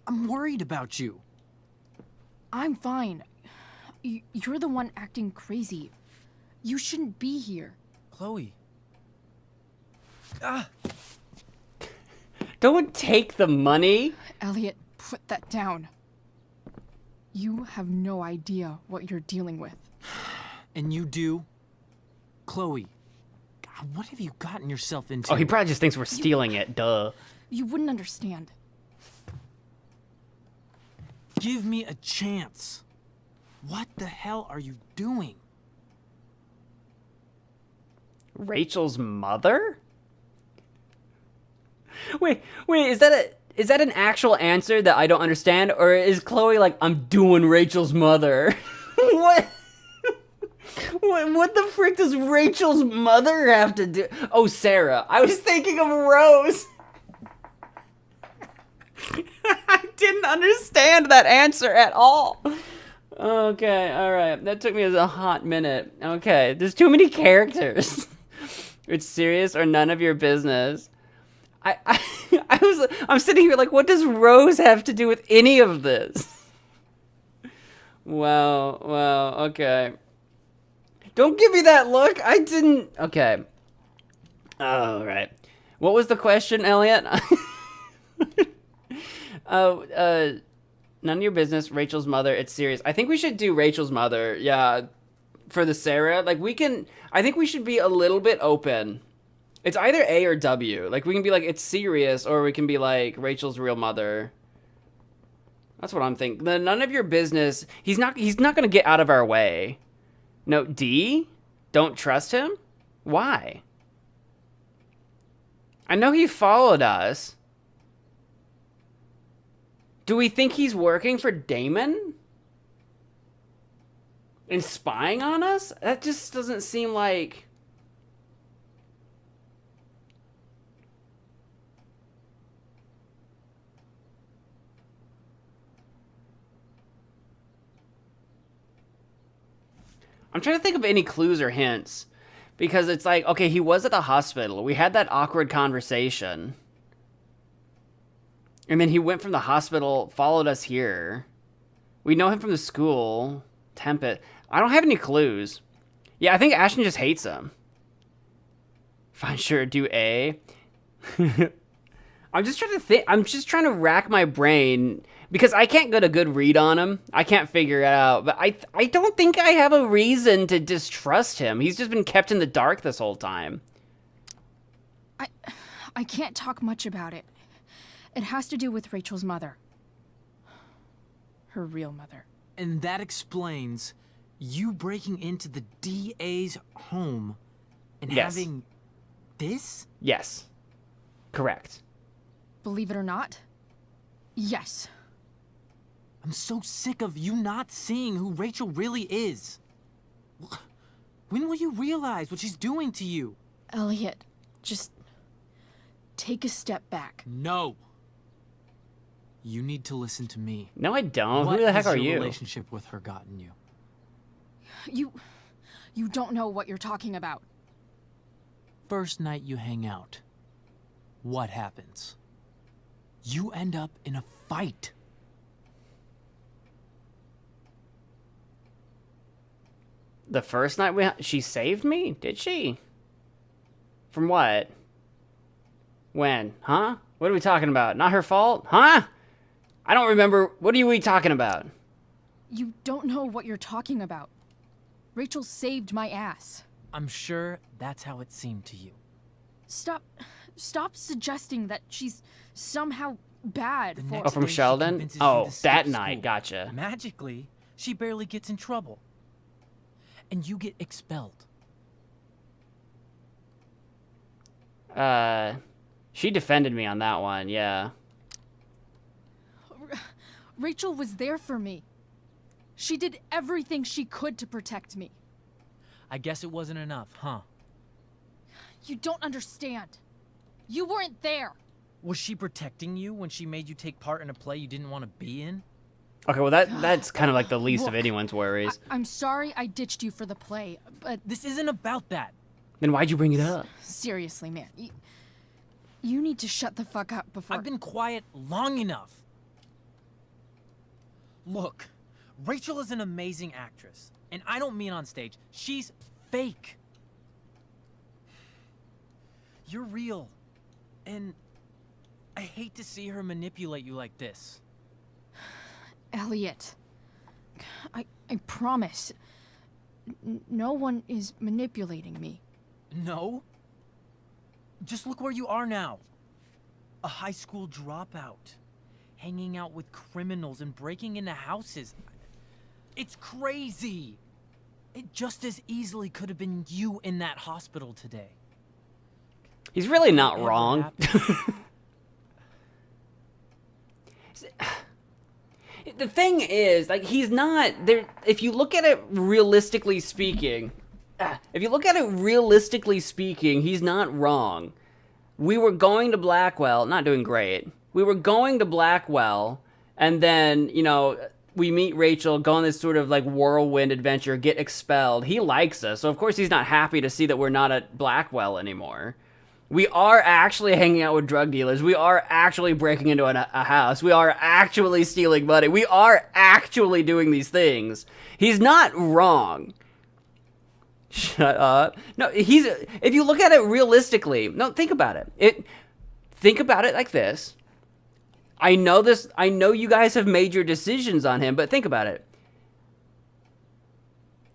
I'm worried about you. I'm fine. You're the one acting crazy. You shouldn't be here. Chloe. Don't take the money. Elliot, put that down. You have no idea what you're dealing with. And you do? Chloe, God, what have you gotten yourself into? Oh, he probably just thinks we're stealing it. Duh. You wouldn't understand. Give me a chance. What the hell are you doing? Rachel's mother? Wait, is that an actual answer that I don't understand? Or is Chloe like, I'm doing Rachel's mother? What? What the frick does Rachel's mother have to do? Oh, Sarah. I was thinking of Rose. I didn't understand that answer at all. Okay, alright. That took me a hot minute. Okay, there's too many characters. It's serious or none of your business. I'm sitting here like, what does Rose have to do with any of this? Well, okay. Don't give me that look. I didn't. Okay. All right. What was the question, Elliot? None of your business. Rachel's mother. It's serious. I think we should do Rachel's mother. Yeah. For the Sarah. Like, I think we should be a little bit open. It's either A or W. Like, we can be like, it's serious, or we can be like, Rachel's real mother. That's what I'm thinking. None of your business. He's not gonna get out of our way. No, D? Don't trust him? Why? I know he followed us. Do we think he's working for Damon? And spying on us? That just doesn't seem like... I'm trying to think of any clues or hints. Because it's like, okay, he was at the hospital. We had that awkward conversation. And then he went from the hospital, followed us here. We know him from the school. Tempest. I don't have any clues. Yeah, I think Ashton just hates him. Fine, sure, do A. I'm just trying to think. I'm just trying to rack my brain. Because I can't get a good read on him. I can't figure it out. But I don't think I have a reason to distrust him. He's just been kept in the dark this whole time. I can't talk much about it. It has to do with Rachel's mother. Her real mother. And that explains you breaking into the DA's home and having this? Yes. Correct. Believe it or not, yes. I'm so sick of you not seeing who Rachel really is. When will you realize what she's doing to you? Elliot, just take a step back. No. You need to listen to me. No, I don't. What Who the heck has are your you? relationship with her gotten you? You don't know what you're talking about. First night you hang out, what happens? You end up in a fight. The first night she saved me? Did she? From what? When? Huh? What are we talking about? Not her fault? Huh? I don't remember. What are we talking about? You don't know what you're talking about. Rachel saved my ass. I'm sure that's how it seemed to you. Stop suggesting that she's somehow bad for— Oh, from Sheldon? Oh, that night. Gotcha. Magically, she barely gets in trouble. And you get expelled. She defended me on that one, yeah. Rachel was there for me. She did everything she could to protect me. I guess it wasn't enough, huh? You don't understand. You weren't there. Was she protecting you when she made you take part in a play you didn't want to be in? Okay, well that's kind of like the least Look, of anyone's worries. I'm sorry I ditched you for the play, but— This isn't about that. Then why'd you bring it up? Seriously, man. You need to shut the fuck up before— I've been quiet long enough. Look, Rachel is an amazing actress. And I don't mean on stage. She's fake. You're real. And I hate to see her manipulate you like this. Elliot, I promise. No one is manipulating me. No? Just look where you are now. A high school dropout. Hanging out with criminals and breaking into houses. It's crazy. It just as easily could have been you in that hospital today. He's really not wrong. The thing is, like, he's not there. If you look at it realistically speaking, he's not wrong. We were going to Blackwell, not doing great. We were going to Blackwell, and then, you know, we meet Rachel, go on this sort of like whirlwind adventure, get expelled. He likes us, so of course he's not happy to see that we're not at Blackwell anymore. We are actually hanging out with drug dealers. We are actually breaking into a house. We are actually stealing money. We are actually doing these things. He's not wrong. Shut up. No, if you look at it realistically, no, think about it. Think about it like this. I know you guys have made your decisions on him, but think about it.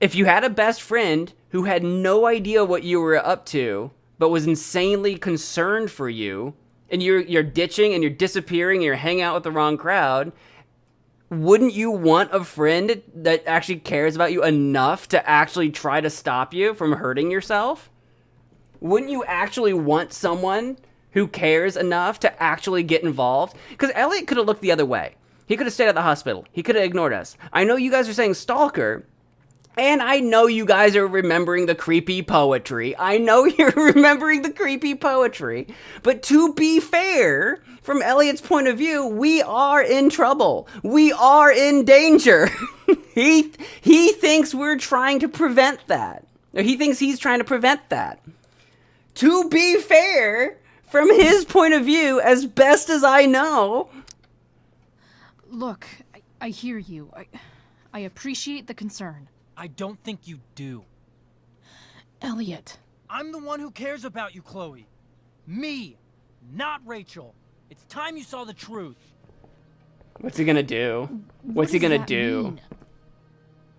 If you had a best friend who had no idea what you were up to, but was insanely concerned for you, and you're ditching and you're disappearing and you're hanging out with the wrong crowd, wouldn't you want a friend that actually cares about you enough to actually try to stop you from hurting yourself? Wouldn't you actually want someone who cares enough to actually get involved? Because Elliot could have looked the other way. He could have stayed at the hospital. He could have ignored us. I know you guys are saying stalker, and I know you guys are remembering the creepy poetry. I know you're remembering the creepy poetry. But to be fair, from Elliot's point of view, we are in trouble. We are in danger. He thinks we're trying to prevent that. Or he thinks he's trying to prevent that. To be fair, from his point of view, as best as I know... Look, I hear you. I appreciate the concern. I don't think you do. Elliot. I'm the one who cares about you, Chloe. Me, not Rachel. It's time you saw the truth. What's he gonna do? What's he gonna do? Mean?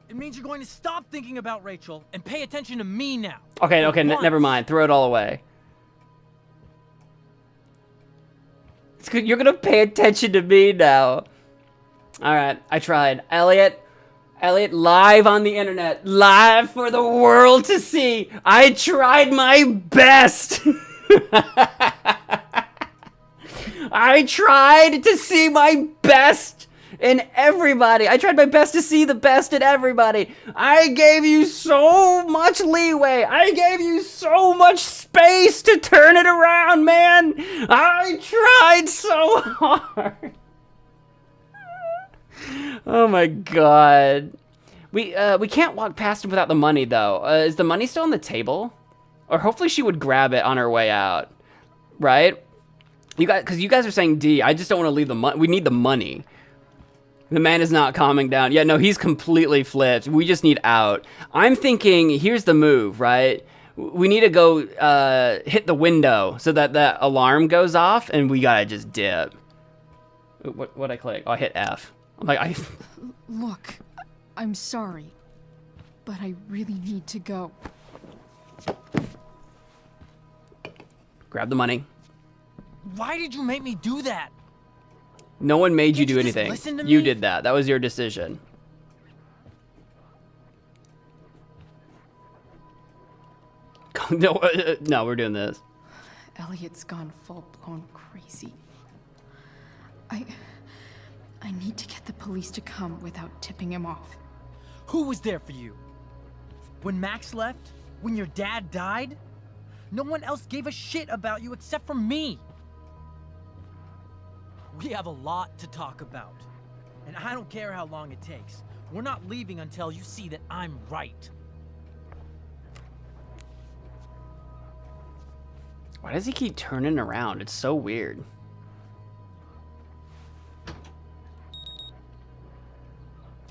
It means you're going to stop thinking about Rachel and pay attention to me now. Okay, never mind. Throw it all away. You're gonna pay attention to me now. Alright, I tried. Elliot, live on the internet. Live for the world to see. I tried my best. I tried to see my best in everybody. I tried my best to see the best in everybody. I gave you so much leeway. I gave you so much space to turn it around, man. I tried so hard. Oh my god. We can't walk past him without the money, though. Is the money still on the table? Or hopefully she would grab it on her way out, right? You guys, because you guys are saying D. I just don't want to leave the money. We need the money. The man is not calming down. Yeah, no, he's completely flipped. We just need out. I'm thinking, here's the move, right? We need to go hit the window so that that alarm goes off, and we gotta just dip. What I click? Oh, I hit F. I'm like, Look, I'm sorry, but I really need to go. Grab the money. Why did you make me do that? No one made you Can't do you just anything. listen to You me? did that. That was your decision. No, we're doing this. Elliot's gone full-blown crazy. I need to get the police to come without tipping him off. Who was there for you? When Max left? When your dad died? No one else gave a shit about you except for me. We have a lot to talk about. And I don't care how long it takes. We're not leaving until you see that I'm right. Why does he keep turning around? It's so weird.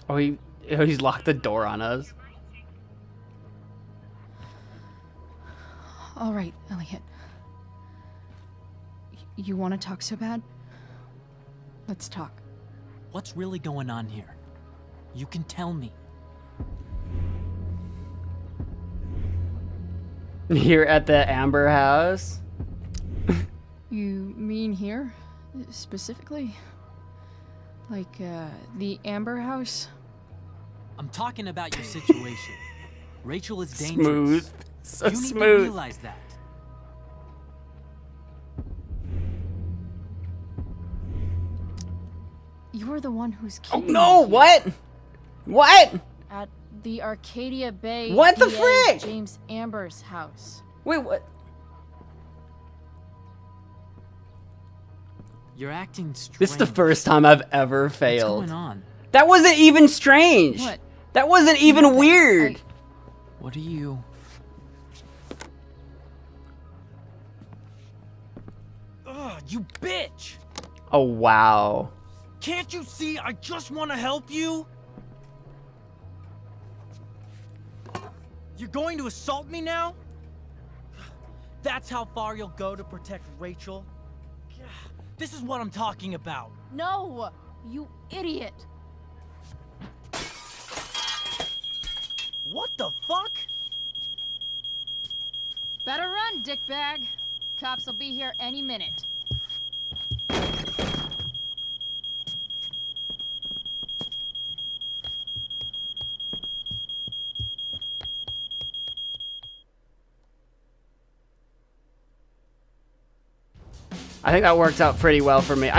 Oh, he's locked the door on us. All right, Elliot. You want to talk so bad? Let's talk. What's really going on here? You can tell me. Here at the Amber house? You mean here? Specifically? Like, the Amber house? I'm talking about your situation. Rachel is dangerous. Smooth. So you need smooth. to realize that. You're the one who's Oh keeping no! me here. What? What? At the Arcadia Bay What the DA frick? James Amber's house. Wait, what? You're acting strange. This is the first time I've ever failed. What's going on? That wasn't even strange. What? That wasn't even weird. What are you? Ugh, you bitch! Oh, wow. Can't you see I just want to help you? You're going to assault me now? That's how far you'll go to protect Rachel? This is what I'm talking about. No! You idiot! What the fuck? Better run, dickbag. Cops will be here any minute. I think that worked out pretty well for me.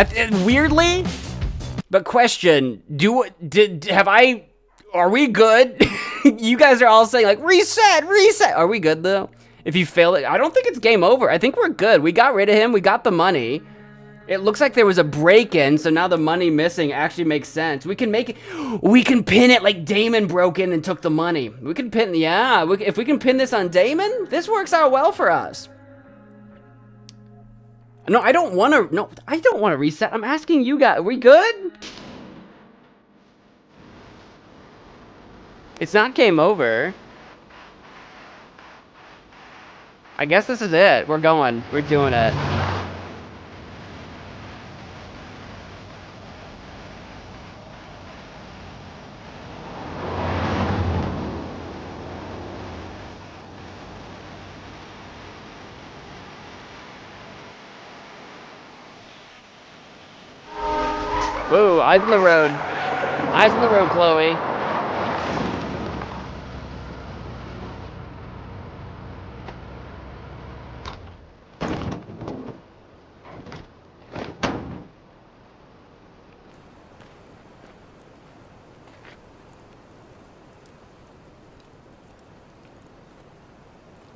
Weirdly, but question: Are we good? You guys are all saying like reset, reset. Are we good though? If you fail it, I don't think it's game over. I think we're good. We got rid of him. We got the money. It looks like there was a break-in, so now the money missing actually makes sense. We can make it. We can pin it like Damon broke in and took the money. We can pin. Yeah, if we can pin this on Damon, this works out well for us. No, I don't want to. No, I don't want to reset. I'm asking you guys. Are we good? It's not game over. I guess this is it. We're going. We're doing it. Whoa, eyes on the road. Eyes on the road, Chloe.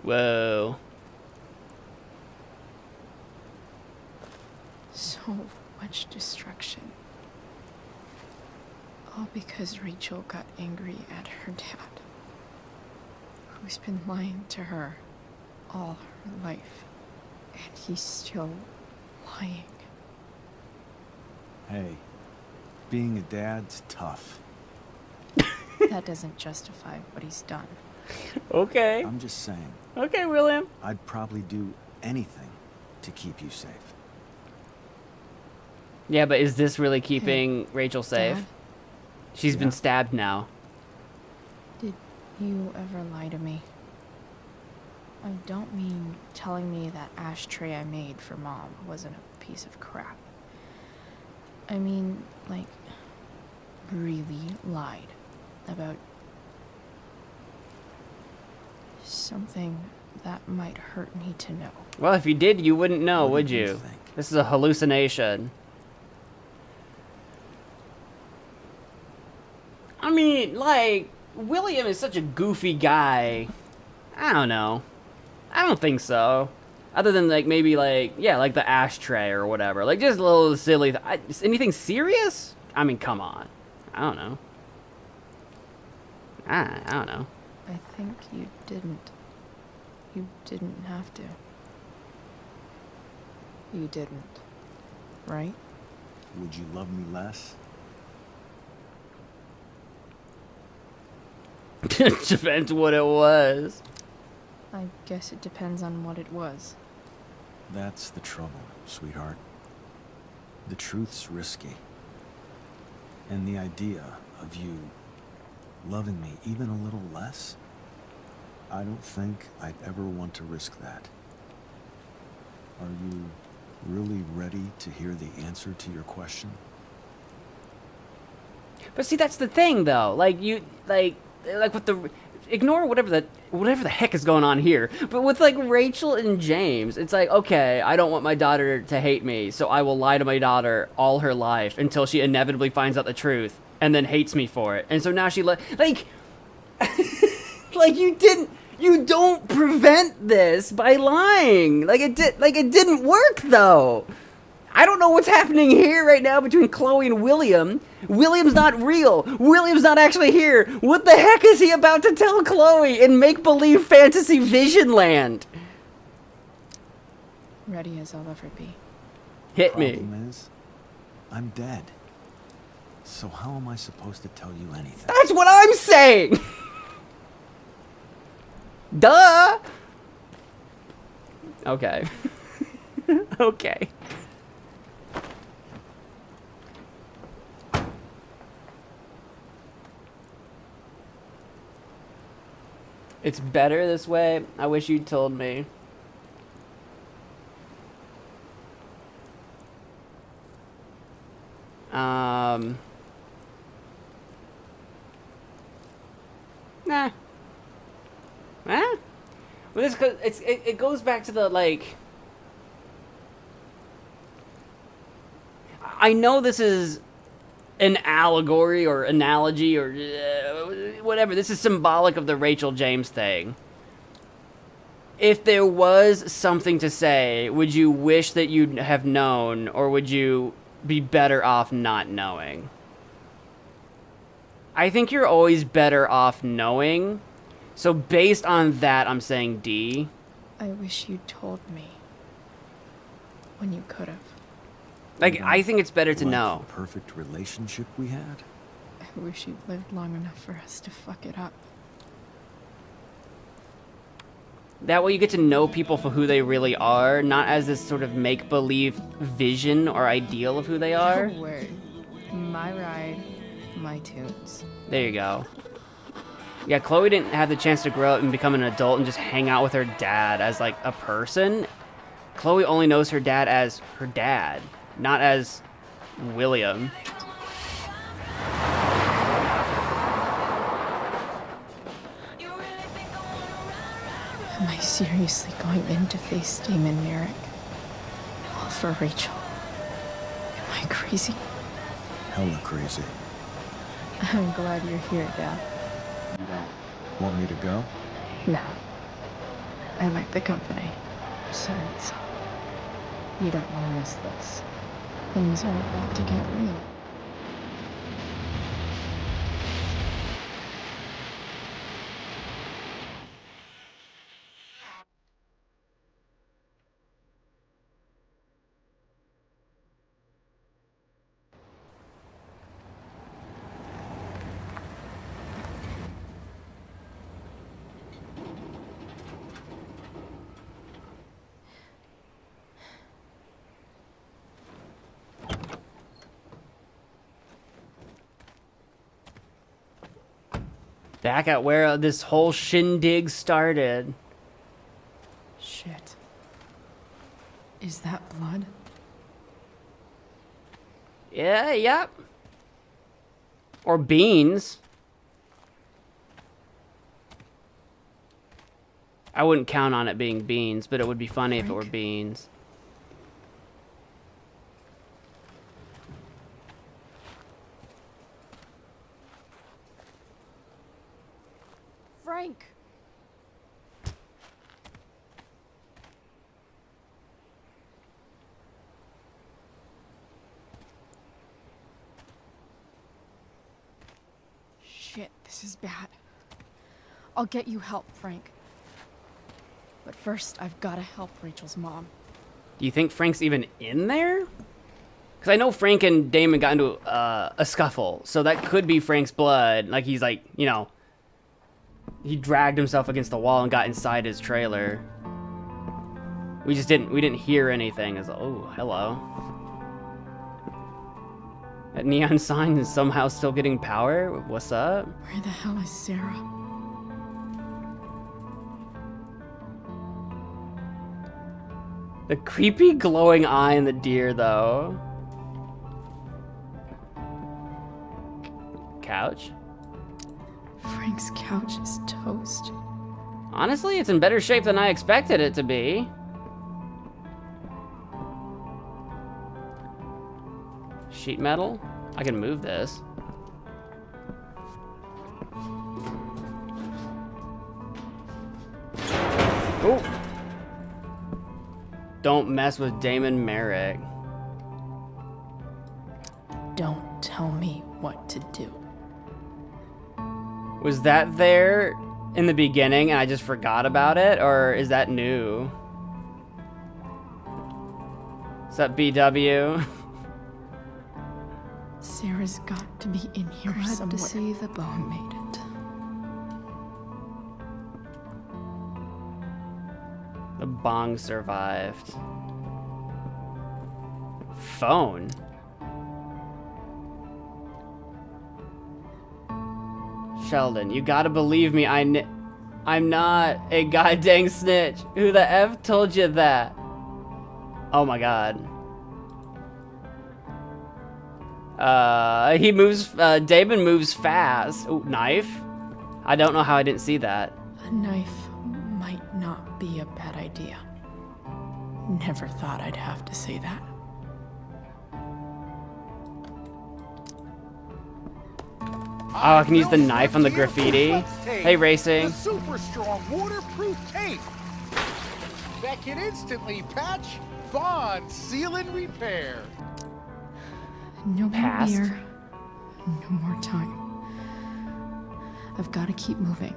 Whoa. So much destruction. All because Rachel got angry at her dad, who's been lying to her all her life, and he's still lying. Hey, being a dad's tough. That doesn't justify what he's done. Okay. I'm just saying. Okay, William. I'd probably do anything to keep you safe. Yeah, but is this really keeping Rachel safe? Dad? She's been stabbed now. Did you ever lie to me? I don't mean telling me that ashtray I made for Mom wasn't a piece of crap. I mean, like, really lied about something that might hurt me to know. Well, if you did, you wouldn't know, would you? This is a hallucination. I mean, like, William is such a goofy guy. I don't know. I don't think so. Other than, like, maybe, like, yeah, like the ashtray or whatever. Like, just a little silly. Anything serious? I mean, come on. I don't know. I don't know. I think you didn't. You didn't have to. You didn't. Right? Would you love me less? Depends what it was. I guess it depends on what it was. That's the trouble, sweetheart. The truth's risky. And the idea of you loving me even a little less, I don't think I'd ever want to risk that. Are you really ready to hear the answer to your question? But see, that's the thing, though. Like, you, like with the, ignore whatever the heck is going on here. But with, like, Rachel and James, it's like, okay, I don't want my daughter to hate me, so I will lie to my daughter all her life until she inevitably finds out the truth and then hates me for it. And so now she, like, like, you don't prevent this by lying. Like, it didn't work, though. I don't know what's happening here right now between Chloe and William. William's not real. William's not actually here. What the heck is he about to tell Chloe in make-believe fantasy vision land? Ready as I'll ever be. Hit me. Problem is, I'm dead. So how am I supposed to tell you anything? That's what I'm saying! Duh! Okay. Okay. It's better this way. I wish you'd told me. Nah. Well, it goes back to the, like, I know this is an allegory or analogy or whatever. This is symbolic of the Rachel James thing. If there was something to say, would you wish that you'd have known, or would you be better off not knowing? I think you're always better off knowing. So based on that, I'm saying D. I wish you'd told me. When you could have. Like, I think it's better to know. The perfect relationship we had? I wish you'd lived long enough for us to fuck it up. That way you get to know people for who they really are, not as this sort of make-believe vision or ideal of who they are. No way. My ride, my tunes. There you go. Yeah, Chloe didn't have the chance to grow up and become an adult and just hang out with her dad as, like, a person. Chloe only knows her dad as her dad, not as William. Am I seriously going in to face Damon Merrick? All for Rachel? Am I crazy? Hella crazy. I'm glad you're here, Dad. You don't want me to go? No. I like the company. Besides, you don't want to miss this. Things are about to get real. Back at where this whole shindig started. Shit. Is that blood? Yeah, yep. Or beans. I wouldn't count on it being beans, but it would be funny if it were beans. Frank! Shit, this is bad. I'll get you help, Frank. But first, I've gotta help Rachel's mom. Do you think Frank's even in there? Because I know Frank and Damon got into a scuffle, so that could be Frank's blood. Like he's like, you know, he dragged himself against the wall and got inside his trailer. We didn't hear anything. It's like, oh, hello. That neon sign is somehow still getting power? What's up? Where the hell is Sarah? The creepy glowing eye in the deer, though. Couch? Frank's couch is toast. Honestly, it's in better shape than I expected it to be. Sheet metal? I can move this. Oh! Don't mess with Damon Merrick. Don't tell me what to do. Was that there in the beginning and I just forgot about it? Or is that new? What's up, BW? Sarah's got to be in here Glad somewhere. to see the bone made it. The bong survived. Phone? Sheldon, you gotta believe me, I'm not a goddamn snitch. Who the F told you that? Oh my god. He moves, Damon moves fast. Ooh, knife? I don't know how I didn't see that. A knife might not be a bad idea. Never thought I'd have to say that. Oh, I can use the knife on the graffiti. Hey, Racing. The super strong waterproof tape that can instantly patch, bond, seal, and repair. No more Past. beer. No more time. I've got to keep moving.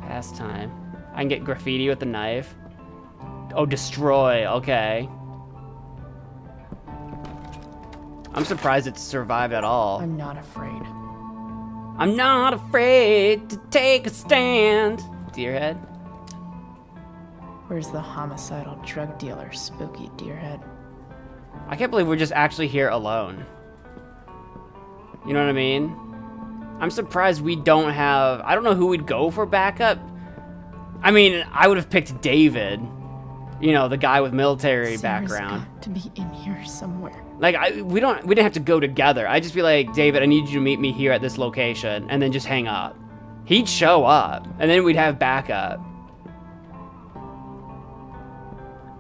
Past time. I can get graffiti with the knife. Oh, destroy. Okay. I'm surprised it's survived at all. I'm not afraid. I'm not afraid to take a stand. Deerhead? Where's the homicidal drug dealer, Spooky Deerhead? I can't believe we're just actually here alone. You know what I mean? I'm surprised we don't have... I don't know who we'd go for backup. I mean, I would have picked David. You know, the guy with military background. Got to be in here somewhere. Like, we didn't have to go together. I'd just be like, David, I need you to meet me here at this location, and then just hang up. He'd show up, and then we'd have backup.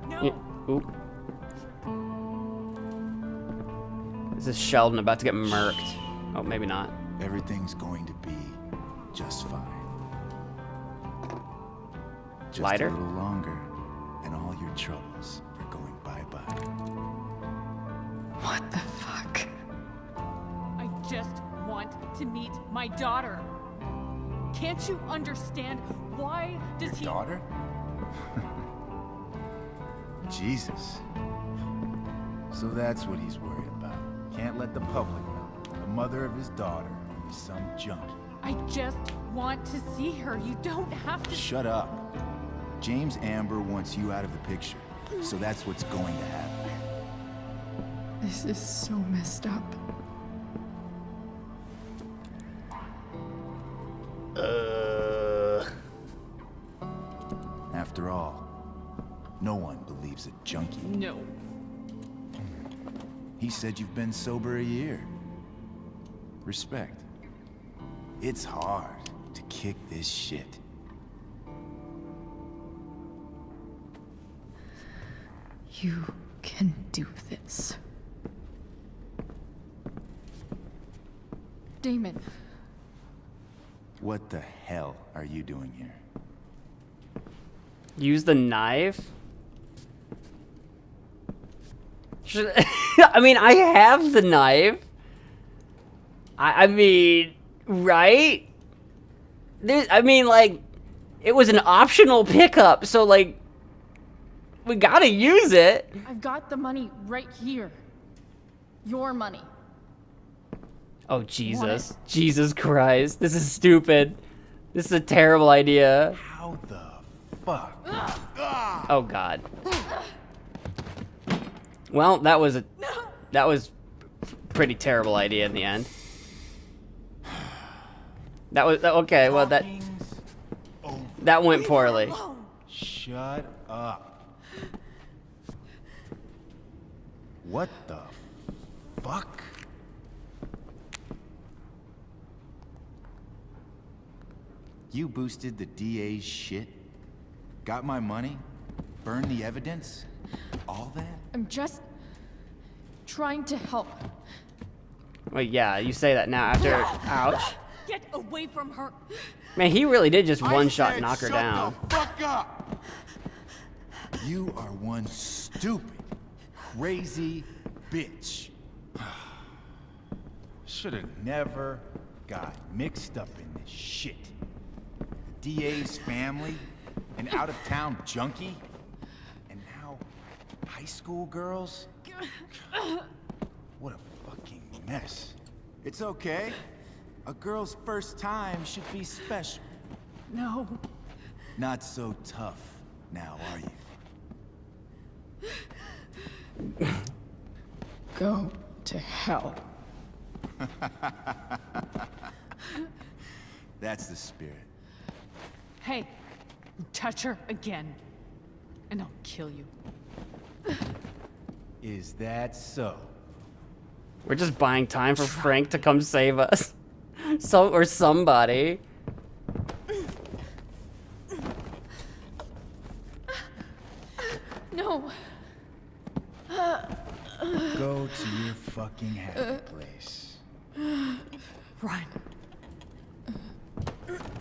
No. Oop. This is Sheldon about to get murked. Oh, maybe not. Everything's going to be just fine. Just Lighter? a little longer, and all your troubles are going bye-bye. What the fuck? I just want to meet my daughter. Can't you understand? Why does he... Daughter? Jesus. So that's what he's worried about. Can't let the public know. The mother of his daughter is some junkie. I just want to see her. You don't have to... Shut up. James Amber wants you out of the picture, so that's what's going to happen. This is so messed up. After all, no one believes a junkie. No. He said you've been sober a year. Respect. It's hard to kick this shit. You can do this. Damon. What the hell are you doing here? Use the knife? I mean, I have the knife. I mean, right? I mean, like, it was an optional pickup, so, like, we gotta use it. I've got the money right here. Your money. Oh, Jesus. Jesus Christ. This is stupid. This is a terrible idea. How the fuck? Oh, God. Well, that was a pretty terrible idea in the end. That was okay. Well, that went poorly. Shut up. What the fuck? You boosted the DA's shit? Got my money? Burned the evidence? All that? I'm just trying to help. Well, yeah, you say that now after. Ouch. Get away from her. Man, he really did just one shot knock her down. Shut the fuck up! You are one stupid, crazy bitch. Should've never got mixed up in this shit. The DA's family, an out-of-town junkie, and now high school girls? What a fucking mess. It's okay. A girl's first time should be special. No. Not so tough now, are you? Go to hell. That's the spirit. Hey, you touch her again, and I'll kill you. Is that so? We're just buying time for Frank to come save us. Or somebody. No. Go to your fucking happy place. Run.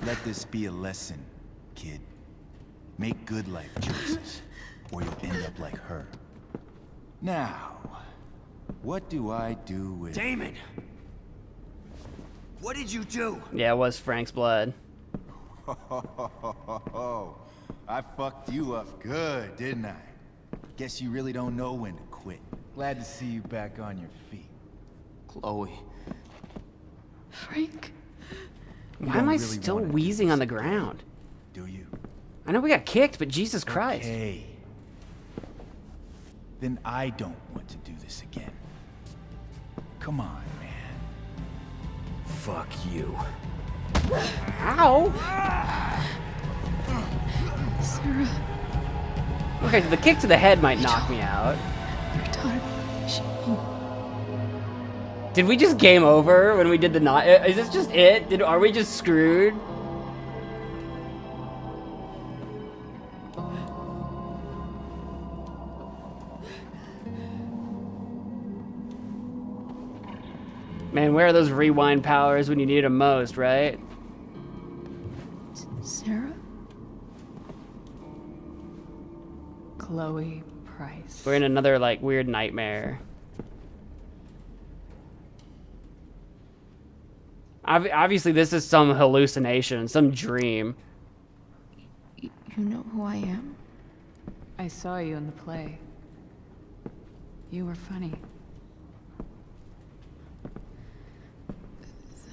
Let this be a lesson, kid. Make good life choices, or you'll end up like her. Now, what do I do with... Damon! What did you do? Yeah, it was Frank's blood. I fucked you up good, didn't I? Guess you really don't know when to quit. Glad to see you back on your feet. Chloe. Frank? Why am I still wheezing on the ground? Do you? I know we got kicked, but Jesus Christ. Okay. Then I don't want to do this again. Come on, man. Fuck you. Ow! Sarah. Okay, the kick to the head might knock me out. Your daughter, Did we just game over when we did the knot? Is this just it? Are we just screwed? Man, where are those rewind powers when you need them most, right? Sarah? Chloe Price. We're in another, like, weird nightmare. Obviously, this is some hallucination, some dream. You know who I am? I saw you in the play. You were funny.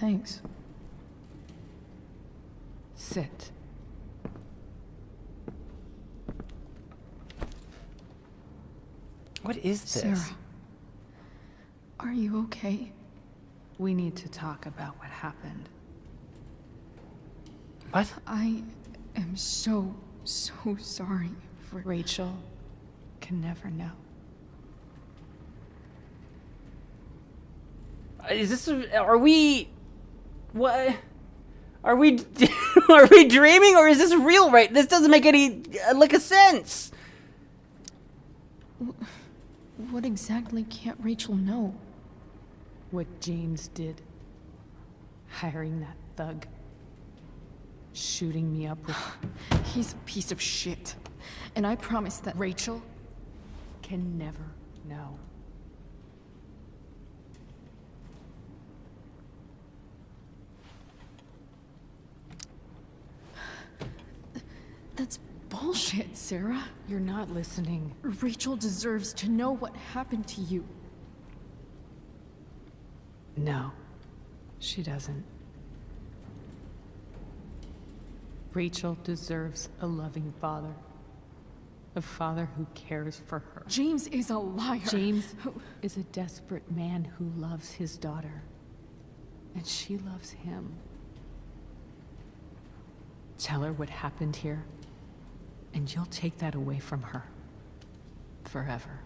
Thanks. Sit. What is this? Sarah, are you okay? We need to talk about what happened. What? I am so sorry for... Rachel can never know. Is this? Are we? What? Are we? Are we dreaming, or is this real? Right? This doesn't make any like a sense. What exactly can't Rachel know? What James did. Hiring that thug. Shooting me up with... He's a piece of shit. And I promise that... Rachel can never know. That's bullshit, Sarah. You're not listening. Rachel deserves to know what happened to you. No, she doesn't. Rachel deserves a loving father. A father who cares for her. James is a liar. James is a desperate man who loves his daughter. And she loves him. Tell her what happened here, and you'll take that away from her. Forever.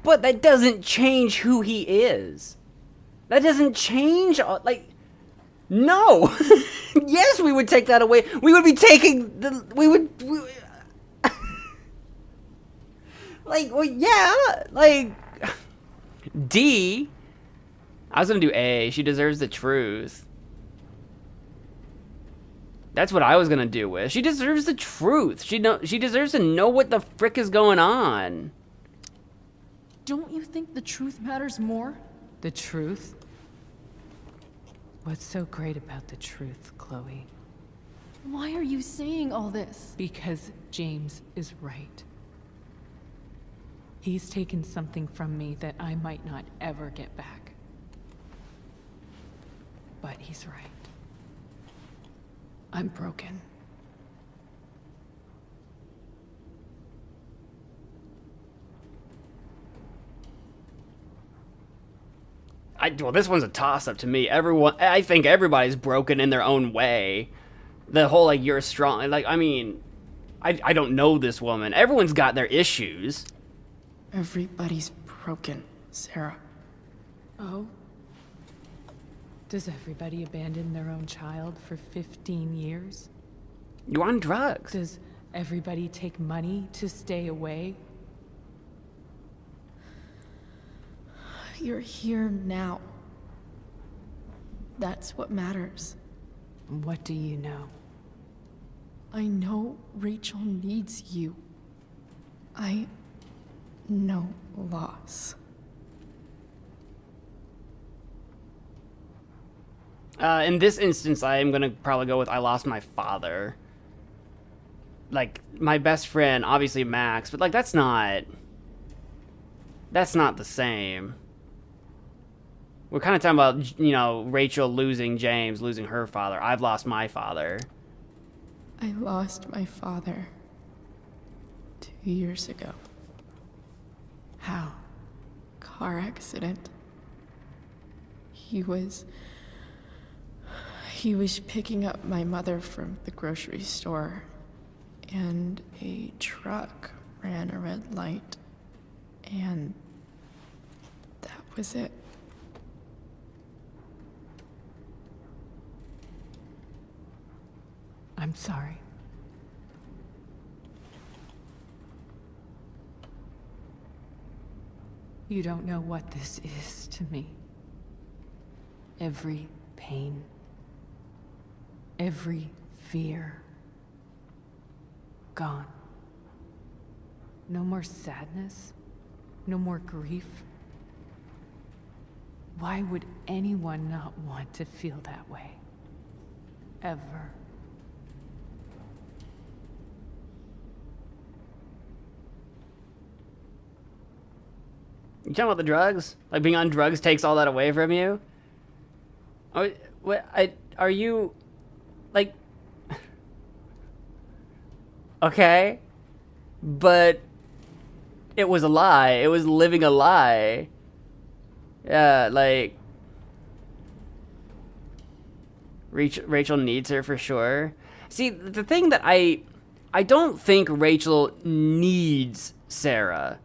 But that doesn't change who he is. That doesn't change, like, no. Yes, we would take that away. We would be taking the, like, well, yeah, like, D. I was gonna do A. She deserves the truth. That's what I was gonna do with. She deserves the truth. She deserves to know what the frick is going on. Don't you think the truth matters more? The truth? What's so great about the truth, Chloe? Why are you saying all this? Because James is right. He's taken something from me that I might not ever get back. But he's right. I'm broken. Well, this one's a toss-up to me. I think everybody's broken in their own way. The whole, like, you're strong. Like, I mean, I don't know this woman. Everyone's got their issues. Everybody's broken, Sarah. Oh? Does everybody abandon their own child for 15 years? You're on drugs. Does everybody take money to stay away? You're here now. That's what matters. What do you know? I know Rachel needs you. I know loss. In this instance, I am gonna probably go with I lost my father. Like, my best friend, obviously Max, but like that's not the same. We're kind of talking about, you know, Rachel losing James, losing her father. I've lost my father. I lost my father 2 years ago. How? Car accident. He was picking up my mother from the grocery store, and a truck ran a red light, and that was it. I'm sorry. You don't know what this is to me. Every pain, every fear, gone. No more sadness, no more grief. Why would anyone not want to feel that way? Ever. You talking about the drugs? Like, being on drugs takes all that away from you? Are you, like... Okay. But it was a lie. It was living a lie. Yeah, like... Rachel needs her for sure. See, the thing that I don't think Rachel needs Sarah.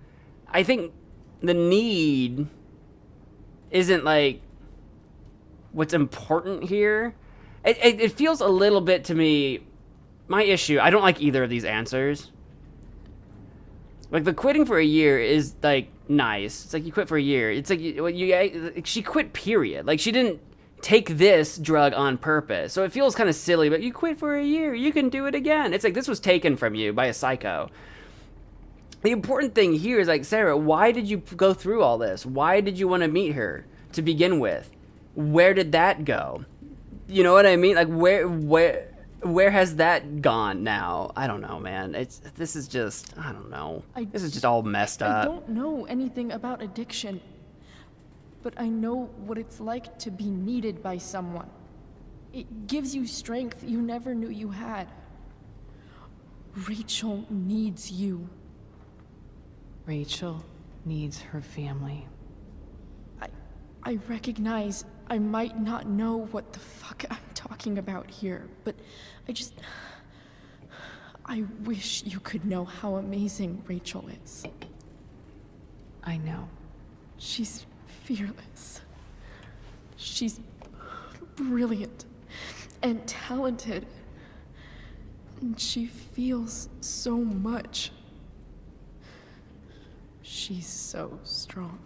I think the need isn't like what's important here. It feels a little bit to me, my issue, I don't like either of these answers. Like, the quitting for a year is, like, nice. It's like you quit for a year. It's like, she quit, period. Like, she didn't take this drug on purpose. So it feels kind of silly, but you quit for a year. You can do it again. It's like, this was taken from you by a psycho. The important thing here is, like, Sarah, why did you go through all this? Why did you want to meet her to begin with? Where did that go? You know what I mean? Like, where has that gone now? I don't know, man. This is just, I don't know. This is just all messed up. I don't know anything about addiction, but I know what it's like to be needed by someone. It gives you strength you never knew you had. Rachel needs you. Rachel needs her family. I recognize I might not know what the fuck I'm talking about here, but I wish you could know how amazing Rachel is. I know. She's fearless. She's brilliant and talented. And she feels so much. She's so strong.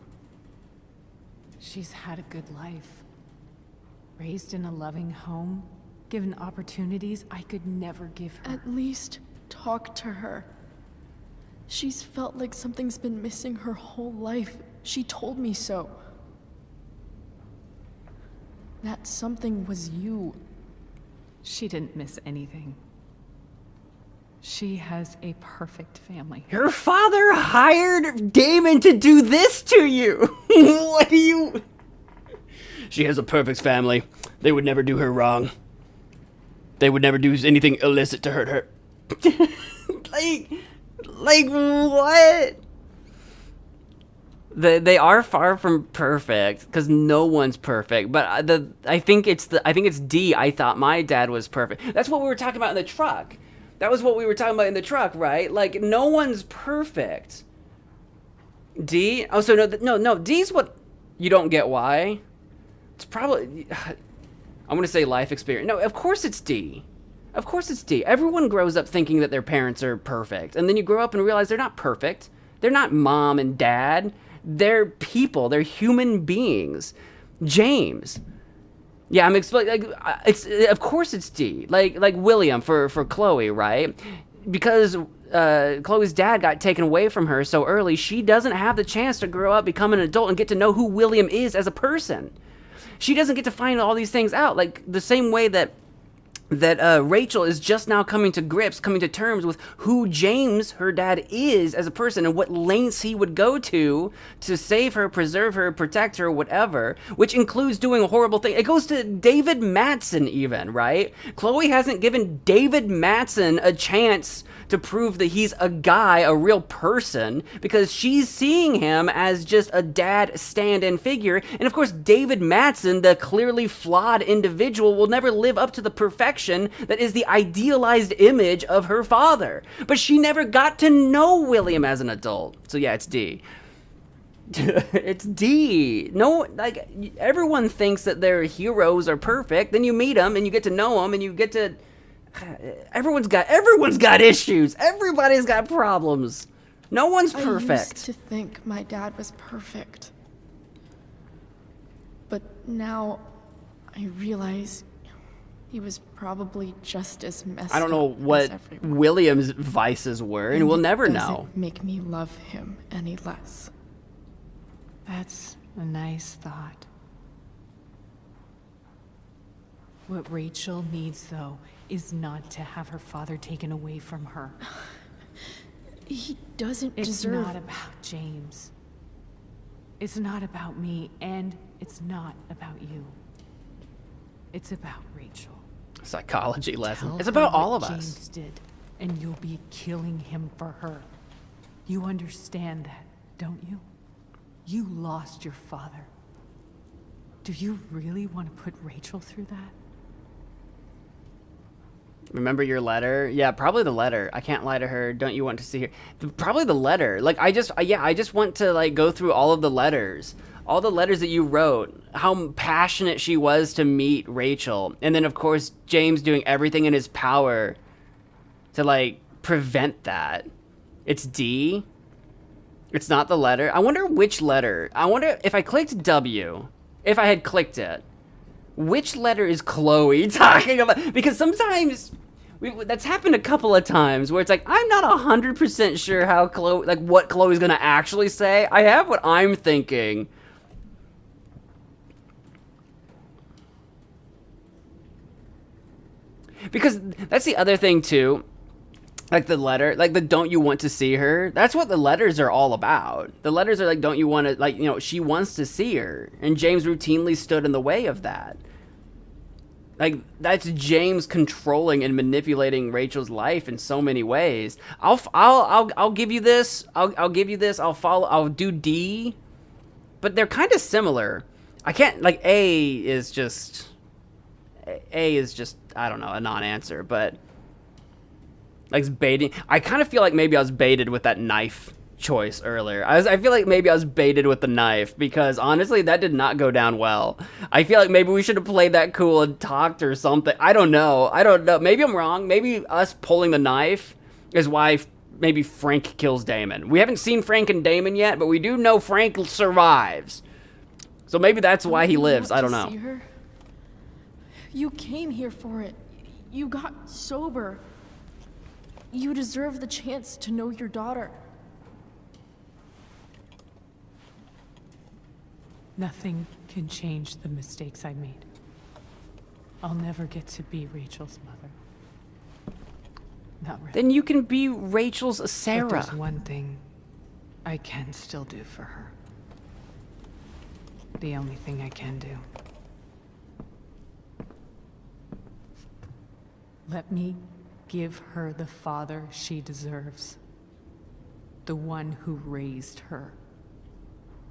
She's had a good life. Raised in a loving home, given opportunities I could never give her. At least talk to her. She's felt like something's been missing her whole life. She told me so. That something was you. She didn't miss anything. She has a perfect family. Your father hired Damon to do this to you. What do you... She has a perfect family. They would never do her wrong. They would never do anything illicit to hurt her. like what? They are far from perfect because no one's perfect. But I think it's D. I thought my dad was perfect. That's what we were talking about in the truck. That was what we were talking about in the truck, right? Like, no one's perfect. D? Oh, so no. D's what you don't get why. It's probably... I'm going to say life experience. No, of course it's D. Of course it's D. Everyone grows up thinking that their parents are perfect. And then you grow up and realize they're not perfect. They're not mom and dad. They're people. They're human beings. James... Yeah, I'm explaining. Like, of course it's D. Like William for Chloe, right? Because Chloe's dad got taken away from her so early, she doesn't have the chance to grow up, become an adult, and get to know who William is as a person. She doesn't get to find all these things out. Like the same way that Rachel is just now coming to terms with who James, her dad, is as a person and what lengths he would go to save her, preserve her, protect her, whatever, which includes doing a horrible thing. It goes to David Mattson even, right? Chloe hasn't given David Mattson a chance to prove that he's a guy, a real person, because she's seeing him as just a dad stand-in figure. And of course, David Mattson, the clearly flawed individual, will never live up to the perfection that is the idealized image of her father. But she never got to know William as an adult. So yeah, it's D. It's D. No, like, everyone thinks that their heroes are perfect. Then you meet them and you get to know them and you get to... Everyone's got issues. Everybody's got problems. No one's perfect. I used to think my dad was perfect. But now I realize he was probably just as messed up. I don't know what William's vices were, and we'll never know. Doesn't make me love him any less. That's a nice thought. What Rachel needs, though, is not to have her father taken away from her. He doesn't deserve... deserve... It's not about James. It's not about me, and it's not about you. It's about Rachel. Psychology lesson. Tell It's about her all what of us. James did, and you'll be killing him for her. You understand that, don't you? You lost your father. Do you really want to put Rachel through that? Remember your letter? Yeah, probably the letter. I can't lie to her. Don't you want to see her? Probably the letter. Like, I just want to, like, go through all of the letters. All the letters that you wrote. How passionate she was to meet Rachel. And then, of course, James doing everything in his power to, like, prevent that. It's D. It's not the letter. I wonder which letter. I wonder if I clicked W. If I had clicked it. Which letter is Chloe talking about? Because sometimes that's happened a couple of times where it's like, I'm not 100% sure how Chloe, like what Chloe's gonna actually say. I have what I'm thinking. Because that's the other thing too. Like the letter, like the don't you want to see her? That's what the letters are all about. The letters are like, don't you want to, like, you know, she wants to see her. And James routinely stood in the way of that. Like, that's James controlling and manipulating Rachel's life in so many ways. I'll give you this. I'll give you this. I'll do D. But they're kind of similar. I can't, like, A is just, I don't know, a non-answer, but like baiting. I kind of feel like maybe I was baited with that knife choice earlier. I feel like maybe I was baited with the knife because honestly that did not go down well. I feel like maybe we should have played that cool and talked or something. I don't know. Maybe I'm wrong. Maybe us pulling the knife is why maybe Frank kills Damon. We haven't seen Frank and Damon yet, but we do know Frank survives. So maybe that's why he lives. I don't know. See her? You came here for it. You got sober. You deserve the chance to know your daughter. Nothing can change the mistakes I made. I'll never get to be Rachel's mother. Not really. Then you can be Rachel's Sarah. But there's one thing I can still do for her. The only thing I can do. Let me give her the father she deserves. The one who raised her,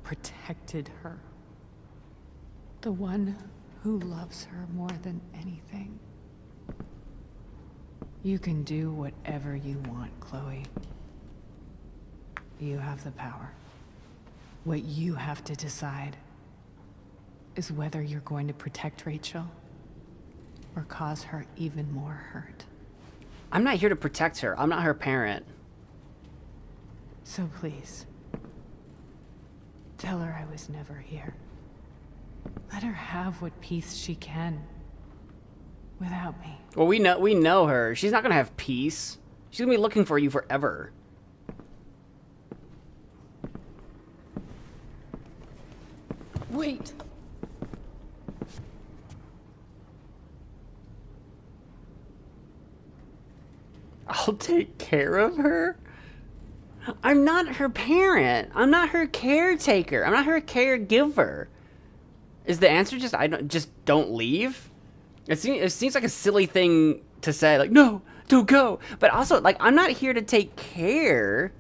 protected her. The one who loves her more than anything. You can do whatever you want, Chloe. You have the power. What you have to decide is whether you're going to protect Rachel or cause her even more hurt. I'm not here to protect her. I'm not her parent. So please, tell her I was never here. Let her have what peace she can without me. Well, we know her. She's not gonna have peace. She's gonna be looking for you forever. Wait. I'll take care of her? I'm not her parent. I'm not her caretaker. I'm not her caregiver. Is the answer just don't leave? It seems like a silly thing to say, like, no, don't go. But also, like, I'm not here to take care.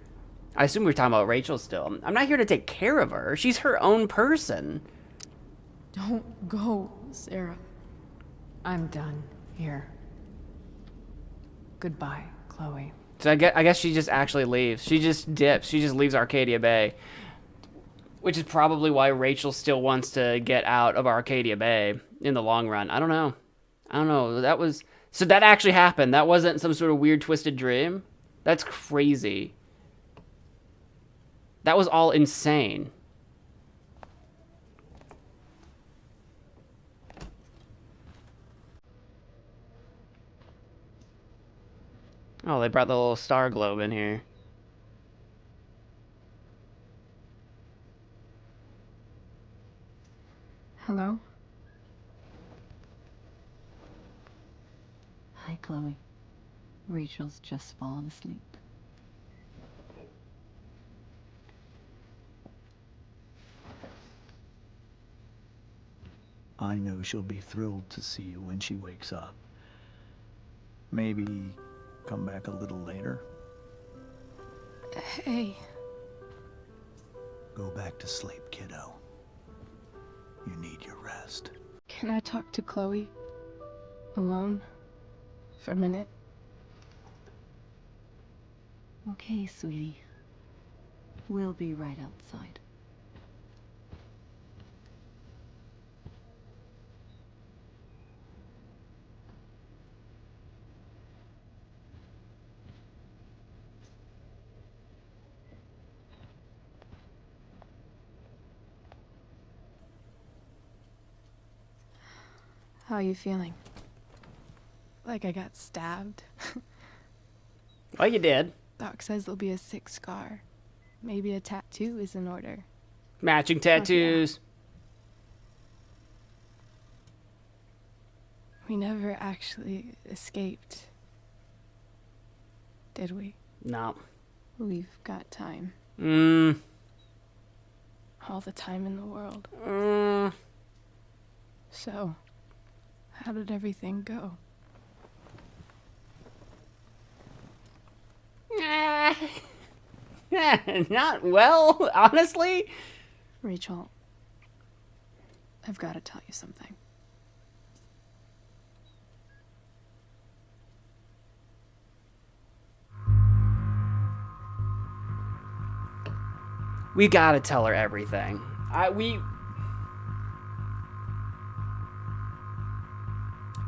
I assume we're talking about Rachel still. I'm not here to take care of her. She's her own person. Don't go, Sarah. I'm done here. Goodbye, Chloe. So I guess she just actually leaves. She just dips. She just leaves Arcadia Bay. Which is probably why Rachel still wants to get out of Arcadia Bay in the long run. I don't know. So that actually happened. That wasn't some sort of weird twisted dream. That's crazy. That was all insane. Oh, they brought the little star globe in here. Hello? Hi, Chloe. Rachel's just fallen asleep. I know she'll be thrilled to see you when she wakes up. Maybe come back a little later. Hey. Go back to sleep, kiddo. You need your rest. Can I talk to Chloe? Alone? for a minute. Okay, sweetie. We'll be right outside. How are you feeling? Like I got stabbed? Oh, you did. Doc says there'll be a sick scar. Maybe a tattoo is in order. Matching tattoos. We never actually escaped, did we? No. We've got time. All the time in the world. So, how did everything go? Not well, honestly. Rachel, I've got to tell you something. We gotta tell her everything.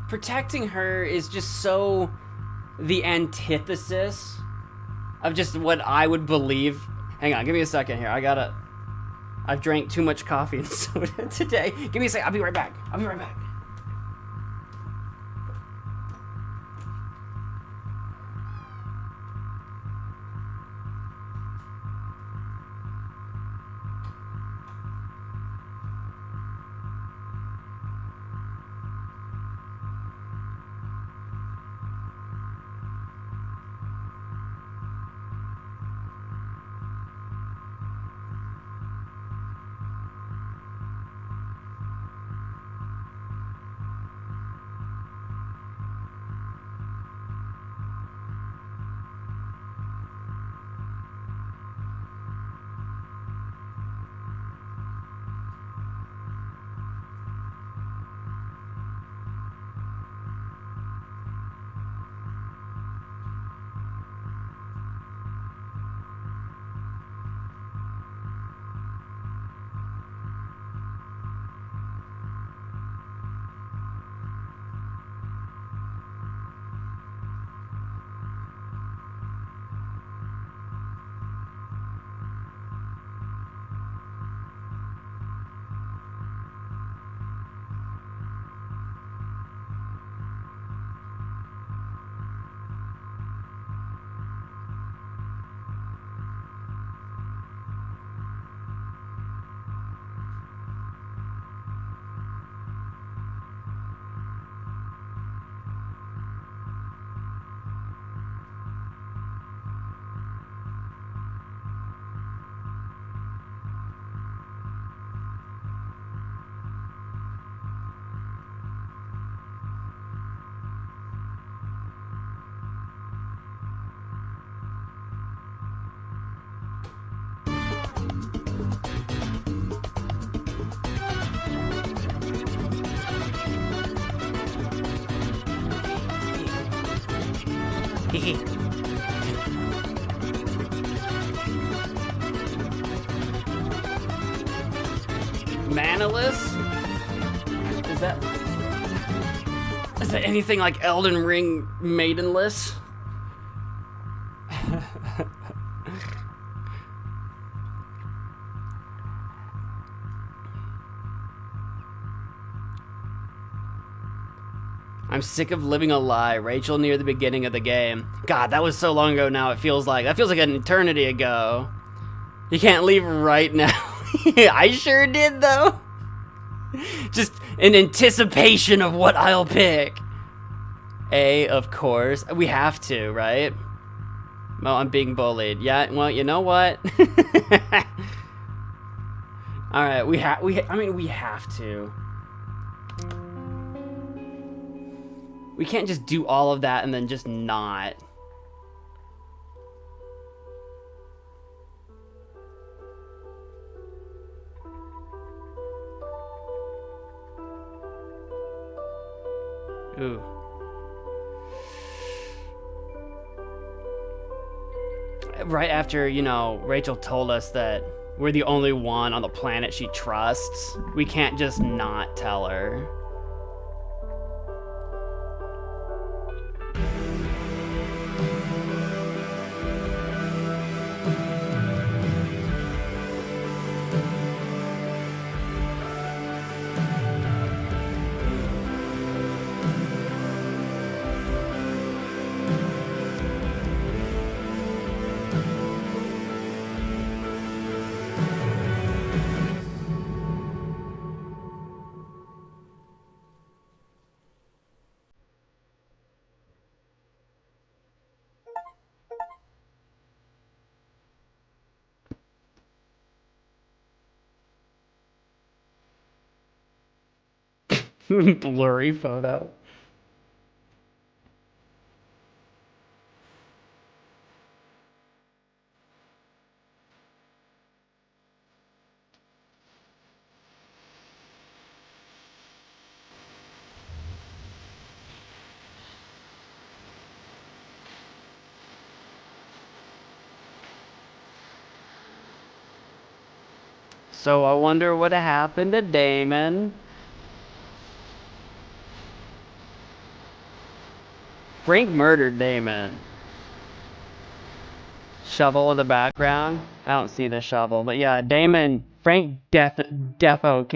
Protecting her is just so the antithesis of just what I would believe. Hang on, give me a second here. I've drank too much coffee and soda today. Give me a second. I'll be right back. I'll be right back. Manaless? Is that anything like Elden Ring Maidenless? I'm sick of living a lie. Rachel near the beginning of the game. God, that was so long ago now. That feels like an eternity ago. You can't leave right now. I sure did though. Just in anticipation of what I'll pick. Of course. We have to, right? Well, I'm being bullied. Yeah, well, you know what? All right, we have to. We can't just do all of that and then just not. Ooh. right after, you know, Rachel told us that we're the only one on the planet she trusts, we can't just not tell her. Blurry photo. So I wonder what happened to Damon. Frank murdered Damon. Shovel in the background. I don't see the shovel, but yeah, Damon. Frank defo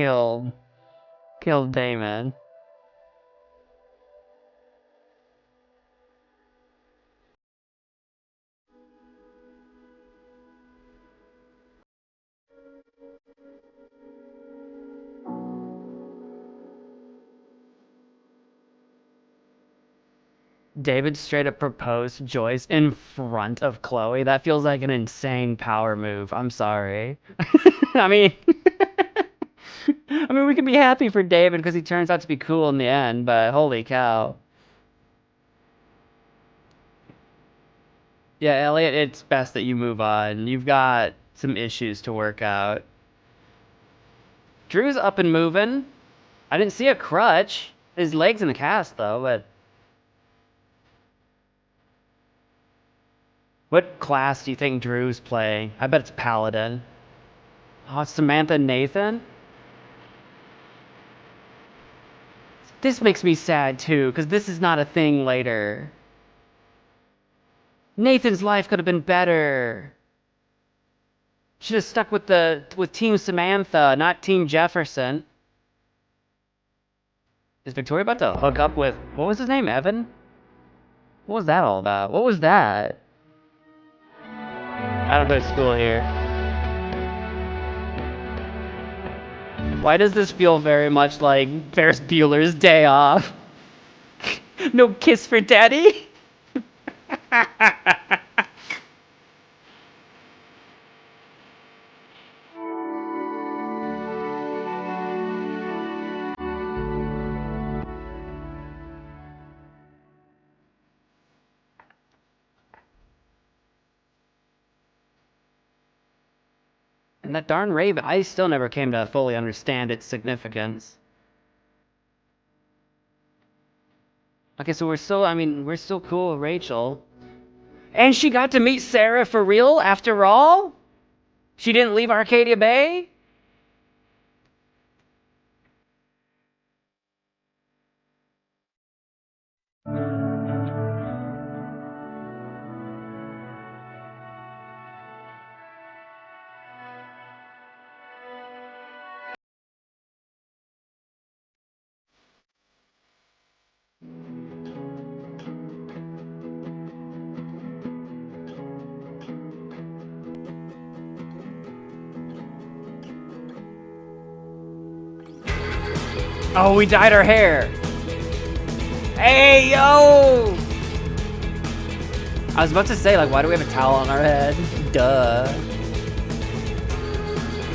killed Damon. David straight up proposed to Joyce in front of Chloe. That feels like an insane power move. I'm sorry. I mean, we can be happy for David because he turns out to be cool in the end, but holy cow. Yeah, Elliot, it's best that you move on. You've got some issues to work out. Drew's up and moving. I didn't see a crutch. His leg's in the cast, though, but... What class do you think Drew's playing? I bet it's Paladin. Oh, it's Samantha and Nathan? This makes me sad, too, because this is not a thing later. Nathan's life could have been better. Should have stuck with Team Samantha, not Team Jefferson. Is Victoria about to hook up with... What was his name? Evan? What was that all about? What was that? I don't go to school here. Why does this feel very much like Ferris Bueller's Day Off? No kiss for daddy? And that darn raven, I still never came to fully understand its significance. Okay, so we're still cool with Rachel. And she got to meet Sarah for real after all? She didn't leave Arcadia Bay? Oh, we dyed our hair. Hey, yo! I was about to say, like, why do we have a towel on our head? Duh.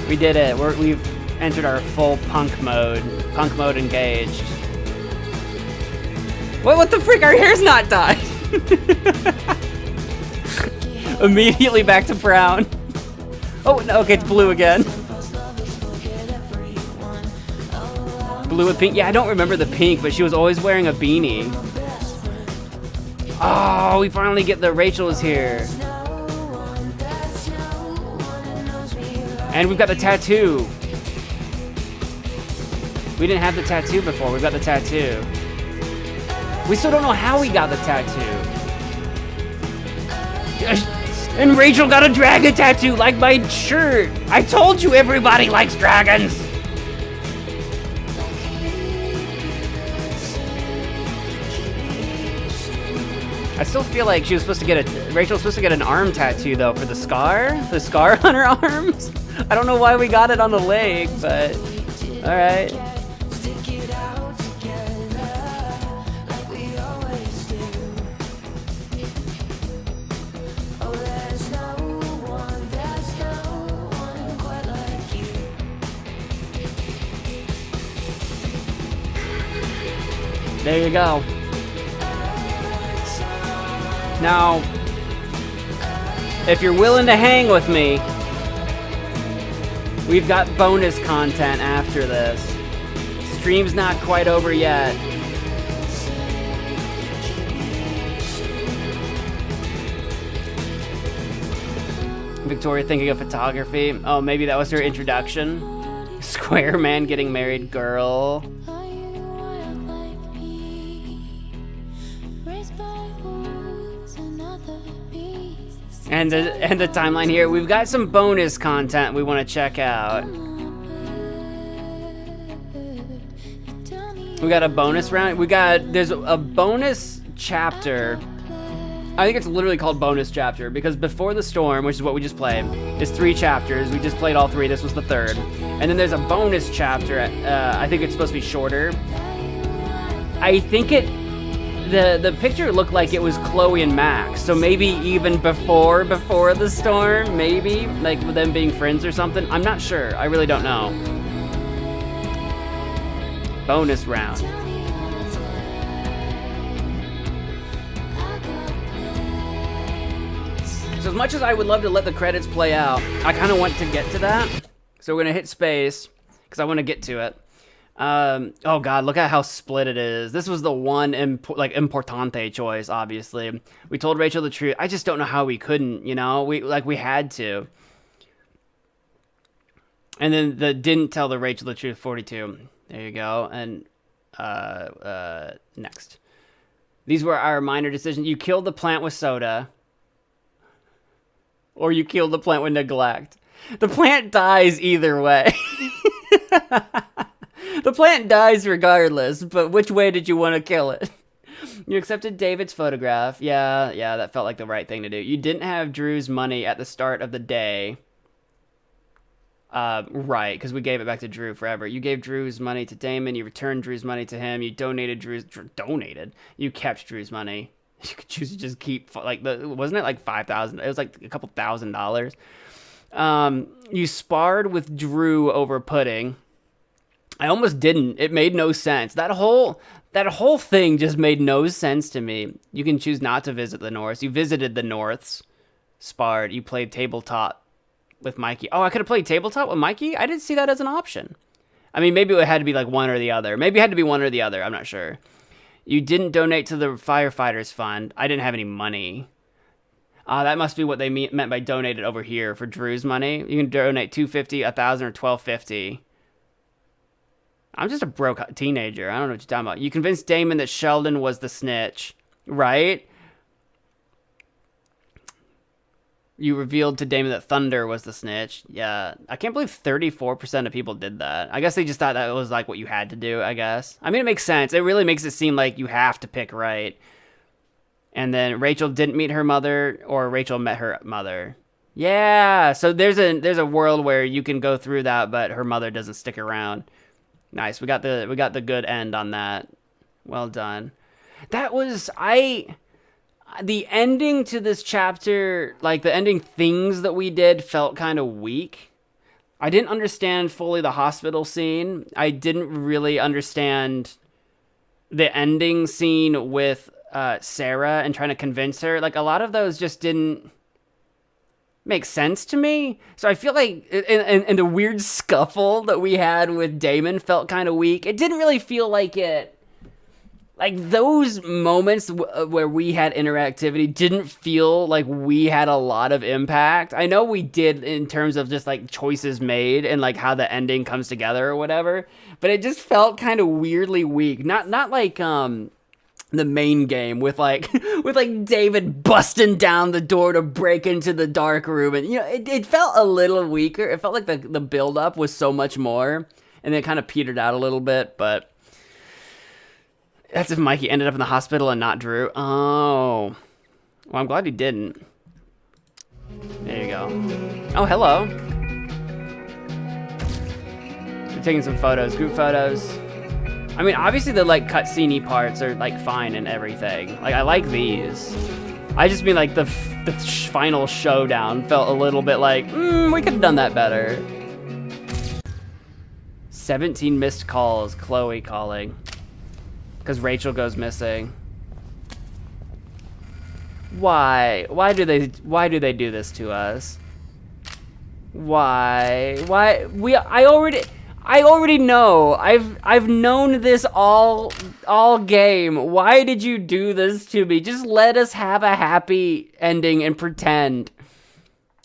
We did it. We've entered our full punk mode. Punk mode engaged. What the frick? Our hair's not dyed. Immediately back to brown. Oh, no, okay, it's blue again. Blue with pink. Yeah, I don't remember the pink, but she was always wearing a beanie. Oh, we finally get the Rachel is here. And we've got the tattoo. We didn't have the tattoo before. We've got the tattoo. We still don't know how we got the tattoo. And Rachel got a dragon tattoo like my shirt. I told you everybody likes dragons. I still feel like she was supposed to get Rachel was supposed to get an arm tattoo though for the scar on her arms. I don't know why we got it on the leg, but all right. There you go. Now, if you're willing to hang with me, we've got bonus content after this. Stream's not quite over yet. Victoria thinking of photography. Oh, maybe that was her introduction. Square man getting married girl. And the timeline here, we've got some bonus content we want to check out. We got a bonus round. There's a bonus chapter. I think it's literally called bonus chapter because Before the Storm, which is what we just played, is 3 chapters. We just played all 3. This was the 3rd. And then there's a bonus chapter. I think it's supposed to be shorter. I think the picture looked like it was Chloe and Max, so maybe even before the storm, maybe like with them being friends or something. I'm not sure. I really don't know. Bonus round. So as much as I would love to let the credits play out, I kind of want to get to that. So we're gonna hit space because I want to get to it. Oh god, look at how split it is. This was the one importante choice, obviously. We told Rachel the truth. I just don't know how we couldn't, you know? We had to. And then the didn't tell the Rachel the truth, 42. There you go. And next. These were our minor decisions. You killed the plant with soda. Or you killed the plant with neglect. The plant dies either way. The plant dies regardless, but which way did you want to kill it? You accepted David's photograph. Yeah, that felt like the right thing to do. You didn't have Drew's money at the start of the day. Right, because we gave it back to Drew forever. You gave Drew's money to Damon. You returned Drew's money to him. You You kept Drew's money. You could choose to just keep, wasn't it like $5,000? It was like a couple $1,000. You sparred with Drew over pudding. I almost didn't. It made no sense. That whole thing just made no sense to me. You can choose not to visit the Norths. You visited the Norths. Sparred. You played tabletop with Mikey. Oh, I could have played tabletop with Mikey? I didn't see that as an option. I mean, maybe it had to be like one or the other. Maybe it had to be one or the other. I'm not sure. You didn't donate to the firefighters fund. I didn't have any money. That must be what they meant by donated over here for Drew's money. You can donate $250, $1,000, or $1,250. I'm just a broke teenager. I don't know what you're talking about. You convinced Damon that Sheldon was the snitch, right? You revealed to Damon that Thunder was the snitch. Yeah, I can't believe 34% of people did that. I guess they just thought that was like what you had to do, I guess. I mean, it makes sense. It really makes it seem like you have to pick right. And then Rachel didn't meet her mother, or Rachel met her mother. Yeah, so there's a world where you can go through that, but her mother doesn't stick around. Nice. We got the good end on that. Well done. That was the ending to this chapter, like the ending things that we did felt kind of weak. I didn't understand fully the hospital scene. I didn't really understand the ending scene with Sarah and trying to convince her. Like a lot of those just didn't make sense to me. So I feel like and the weird scuffle that we had with Damon felt kind of weak. It didn't really feel like it like those moments where we had interactivity didn't feel like we had a lot of impact. I know we did in terms of just like choices made and like how the ending comes together or whatever, but it just felt kind of weirdly weak. Not like the main game with like David busting down the door to break into the dark room, and you know it felt a little weaker. It felt like the build up was so much more, and then it kind of petered out a little bit. But that's if Mikey ended up in the hospital and not Drew. Oh, well, I'm glad he didn't. There you go. Oh, hello. We're taking some photos, group photos. I mean, obviously the like cutscene parts are like fine and everything. Like I like these. I just mean like the final showdown felt a little bit like, we could have done that better. 17 missed calls, Chloe calling. Because Rachel goes missing. Why? Why do they do this to us? Why? I already know. I've known this all game. Why did you do this to me? Just let us have a happy ending and pretend.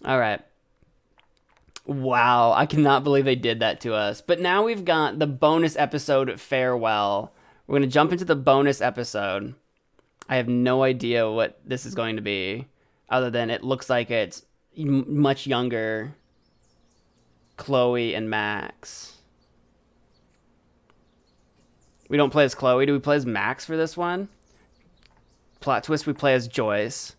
All right. Wow, I cannot believe they did that to us. But now we've got the bonus episode Farewell. We're going to jump into the bonus episode. I have no idea what this is going to be, other than it looks like it's much younger Chloe and Max. We don't play as Chloe. Do we play as Max for this one? Plot twist, we play as Joyce.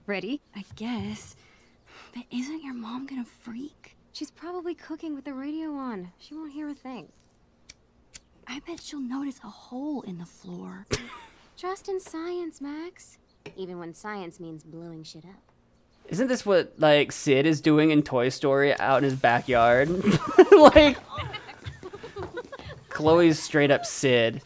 Ready? I guess. But isn't your mom gonna freak? She's probably cooking with the radio on. She won't hear a thing. I bet she'll notice a hole in the floor. Trust in science, Max. Even when science means blowing shit up. Isn't this what, like, Sid is doing in Toy Story out in his backyard? Like, Chloe's straight up Sid.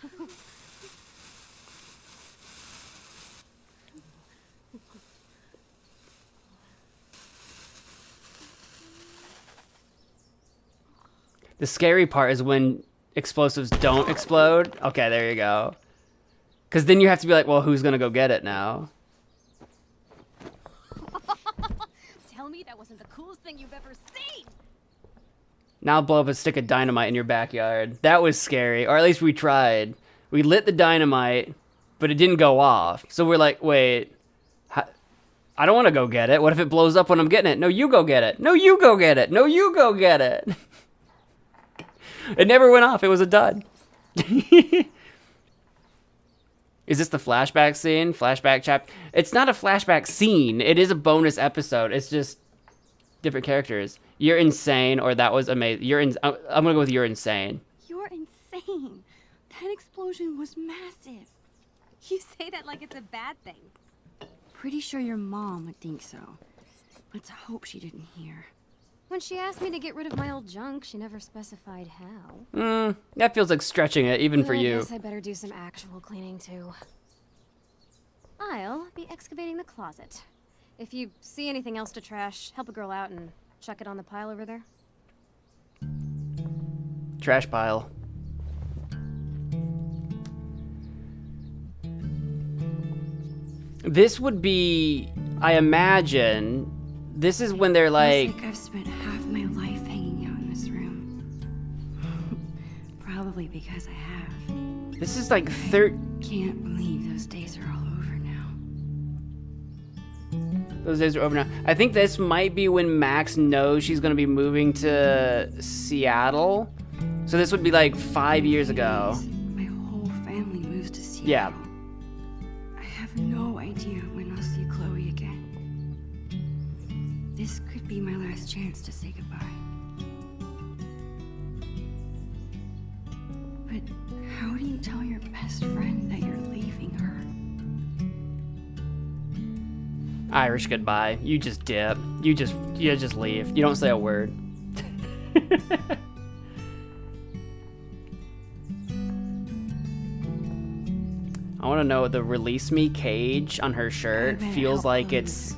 The scary part is when explosives don't explode. Okay, there you go. Because then you have to be like, well, who's going to go get it now? Tell me that wasn't the coolest thing you've ever seen. Now blow up a stick of dynamite in your backyard. That was scary, or at least we tried. We lit the dynamite, but it didn't go off. So we're like, wait, I don't want to go get it. What if it blows up when I'm getting it? No, you go get it. No, you go get it. No, you go get it. It never went off. It was a dud. Is this the flashback scene? Flashback chapter? It's not a flashback scene. It is a bonus episode. It's just different characters. You're insane, or that was amazing. I'm gonna go with you're insane. You're insane. That explosion was massive. You say that like it's a bad thing. Pretty sure your mom would think so. Let's hope she didn't hear. When she asked me to get rid of my old junk, she never specified how. That feels like stretching it, even for you. I guess I better do some actual cleaning, too. I'll be excavating the closet. If you see anything else to trash, help a girl out and chuck it on the pile over there. Trash pile. This would be, I imagine, this is when they're like... Feels like I've spent half my life hanging out in this room. Probably because I have. This is like Can't believe those days are all over now. Those days are over now. I think this might be when Max knows she's going to be moving to Seattle. So this would be like 5 years ago. My whole family moves to Seattle. Yeah. I have no idea when I'll see Chloe again. This could be my last chance to say goodbye. But how do you tell your best friend that you're leaving her? Irish goodbye. You just dip. You just leave. You don't say a word. I want to know the release me cage on her shirt feels like it's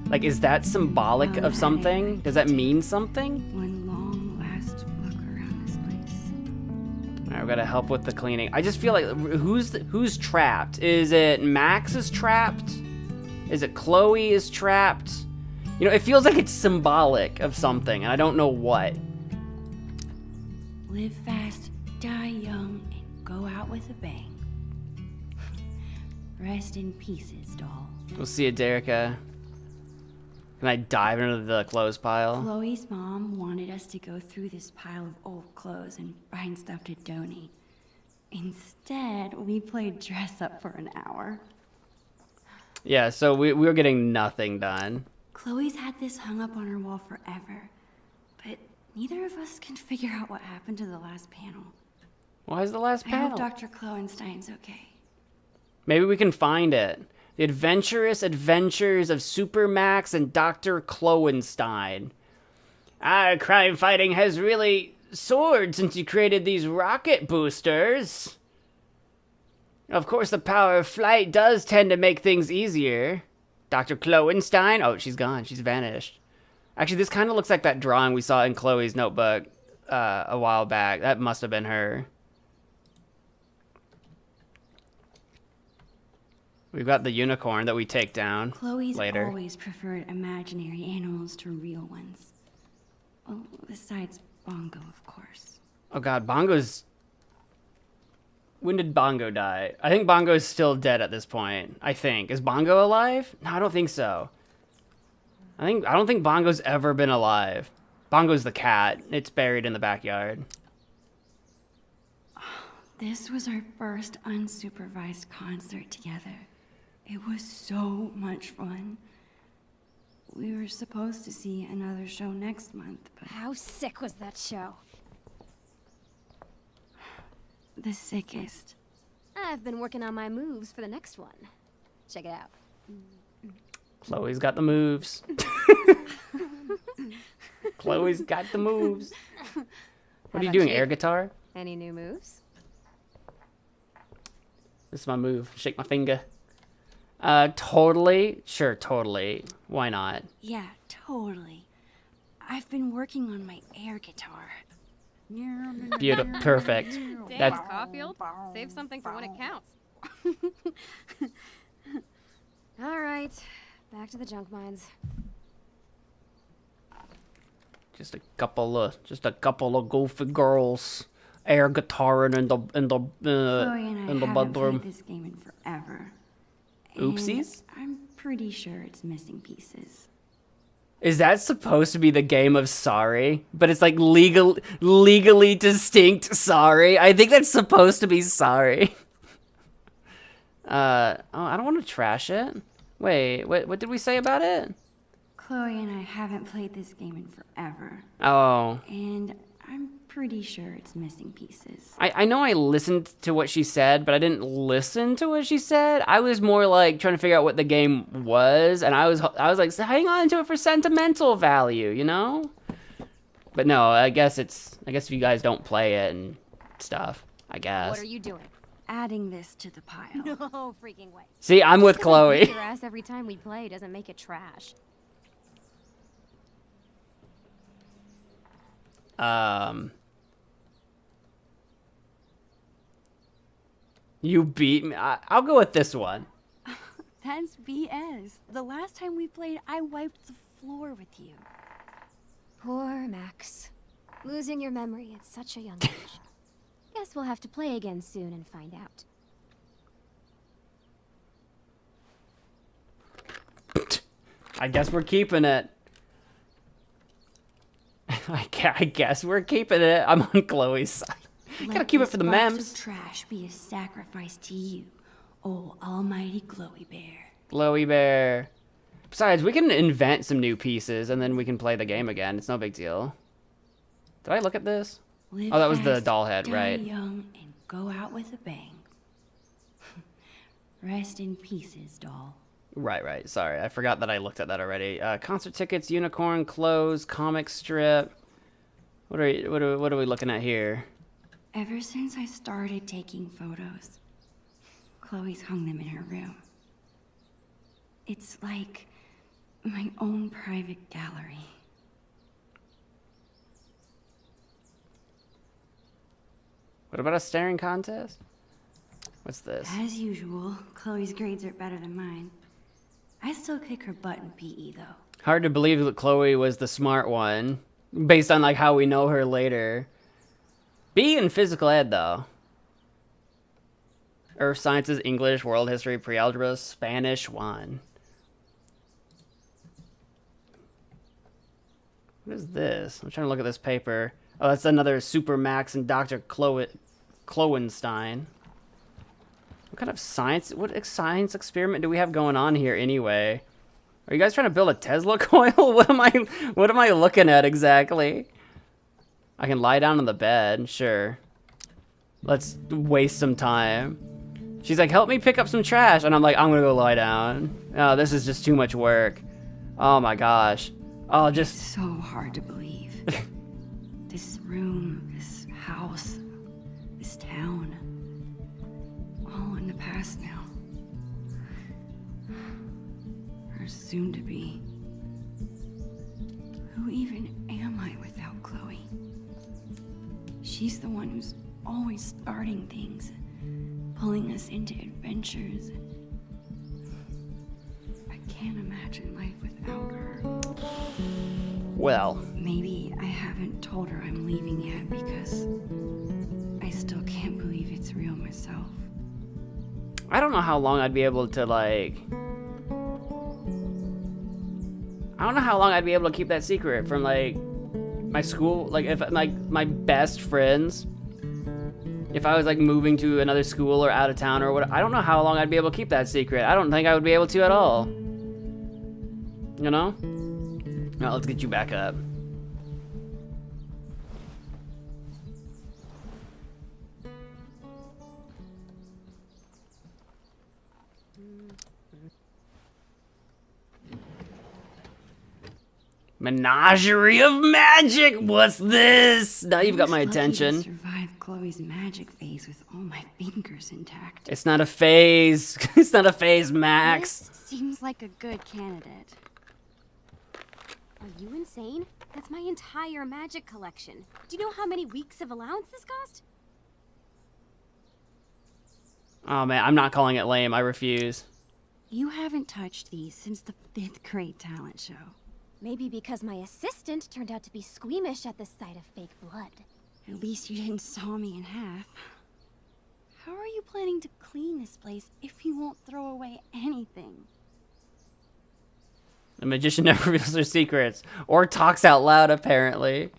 like, is that symbolic of something? Does that mean something? One long last look around this I've got to help with the cleaning. I just feel like who's trapped? Is it Max is trapped? Is it Chloe is trapped? You know, it feels like it's symbolic of something, and I don't know what. Live fast, die young, and go out with a bang. Rest in pieces, doll. We'll see you, Derica. Can I dive into the clothes pile? Chloe's mom wanted us to go through this pile of old clothes and find stuff to donate. Instead, we played dress up for an hour. Yeah, so we were getting nothing done. Chloe's had this hung up on her wall forever, but neither of us can figure out what happened to the last panel. Why is the last I panel? hope Dr. Kloenstein's okay. Maybe we can find it. The Adventurous Adventures of Supermax and Dr. Kloenstein. Crime fighting has really soared since you created these rocket boosters. Of course, the power of flight does tend to make things easier. Dr. Kloenstein? Oh, she's gone. She's vanished. Actually, this kind of looks like that drawing we saw in Chloe's notebook a while back. That must have been her. We've got the unicorn that we take down Chloe's later. always preferred imaginary animals to real ones. Well, besides Bongo, of course. Oh god, Bongo's... When did Bongo die? I think Bongo's still dead at this point. I think. Is Bongo alive? No, I don't think so. I don't think Bongo's ever been alive. Bongo's the cat. It's buried in the backyard. This was our first unsupervised concert together. It was so much fun. We were supposed to see another show next month, but... How sick was that show? The sickest. I've been working on my moves for the next one. Check it out. Chloe's got the moves. Chloe's got the moves. What are you doing, air guitar? Any new moves? This is my move. Shake my finger. Totally. Sure, totally. Why not? Yeah, totally. I've been working on my air guitar. Beautiful. Perfect. Thanks, That's Caulfield. Save something for when it counts. All right, back to the junk mines. just a couple of goofy girls air guitaring in the Chloe and I haven't bedroom. played this game in forever. Oopsies? And I'm pretty sure it's missing pieces. Is that supposed to be the game of sorry? But it's like legally distinct sorry. I think that's supposed to be sorry. Oh, I don't want to trash it. Wait, what did we say about it? Chloe and I haven't played this game in forever. Oh. And I'm pretty sure it's missing pieces. I know I listened to what she said, but I didn't listen to what she said. I was more like trying to figure out what the game was, and I was like, hang on to it for sentimental value, you know? But no, I guess if you guys don't play it and stuff, I guess. What are you doing? Adding this to the pile. No freaking way. See, I'm with Just 'cause I beat Chloe. your ass every time we play doesn't make it trash. You beat me. I'll go with this one. That's BS. The last time we played, I wiped the floor with you. Poor Max. Losing your memory at such a young age. Guess we'll have to play again soon and find out. I guess we're keeping it. I guess we're keeping it. I'm on Chloe's side. Gotta keep it for the Let this memes. box of trash be a sacrifice to you, oh almighty Glowy Bear. Glowy Bear. Besides, we can invent some new pieces and then we can play the game again. It's no big deal. Did I look at this? Live Oh, that was the fast, doll head, die right? young and go out with a bang. Rest in pieces, doll. Right. Sorry, I forgot that I looked at that already. Concert tickets, unicorn, clothes, comic strip. What are we looking at here? Ever since I started taking photos, Chloe's hung them in her room. It's like my own private gallery. What about a staring contest? What's this? As usual, Chloe's grades are better than mine. I still kick her butt in PE, though. Hard to believe that Chloe was the smart one, based on like how we know her later. B in physical ed, though. Earth sciences, English, world history, pre-algebra, Spanish 1. What is this? I'm trying to look at this paper. Oh, that's another Super Max and Dr. Kloenstein. What kind of science? What science experiment do we have going on here anyway? Are you guys trying to build a Tesla coil? What am I looking at exactly? I can lie down on the bed, sure. Let's waste some time. She's like, help me pick up some trash. And I'm like, I'm gonna go lie down. Oh, this is just too much work. Oh my gosh. Oh, just... It's so hard to believe. This room, this house, this town. All in the past now. Or soon to be. Who even am I without Chloe? She's the one who's always starting things. Pulling us into adventures. I can't imagine life without her. Well. Maybe I haven't told her I'm leaving yet because I still can't believe it's real myself. I don't know how long I'd be able to, like... I don't know how long I'd be able to keep that secret from, like, my school. Like, if, like, my best friends... If I was like moving to another school or out of town or what, I don't know how long I'd be able to keep that secret. I don't think I would be able to at all. You know? Alright, let's get you back up. Menagerie of magic! What's this? Now you've got my attention. Survive Chloe's magic phase with all my fingers intact. It's not a phase. It's not a phase, Max. This seems like a good candidate. Are you insane? That's my entire magic collection. Do you know how many weeks of allowance this cost? Oh man, I'm not calling it lame. I refuse. You haven't touched these since the 5th grade talent show. Maybe because my assistant turned out to be squeamish at the sight of fake blood. At least you didn't saw me in half. How are you planning to clean this place if you won't throw away anything? The magician never reveals their secrets. Or talks out loud, apparently.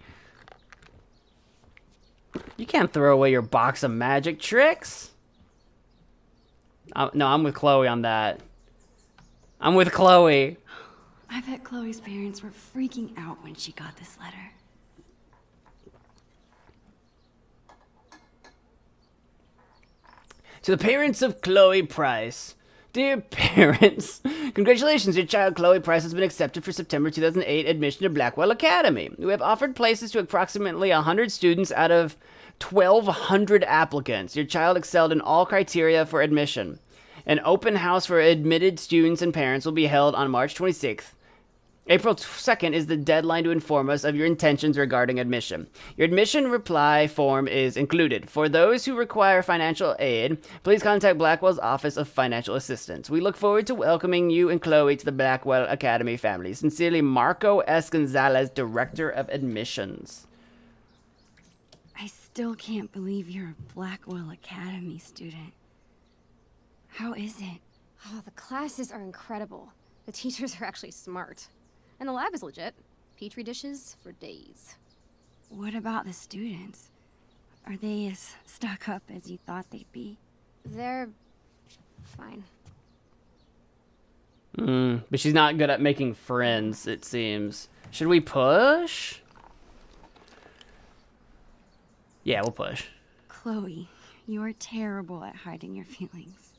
You can't throw away your box of magic tricks. No, I'm with Chloe on that. I'm with Chloe. I bet Chloe's parents were freaking out when she got this letter. To the parents of Chloe Price. Dear parents, congratulations, your child Chloe Price has been accepted for September 2008 admission to Blackwell Academy. We have offered places to approximately 100 students out of 1,200 applicants. Your child excelled in all criteria for admission. An open house for admitted students and parents will be held on March 26th. April 2nd is the deadline to inform us of your intentions regarding admission. Your admission reply form is included. For those who require financial aid, please contact Blackwell's Office of Financial Assistance. We look forward to welcoming you and Chloe to the Blackwell Academy family. Sincerely, Marco S. Gonzalez, Director of Admissions. I still can't believe you're a Blackwell Academy student. How is it? Oh, the classes are incredible. The teachers are actually smart. And the lab is legit. Petri dishes for days. What about the students? Are they as stuck up as you thought they'd be? They're fine. But she's not good at making friends, it seems. Should we push? Yeah, we'll push. Chloe, you're terrible at hiding your feelings.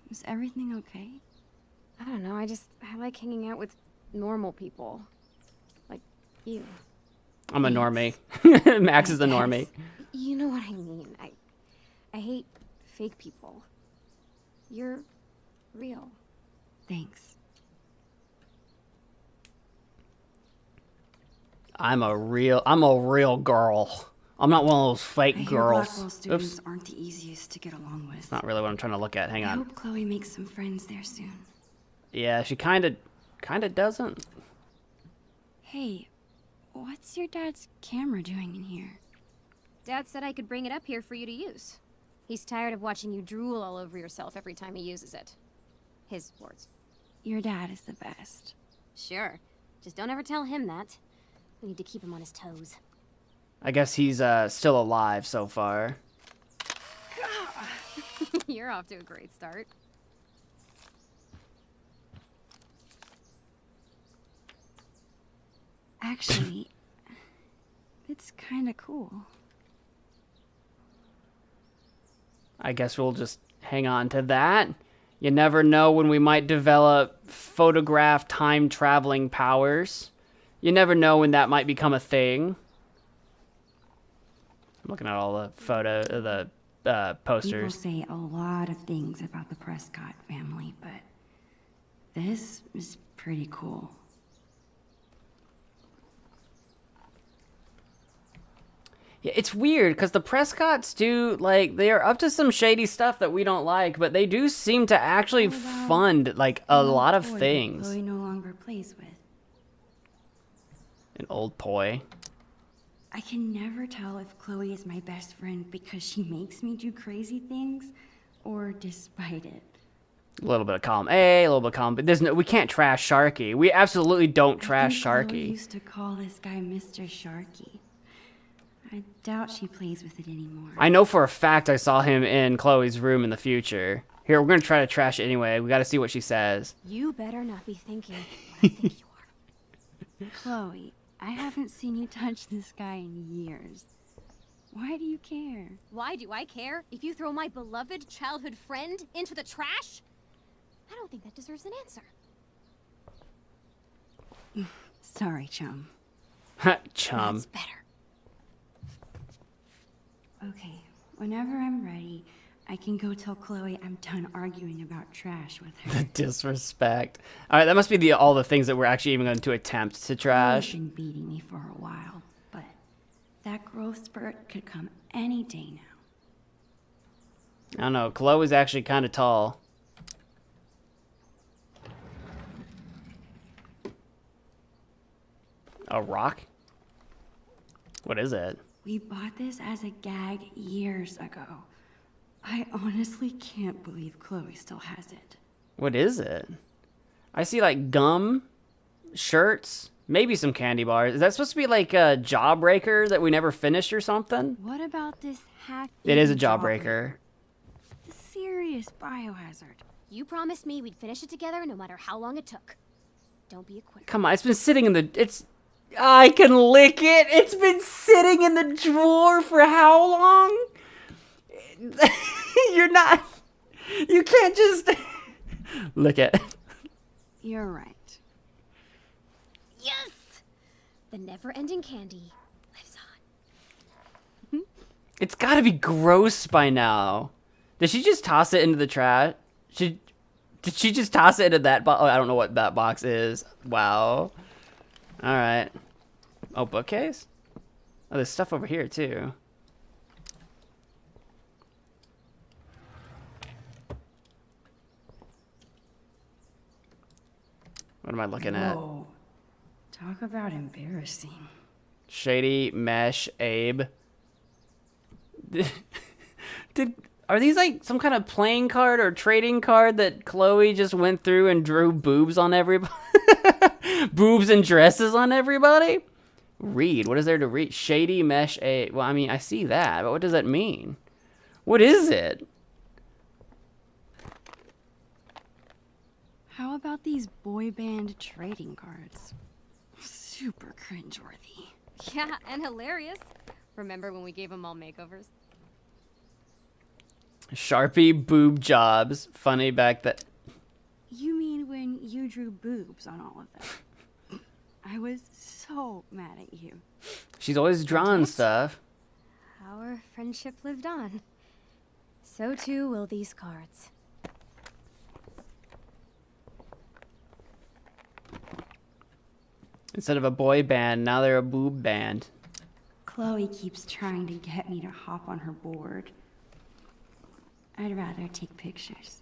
Is everything okay? I don't know, I like hanging out with normal people. Like you. I'm a normie. Max is a normie. You know what I mean. I hate fake people. You're real. Thanks. I'm a real girl. I'm not one of those fake I hear girls. Blackwell students Oops. aren't the easiest to get along with. It's not really what I'm trying to look at. Hang I on. hope Chloe makes some friends there soon. Yeah, she kind of doesn't. Hey, what's your dad's camera doing in here? Dad said I could bring it up here for you to use. He's tired of watching you drool all over yourself every time he uses it. His words. Your dad is the best. Sure. Just don't ever tell him that. We need to keep him on his toes. I guess he's still alive so far. You're off to a great start. Actually, it's kind of cool. I guess we'll just hang on to that. You never know when we might develop photograph time-traveling powers. You never know when that might become a thing. I'm looking at all the posters. People say a lot of things about the Prescott family, but this is pretty cool. Yeah, it's weird because the Prescotts do, like, they are up to some shady stuff that we don't like, but they do seem to actually fund, like, a lot of things. Chloe no longer plays with. An old poi. I can never tell if Chloe is my best friend because she makes me do crazy things, or despite it. A little bit of column A, a little bit of column B. We can't trash Sharky. We absolutely don't trash Chloe Sharky. used to call this guy Mr. Sharky. I doubt she plays with it anymore. I know for a fact I saw him in Chloe's room in the future. Here, we're going to try to trash it anyway. We got to see what she says. You better not be thinking what I think you are. Chloe, I haven't seen you touch this guy in years. Why do you care? Why do I care if you throw my beloved childhood friend into the trash? I don't think that deserves an answer. Sorry, chum. Chum. That's better. Okay, whenever I'm ready, I can go tell Chloe I'm done arguing about trash with her. The disrespect. All right, that must be all the things that we're actually even going to attempt to trash. Chloe's been beating me for a while, but that growth spurt could come any day now. I don't know. Chloe's actually kind of tall. A rock? What is it? We bought this as a gag years ago. I honestly can't believe Chloe still has it. What is it? I see like gum, shirts, maybe some candy bars. Is that supposed to be like a jawbreaker that we never finished or something? What about this hack? It is a jawbreaker. The serious biohazard. You promised me we'd finish it together no matter how long it took. Don't be a quitter. Come on, it's been sitting in the... I can lick it! It's been sitting in the drawer for how long? You're not... You can't just... Lick it. You're right. Yes! The never-ending candy lives on. It's gotta be gross by now. Did she just toss it into the trash? Did she just toss it into that box? Oh, I don't know what that box is. Wow. Alright. Oh, bookcase? Oh, there's stuff over here, too. What am I looking at? Whoa. Talk about embarrassing. Shady Mesh Abe. Are these like some kind of playing card or trading card that Chloe just went through and drew boobs on everybody? Boobs and dresses on everybody? Read. What is there to read? Shady Mesh Abe. Well, I mean, I see that, but what does that mean? What is it? How about these boy band trading cards? Super cringeworthy. Yeah, and hilarious. Remember when we gave them all makeovers? Sharpie boob jobs. Funny back that. You mean when you drew boobs on all of them? I was so mad at you. She's always drawing stuff. Our friendship lived on. So too will these cards. Instead of a boy band, now they're a boob band. Chloe keeps trying to get me to hop on her board. I'd rather take pictures.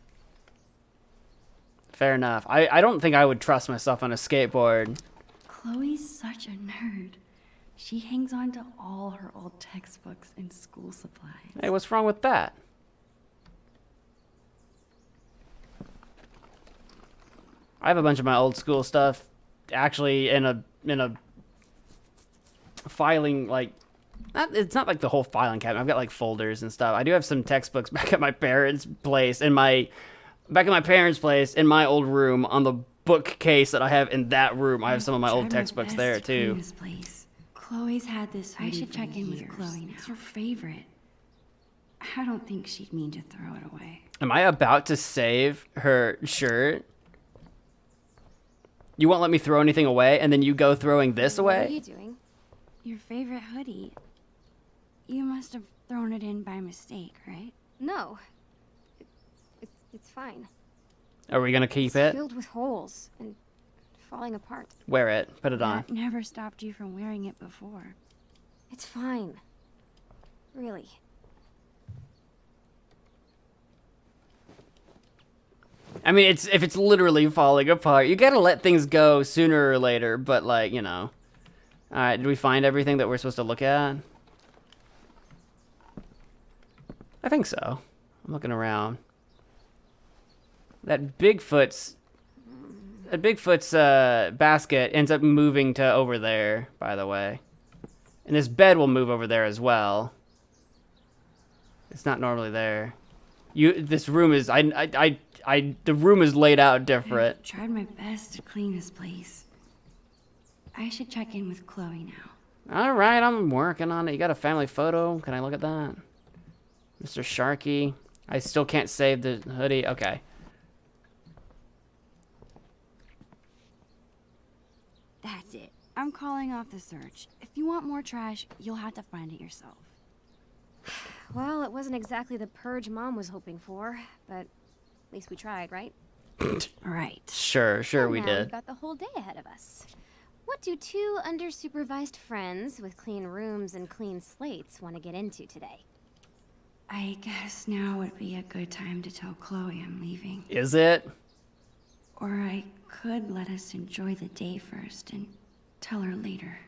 Fair enough. I don't think I would trust myself on a skateboard. Chloe's such a nerd. She hangs on to all her old textbooks and school supplies. Hey, what's wrong with that? I have a bunch of my old school stuff actually in a filing, like, it's not like the whole filing cabinet. I've got like folders and stuff. I do have some textbooks back at my parents' place in my old room on the bookcase that I have in that room. I have some of my old textbooks there too. This place. Chloe's had this. I should check in with Chloe now. It's her favorite. I don't think she'd mean to throw it away. Am I about to save her shirt? You won't let me throw anything away, and then you go throwing this away? What are you doing? Your favorite hoodie. You must have thrown it in by mistake, right? No. It's fine. Are we gonna keep It's it? filled with holes and falling apart. Wear it. Put it on. That never stopped you from wearing it before. It's fine. Really. I mean, if it's literally falling apart, you gotta let things go sooner or later, but like, you know. Alright, did we find everything that we're supposed to look at? I think so. I'm looking around. That Bigfoot's basket ends up moving to over there, by the way. And this bed will move over there as well. It's not normally there. This room is, the room is laid out different. I've tried my best to clean this place. I should check in with Chloe now. All right, I'm working on it. You got a family photo? Can I look at that? Mr. Sharky. I still can't save the hoodie. Okay. That's it. I'm calling off the search. If you want more trash, you'll have to find it yourself. Well, it wasn't exactly the purge Mom was hoping for, but at least we tried, right? Right. Sure we Now did. we've got the whole day ahead of us. What do two under-supervised friends with clean rooms and clean slates want to get into today? I guess now would be a good time to tell Chloe I'm leaving. Is it? Or I could let us enjoy the day first and tell her later.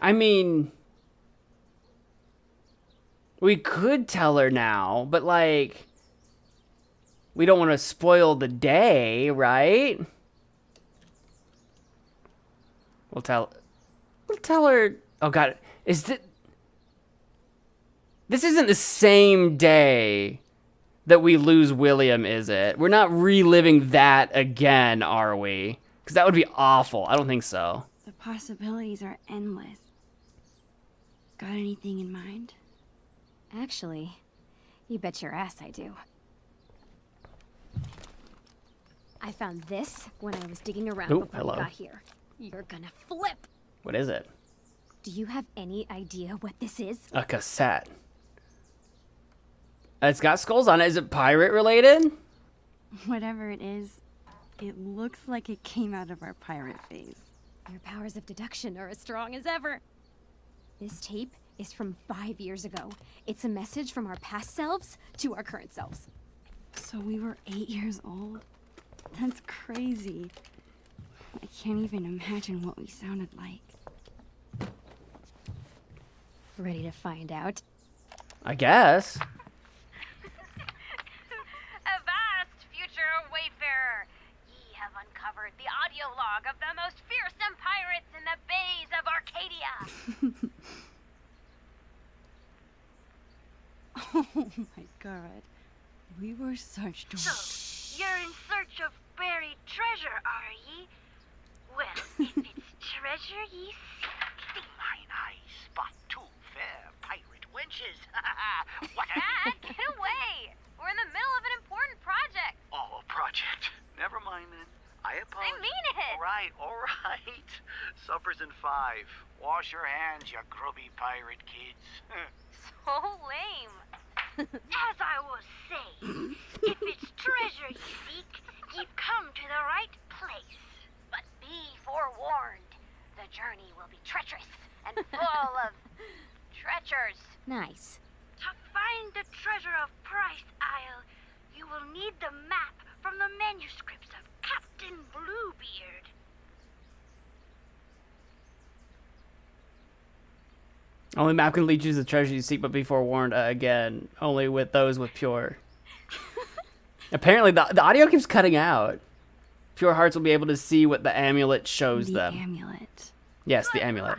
I mean, we could tell her now, but like, we don't want to spoil the day, right? We'll tell her. Oh God, this isn't the same day that we lose William, is it? We're not reliving that again, are we? Because that would be awful. I don't think so. The possibilities are endless. Got anything in mind? Actually, you bet your ass I do. I found this when I was digging around before hello. we got here. You're gonna flip. What is it? Do you have any idea what this is? A cassette. It's got skulls on it. Is it pirate related? Whatever it is, it looks like it came out of our pirate phase. Your powers of deduction are as strong as ever. This tape is from 5 years ago. It's a message from our past selves to our current selves. So we were 8 years old? That's crazy. I can't even imagine what we sounded like. Ready to find out? I guess. Avast, future wayfarer! Ye have uncovered the audio log of the most fearsome pirates in the bays of Arcadia. Oh my god. We were such dorks. So, you're in search of buried treasure, are ye? Well, if it's treasure ye seek, Mine eyes spot two fair pirate wenches. What Dad, get away! We're in the middle of an important project. Oh, project. Never mind then. I apologize. I mean it. All right. Supper's in 5. Wash your hands, you grubby pirate kids. Oh, lame. As I was saying, if it's treasure ye seek, ye've come to the right place. But be forewarned, the journey will be treacherous and full of treacherous. Nice. To find the treasure of Price Isle, you will need the map from the manuscripts of Captain Bluebeard. Only map can lead you to the treasure you seek, but be forewarned. Again, only with those with pure. Apparently, the audio keeps cutting out. Pure hearts will be able to see what the amulet shows them. The amulet. Yes, the amulet.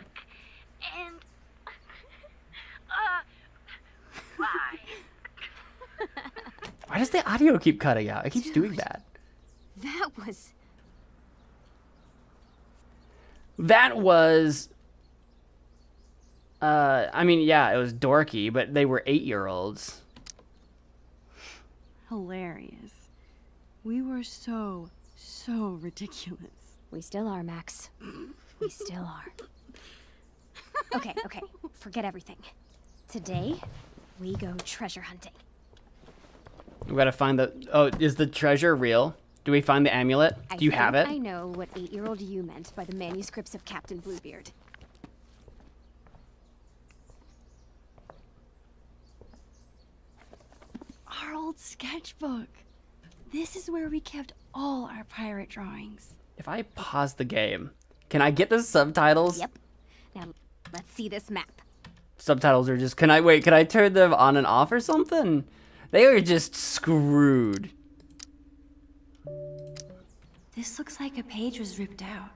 And, bye. Why does the audio keep cutting out? It keeps doing that. That was... I mean, yeah, it was dorky, but they were 8-year-olds. Hilarious. We were so ridiculous. We still are, Max. We still are. Okay, forget everything. Today, we go treasure hunting. We gotta find the... Oh, is the treasure real? Do we find the amulet? Do you have it? I know what 8-year-old you meant by the manuscripts of Captain Bluebeard. Our old sketchbook. This is where we kept all our pirate drawings. If I pause the game, can I get the subtitles? Yep. Now, let's see this map. Subtitles are just... Can I turn them on and off or something? They are just screwed. This looks like a page was ripped out.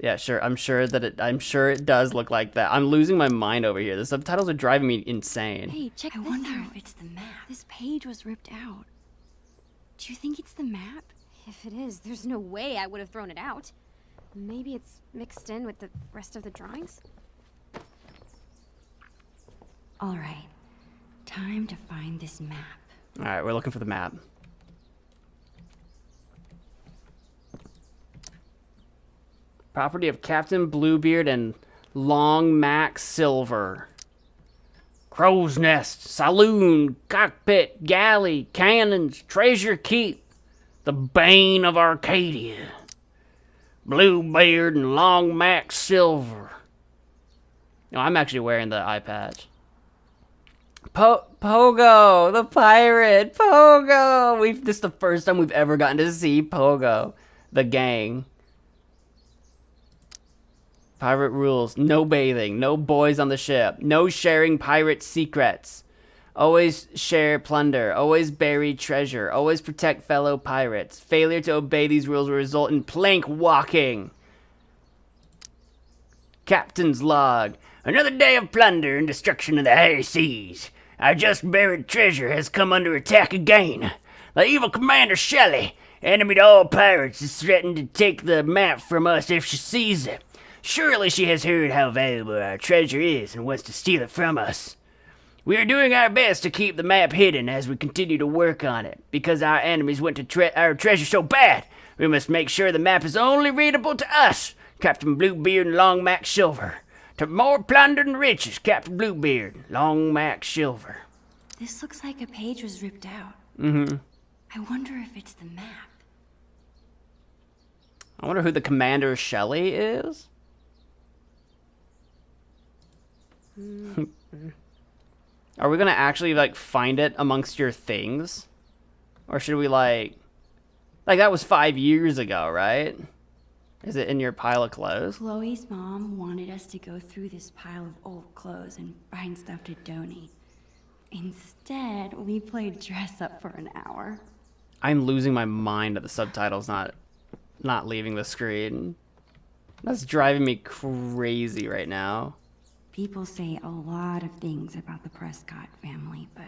Yeah, sure. I'm sure it does look like that. I'm losing my mind over here. The subtitles are driving me insane. Hey, check this out. I wonder if it's the map. This page was ripped out. Do you think it's the map? If it is, there's no way I would have thrown it out. Maybe it's mixed in with the rest of the drawings? All right. Time to find this map. All right, we're looking for the map. Property of Captain Bluebeard and Long Max Silver. Crow's Nest, Saloon, Cockpit, Galley, Cannons, Treasure Keep. The Bane of Arcadia. Bluebeard and Long Max Silver. No, I'm actually wearing the eye patch. Pogo, the pirate, Pogo. This is the first time we've ever gotten to see Pogo, the gang. Pirate rules: no bathing, no boys on the ship, no sharing pirate secrets. Always share plunder, always bury treasure, always protect fellow pirates. Failure to obey these rules will result in plank walking. Captain's log. Another day of plunder and destruction of the high seas. Our just buried treasure has come under attack again. The evil Commander Shelley, enemy to all pirates, is threatened to take the map from us if she sees it. Surely she has heard how valuable our treasure is and wants to steal it from us. We are doing our best to keep the map hidden as we continue to work on it. Because our enemies want our treasure so bad, we must make sure the map is only readable to us, Captain Bluebeard and Long Max Silver. To more plunder and riches, Captain Bluebeard, Long Max Silver. This looks like a page was ripped out. Mm-hmm. I wonder if it's the map. I wonder who the Commander Shelley is. Are we gonna actually like find it amongst your things, or should we like that was 5 years ago, right? Is it in your pile of clothes? Chloe's mom wanted us to go through this pile of old clothes and find stuff to donate. Instead, we played dress up for an hour. I'm losing my mind at the subtitles not leaving the screen. That's driving me crazy right now. People say a lot of things about the Prescott family, but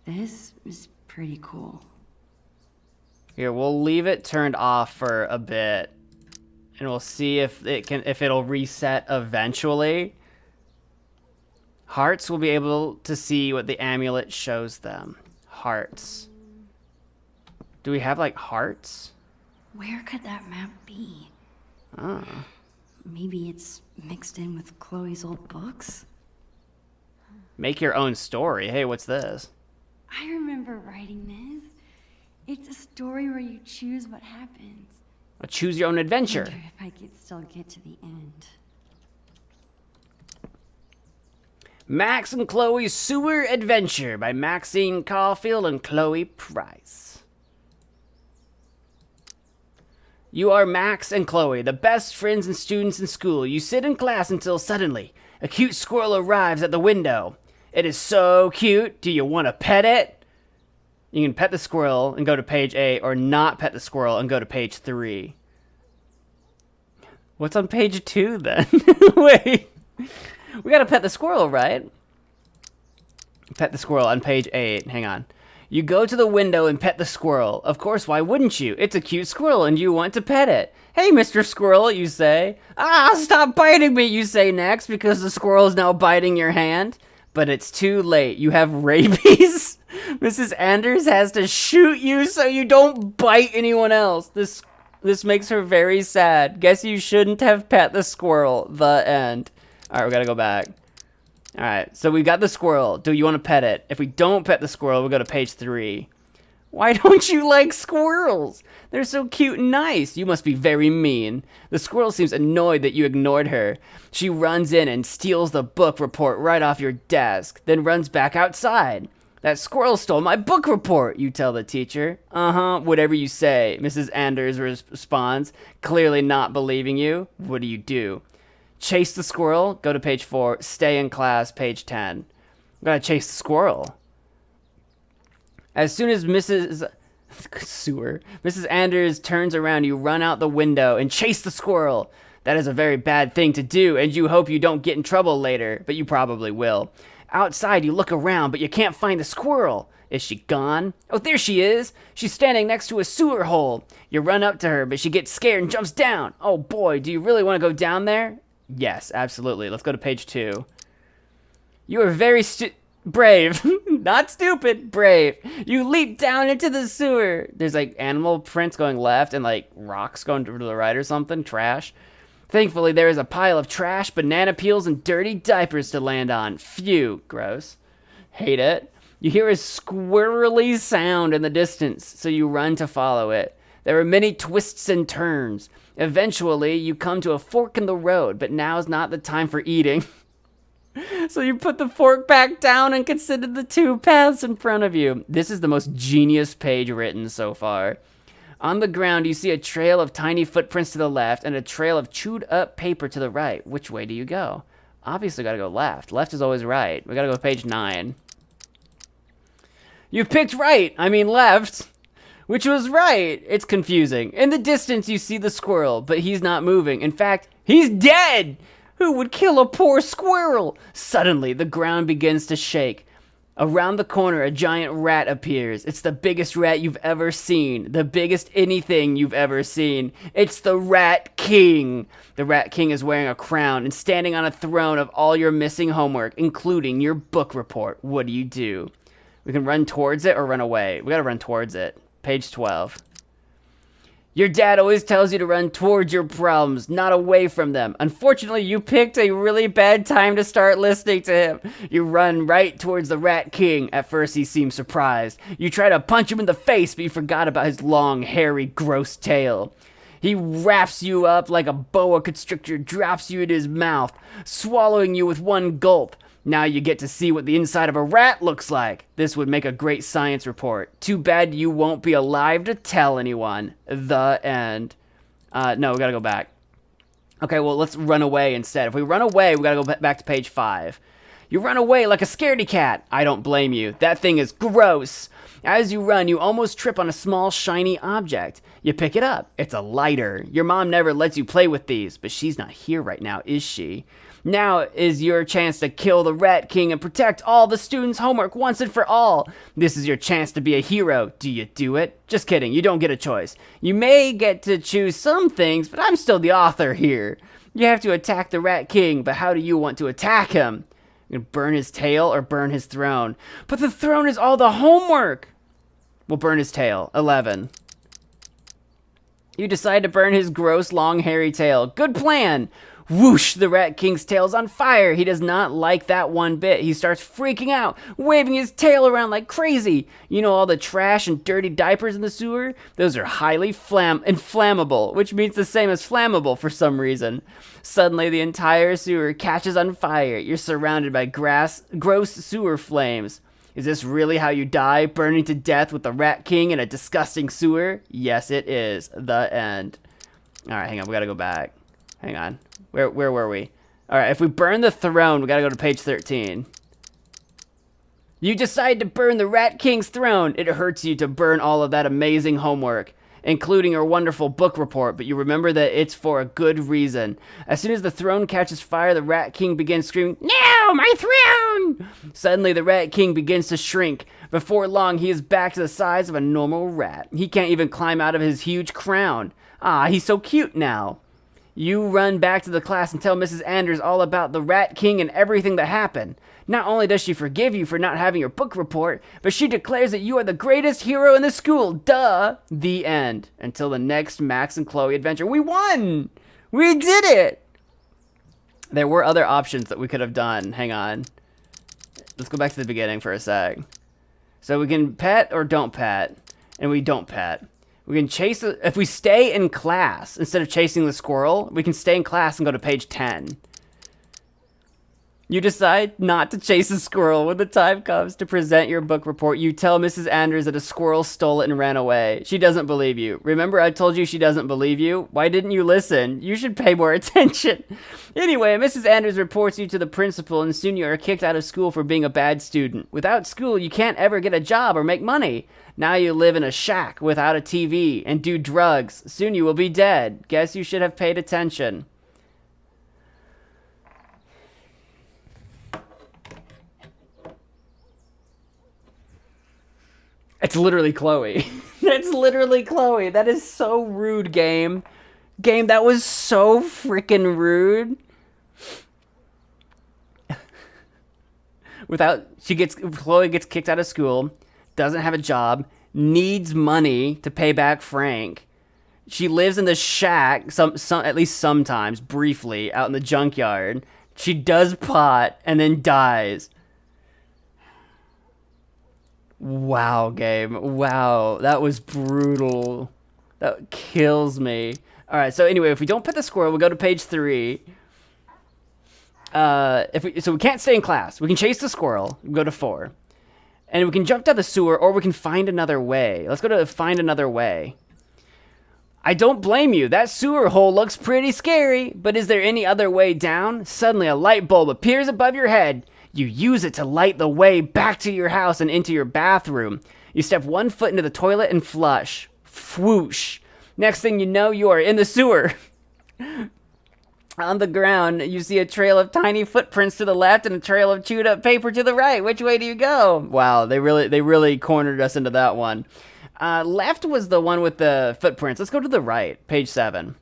this is pretty cool. Here, we'll leave it turned off for a bit, and we'll see if it'll reset eventually. Hearts will be able to see what the amulet shows them. Hearts. Do we have like hearts? Where could that map be? Oh. Maybe it's mixed in with Chloe's old books? Make your own story. Hey, what's this? I remember writing this. It's a story where you choose what happens. Choose your own adventure. Wonder if I could still get to the end. Max and Chloe's Sewer Adventure by Maxine Caulfield and Chloe Price. You are Max and Chloe, the best friends and students in school. You sit in class until suddenly a cute squirrel arrives at the window. It is so cute. Do you want to pet it? You can pet the squirrel and go to page 8, or not pet the squirrel and go to page 3. What's on page 2 then? Wait. We gotta pet the squirrel, right? Pet the squirrel on page 8. Hang on. You go to the window and pet the squirrel. Of course, why wouldn't you? It's a cute squirrel and you want to pet it. Hey, Mr. Squirrel, you say. Ah, stop biting me, you say next, because the squirrel is now biting your hand. But it's too late. You have rabies. Mrs. Anders has to shoot you so you don't bite anyone else. This makes her very sad. Guess you shouldn't have pet the squirrel. The end. Alright, we gotta go back. Alright, so we got the squirrel. Do you want to pet it? If we don't pet the squirrel, we'll go to page 3. Why don't you like squirrels? They're so cute and nice. You must be very mean. The squirrel seems annoyed that you ignored her. She runs in and steals the book report right off your desk, then runs back outside. That squirrel stole my book report, you tell the teacher. Uh-huh, whatever you say, Mrs. Anders responds, clearly not believing you. What do? Chase the squirrel, go to page 4. Stay in class, page 10. We gotta chase the squirrel. As soon as Mrs. Anders turns around, you run out the window and chase the squirrel. That is a very bad thing to do, and you hope you don't get in trouble later, but you probably will. Outside, you look around, but you can't find the squirrel. Is she gone? Oh, there she is. She's standing next to a sewer hole. You run up to her, but she gets scared and jumps down. Oh boy, do you really want to go down there? Yes, absolutely. Let's go to page 2. You are very brave. Not stupid, brave. You leap down into the sewer. There's like animal prints going left and like rocks going to the right or something. Trash. Thankfully, there is a pile of trash, banana peels, and dirty diapers to land on. Phew. Gross. Hate it. You hear a squirrely sound in the distance, so you run to follow it. There are many twists and turns. Eventually, you come to a fork in the road, but now's not the time for eating. So you put the fork back down and consider the 2 paths in front of you. This is the most genius page written so far. On the ground, you see a trail of tiny footprints to the left and a trail of chewed up paper to the right. Which way do you go? Obviously, gotta go left. Left is always right. We gotta go to page 9. You picked right. I mean left. Which was right. It's confusing. In the distance, you see the squirrel, but he's not moving. In fact, he's dead. Who would kill a poor squirrel? Suddenly, the ground begins to shake. Around the corner, a giant rat appears. It's the biggest rat you've ever seen. The biggest anything you've ever seen. It's the Rat King. The Rat King is wearing a crown and standing on a throne of all your missing homework, including your book report. What do? We can run towards it or run away. We gotta run towards it. Page 12. Your dad always tells you to run towards your problems, not away from them. Unfortunately, you picked a really bad time to start listening to him. You run right towards the Rat King. At first, he seems surprised. You try to punch him in the face, but you forgot about his long, hairy, gross tail. He wraps you up like a boa constrictor, drops you in his mouth, swallowing you with one gulp. Now you get to see what the inside of a rat looks like. This would make a great science report. Too bad you won't be alive to tell anyone. The end. No, we gotta go back. Okay, well, let's run away instead. If we run away, we gotta go back to page 5. You run away like a scaredy cat. I don't blame you. That thing is gross. As you run, you almost trip on a small, shiny object. You pick it up. It's a lighter. Your mom never lets you play with these, but she's not here right now, is she? Now is your chance to kill the Rat King and protect all the students' homework once and for all. This is your chance to be a hero. Do you do it? Just kidding, you don't get a choice. You may get to choose some things, but I'm still the author here. You have to attack the Rat King, but how do you want to attack him? You burn his tail or burn his throne? But the throne is all the homework. We'll burn his tail. 11. You decide to burn his gross, long, hairy tail. Good plan. Whoosh, the Rat King's tail's on fire. He does not like that one bit. He starts freaking out, waving his tail around like crazy. You know all the trash and dirty diapers in the sewer? Those are highly inflammable, which means the same as flammable for some reason. Suddenly, the entire sewer catches on fire. You're surrounded by gross sewer flames. Is this really how you die, burning to death with the Rat King in a disgusting sewer? Yes, it is. The end. All right, hang on. We gotta go back. Hang on. Where were we? All right, if we burn the throne, we gotta go to page 13. You decide to burn the Rat King's throne. It hurts you to burn all of that amazing homework, including your wonderful book report, but you remember that it's for a good reason. As soon as the throne catches fire, the Rat King begins screaming, "No, my throne!" Suddenly, the Rat King begins to shrink. Before long, he is back to the size of a normal rat. He can't even climb out of his huge crown. Ah, he's so cute now. You run back to the class and tell Mrs. Anders all about the Rat King and everything that happened. Not only does she forgive you for not having your book report, but she declares that you are the greatest hero in the school. Duh. The end. Until the next Max and Chloe adventure. We won! We did it! There were other options that we could have done. Hang on. Let's go back to the beginning for a sec. So we can pet or don't pet. And we don't pet. We can chase, if we stay in class, instead of chasing the squirrel, we can stay in class and go to page 10. You decide not to chase a squirrel. When the time comes to present your book report, you tell Mrs. Anders that a squirrel stole it and ran away. She doesn't believe you. Remember I told you she doesn't believe you? Why didn't you listen? You should pay more attention. Anyway, Mrs. Anders reports you to the principal, and soon you are kicked out of school for being a bad student. Without school, you can't ever get a job or make money. Now you live in a shack without a TV and do drugs. Soon you will be dead. Guess you should have paid attention. It's literally Chloe. That's literally Chloe. That is so rude, game. Game, that was so freaking rude. Chloe gets kicked out of school, doesn't have a job, needs money to pay back Frank. She lives in the shack, at least sometimes, briefly, out in the junkyard. She does pot and then dies. Wow, game. Wow, that was brutal. That kills me. All right, so anyway, if we don't pet the squirrel, we'll go to page 3. So we can't stay in class. We can chase the squirrel. We'll go to 4. And we can jump down the sewer, or we can find another way. Let's go to find another way. I don't blame you. That sewer hole looks pretty scary, but is there any other way down? Suddenly, a light bulb appears above your head. You use it to light the way back to your house and into your bathroom. You step 1 foot into the toilet and flush. Whoosh. Next thing you know, you are in the sewer. On the ground, you see a trail of tiny footprints to the left and a trail of chewed up paper to the right. Which way do you go? Wow, they really cornered us into that one. Left was the one with the footprints. Let's go to the right, page 7.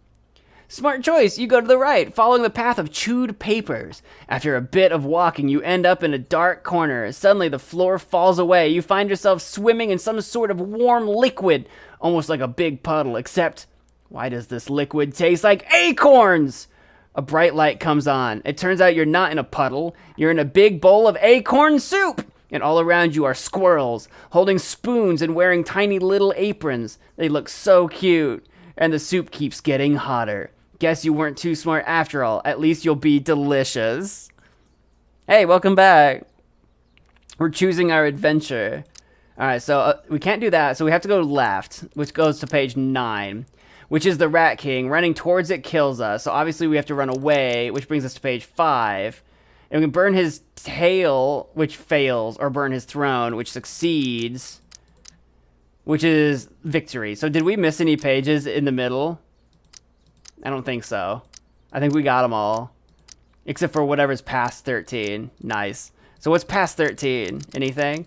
Smart choice, you go to the right, following the path of chewed papers. After a bit of walking, you end up in a dark corner. Suddenly, the floor falls away. You find yourself swimming in some sort of warm liquid, almost like a big puddle, except, why does this liquid taste like acorns? A bright light comes on. It turns out you're not in a puddle. You're in a big bowl of acorn soup. And all around you are squirrels, holding spoons and wearing tiny little aprons. They look so cute. And the soup keeps getting hotter. Guess you weren't too smart after all. At least you'll be delicious. Hey, welcome back. We're choosing our adventure. All right, so we can't do that, so we have to go left, which goes to page 9, which is the Rat King. Running towards it kills us, so obviously we have to run away, which brings us to page 5. And we can burn his tail, which fails, or burn his throne, which succeeds, which is victory. So did we miss any pages in the middle? I don't think so. I think we got them all. Except for whatever's past 13. Nice. So what's past 13? Anything?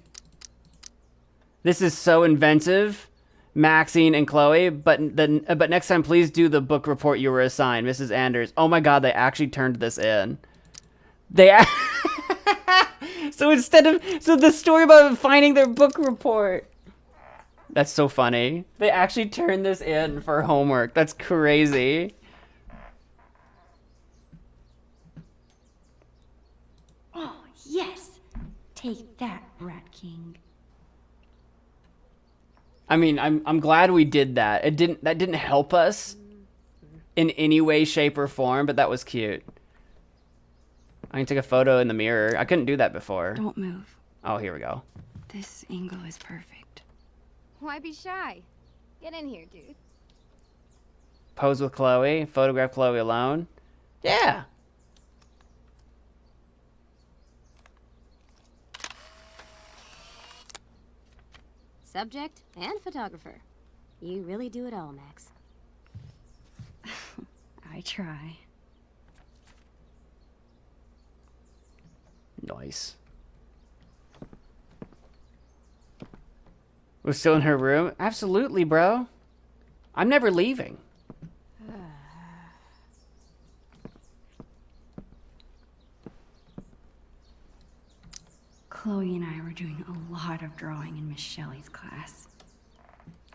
This is so inventive. Maxine and Chloe. But next time, please do the book report you were assigned. Mrs. Anders. Oh my god, they actually turned this in. So the story about finding their book report. That's so funny. They actually turned this in for homework. That's crazy. Take that, Rat King. I mean, I'm glad we did that. That didn't help us in any way, shape, or form, but that was cute. I can take a photo in the mirror. I couldn't do that before. Don't move. Oh, here we go. This angle is perfect. Why be shy? Get in here, dude. Pose with Chloe. Photograph Chloe alone. Yeah. Subject and photographer. You really do it all, Max. I try. Nice. We're still in her room? Absolutely, bro. I'm never leaving. Chloe and I were doing a lot of drawing in Miss Shelley's class.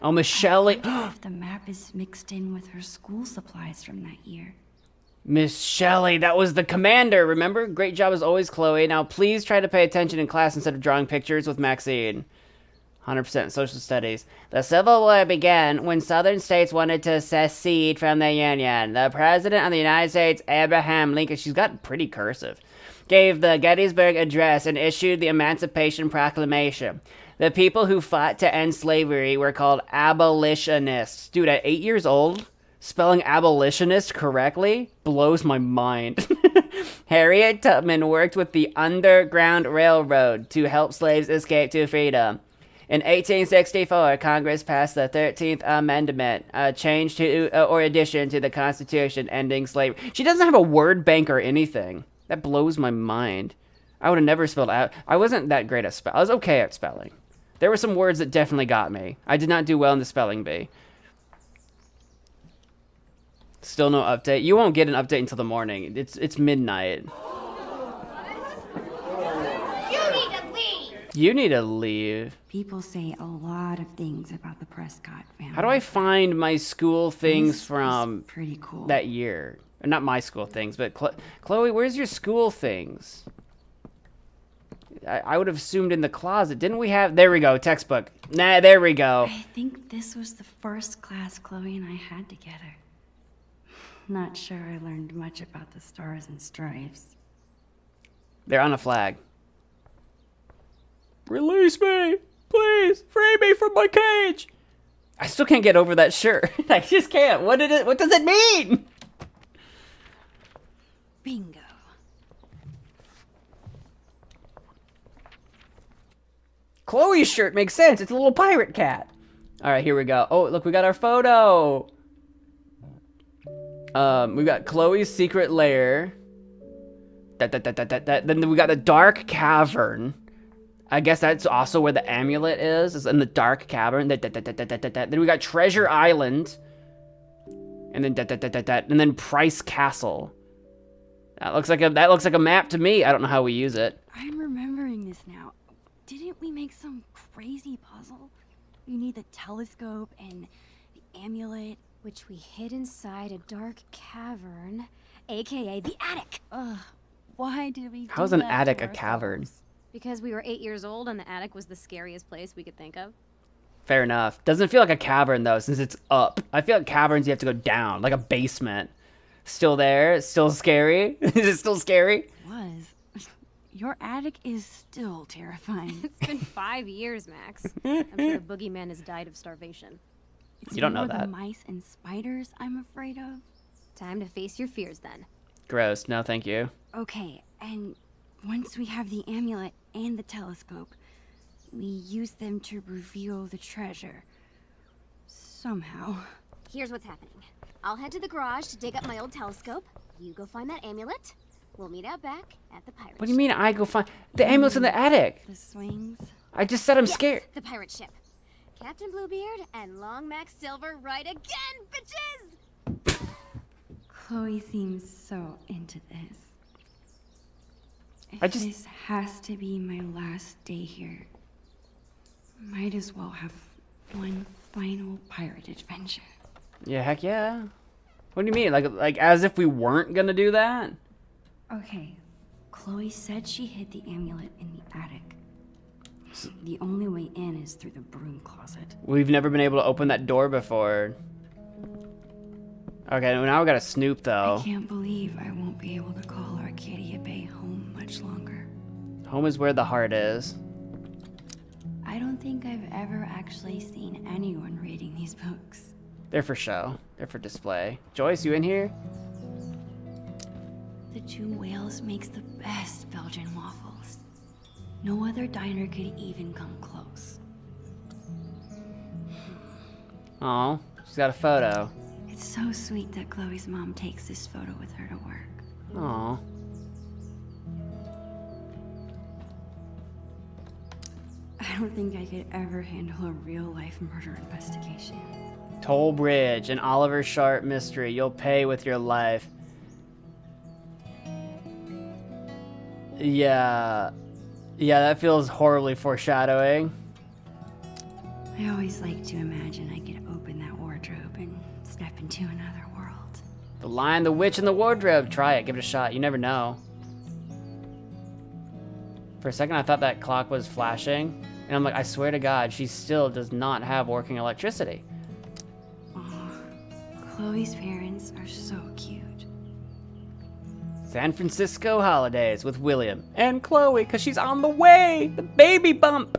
Oh, Miss Shelley. I wonder if the map is mixed in with her school supplies from that year. Miss Shelley, that was the commander, remember? Great job as always, Chloe. Now please try to pay attention in class instead of drawing pictures with Maxine. 100% social studies. The Civil War began when southern states wanted to secede from the Union. The President of the United States, Abraham Lincoln, she's got pretty cursive, gave the Gettysburg Address and issued the Emancipation Proclamation. The people who fought to end slavery were called abolitionists. Dude, at 8 years old, spelling abolitionist correctly blows my mind. Harriet Tubman worked with the Underground Railroad to help slaves escape to freedom. In 1864, Congress passed the 13th Amendment, a change to or addition to the Constitution ending slavery. She doesn't have a word bank or anything. That blows my mind. I would have never spelled out. I wasn't that great at spelling. I was okay at spelling. There were some words that definitely got me. I did not do well in the spelling bee. Still no update. You won't get an update until the morning. It's midnight. You need to leave. People say a lot of things about the Prescott family. How do I find my school things This from is pretty cool. that year? Not my school things, but Chloe, where's your school things? I would have assumed in the closet. Didn't we have... There we go, textbook. Nah, there we go. I think this was the first class Chloe and I had together. Not sure I learned much about the stars and stripes. They're on a flag. Release me! Please! Free me from my cage! I still can't get over that shirt. I just can't. What does it mean? Bingo. Chloe's shirt makes sense. It's a little pirate cat. All right, here we go. Oh, look, we got our photo. We got Chloe's secret lair. Then we got the dark cavern. I guess that's also where the amulet is in the dark cavern. Then we got Treasure Island. And then Price Castle. That looks like a map to me. I don't know how we use it. I'm remembering this now. Didn't we make some crazy puzzle? You need the telescope and the amulet, which we hid inside a dark cavern, aka the attic. Ugh, why did we do How's an that attic to a cavern? Because we were 8 years old and the attic was the scariest place we could think of. Fair enough. Doesn't feel like a cavern though, since it's up. I feel like caverns you have to go down, like a basement. Still there? Still scary? Is it still scary? Was. Your attic is still terrifying. It's been 5 years, Max. I'm sure the boogeyman has died of starvation. It's You don't know more that. the mice and spiders I'm afraid of. Time to face your fears then. Gross. No, thank you. Okay, and once we have the amulet and the telescope, we use them to reveal the treasure. Somehow. Here's what's happening. I'll head to the garage to dig up my old telescope. You go find that amulet. We'll meet out back at the pirate What do you mean I go find... The amulet's in the attic. The swings. I just said I'm Yes, scared. the pirate ship. Captain Bluebeard and Long Max Silver right again, bitches! Chloe seems so into this. I If just- this has to be my last day here, might as well have one final pirate adventure. Yeah, heck yeah. What do you mean? Like as if we weren't gonna do that? Okay, Chloe said she hid the amulet in the attic. The only way in is through the broom closet. We've never been able to open that door before. Okay, now we gotta snoop though. I can't believe I won't be able to call Arcadia Bay home much longer. Home is where the heart is. I don't think I've ever actually seen anyone reading these books. They're for show. They're for display. Joyce, you in here? The Two Whales makes the best Belgian waffles. No other diner could even come close. Oh, she's got a photo. It's so sweet that Chloe's mom takes this photo with her to work. Aw. I don't think I could ever handle a real-life murder investigation. Toll Bridge, an Oliver Sharp mystery. You'll pay with your life. Yeah. Yeah, that feels horribly foreshadowing. I always like to imagine I could open that wardrobe and step into another world. The Lion, the Witch, and the Wardrobe. Try it. Give it a shot. You never know. For a second, I thought that clock was flashing. And I'm like, I swear to God, she still does not have working electricity. Oh, Chloe's parents are so cute. San Francisco holidays with William and Chloe, because she's on the way. The baby bump.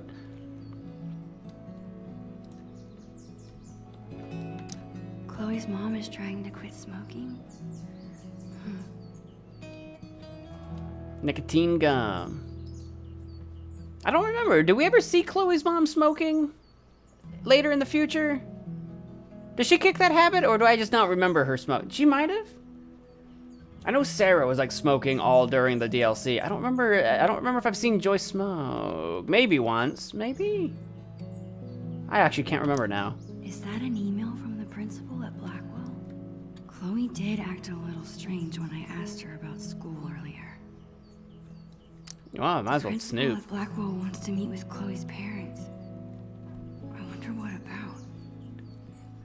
Chloe's mom is trying to quit smoking. Nicotine gum. I don't remember. Did we ever see Chloe's mom smoking later in the future? Does she kick that habit, or do I just not remember her smoking? She might have. I know Sarah was like smoking all during the DLC. I don't remember if I've seen Joyce smoke. Maybe once, maybe. I actually can't remember now. Is that an email from the principal at Blackwell? Chloe did act a little strange when I asked her about school earlier. Well, I might as well Principal snoop. at Blackwell wants to meet with Chloe's parents. I wonder what about.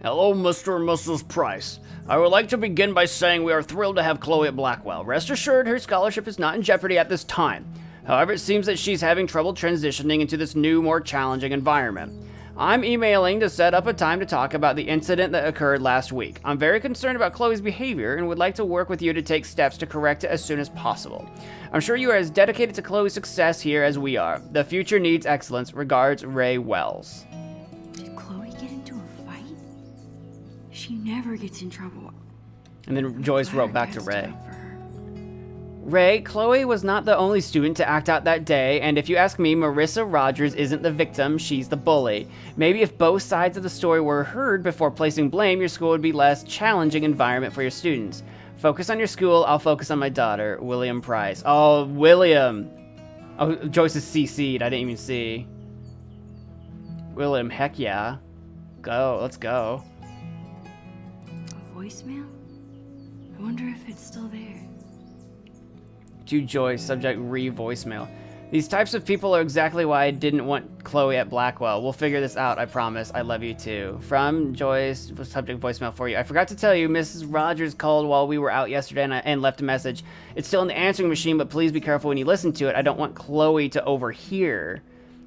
Hello, Mr. and Mrs. Price. I would like to begin by saying we are thrilled to have Chloe at Blackwell. Rest assured, her scholarship is not in jeopardy at this time. However, it seems that she's having trouble transitioning into this new, more challenging environment. I'm emailing to set up a time to talk about the incident that occurred last week. I'm very concerned about Chloe's behavior and would like to work with you to take steps to correct it as soon as possible. I'm sure you are as dedicated to Chloe's success here as we are. The future needs excellence. Regards, Ray Wells. Did Chloe get into a fight? She never gets in trouble. And then Joyce wrote back to Ray. Ray, Chloe was not the only student to act out that day, and if you ask me, Marissa Rogers isn't the victim, she's the bully. Maybe if both sides of the story were heard before placing blame, your school would be less challenging environment for your students. Focus on your school, I'll focus on my daughter, William Price. Oh, William. Oh, Joyce is CC'd, I didn't even see. William, heck yeah. Go, let's go. A voicemail? I wonder if it's still there. To Joyce, subject re-voicemail. These types of people are exactly why I didn't want Chloe at Blackwell. We'll figure this out, I promise. I love you too. From Joyce, subject voicemail for you. I forgot to tell you, Mrs. Rogers called while we were out yesterday and left a message. It's still in the answering machine, but please be careful when you listen to it. I don't want Chloe to overhear.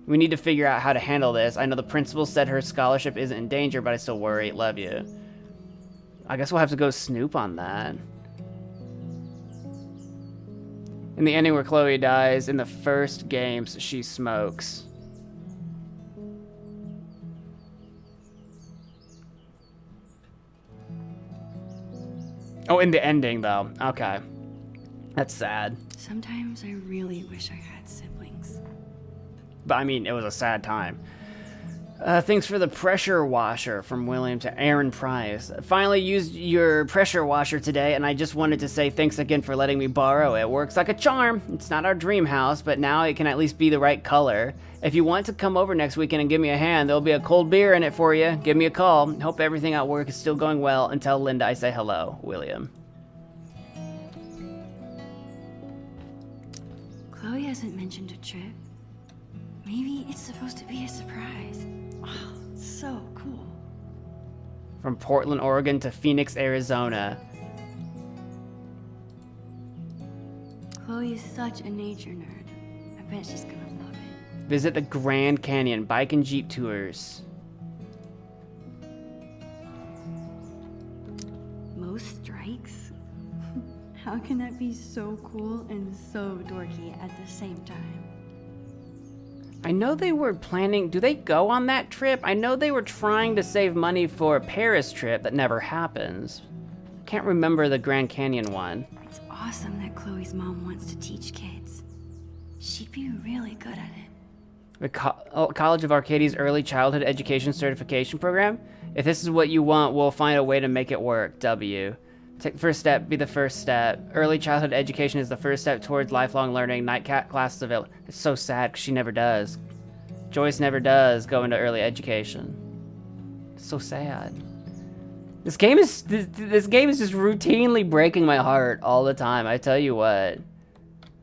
We need to figure out how to handle this. I know the principal said her scholarship isn't in danger, but I still worry. Love you. I guess we'll have to go snoop on that. In the ending where Chloe dies, in the first games, she smokes. Oh, in the ending, though. Okay. That's sad. Sometimes I really wish I had siblings. But, I mean, it was a sad time. Thanks for the pressure washer from William to Aaron Price. Finally used your pressure washer today, and I just wanted to say thanks again for letting me borrow it. Works like a charm. It's not our dream house, but now it can at least be the right color. If you want to come over next weekend and give me a hand, there'll be a cold beer in it for you. Give me a call. Hope everything at work is still going well, and tell Linda I say hello. William. Chloe hasn't mentioned a trip. Maybe it's supposed to be a surprise. Oh, so cool. From Portland, Oregon to Phoenix, Arizona. Chloe Chloe's such a nature nerd. I bet she's gonna love it. Visit the Grand Canyon. Bike and Jeep tours. Most strikes? How can that be so cool and so dorky at the same time? I know they were planning... Do they go on that trip? I know they were trying to save money for a Paris trip that never happens. Can't remember the Grand Canyon one. It's awesome that Chloe's mom wants to teach kids. She'd be really good at it. The College of Arcadia's Early Childhood Education Certification Program? If this is what you want, we'll find a way to make it work. W. Take the first step, be the first step. Early childhood education is the first step towards lifelong learning. Night classes available. It's so sad because she never does. Joyce never does go into early education. It's so sad. This game is this game is just routinely breaking my heart all the time. I tell you what.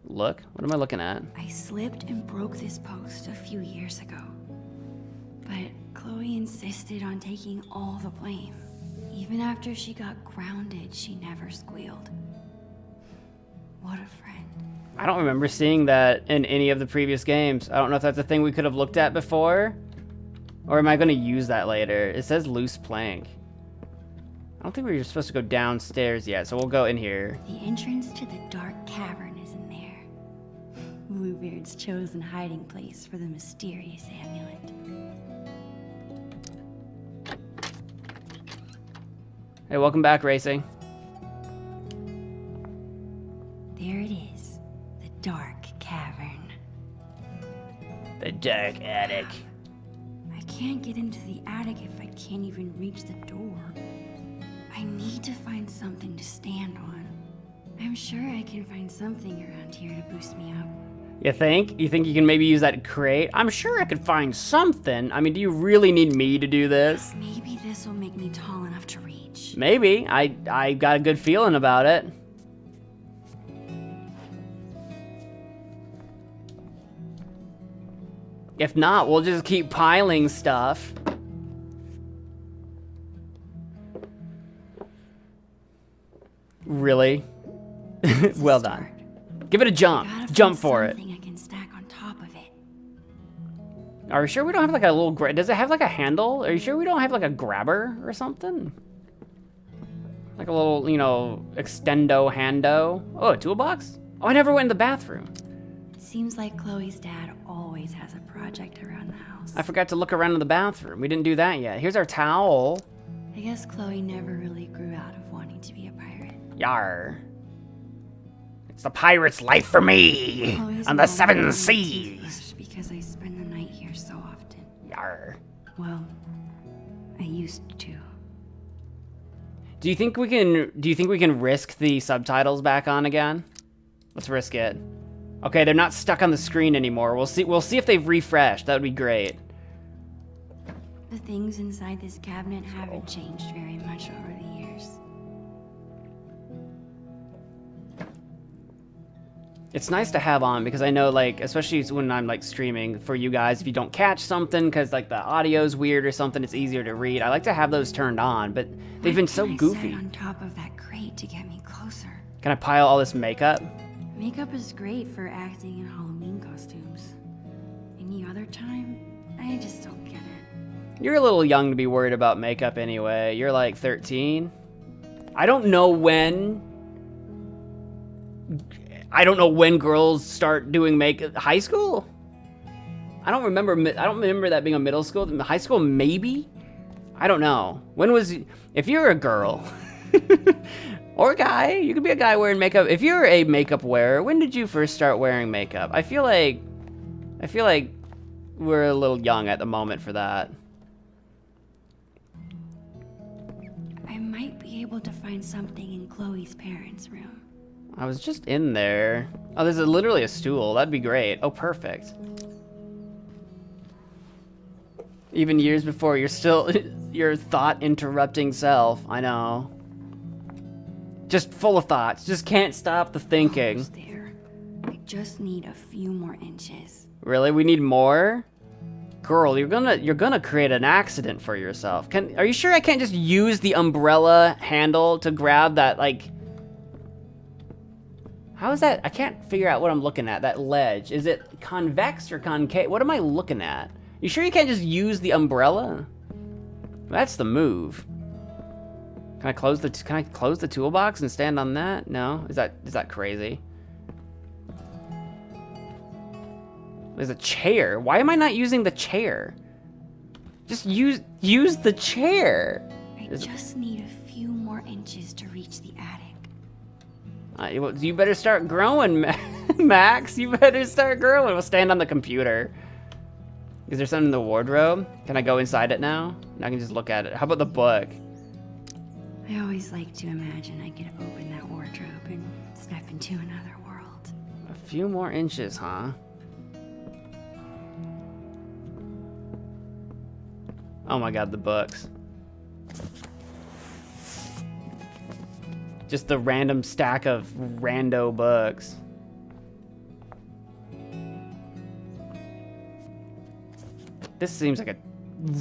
Look, what am I looking at? I slipped and broke this post a few years ago. But Chloe insisted on taking all the blame. Even after she got grounded, she never squealed. What a friend. I don't remember seeing that in any of the previous games. I don't know if that's a thing we could have looked at before. Or am I going to use that later? It says loose plank. I don't think we were supposed to go downstairs yet, so we'll go in here. The entrance to the dark cavern is in there. Bluebeard's chosen hiding place for the mysterious amulet. Hey, welcome back, Racing. There it is. The dark cavern. The dark attic. I can't get into the attic if I can't even reach the door. I need to find something to stand on. I'm sure I can find something around here to boost me up. You think? You think you can maybe use that crate? I'm sure I could find something. I mean, do you really need me to do this? Maybe this will make me tall enough to reach. Maybe. I got a good feeling about it. If not, we'll just keep piling stuff. Really? Well done. Give it a jump. Jump for it. I can stack on top of it. Are you sure we don't have like a little... Does it have like a handle? Are you sure we don't have like a grabber or something? Like a little, you know, extendo hando. Oh, a toolbox? Oh, I never went in the bathroom. It seems like Chloe's dad always has a project around the house. I forgot to look around in the bathroom. We didn't do that yet. Here's our towel. I guess Chloe never really grew out of wanting to be a pirate. Yar. It's the pirate's life for me. On the seven seas. Because I spend the night here so often. Yar. Well, I used to. Do you think we can risk the subtitles back on again? Let's risk it. Okay, they're not stuck on the screen anymore. We'll see if they've refreshed. That would be great. The things inside this cabinet haven't changed very much over the years. It's nice to have on because I know, like, especially when I'm like streaming for you guys, if you don't catch something because like the audio's weird or something, it's easier to read. I like to have those turned on, but they've been so goofy. Sat on top of that crate to get me closer. Can I pile all this makeup? Makeup is great for acting in Halloween costumes. Any other time, I just don't get it. You're a little young to be worried about makeup anyway. You're like 13. I don't know when girls start doing makeup. High school? I don't remember that being a middle school. High school, maybe? I don't know. When was... If you're a girl... or a guy. You could be a guy wearing makeup. If you're a makeup wearer, when did you first start wearing makeup? I feel like we're a little young at the moment for that. I might be able to find something in Chloe's parents' room. I was just in there. Oh, there's literally a stool. That'd be great. Oh, perfect. Even years before, you're still your thought-interrupting self. I know. Just full of thoughts. Just can't stop the thinking. Almost there. I just need a few more inches. Really? We need more? Girl, you're gonna create an accident for yourself. Are you sure I can't just use the umbrella handle to grab that, like... How is that? I can't figure out what I'm looking at. That ledge. Is it convex or concave? What am I looking at? You sure you can't just use the umbrella? That's the move. Can I close the toolbox and stand on that? No? Is that crazy? There's a chair. Why am I not using the chair? Just use the chair. I just need a few more inches to reach the attic. Well, you better start growing, Max. You better start growing. We'll stand on the computer. Is there something in the wardrobe? Can I go inside it now? I can just look at it. How about the book? I always like to imagine I could open that wardrobe and step into another world. A few more inches, huh? Oh my god, the books. Just the random stack of rando books. This seems like a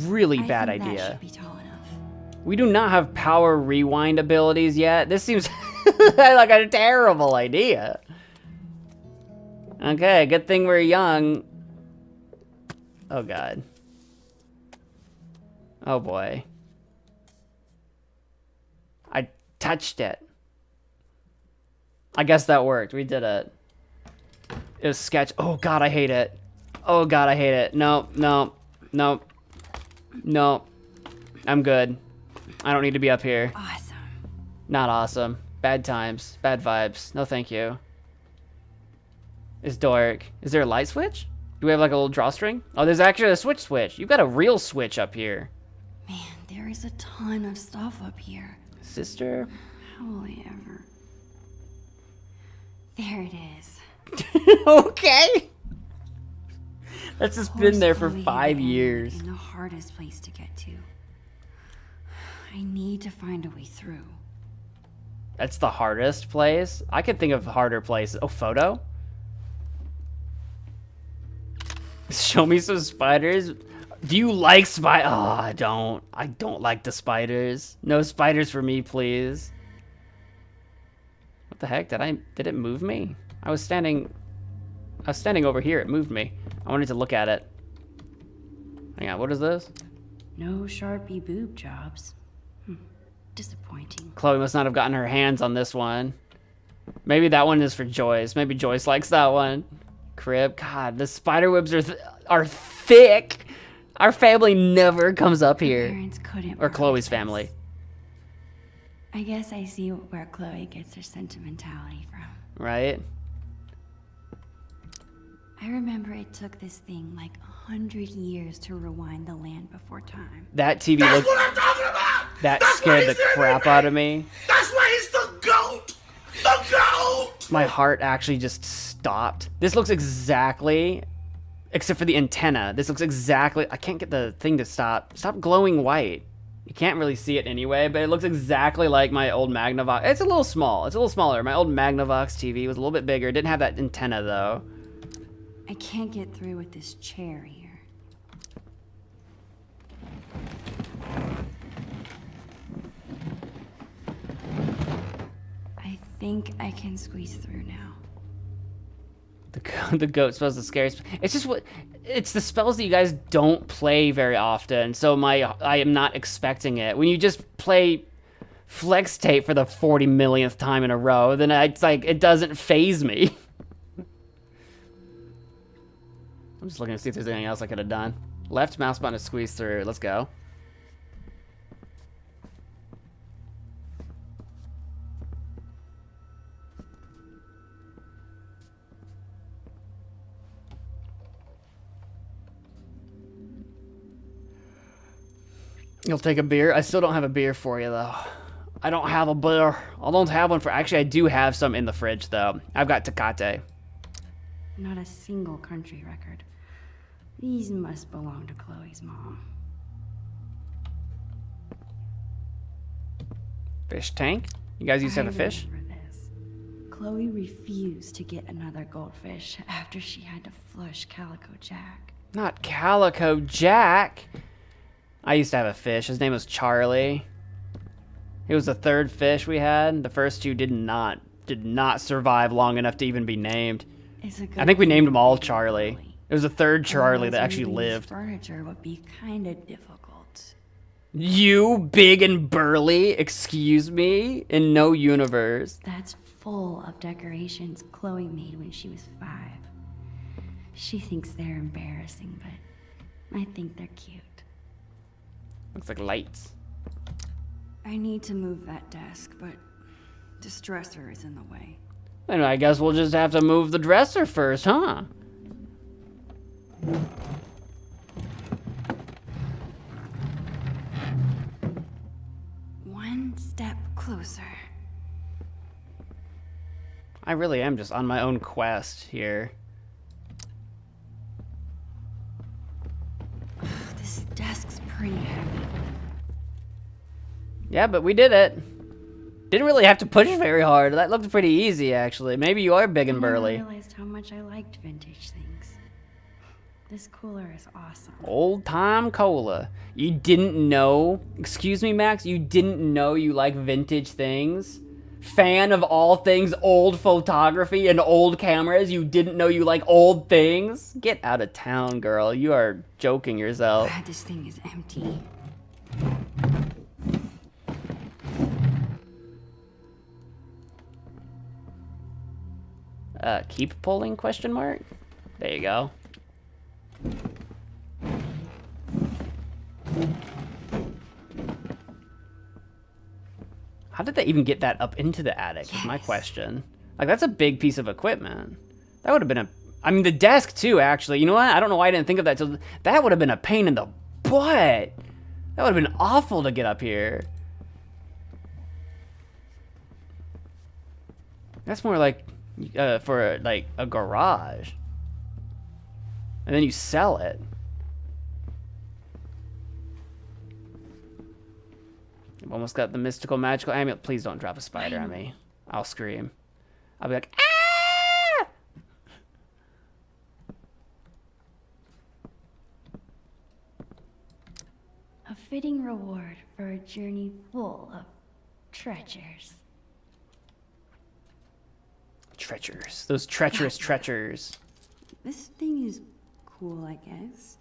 really bad idea. That should be tall enough. We do not have power rewind abilities yet. This seems like a terrible idea. Okay, good thing we're young. Oh god. Oh boy. I touched it. I guess that worked. We did it. It was sketch. Oh god, I hate it. Oh god, I hate it. No, no, no, no. I'm good. I don't need to be up here. Awesome. Not awesome. Bad times. Bad vibes. No thank you. It's dark. Is there a light switch? Do we have like a little drawstring? Oh, there's actually a switch. You've got a real switch up here. Man, there is a ton of stuff up here. Sister? How will I ever... There it is. Okay. That's just been there for 5 years. In the hardest place to get to. I need to find a way through. That's the hardest place? I could think of harder places. Oh, photo? Show me some spiders. Do you like spiders? Oh, I don't. I don't like the spiders. No spiders for me, please. What the heck? Did it move me? I was standing over here. It moved me. I wanted to look at it. Hang on, what is this? No Sharpie boob jobs. Disappointing. Chloe must not have gotten her hands on this one. Maybe that one is for Joyce. Maybe Joyce likes that one. Crib. God, the spider webs are thick. Our family never comes up here. Parents couldn't. Or Chloe's family. I guess I see where Chloe gets her sentimentality from. Right? I remember it took this thing like 100 years to rewind the land before time. That TV That's looked... what I'm talking about! That That's scared why the he's crap out of me. That's why he's the GOAT! The GOAT! My heart actually just stopped. This looks exactly... Except for the antenna. This looks exactly... I can't get the thing to stop. Stop glowing white. You can't really see it anyway, but it looks exactly like my old Magnavox. It's a little small. It's a little smaller. My old Magnavox TV was a little bit bigger. It didn't have that antenna, though. I can't get through with this chair here. I think I can squeeze through now. The goat spells the scariest. It's just what... It's the spells that you guys don't play very often, so I am not expecting it. When you just play flex tape for the 40 millionth time in a row, then it's like, it doesn't faze me. I'm just looking to see if there's anything else I could have done. Left mouse button to squeeze through. Let's go. You'll take a beer? I still don't have a beer for you, though. I don't have a beer. I don't have one for... Actually, I do have some in the fridge, though. I've got Tecate. Not a single country record. These must belong to Chloe's mom. Fish tank? You guys used to have a fish? Remember this. Chloe refused to get another goldfish after she had to flush Calico Jack. Not Calico Jack. I used to have a fish. His name was Charlie. He was the third fish we had. The first two did not did not survive long enough to even be named. It's a good I think we named them all thing, Charlie. There was a third Charlie that actually Otherwise, moving this lived. furniture would be kind of difficult. You, big and burly, excuse me? In no universe. That's full of decorations Chloe made when she was 5. She thinks they're embarrassing, but I think they're cute. Looks like lights. I need to move that desk, but this dresser is in the way. Anyway, I guess we'll just have to move the dresser first, huh? One step closer. I really am just on my own quest here. This desk's pretty heavy. Yeah, but we did it. Didn't really have to push very hard. That looked pretty easy, actually. Maybe you are big and burly. I realized how much I liked vintage things. This cooler is awesome. Old time cola. You didn't know? Excuse me, Max? You didn't know you like vintage things? Fan of all things old photography and old cameras? You didn't know you like old things? Get out of town, girl. You are joking yourself. God, this thing is empty. Keep pulling, question mark? There you go. How did they even get that up into the attic is my question. Like, that's a big piece of equipment. That would have been a... I mean, the desk, too, actually. You know what? I don't know why I didn't think of that till... That would have been a pain in the butt. That would have been awful to get up here. That's more like... for, like, a garage. And then you sell it. I've almost got the mystical magical amulet. Please don't drop a spider on me. I'll scream. I'll be like, ah! A fitting reward for a journey full of treasures. Treacherous. Those treacherous treachers. This thing is cool, I guess.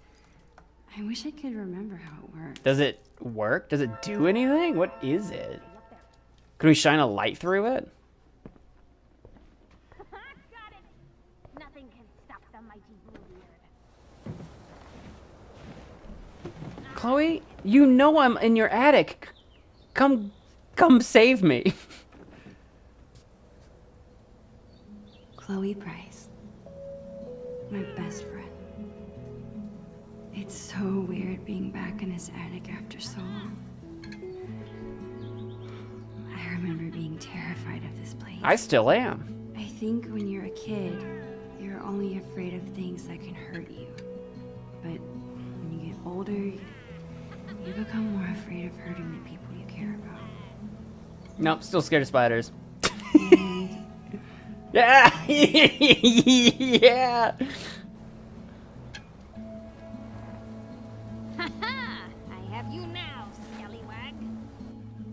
I wish I could remember how it works. Does it work? Does it do anything? What is it? Can we shine a light through it? Nothing can stop the mighty Bluebeard. Chloe, you know I'm in your attic. Come save me. Chloe Price. My best friend. It's so weird being back in his attic after so long. I remember being terrified of this place. I still am. I think when you're a kid, you're only afraid of things that can hurt you. But when you get older, you become more afraid of hurting the people you care about. Nope, still scared of spiders. Yeah! Yeah! Haha! I have you now, scallywag.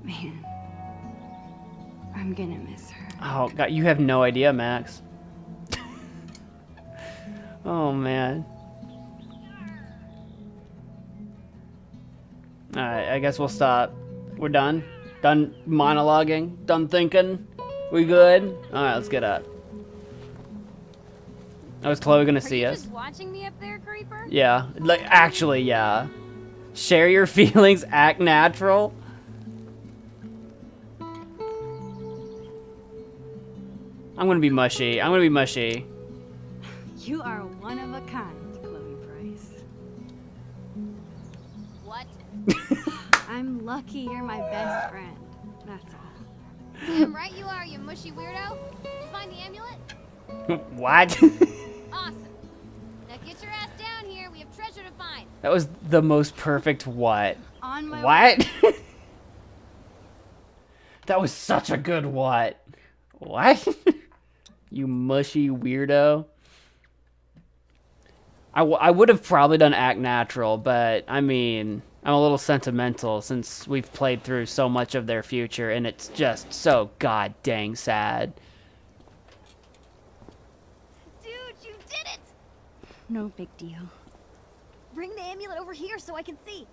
Man, I'm gonna miss her. Oh, God, you have no idea, Max. Oh, man. Alright, I guess we'll stop. We're done? Done monologuing? Done thinking? We good? Alright, let's get up. Oh, is Chloe gonna see us? Just watching me up there, creeper? Yeah. Like, actually, yeah. Share your feelings, act natural. I'm gonna be mushy. I'm gonna be mushy. You are one of a kind, Chloe Price. What? I'm lucky you're my best friend. That's all. Damn right you are, you mushy weirdo. Did you find the amulet? What? Awesome. Now get your ass down here. We have treasure to find. That was the most perfect what? On my What? That was such a good what? What? You mushy weirdo. I would have probably done act natural, but I mean, I'm a little sentimental since we've played through so much of their future and it's just so god dang sad. No big deal. Bring the amulet over here so I can see.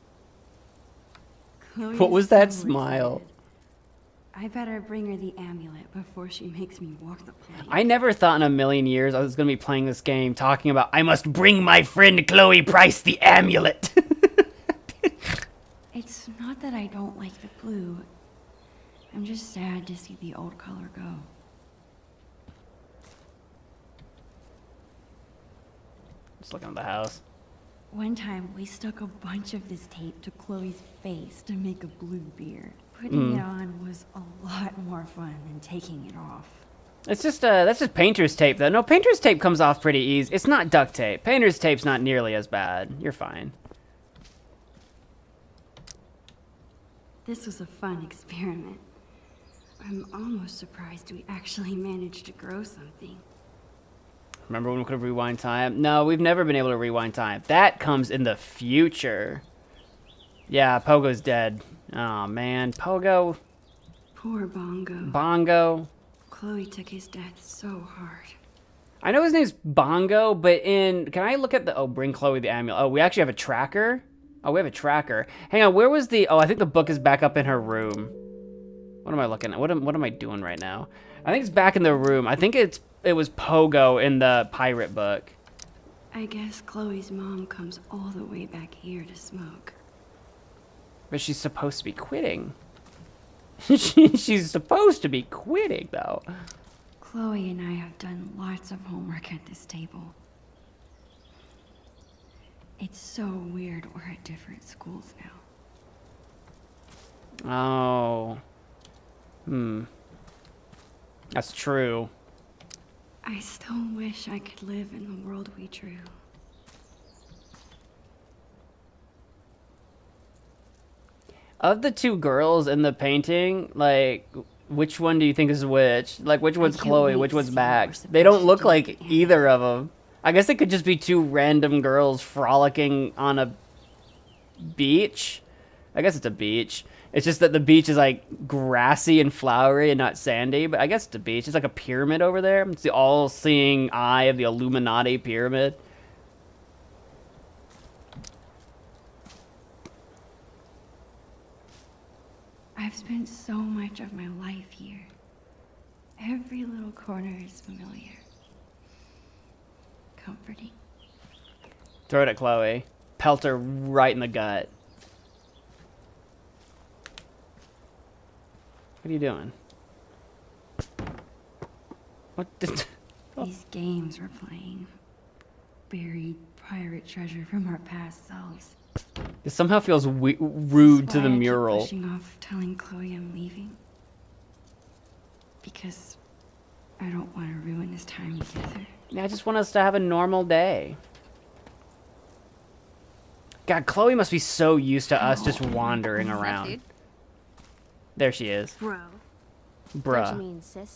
Chloe What is was that so smile? excited. I better bring her the amulet before she makes me walk the plank. I never thought in a million years I was going to be playing this game talking about I must bring my friend Chloe Price the amulet. It's not that I don't like the blue. I'm just sad to see the old color go. Just looking at the house. One time, we stuck a bunch of this tape to Chloe's face to make a blue beard. Putting it on was a lot more fun than taking it off. It's just that's just painter's tape though. No, painter's tape comes off pretty easy. It's not duct tape. Painter's tape's not nearly as bad. You're fine. This was a fun experiment. I'm almost surprised we actually managed to grow something. Remember when we could rewind time? No, we've never been able to rewind time. That comes in the future. Yeah, Pogo's dead. Oh man, Pogo. Poor Bongo. Bongo. Chloe took his death so hard. I know his name's Bongo, but can I look at the, bring Chloe the amulet. Oh, we actually have a tracker? Oh, we have a tracker. Hang on, where was the, I think the book is back up in her room. What am I looking at? What am I doing right now? I think it's back in the room. I think it was Pogo in the pirate book. I guess Chloe's mom comes all the way back here to smoke. But she's supposed to be quitting. She's supposed to be quitting, though. Chloe and I have done lots of homework at this table. It's so weird we're at different schools now. Oh. That's true. I still wish I could live in the world we drew. Of the two girls in the painting, like, which one do you think is which? Like, which one's Chloe, which one's Max? They don't look like either of them. I guess it could just be two random girls frolicking on a beach. I guess it's a beach. It's just that the beach is, like, grassy and flowery and not sandy, but I guess it's a beach. It's like a pyramid over there. It's the all-seeing eye of the Illuminati pyramid. I've spent so much of my life here. Every little corner is familiar. Comforting. Throw it at Chloe. Pelt her right in the gut. What are you doing? What did... These games we're playing. Buried pirate treasure from our past selves. This somehow feels rude to the That's why I keep mural. pushing off telling Chloe I'm leaving. Because I don't want to ruin this time together. Yeah, I just want us to have a normal day. God, Chloe must be so used to us just wandering around. Dude? There she is. Bro. Bruh. Don't you mean sis?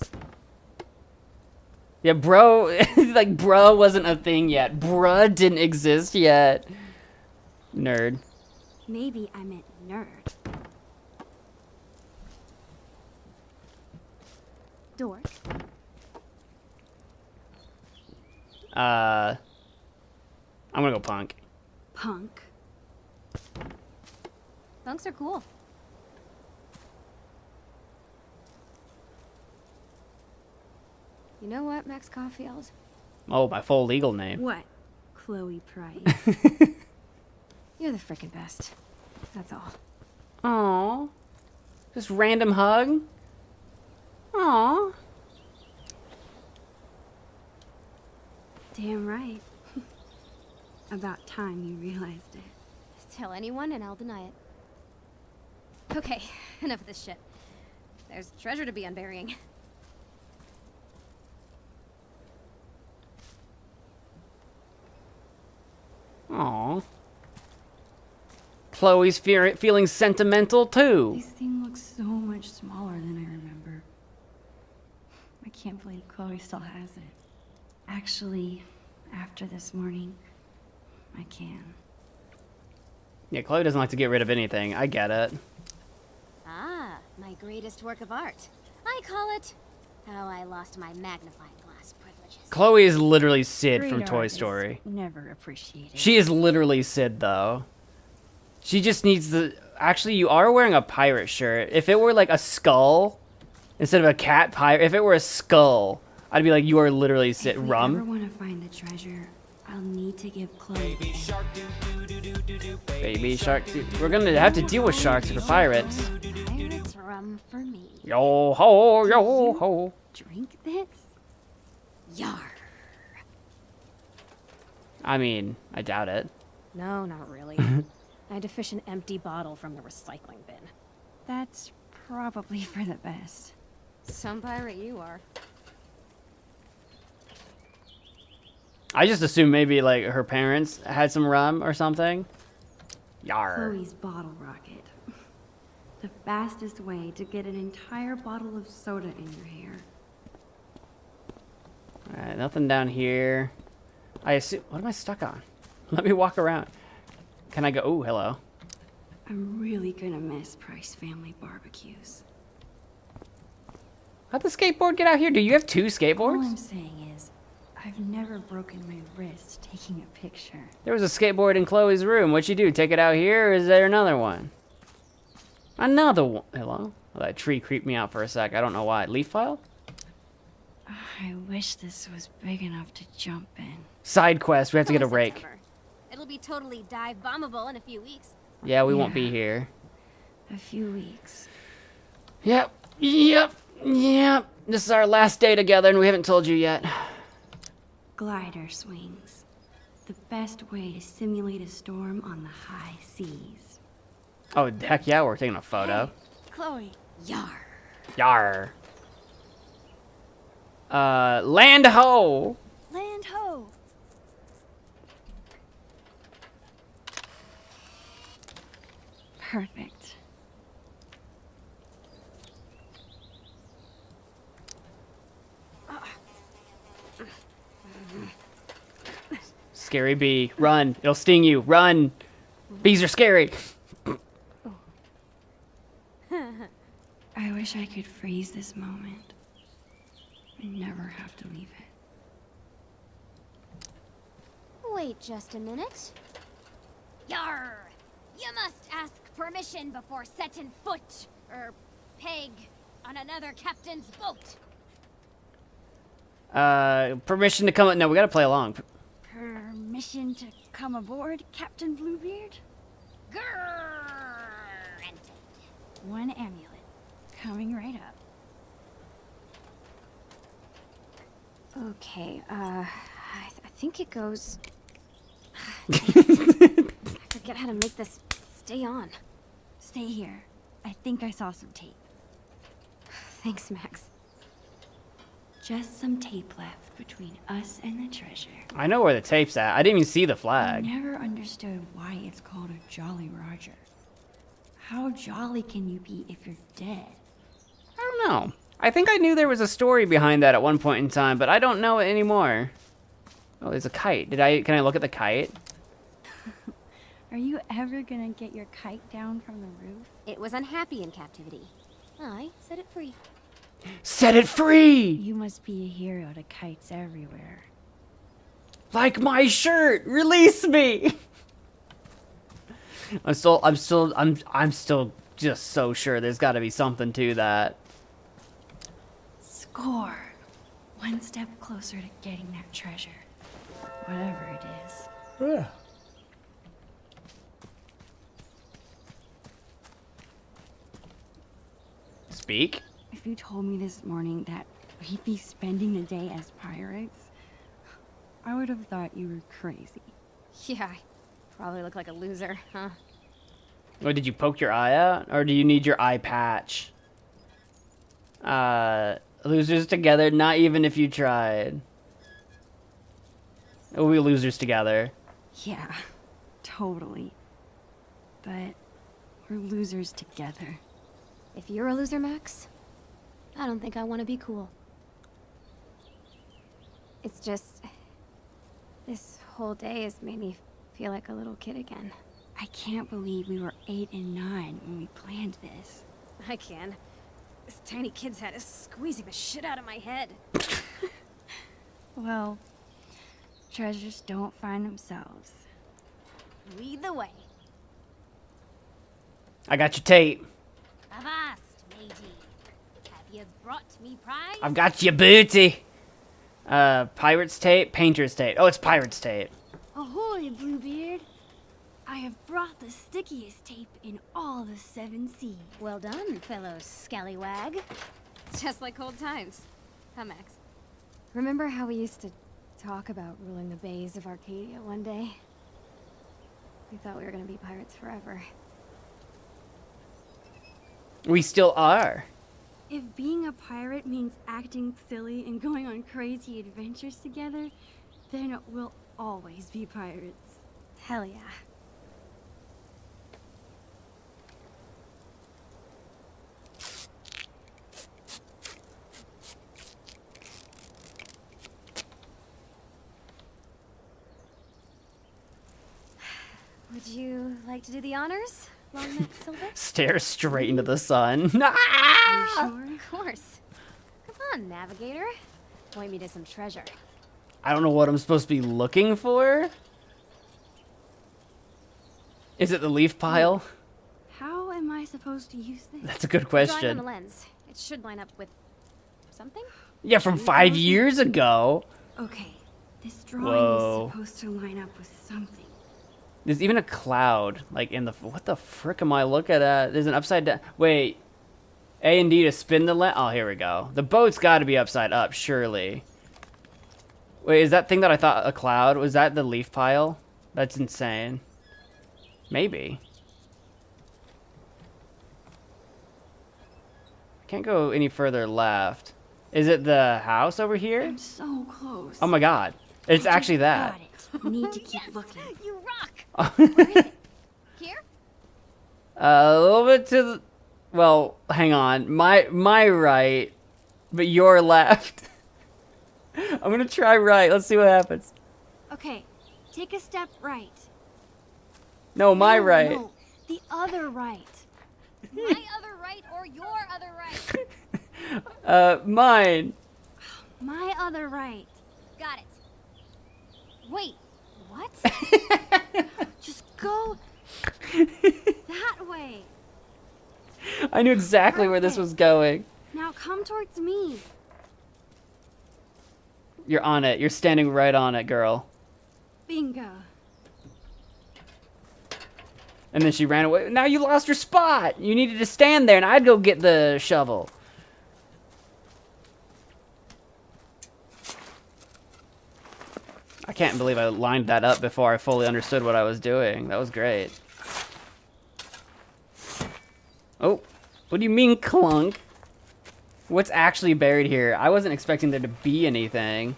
Yeah, bro, like, bro wasn't a thing yet. Bruh didn't exist yet. Nerd. Maybe I meant nerd. Dork. I'm gonna go punk. Punk. Punks are cool. You know what, Max Caulfield? Oh, my full legal name. What? Chloe Price. You're the frickin' best. That's all. Aww. Just random hug? Aww. Damn right. About time you realized it. Tell anyone and I'll deny it. Okay, enough of this shit. There's treasure to be unburying. Aww. Chloe's feeling sentimental too. This thing looks so much smaller than I remember. I can't believe Chloe still has it. Actually, after this morning, I can. Yeah, Chloe doesn't like to get rid of anything. I get it. Ah, my greatest work of art. I call it How I Lost My Magnifying Glass Privilege. Chloe is literally Sid Great from Toy artists Story. Never appreciated. She is literally Sid, though. She just needs the... Actually, you are wearing a pirate shirt. If it were like a skull, instead of a cat pirate, if it were a skull, I'd be like, you are literally Sid. If we Rum? ever want to find the treasure, I'll need to give Chloe. Baby shark. We're gonna have to deal with sharks for pirates. Pirates rum for me. Yo ho, yo ho. Drink this? Yar. I mean, I doubt it. No, not really. I had to fish an empty bottle from the recycling bin. That's probably for the best. Some pirate you are. I just assumed maybe like her parents had some rum or something. Yar. Chloe's bottle rocket. The fastest way to get an entire bottle of soda in your hair. Alright, nothing down here. I assume. What am I stuck on? Let me walk around. Can I go? Oh, hello. I'm really gonna miss Price family barbecues. How'd the skateboard get out here? Do you have 2 skateboards? All I'm saying is, I've never broken my wrist taking a picture. There was a skateboard in Chloe's room. What'd you do? Take it out here, or is there another one? Another one. Hello? Oh, that tree creeped me out for a sec. I don't know why. Leaf file? I wish this was big enough to jump in. Side quest. We have to get a rake. It'll be totally dive bombable in a few weeks. Yeah, we won't be here. A few weeks. Yep. Yep. Yep. This is our last day together, and we haven't told you yet. Glider swings. The best way to simulate a storm on the high seas. Oh, heck yeah, we're taking a photo. Chloe. Yar. Yar. Land ho! Land ho! Perfect. Scary bee. Run. It'll sting you. Run. Bees are scary. I wish I could freeze this moment and never have to leave it. Wait just a minute. Yar! You must ask permission before setting foot, or peg, on another captain's boat. Permission to come. No, we gotta play along. Permission to come aboard, Captain Bluebeard? Granted. One amulet. Coming right up. Okay, I think it goes... I forget how to make this stay on. Stay here. I think I saw some tape. Thanks, Max. Just some tape left between us and the treasure. I know where the tape's at. I didn't even see the I flag. never understood why it's called a Jolly Roger. How jolly can you be if you're dead? I don't know. I think I knew there was a story behind that at one point in time, but I don't know it anymore. Oh, there's a kite. Can I look at the kite? Are you ever gonna get your kite down from the roof? It was unhappy in captivity. I set it free. Set it free! You must be a hero to kites everywhere. Like my shirt! Release me! I'm still just so sure there's gotta be something to that. Score! One step closer to getting that treasure. Whatever it is. Yeah. Speak? If you told me this morning that we'd be spending the day as pirates, I would have thought you were crazy. Yeah, I probably look like a loser, huh? Or did you poke your eye out? Or do you need your eye patch? Losers together, not even if you tried. We'll be losers together. Yeah, totally. But we're losers together. If you're a loser, Max, I don't think I want to be cool. It's just... this whole day has made me feel like a little kid again. I can't believe we were 8 and 9 when we planned this. I can. This tiny kid's head is squeezing the shit out of my head. Well, treasures don't find themselves. Lead the way. I got your tape. Avast, matey. Have you brought me prize? I've got your booty. Pirate's tape, painter's tape. Oh, it's pirate's tape. Ahoy, Bluebeard! I have brought the stickiest tape in all the 7 seas. Well done, fellow scallywag. Just like old times. Huh, Max? Remember how we used to talk about ruling the bays of Arcadia one day? We thought we were gonna be pirates forever. We still are. If being a pirate means acting silly and going on crazy adventures together, then we'll always be pirates. Hell yeah. Would you like to do the honors, Longneck Silver? Stare straight into the sun. You sure? Of course. Come on, navigator. Point me to some treasure. I don't know what I'm supposed to be looking for. Is it the leaf pile? How am I supposed to use this? That's a good Drawing on question. the lens. It should line up with something. Yeah, from 5 years ago. Okay, this drawing Whoa. is supposed to line up with something. There's even a cloud, like in the. What the frick am I looking at? There's an upside down. Wait. A and D to spin the lens. Oh, here we go. The boat's got to be upside up, surely. Wait, is that thing that I thought a cloud? Was that the leaf pile? That's insane. Maybe. Can't go any further left. Is it the house over here? I'm so close. Oh my god. It's actually that. Got it. Need to keep looking. You rock. Here? A little bit to the... Well, hang on. My right, but your left. I'm gonna try right. Let's see what happens. Okay, take a step right. No, my right. No, the other right. My other right or your other right? Mine. My other right. Got it. Wait, what? Just go that way. I knew exactly where this was going. Now come towards me. You're on it. You're standing right on it, girl. Bingo. And then she ran away. Now you lost your spot. You needed to stand there, and I'd go get the shovel. I can't believe I lined that up before I fully understood what I was doing. That was great. Oh, what do you mean, clunk? What's actually buried here? I wasn't expecting there to be anything.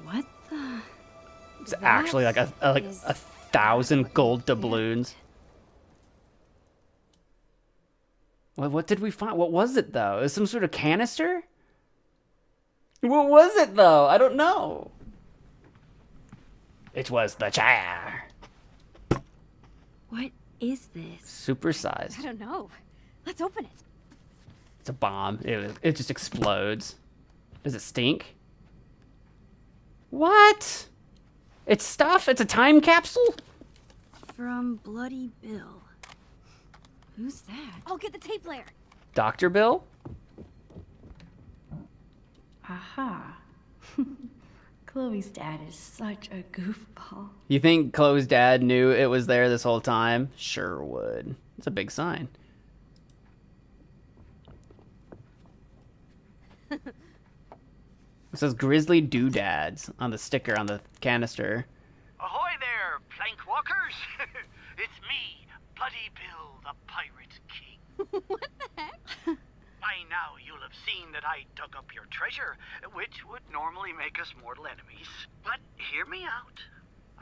What the? It's actually like a 1,000 gold doubloons. What did we find? What was it though? It was some sort of canister? What was it though? I don't know. It was the chair. What is this? Supersized. I don't know. Let's open it. It's a bomb. It just explodes. Does it stink? What? It's stuff? It's a time capsule? From Bloody Bill. Who's that? I'll get the tape player. Dr. Bill? Aha. Chloe's dad is such a goofball. You think Chloe's dad knew it was there this whole time? Sure would. It's a big sign. It says Grizzly Doodads on the sticker on the canister. Ahoy there, plank walkers! It's me, Bloody Bill, the Pirate King. What the heck? By now you'll have seen that I dug up your treasure, which would normally make us mortal enemies. But hear me out.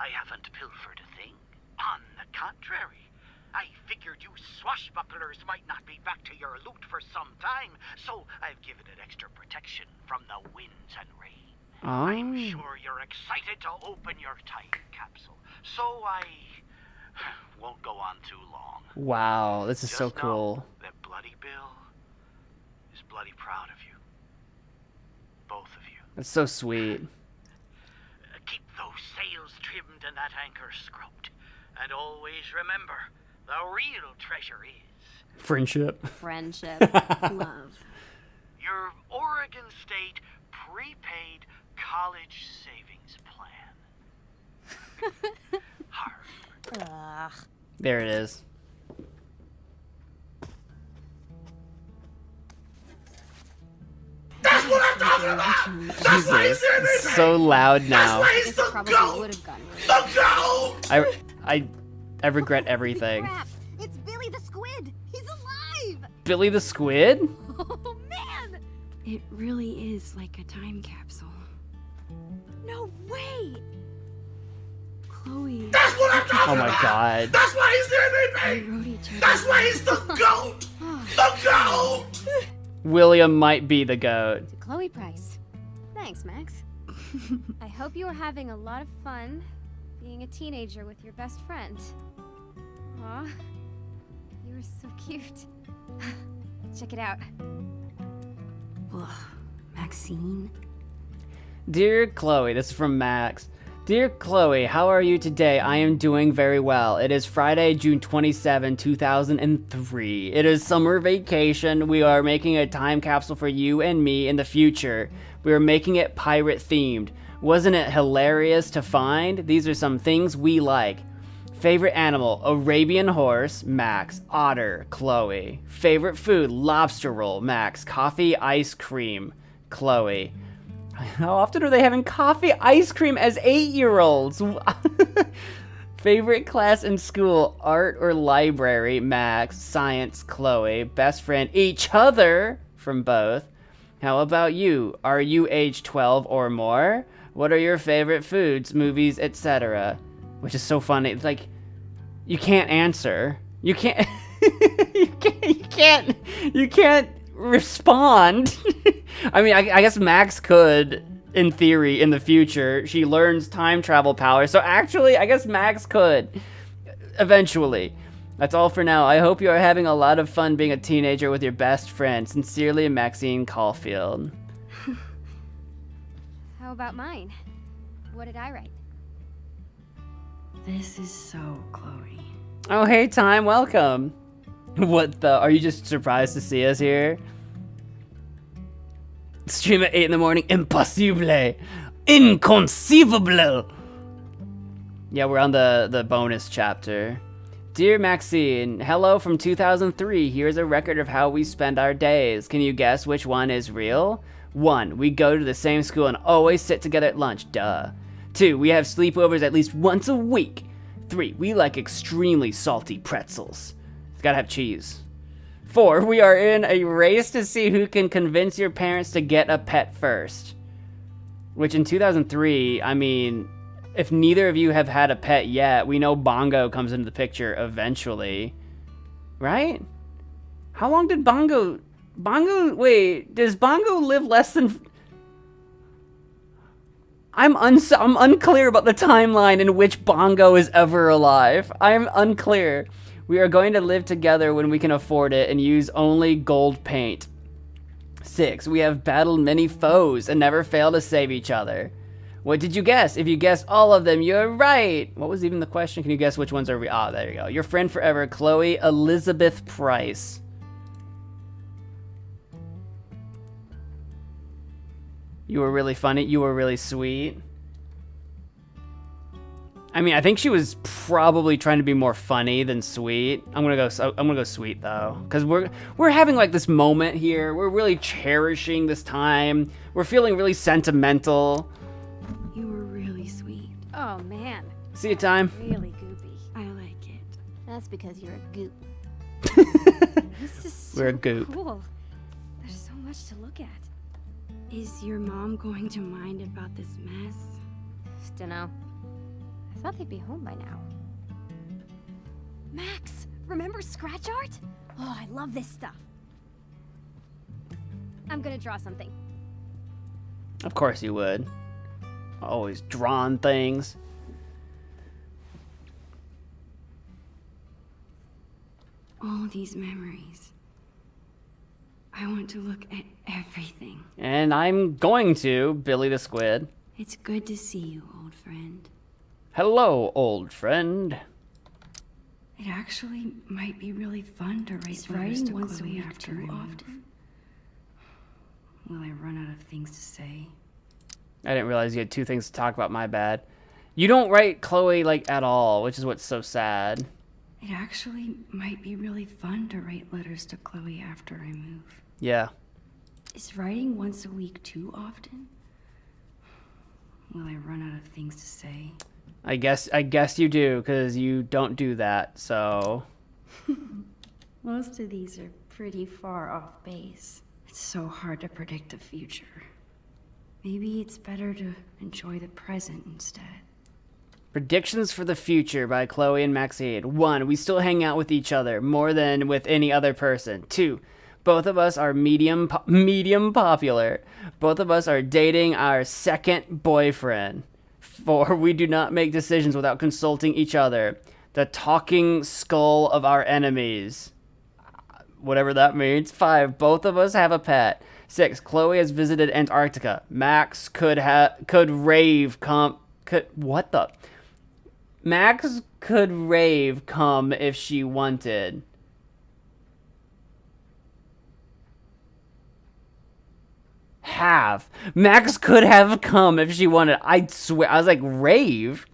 I haven't pilfered a thing. On the contrary, I figured you swashbucklers might not be back to your loot for some time, so I've given it extra protection from the winds and rain. Oh. I'm sure you're excited to open your time capsule, so I won't go on too long. Wow, this is so Just know cool. that Bloody Bill is bloody proud of you. both of you. That's so sweet. Keep those sails trimmed and that anchor scrubbed. And always remember, the real treasure is... Friendship. Friendship. Love. Your Oregon State prepaid college savings plan. Ugh. There it is. That's what I'm talking about! That's why he's Jesus, here, it's so loud now. That's why he's the goat! The goat! I regret everything. Crap! It's Billy the Squid! He's alive! Billy the Squid? Oh, man! It really is like a time capsule. No way! Chloe. That's what I'm talking Oh my about! god. That's why he's the MVP! That's why he's the goat! The goat! William might be the goat. Chloe Price. Thanks, Max. I hope you are having a lot of fun being a teenager with your best friend. Aw, you are so cute. Check it out. Ugh, Maxine. Dear Chloe, this is from Max. Dear Chloe, how are you today? I am doing very well. It is Friday, June 27, 2003. It is summer vacation. We are making a time capsule for you and me in the future. We are making it pirate themed. Wasn't it hilarious to find? These are some things we like. Favorite animal, Arabian horse, Max. Otter, Chloe. Favorite food, lobster roll, Max. Coffee, ice cream, Chloe. How often are they having coffee ice cream as 8-year-olds? Favorite class in school, art or library, Max. Science, Chloe. Best friend, each other, from both. How about you? Are you age 12 or more? What are your favorite foods, movies, etc.? Which is so funny. It's like, you can't answer. You can't, you can't respond. I mean, I guess Max could, in theory, in the future. She learns time travel power, so actually, I guess Max could, eventually. That's all for now. I hope you are having a lot of fun being a teenager with your best friend. Sincerely, Maxine Caulfield. How about mine? What did I write? This is so Chloe. Oh, hey, Time, welcome. What the? Are you just surprised to see us here? Stream at 8 in the morning. Impossible. Inconceivable. Yeah, we're on the bonus chapter. Dear Maxine, hello from 2003. Here's a record of how we spend our days. Can you guess which one is real? 1. We go to the same school and always sit together at lunch. Duh. 2. We have sleepovers at least once a week. 3. We like extremely salty pretzels. It's gotta have cheese. 4. We are in a race to see who can convince your parents to get a pet first. Which in 2003, I mean, if neither of you have had a pet yet, we know Bongo comes into the picture eventually. Right? How long did Bongo... Wait, does Bongo live less than... I'm unclear about the timeline in which Bongo is ever alive. I'm unclear. We are going to live together when we can afford it and use only gold paint. 6. We have battled many foes and never fail to save each other. What did you guess? If you guessed all of them, you're right. What was even the question? Can you guess which ones are real? Ah, there you go. Your friend forever, Chloe Elizabeth Price. You were really funny. You were really sweet. I mean, I think she was probably trying to be more funny than sweet. I'm gonna go sweet though, because we're having like this moment here. We're really cherishing this time. We're feeling really sentimental. You were really sweet. Oh, man. See you, Time. Really goopy. I like it. That's because you're a goop. This is so We're a goop. cool. There's so much to look at. Is your mom going to mind about this mess? Dunno. I thought they'd be home by now. Max, remember scratch art? Oh, I love this stuff. I'm gonna draw something. Of course you would. Always drawn things. All these memories. I want to look at everything. And I'm going to, Billy the Squid. It's good to see you, old friend. Hello, old friend. It actually might be really fun to write letters to once a Chloe week after too I move. often? Will I run out of things to say? I didn't realize you had 2 things to talk about, my bad. You don't write Chloe, like, at all, which is what's so sad. It actually might be really fun to write letters to Chloe after I move. Yeah. Is writing once a week too often? Will I run out of things to say? I guess you do, because you don't do that, so... Most of these are pretty far off base. It's so hard to predict the future. Maybe it's better to enjoy the present instead. Predictions for the Future by Chloe and Maxine. 1. We still hang out with each other more than with any other person. 2. Both of us are medium popular. Both of us are dating our second boyfriend. 4. We do not make decisions without consulting each other. The talking skull of our enemies. Whatever that means. 5. Both of us have a pet. 6. Chloe has visited Antarctica. Max could rave come if she wanted. Max could have come if she wanted. I swear, I was like, rave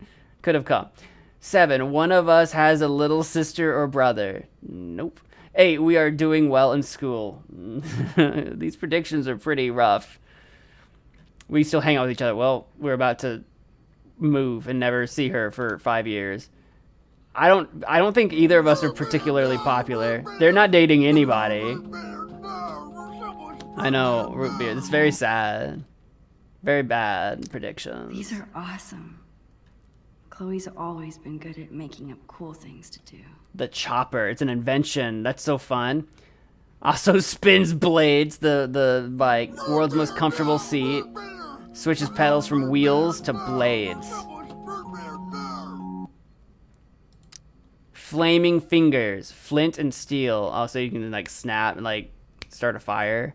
could have come. 7. One of us has a little sister or brother. Nope. 8. We are doing well in school. These predictions are pretty rough. We still hang out with each other. Well, we're about to move and never see her for 5 years. I don't think either of us are particularly popular. They're not dating anybody. I know, root beer. It's very sad. Very bad predictions. These are awesome. Chloe's always been good at making up cool things to do. The chopper. It's an invention. That's so fun. Also spins blades. The like world's most comfortable seat. Switches pedals from wheels to blades. Flaming fingers. Flint and steel. Also you can like snap and like start a fire.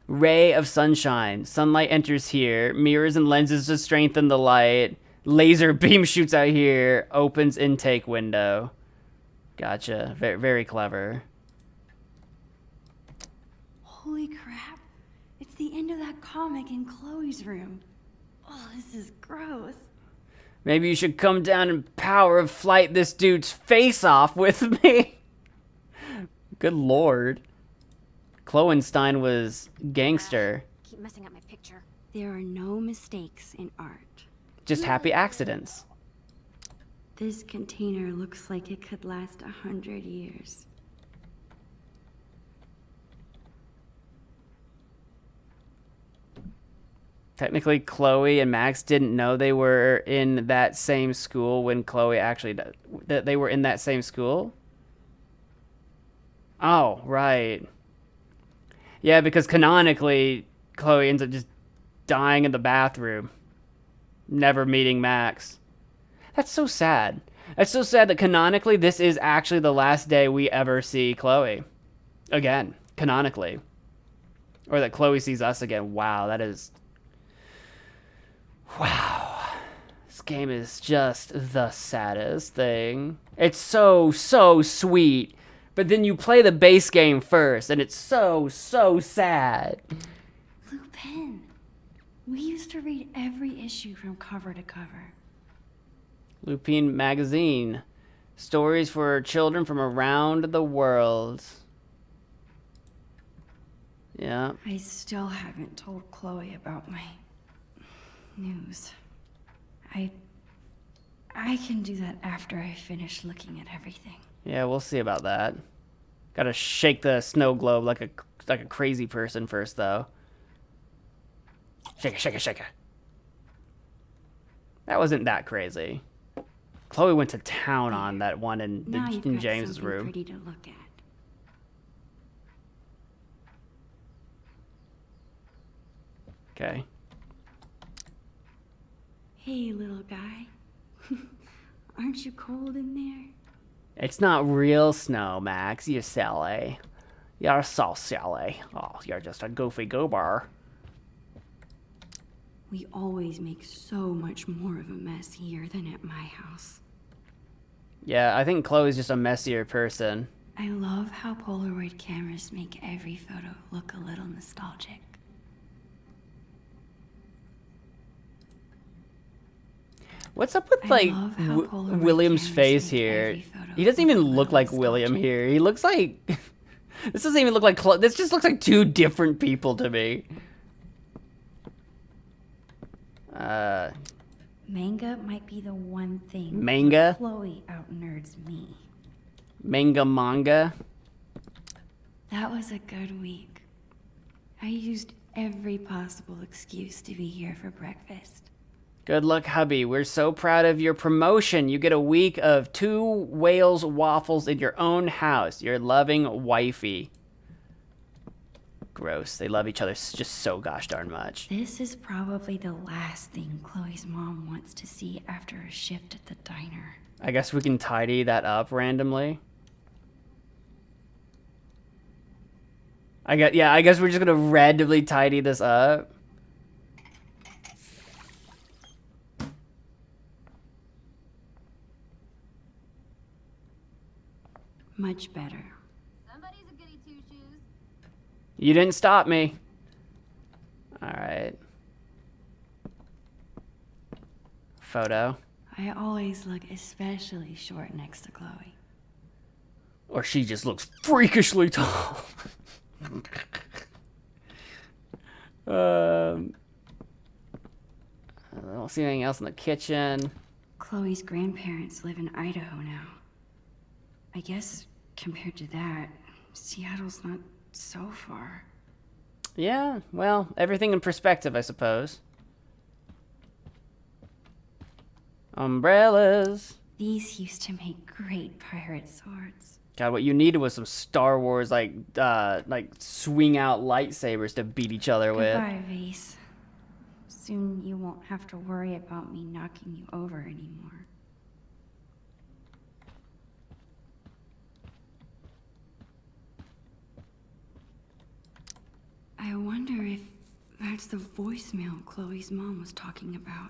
Ray of sunshine. Sunlight enters here. Mirrors and lenses to strengthen the light. Laser beam shoots out here. Opens intake window. Gotcha. Very, very clever. Holy crap. It's the end of that comic in Chloe's room. Oh, this is gross. Maybe you should come down and power of flight this dude's face off with me. Good lord. Clowenstein was gangster. Keep messing up my picture. There are no mistakes in art. Just happy accidents. This container looks like it could last 100 years. Technically, Chloe and Max didn't know they were in that same school when Chloe actually... that they were in that same school? Oh, right. Yeah, because canonically, Chloe ends up just dying in the bathroom. Never meeting Max. That's so sad. That's so sad that canonically, this is actually the last day we ever see Chloe. Again, canonically. Or that Chloe sees us again. Wow, that is... Wow. This game is just the saddest thing. It's so, so sweet. But then you play the base game first, and it's so, so sad. Lupin. We used to read every issue from cover to cover. Lupin magazine. Stories for children from around the world. Yeah. I still haven't told Chloe about my news. I can do that after I finish looking at everything. Yeah, we'll see about that. Gotta shake the snow globe like a crazy person first, though. Shake it, shake it, shake it. That wasn't that crazy. Chloe went to town on that one in James's room. Pretty to look at. Okay. Hey, little guy. Aren't you cold in there? It's not real snow, Max. You silly. You're so silly. Oh, you're just a goofy goober. We always make so much more of a mess here than at my house. Yeah, I think Chloe's just a messier person. I love how Polaroid cameras make every photo look a little nostalgic. What's up with like William's face here? He doesn't even look like William here. He looks like this doesn't even look like this just looks like two different people to me. Manga might be the one thing. Manga? Chloe out-nerds me. Manga? That was a good week. I used every possible excuse to be here for breakfast. Good luck, hubby. We're so proud of your promotion. You get a week of 2 Wales waffles in your own house. Your loving wifey. Gross. They love each other just so gosh darn much. This is probably the last thing Chloe's mom wants to see after a shift at the diner. I guess we can tidy that up randomly. I guess we're just gonna randomly tidy this up. Much better. Somebody's a goody two-shoes. You didn't stop me. Alright. Photo. I always look especially short next to Chloe. Or she just looks freakishly tall. I don't see anything else in the kitchen. Chloe's grandparents live in Idaho now. I guess compared to that, Seattle's not so far. Yeah, well, everything in perspective, I suppose. Umbrellas. These used to make great pirate swords. God, what you needed was some Star Wars, like swing out lightsabers to beat each other with. Goodbye, Vase. Soon you won't have to worry about me knocking you over anymore. I wonder if that's the voicemail Chloe's mom was talking about.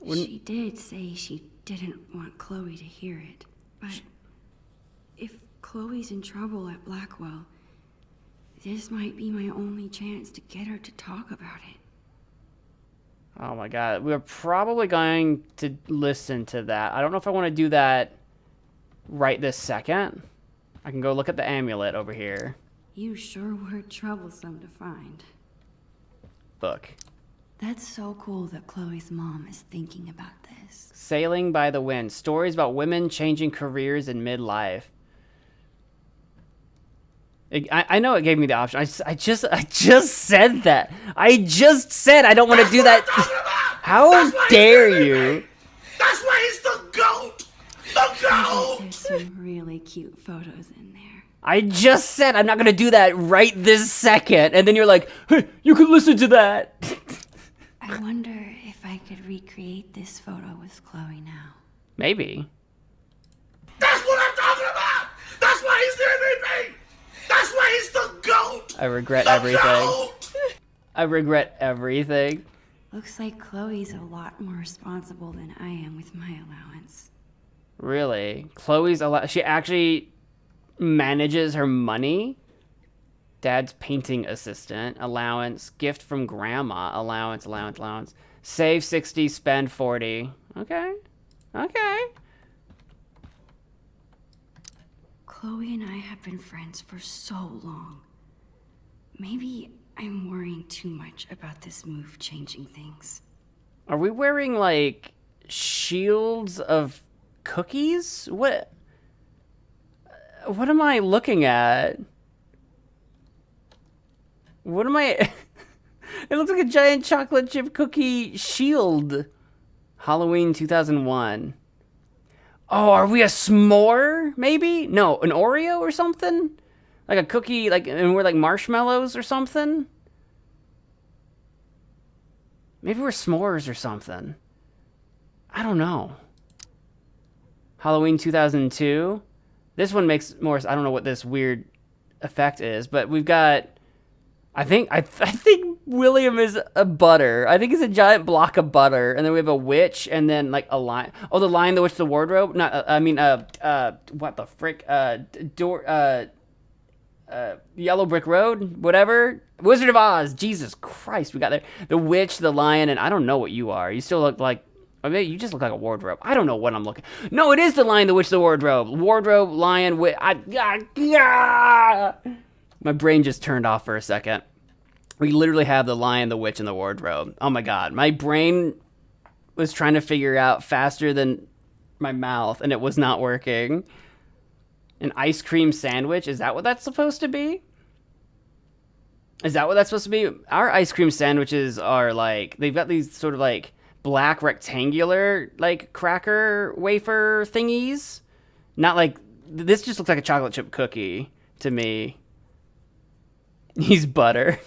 She did say she didn't want Chloe to hear it, but if Chloe's in trouble at Blackwell, this might be my only chance to get her to talk about it. Oh my god, we're probably going to listen to that. I don't know if I want to do that right this second. I can go look at the amulet over here. You sure were troublesome to find. Book. That's so cool that Chloe's mom is thinking about this. Sailing by the Wind. Stories about women changing careers in midlife. I know it gave me the option. I just said that. I just said I don't want to do that. How dare you? That's why he's the GOAT! The GOAT! There's some really cute photos in there. I just said I'm not going to do that right this second. And then you're like, hey, you can listen to that. I wonder if I could recreate this photo with Chloe now. Maybe. That's what I'm talking about! That's why he's the MVP! That's why he's the GOAT! I regret The everything. GOAT! I regret everything. Looks like Chloe's a lot more responsible than I am with my allowance. Really? Chloe's she actually manages her money? Dad's painting assistant, allowance, gift from grandma, allowance. Save 60, spend 40. Okay. Chloe and I have been friends for so long. Maybe I'm worrying too much about this move changing things. Are we wearing, like, shields of cookies? What am I looking at? What am I... It looks like a giant chocolate chip cookie shield. Halloween 2001. Oh, are we a s'more, maybe? No, an Oreo or something? Like a cookie, like, and we're like marshmallows or something? Maybe we're s'mores or something. I don't know. Halloween 2002. This one makes more... I don't know what this weird effect is, but we've got. I think William is a butter. I think he's a giant block of butter, and then we have a witch, and then like a lion. Oh, the Lion, the Witch, the Wardrobe. Not. What the frick? Yellow Brick Road, whatever. Wizard of Oz. Jesus Christ, we got there. The witch, the lion, and I don't know what you are. You still look like. I mean, you just look like a wardrobe. I don't know what I'm looking. No, it is the Lion, the Witch, the Wardrobe. Wardrobe, lion, witch. My brain just turned off for a second. We literally have the Lion, the Witch, and the Wardrobe. Oh my god, my brain was trying to figure out faster than my mouth, and it was not working. An ice cream sandwich? Is that what that's supposed to be? Is that what that's supposed to be? Our ice cream sandwiches are like, they've got these sort of like black rectangular like cracker wafer thingies. Not like, this just looks like a chocolate chip cookie to me. He's butter.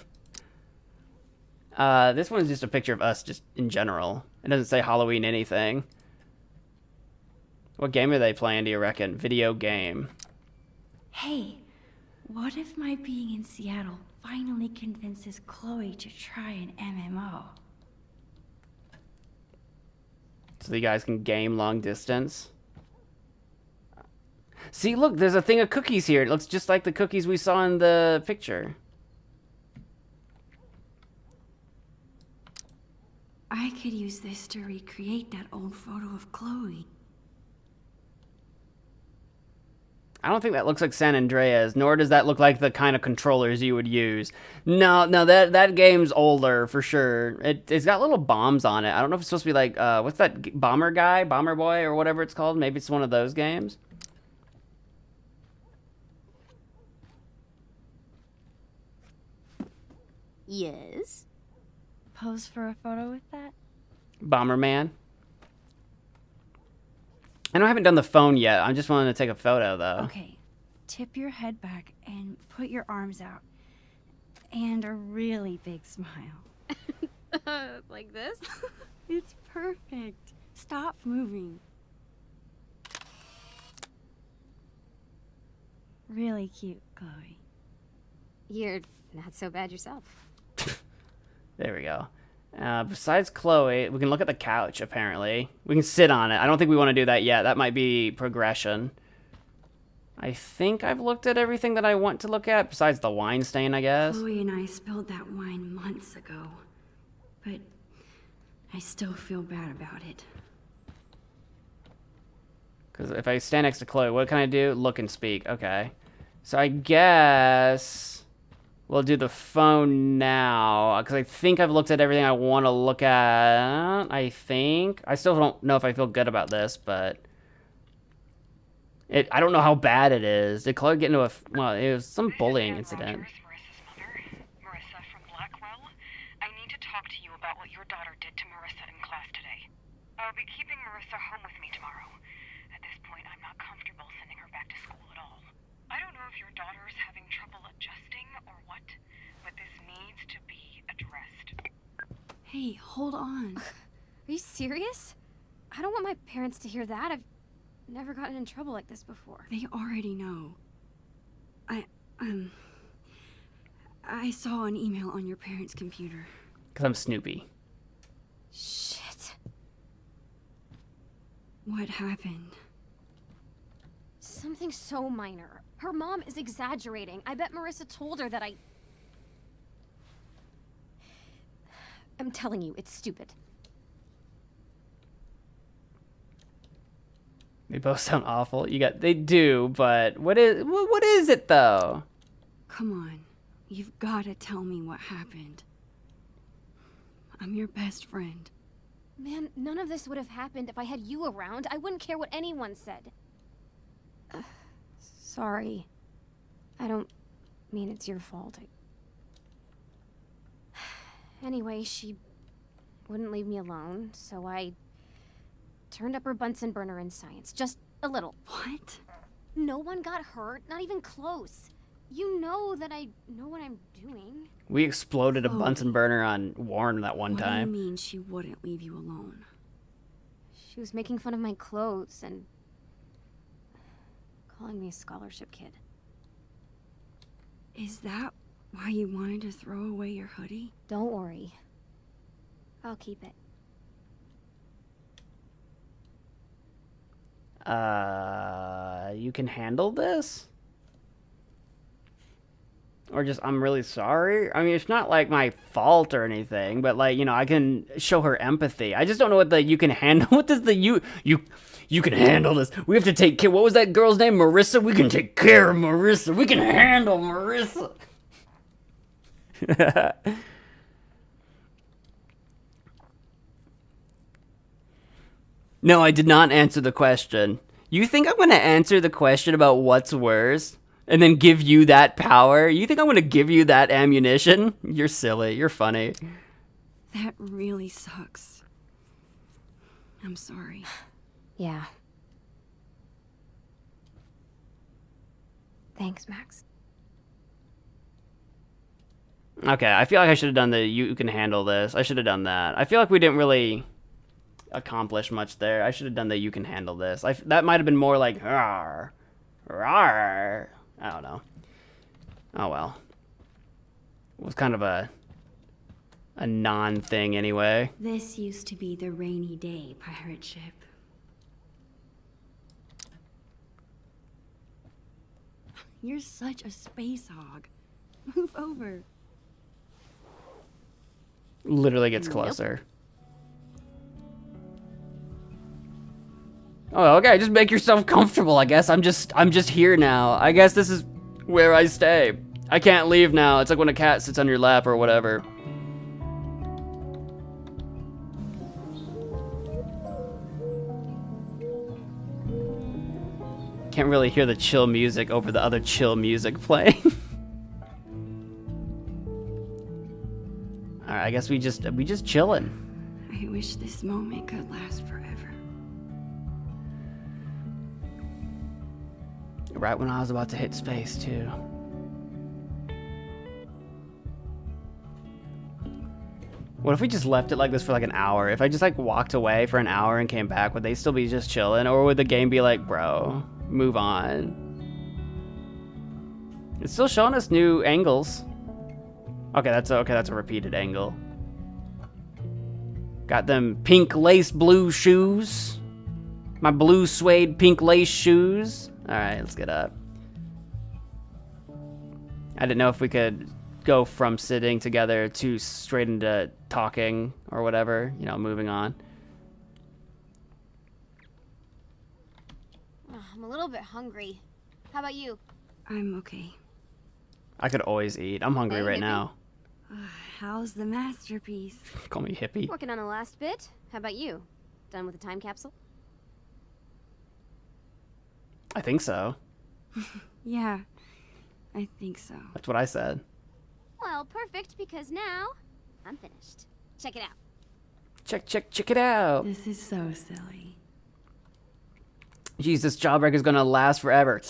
This one is just a picture of us just in general. It doesn't say Halloween anything. What game are they playing, do you reckon? Video game. Hey, what if my being in Seattle finally convinces Chloe to try an MMO? So you guys can game long distance. See, look, there's a thing of cookies here. It looks just like the cookies we saw in the picture. I could use this to recreate that old photo of Chloe. I don't think that looks like San Andreas, nor does that look like the kind of controllers you would use. No, that game's older for sure. It's got little bombs on it. I don't know if it's supposed to be like, what's that bomber guy, bomber boy, or whatever it's called. Maybe it's one of those games. Yes. Pose for a photo with that? Bomberman. I haven't done the phone yet. I'm just wanting to take a photo, though. Okay, tip your head back and put your arms out. And a really big smile. Like this? It's perfect. Stop moving. Really cute, Chloe. You're not so bad yourself. There we go. Besides Chloe, we can look at the couch, apparently. We can sit on it. I don't think we want to do that yet. That might be progression. I think I've looked at everything that I want to look at, besides the wine stain, I guess. Chloe and I spilled that wine months ago. But I still feel bad about it. Because if I stand next to Chloe, what can I do? Look and speak. Okay. So I guess we'll do the phone now. Because I think I've looked at everything I want to look at. I think. I still don't know if I feel good about this, but I don't know how bad it is. Did Chloe get into well, it was some bullying incident. Marissa from Blackwell. I need to talk to you about what your daughter did to Marissa in class today. I'll be keeping Marissa home with me tomorrow. At this point, I'm not comfortable sending her back to school at all. I don't know if your daughter's having trouble adjusting or what, but this needs to be addressed. Hey, hold on. Are you serious? I don't want my parents to hear that. I've never gotten in trouble like this before. They already know. I saw an email on your parents' computer. Because I'm Snoopy. Shit. What happened? Something so minor. Her mom is exaggerating. I bet Marissa told her that I'm telling you, it's stupid. They both sound awful. They do, but what is it though? Come on. You've got to tell me what happened. I'm your best friend. Man, none of this would have happened if I had you around. I wouldn't care what anyone said. Sorry. I don't mean it's your fault. Anyway, she wouldn't leave me alone, so I turned up her Bunsen burner in science. Just a little. What? No one got hurt, not even close. You know that I know what I'm doing. We exploded a Bunsen burner on Warren that one time. What do you mean she wouldn't leave you alone? She was making fun of my clothes and calling me a scholarship kid. Is that why you wanted to throw away your hoodie? Don't worry. I'll keep it. You can handle this? Or just, I'm really sorry? I mean, it's not like my fault or anything, but like, you know, I can show her empathy. I just don't know what the you can handle. What does the you can handle this? We have to take care. What was that girl's name? Marissa? We can take care of Marissa. We can handle Marissa. No, I did not answer the question. You think I'm going to answer the question about what's worse and then give you that power? You think I'm going to give you that ammunition? You're silly. You're funny. That really sucks. I'm sorry. Yeah. Thanks, Max. Okay, I feel like I should have done the you can handle this. I should have done that. I feel like we didn't really accomplish much there. I should have done the you can handle this. That might have been more like rawr, rawr. I don't know. Oh well. It was kind of a non-thing anyway. This used to be the Rainy Day pirate ship. You're such a space hog. Move over. Literally gets closer. Oh, okay, just make yourself comfortable, I guess. I'm just here now. I guess this is where I stay. I can't leave now. It's like when a cat sits on your lap or whatever. Can't really hear the chill music over the other chill music playing. Alright, I guess we just chillin'. I wish this moment could last forever. Right when I was about to hit space, too. What if we just left it like this for like an hour? If I just like walked away for an hour and came back, would they still be just chilling? Or would the game be like, bro, move on? It's still showing us new angles. Okay, that's a repeated angle. Got them pink lace blue shoes. My blue suede pink lace shoes. All right, let's get up. I didn't know if we could go from sitting together to straight into talking or whatever, you know, moving on. I'm a little bit hungry. How about you? I'm okay. I could always eat. I'm hungry right now. How's the masterpiece? Call me hippie. Working on the last bit. How about you? Done with the time capsule? I think so. Yeah, I think so. That's what I said. Well, perfect, because now I'm finished. Check it out. Check it out. This is so silly. Jeez, this Jawbreaker is gonna last forever.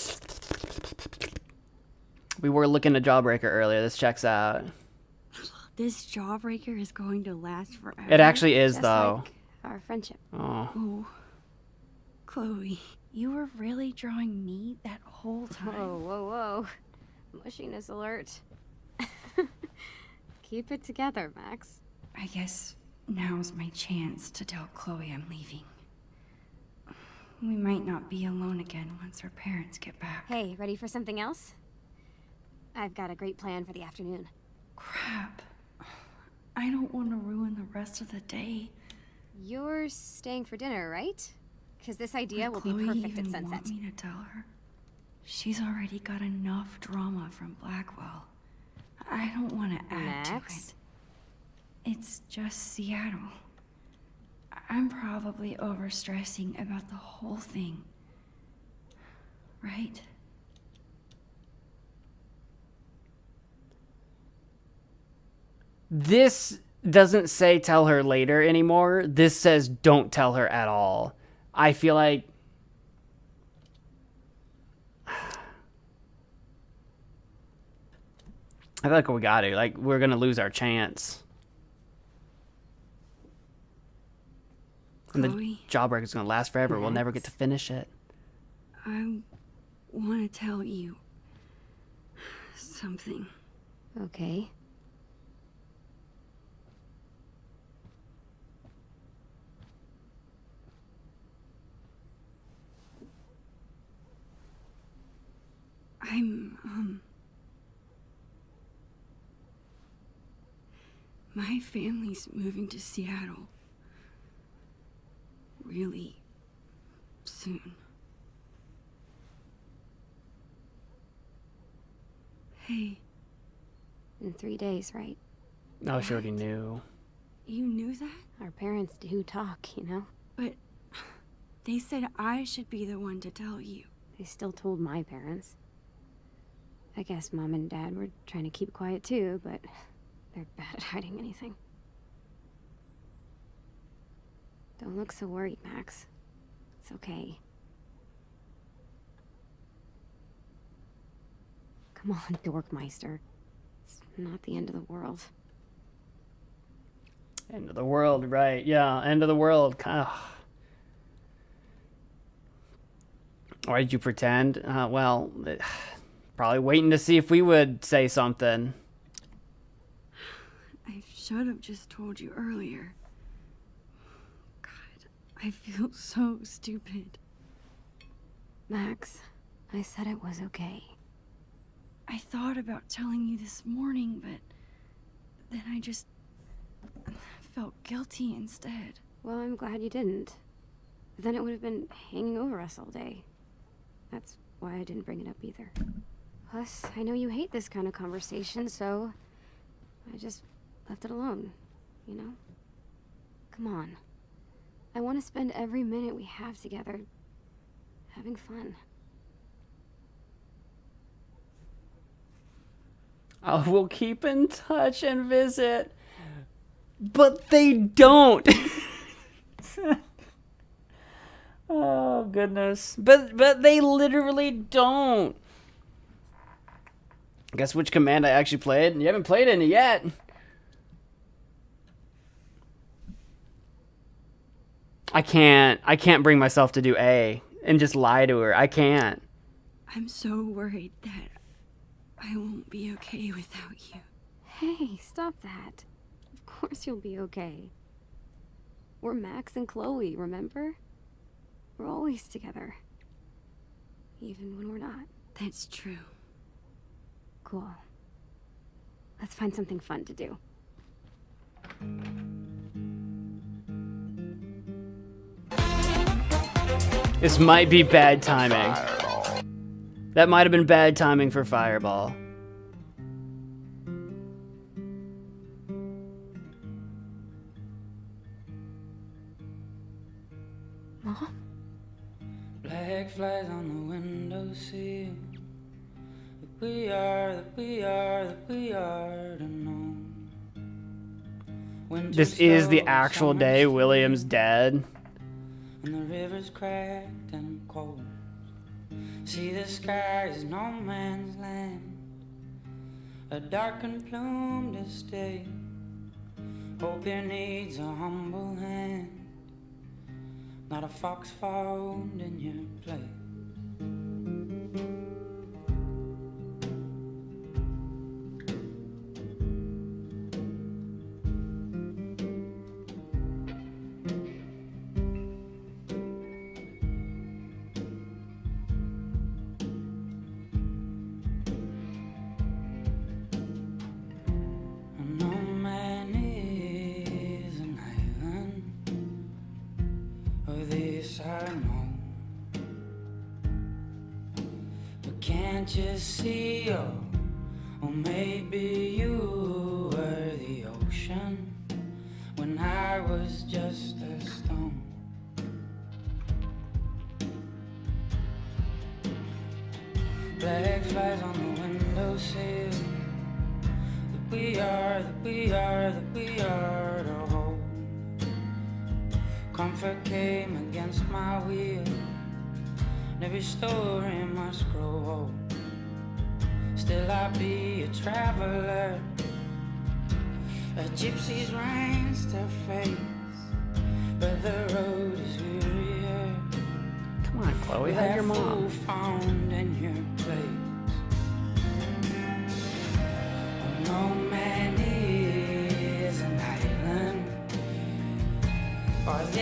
We were looking at Jawbreaker earlier. This checks out. This Jawbreaker is going to last forever. It actually is, Just though. like our friendship. Oh. Chloe, you were really drawing me that whole time. Whoa, whoa, whoa. Mushiness alert. Keep it together, Max. I guess now's my chance to tell Chloe I'm leaving. We might not be alone again once her parents get back. Hey, ready for something else? I've got a great plan for the afternoon. Crap. I don't want to ruin the rest of the day. You're staying for dinner, right? Because this idea will Chloe be perfect even at sunset. Want me to tell her? She's already got enough drama from Blackwell. I don't want to add to it. It's just Seattle. I'm probably overstressing about the whole thing. Right? This doesn't say tell her later anymore. This says don't tell her at all. I feel like... I feel like we got to. Like, we're going to lose our chance. And the Jawbreaker is going to last forever. We'll never get to finish it. I want to tell you something. Okay. My family's moving to Seattle. Really soon. Hey. In 3 days, right? No, she already knew. You knew that? Our parents do talk, you know? But they said I should be the one to tell you. They still told my parents. I guess Mom and Dad were trying to keep quiet too, but they're bad at hiding anything. Don't look so worried, Max. It's okay. Come on, Dorkmeister. It's not the end of the world. End of the world, right. Yeah, end of the world. Why did you pretend? Well, probably waiting to see if we would say something. I should have just told you earlier. God, I feel so stupid. Max, I said it was okay. I thought about telling you this morning, but then I just felt guilty instead. Well, I'm glad you didn't. Then it would have been hanging over us all day. That's why I didn't bring it up either. Plus, I know you hate this kind of conversation, so I just left it alone, you know? Come on. I want to spend every minute we have together having fun. We'll keep in touch and visit. But they don't. Oh, goodness. But they literally don't. Guess which command I actually played? You haven't played any yet. I can't bring myself to do A and just lie to her. I can't. I'm so worried that I won't be okay without you. Hey, stop that. Of course you'll be okay. We're Max and Chloe, remember? We're always together. Even when we're not. That's true. Cool. Let's find something fun to do. This might be bad timing. That might have been bad timing for Fireball. Mom? Black flies on the windowsill. We are to know. This is the actual day William's dead. And the river's cracked and cold. See, the sky is no man's land. A darkened plume to stay. Hope it needs a humble hand. Not a fox found in your place. Can't you see, or maybe you were the ocean when I was just a stone. Black flies on the windowsill. That we are to hold. Comfort came against my will. And every story must grow old. Still I be a traveler, a gypsy's ranks to face, but the road is wearier. Come on, Chloe, hug your mom. Found in your place.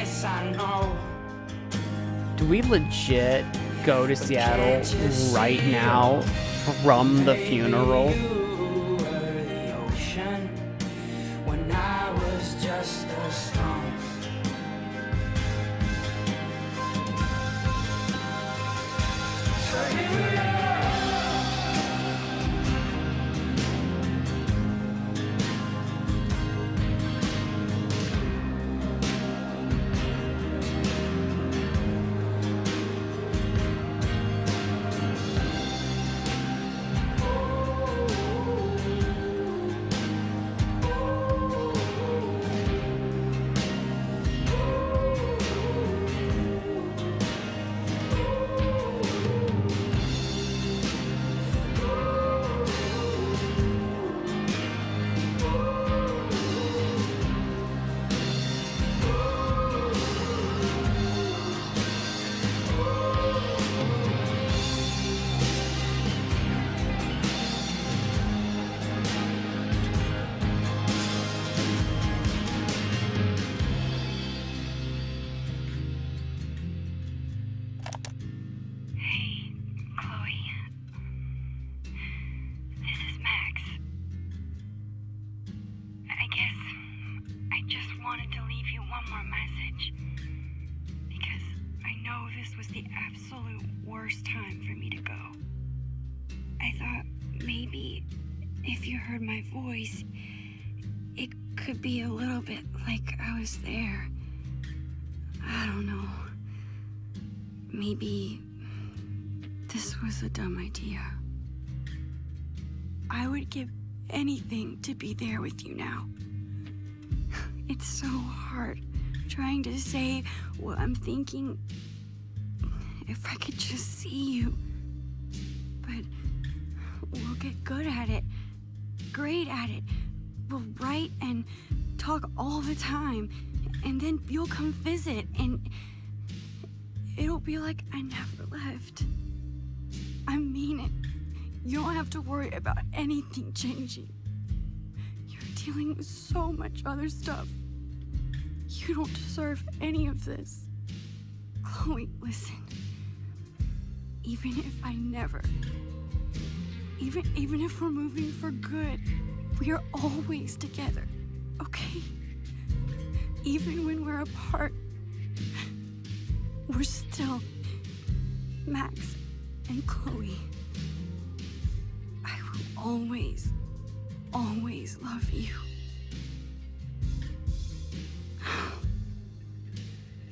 this I know. Do we legit go to Seattle right now from the funeral? You were the ocean when I was just a stone. So here we are. Hey, Chloe. This is Max. I guess I just wanted to leave you one more message. Because I know this was the absolute worst time for me to go. I thought maybe if you heard my voice, it could be a little bit like I was there. I don't know. Maybe this was a dumb idea. I would give anything to be there with you now. It's so hard trying to say what I'm thinking. If I could just see you. But we'll get good at it. Great at it. We'll write and talk all the time. And then you'll come visit and it'll be like I never left. I mean it. You don't have to worry about anything changing. You're dealing with so much other stuff. You don't deserve any of this. Chloe, listen. Even if I never... Even if we're moving for good, we are always together, okay? Even when we're apart, we're still Max and Chloe. I will always, always love you.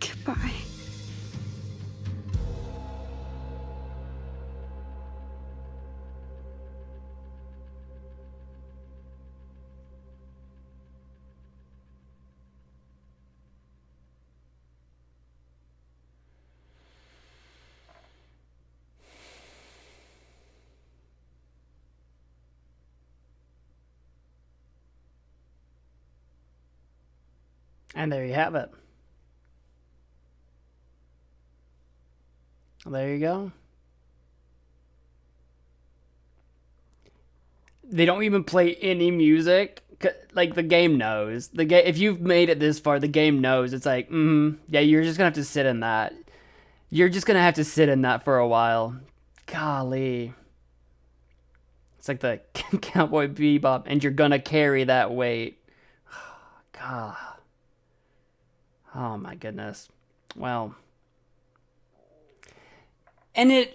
Goodbye. And there you have it. There you go. They don't even play any music. Like, the game knows. If you've made it this far, the game knows. It's like, yeah, you're just gonna have to sit in that. You're just gonna have to sit in that for a while. Golly. It's like the Cowboy Bebop, and you're gonna carry that weight. God. Oh my goodness. Well. And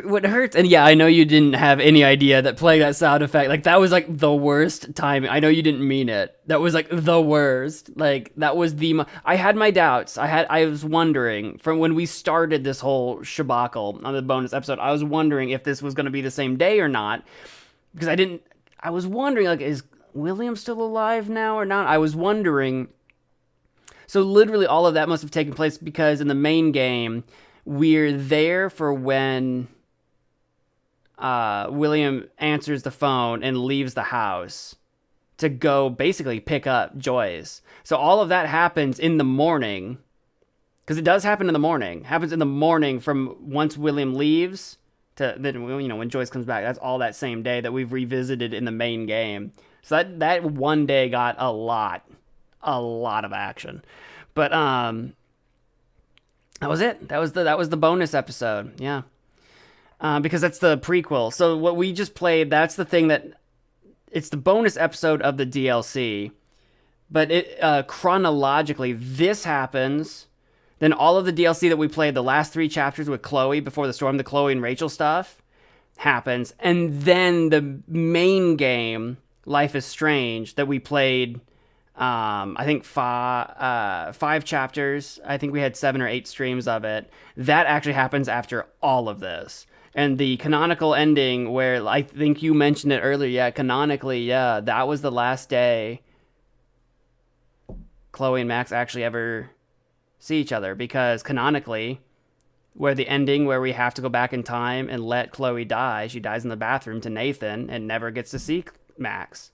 what hurts, and yeah, I know you didn't have any idea that playing that sound effect, like, that was like the worst timing. I know you didn't mean it. That was like the worst. Like, that was I had my doubts. I was wondering from when we started this whole shabacle on the bonus episode, I was wondering if this was going to be the same day or not, because I was wondering, like, is William still alive now or not? I was wondering. So literally all of that must have taken place because in the main game, we're there for when William answers the phone and leaves the house to go basically pick up Joyce. So all of that happens in the morning, because it does happen in the morning. Happens in the morning from once William leaves to then, you know, when Joyce comes back. That's all that same day that we've revisited in the main game. So that one day got a lot of action. But that was it. That was the bonus episode. Yeah. Because that's the prequel. So what we just played, that's the thing that it's the bonus episode of the DLC. But it chronologically, this happens. Then all of the DLC that we played, the last 3 chapters with Chloe before the storm, the Chloe and Rachel stuff happens. And then the main game, Life is Strange, that we played, I think 5 chapters. I think we had 7 or 8 streams of it. That actually happens after all of this. And the canonical ending where I think you mentioned it earlier. Yeah, canonically, yeah, that was the last day Chloe and Max actually ever see each other, because canonically, where the ending where we have to go back in time and let Chloe die, she dies in the bathroom to Nathan and never gets to see Max,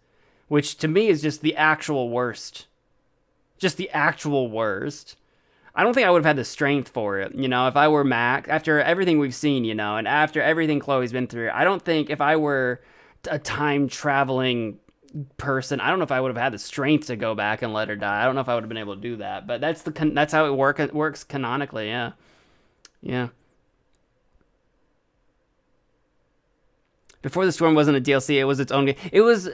which to me is just the actual worst. Just the actual worst. I don't think I would have had the strength for it, you know, if I were Max, after everything we've seen, you know, and after everything Chloe's been through. I don't think if I were a time traveling person, I don't know if I would have had the strength to go back and let her die. I don't know if I would have been able to do that, but that's how it works canonically. Yeah. Before the Storm wasn't a DLC, it was its own game. It was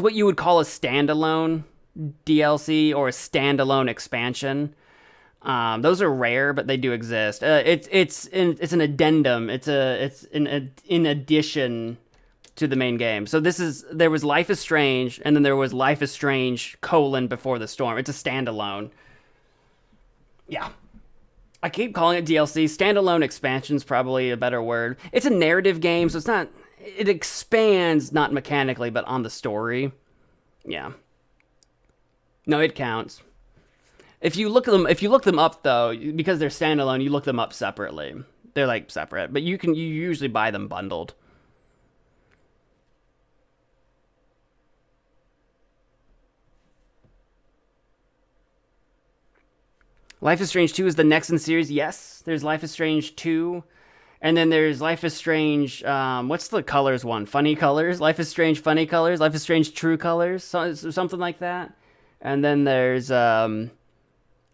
what you would call a standalone DLC or a standalone expansion. Those are rare, but they do exist. It's an addendum. It's in addition to the main game. So there was Life is Strange, and then there was Life is Strange : Before the Storm. It's a standalone. Yeah. I keep calling it DLC. Standalone expansion's probably a better word. It's a narrative game, so it expands not mechanically, but on the story. Yeah. No, it counts. If you look them up though, because they're standalone, you look them up separately. They're like separate, but you usually buy them bundled. Life is Strange 2 is the next in the series. Yes, there's Life is Strange 2. And then there's Life is Strange, what's the colors one? Funny Colors? Life is Strange Funny Colors? Life is Strange True Colors? Something like that. And then there's,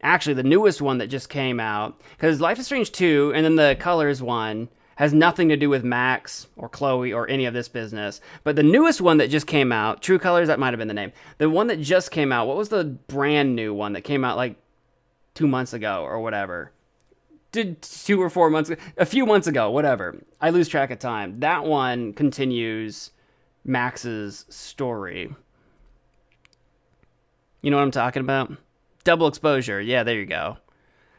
actually the newest one that just came out. Because Life is Strange 2 and then the Colors one has nothing to do with Max or Chloe or any of this business. But the newest one that just came out, True Colors, that might have been the name. The one that just came out, what was the brand new one that came out like 2 months ago or whatever? Did 2 or 4 months ago, a few months ago, whatever. I lose track of time. That one continues Max's story. You know what I'm talking about? Double Exposure. Yeah, there you go.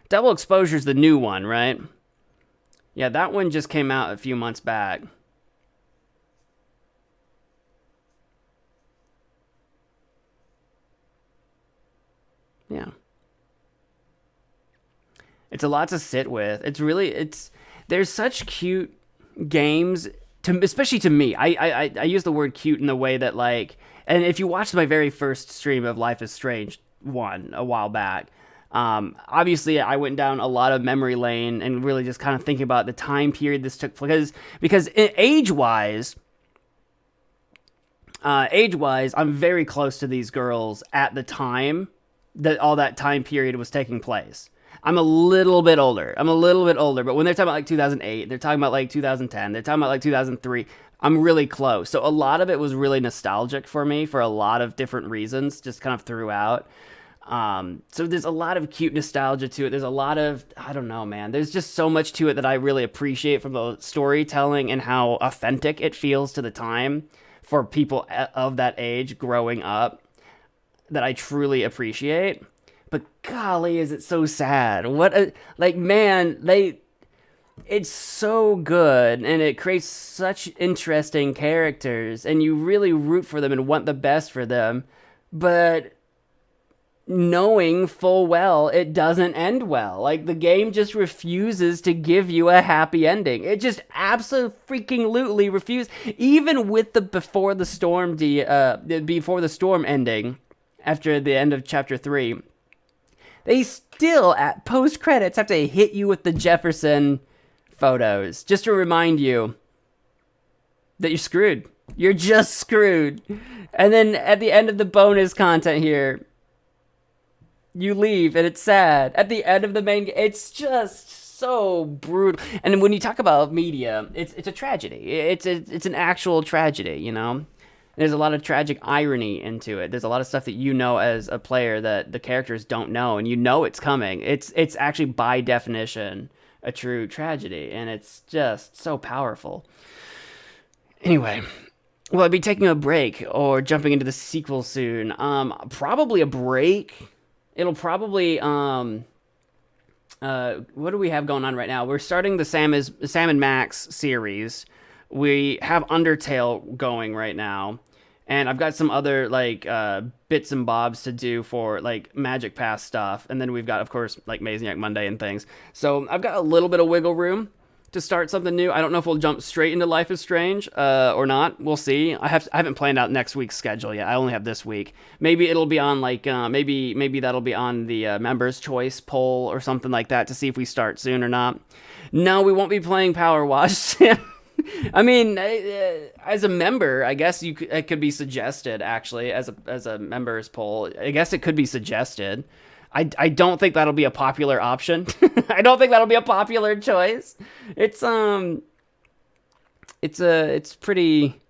Double Exposure's the new one, right? Yeah, that one just came out a few months back. Yeah. It's a lot to sit with. There's such cute games, especially to me. I use the word cute in the way that, like, and if you watched my very first stream of Life is Strange 1 a while back, obviously I went down a lot of memory lane and really just kind of thinking about the time period this took place, because age-wise, I'm very close to these girls at the time that all that time period was taking place. I'm a little bit older, but when they're talking about like 2008, they're talking about like 2010, they're talking about like 2003, I'm really close. So a lot of it was really nostalgic for me for a lot of different reasons, just kind of throughout. So there's a lot of cute nostalgia to it. There's a lot of, I don't know, man, there's just so much to it that I really appreciate from the storytelling and how authentic it feels to the time for people of that age growing up, that I truly appreciate. But golly, is it so sad. It's so good, and it creates such interesting characters, and you really root for them and want the best for them, but knowing full well it doesn't end well. Like, the game just refuses to give you a happy ending. It just absolutely refuses. Even with the Before the Storm ending, after the end of Chapter 3, they still, at post-credits, have to hit you with the Jefferson photos, just to remind you that you're screwed. You're just screwed. And then at the end of the bonus content here, You leave, and it's sad. At the end of the main game, it's just so brutal. And when you talk about media, it's a tragedy. It's an actual tragedy, you know? There's a lot of tragic irony into it. There's a lot of stuff that you know as a player that the characters don't know, and you know it's coming. It's actually, by definition, a true tragedy, and it's just so powerful. Anyway, will I be taking a break or jumping into the sequel soon? Probably a break. It'll probably, what do we have going on right now? We're starting the Sam and Max series. We have Undertale going right now. And I've got some other, like, bits and bobs to do for, like, Magic Pass stuff. And then we've got, of course, like, Maniac Monday and things. So I've got a little bit of wiggle room to start something new. I don't know if we'll jump straight into Life is Strange or not. We'll see. I haven't planned out next week's schedule yet. I only have this week. Maybe it'll be on like maybe that'll be on the members' choice poll or something like that to see if we start soon or not. No, we won't be playing Power Wash Sim. I mean, as a member, I guess it could be suggested actually as a members' poll. I guess it could be suggested. I don't think that'll be a popular option. I don't think that'll be a popular choice. It's pretty.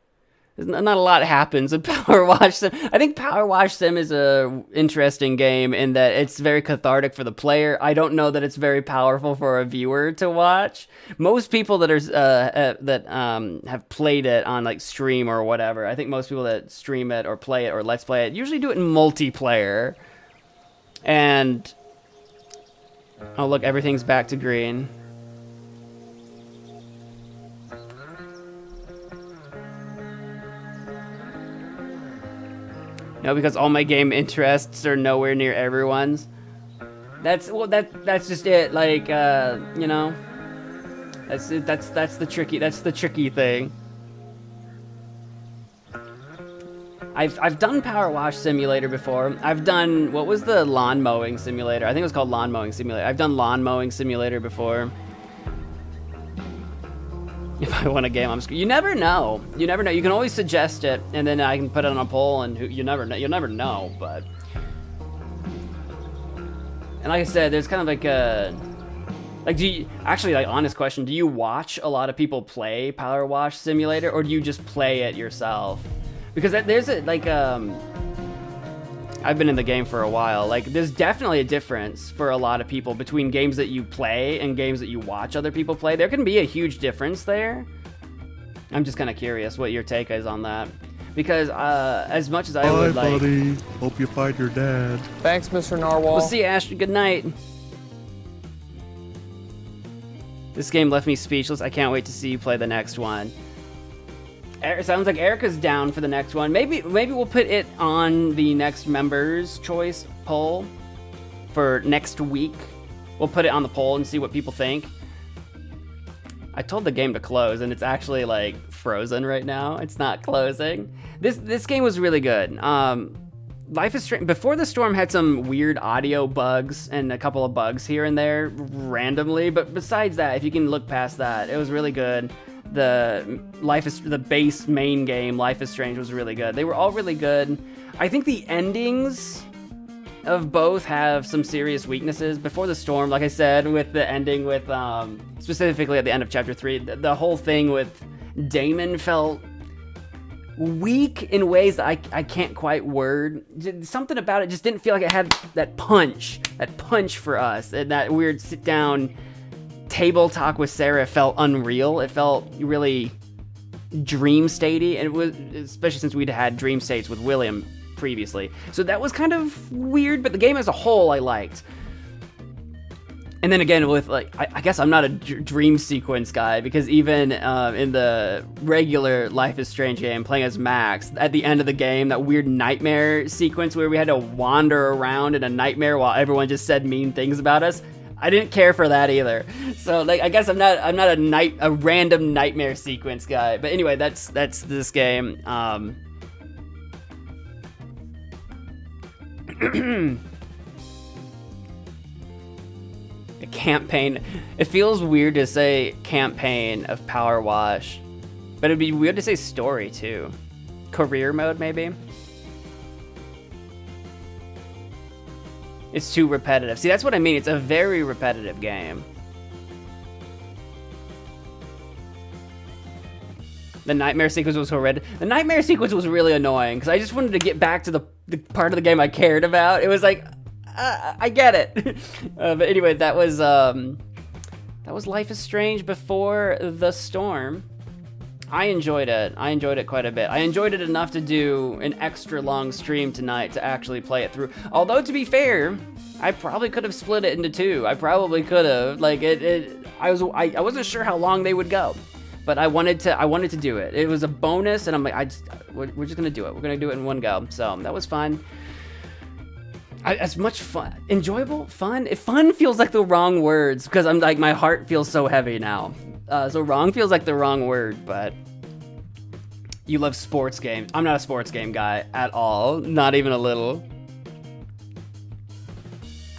Not a lot happens in Power Wash Sim. I think Power Wash Sim is a interesting game in that it's very cathartic for the player. I don't know that it's very powerful for a viewer to watch. Most people that have played it on like stream or whatever, I think most people that stream it or play it or let's play it usually do it in multiplayer. And oh look, everything's back to green. No, because all my game interests are nowhere near everyone's. That's just it. Like you know, that's the tricky thing. I've done Power Wash Simulator before. I've done, what was the lawn mowing simulator? I think it was called Lawn Mowing Simulator. I've done Lawn Mowing Simulator before. If I want a game, I'm screwed. You never know. You never know. You can always suggest it, and then I can put it on a poll, and you never know. You'll never know, but. And like I said, there's kind of like a. Like, honest question, do you watch a lot of people play Power Wash Simulator, or do you just play it yourself? Because there's I've been in the game for a while. Like, there's definitely a difference for a lot of people between games that you play and games that you watch other people play. There can be a huge difference there. I'm just kind of curious what your take is on that. Because as much as I would like... Bye, buddy. Hope you find your dad. Thanks, Mr. Narwhal. We'll see you, Ashton. Good night. This game left me speechless. I can't wait to see you play the next one. It sounds like Erica's down for the next one. Maybe we'll put it on the next members' choice poll for next week. We'll put it on the poll and see what people think. I told the game to close, and it's actually like frozen right now. It's not closing. This game was really good. Life is Strange. Before the Storm had some weird audio bugs and a couple of bugs here and there randomly, but besides that, if you can look past that, it was really good. The base main game, Life is Strange, was really good. They were all really good. I think the endings of both have some serious weaknesses. Before the Storm, like I said, with the ending with, specifically at the end of Chapter 3, the whole thing with Damon felt weak in ways that I can't quite word. Something about it just didn't feel like it had that punch for us, and that weird sit-down table talk with Sarah felt unreal. It felt really dream statey, and it was, especially since we'd had dream states with William previously. So that was kind of weird, but the game as a whole I liked. And then again, with like, I guess I'm not a dream sequence guy, because even in the regular Life is Strange game, playing as Max, at the end of the game, that weird nightmare sequence where we had to wander around in a nightmare while everyone just said mean things about us, I didn't care for that either. So like, I guess I'm not a random nightmare sequence guy. But anyway, that's this game. A campaign. It feels weird to say campaign of Power Wash, but it'd be weird to say story too. Career mode maybe. It's too repetitive. See, that's what I mean. It's a very repetitive game. The nightmare sequence was horrid. The nightmare sequence was really annoying because I just wanted to get back to the part of the game I cared about. It was like, I get it. But anyway, that was Life is Strange before the storm. I enjoyed it. I enjoyed it quite a bit. I enjoyed it enough to do an extra long stream tonight to actually play it through. Although, to be fair, I probably could have split it into two. I probably could have. Like I wasn't sure how long they would go. But I wanted to do it. It was a bonus, and I'm like, we're just gonna do it. We're gonna do it in one go. So that was fun. As much fun, enjoyable, fun. Fun feels like the wrong words because I'm like, my heart feels so heavy now. So wrong feels like the wrong word, but you love sports games. I'm not a sports game guy at all, not even a little.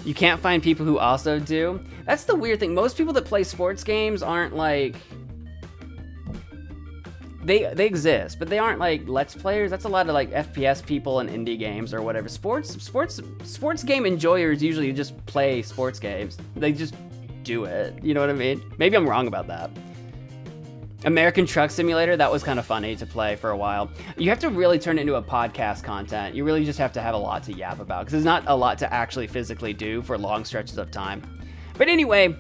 You can't find people who also do. That's the weird thing. Most people that play sports games aren't like. They exist, but they aren't like Let's Players. That's a lot of like FPS people and indie games or whatever. Sports game enjoyers usually just play sports games. They just do it. You know what I mean? Maybe I'm wrong about that. American Truck Simulator, that was kind of funny to play for a while. You have to really turn it into a podcast content. You really just have to have a lot to yap about because there's not a lot to actually physically do for long stretches of time. But anyway,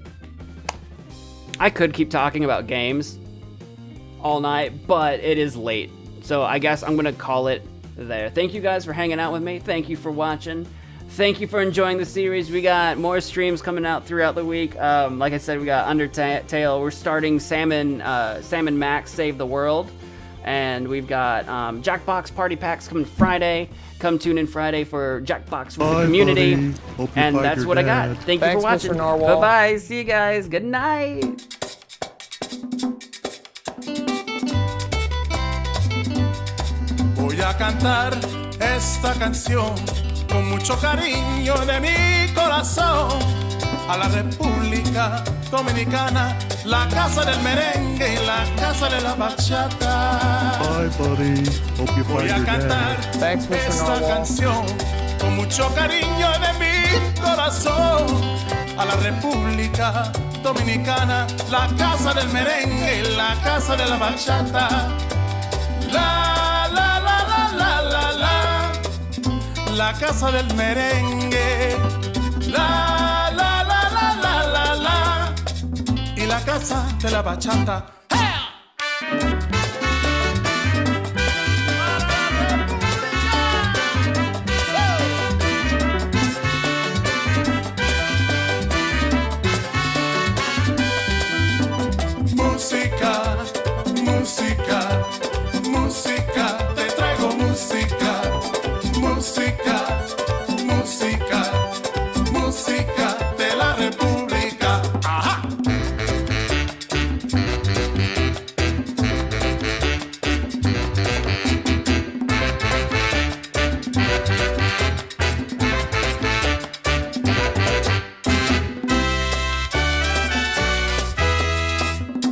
I could keep talking about games all night, but it is late, so I guess I'm gonna call it there. Thank you guys for hanging out with me. Thank you for watching. Thank you for enjoying the series. We got more streams coming out throughout the week. Like I said, we got Undertale. We're starting Salmon Max Save the World, and we've got Jackbox Party Packs coming Friday. Come tune in Friday for Jackbox with the community. And that's what I got. Thank you for watching. Bye bye. See you guys. Good night. Voy a cantar esta canción con mucho cariño de mi corazón a la República Dominicana, la casa del merengue y la casa de la bachata. Bye, buddy. Hope you Voy find a your cantar dad. esta canción con mucho cariño de mi corazón a la República Dominicana, la casa del merengue y la casa de la bachata. La casa del merengue, la y la casa de la bachata. Música, música, música, te traigo música. Música, música, música de la República. ¡Ajá!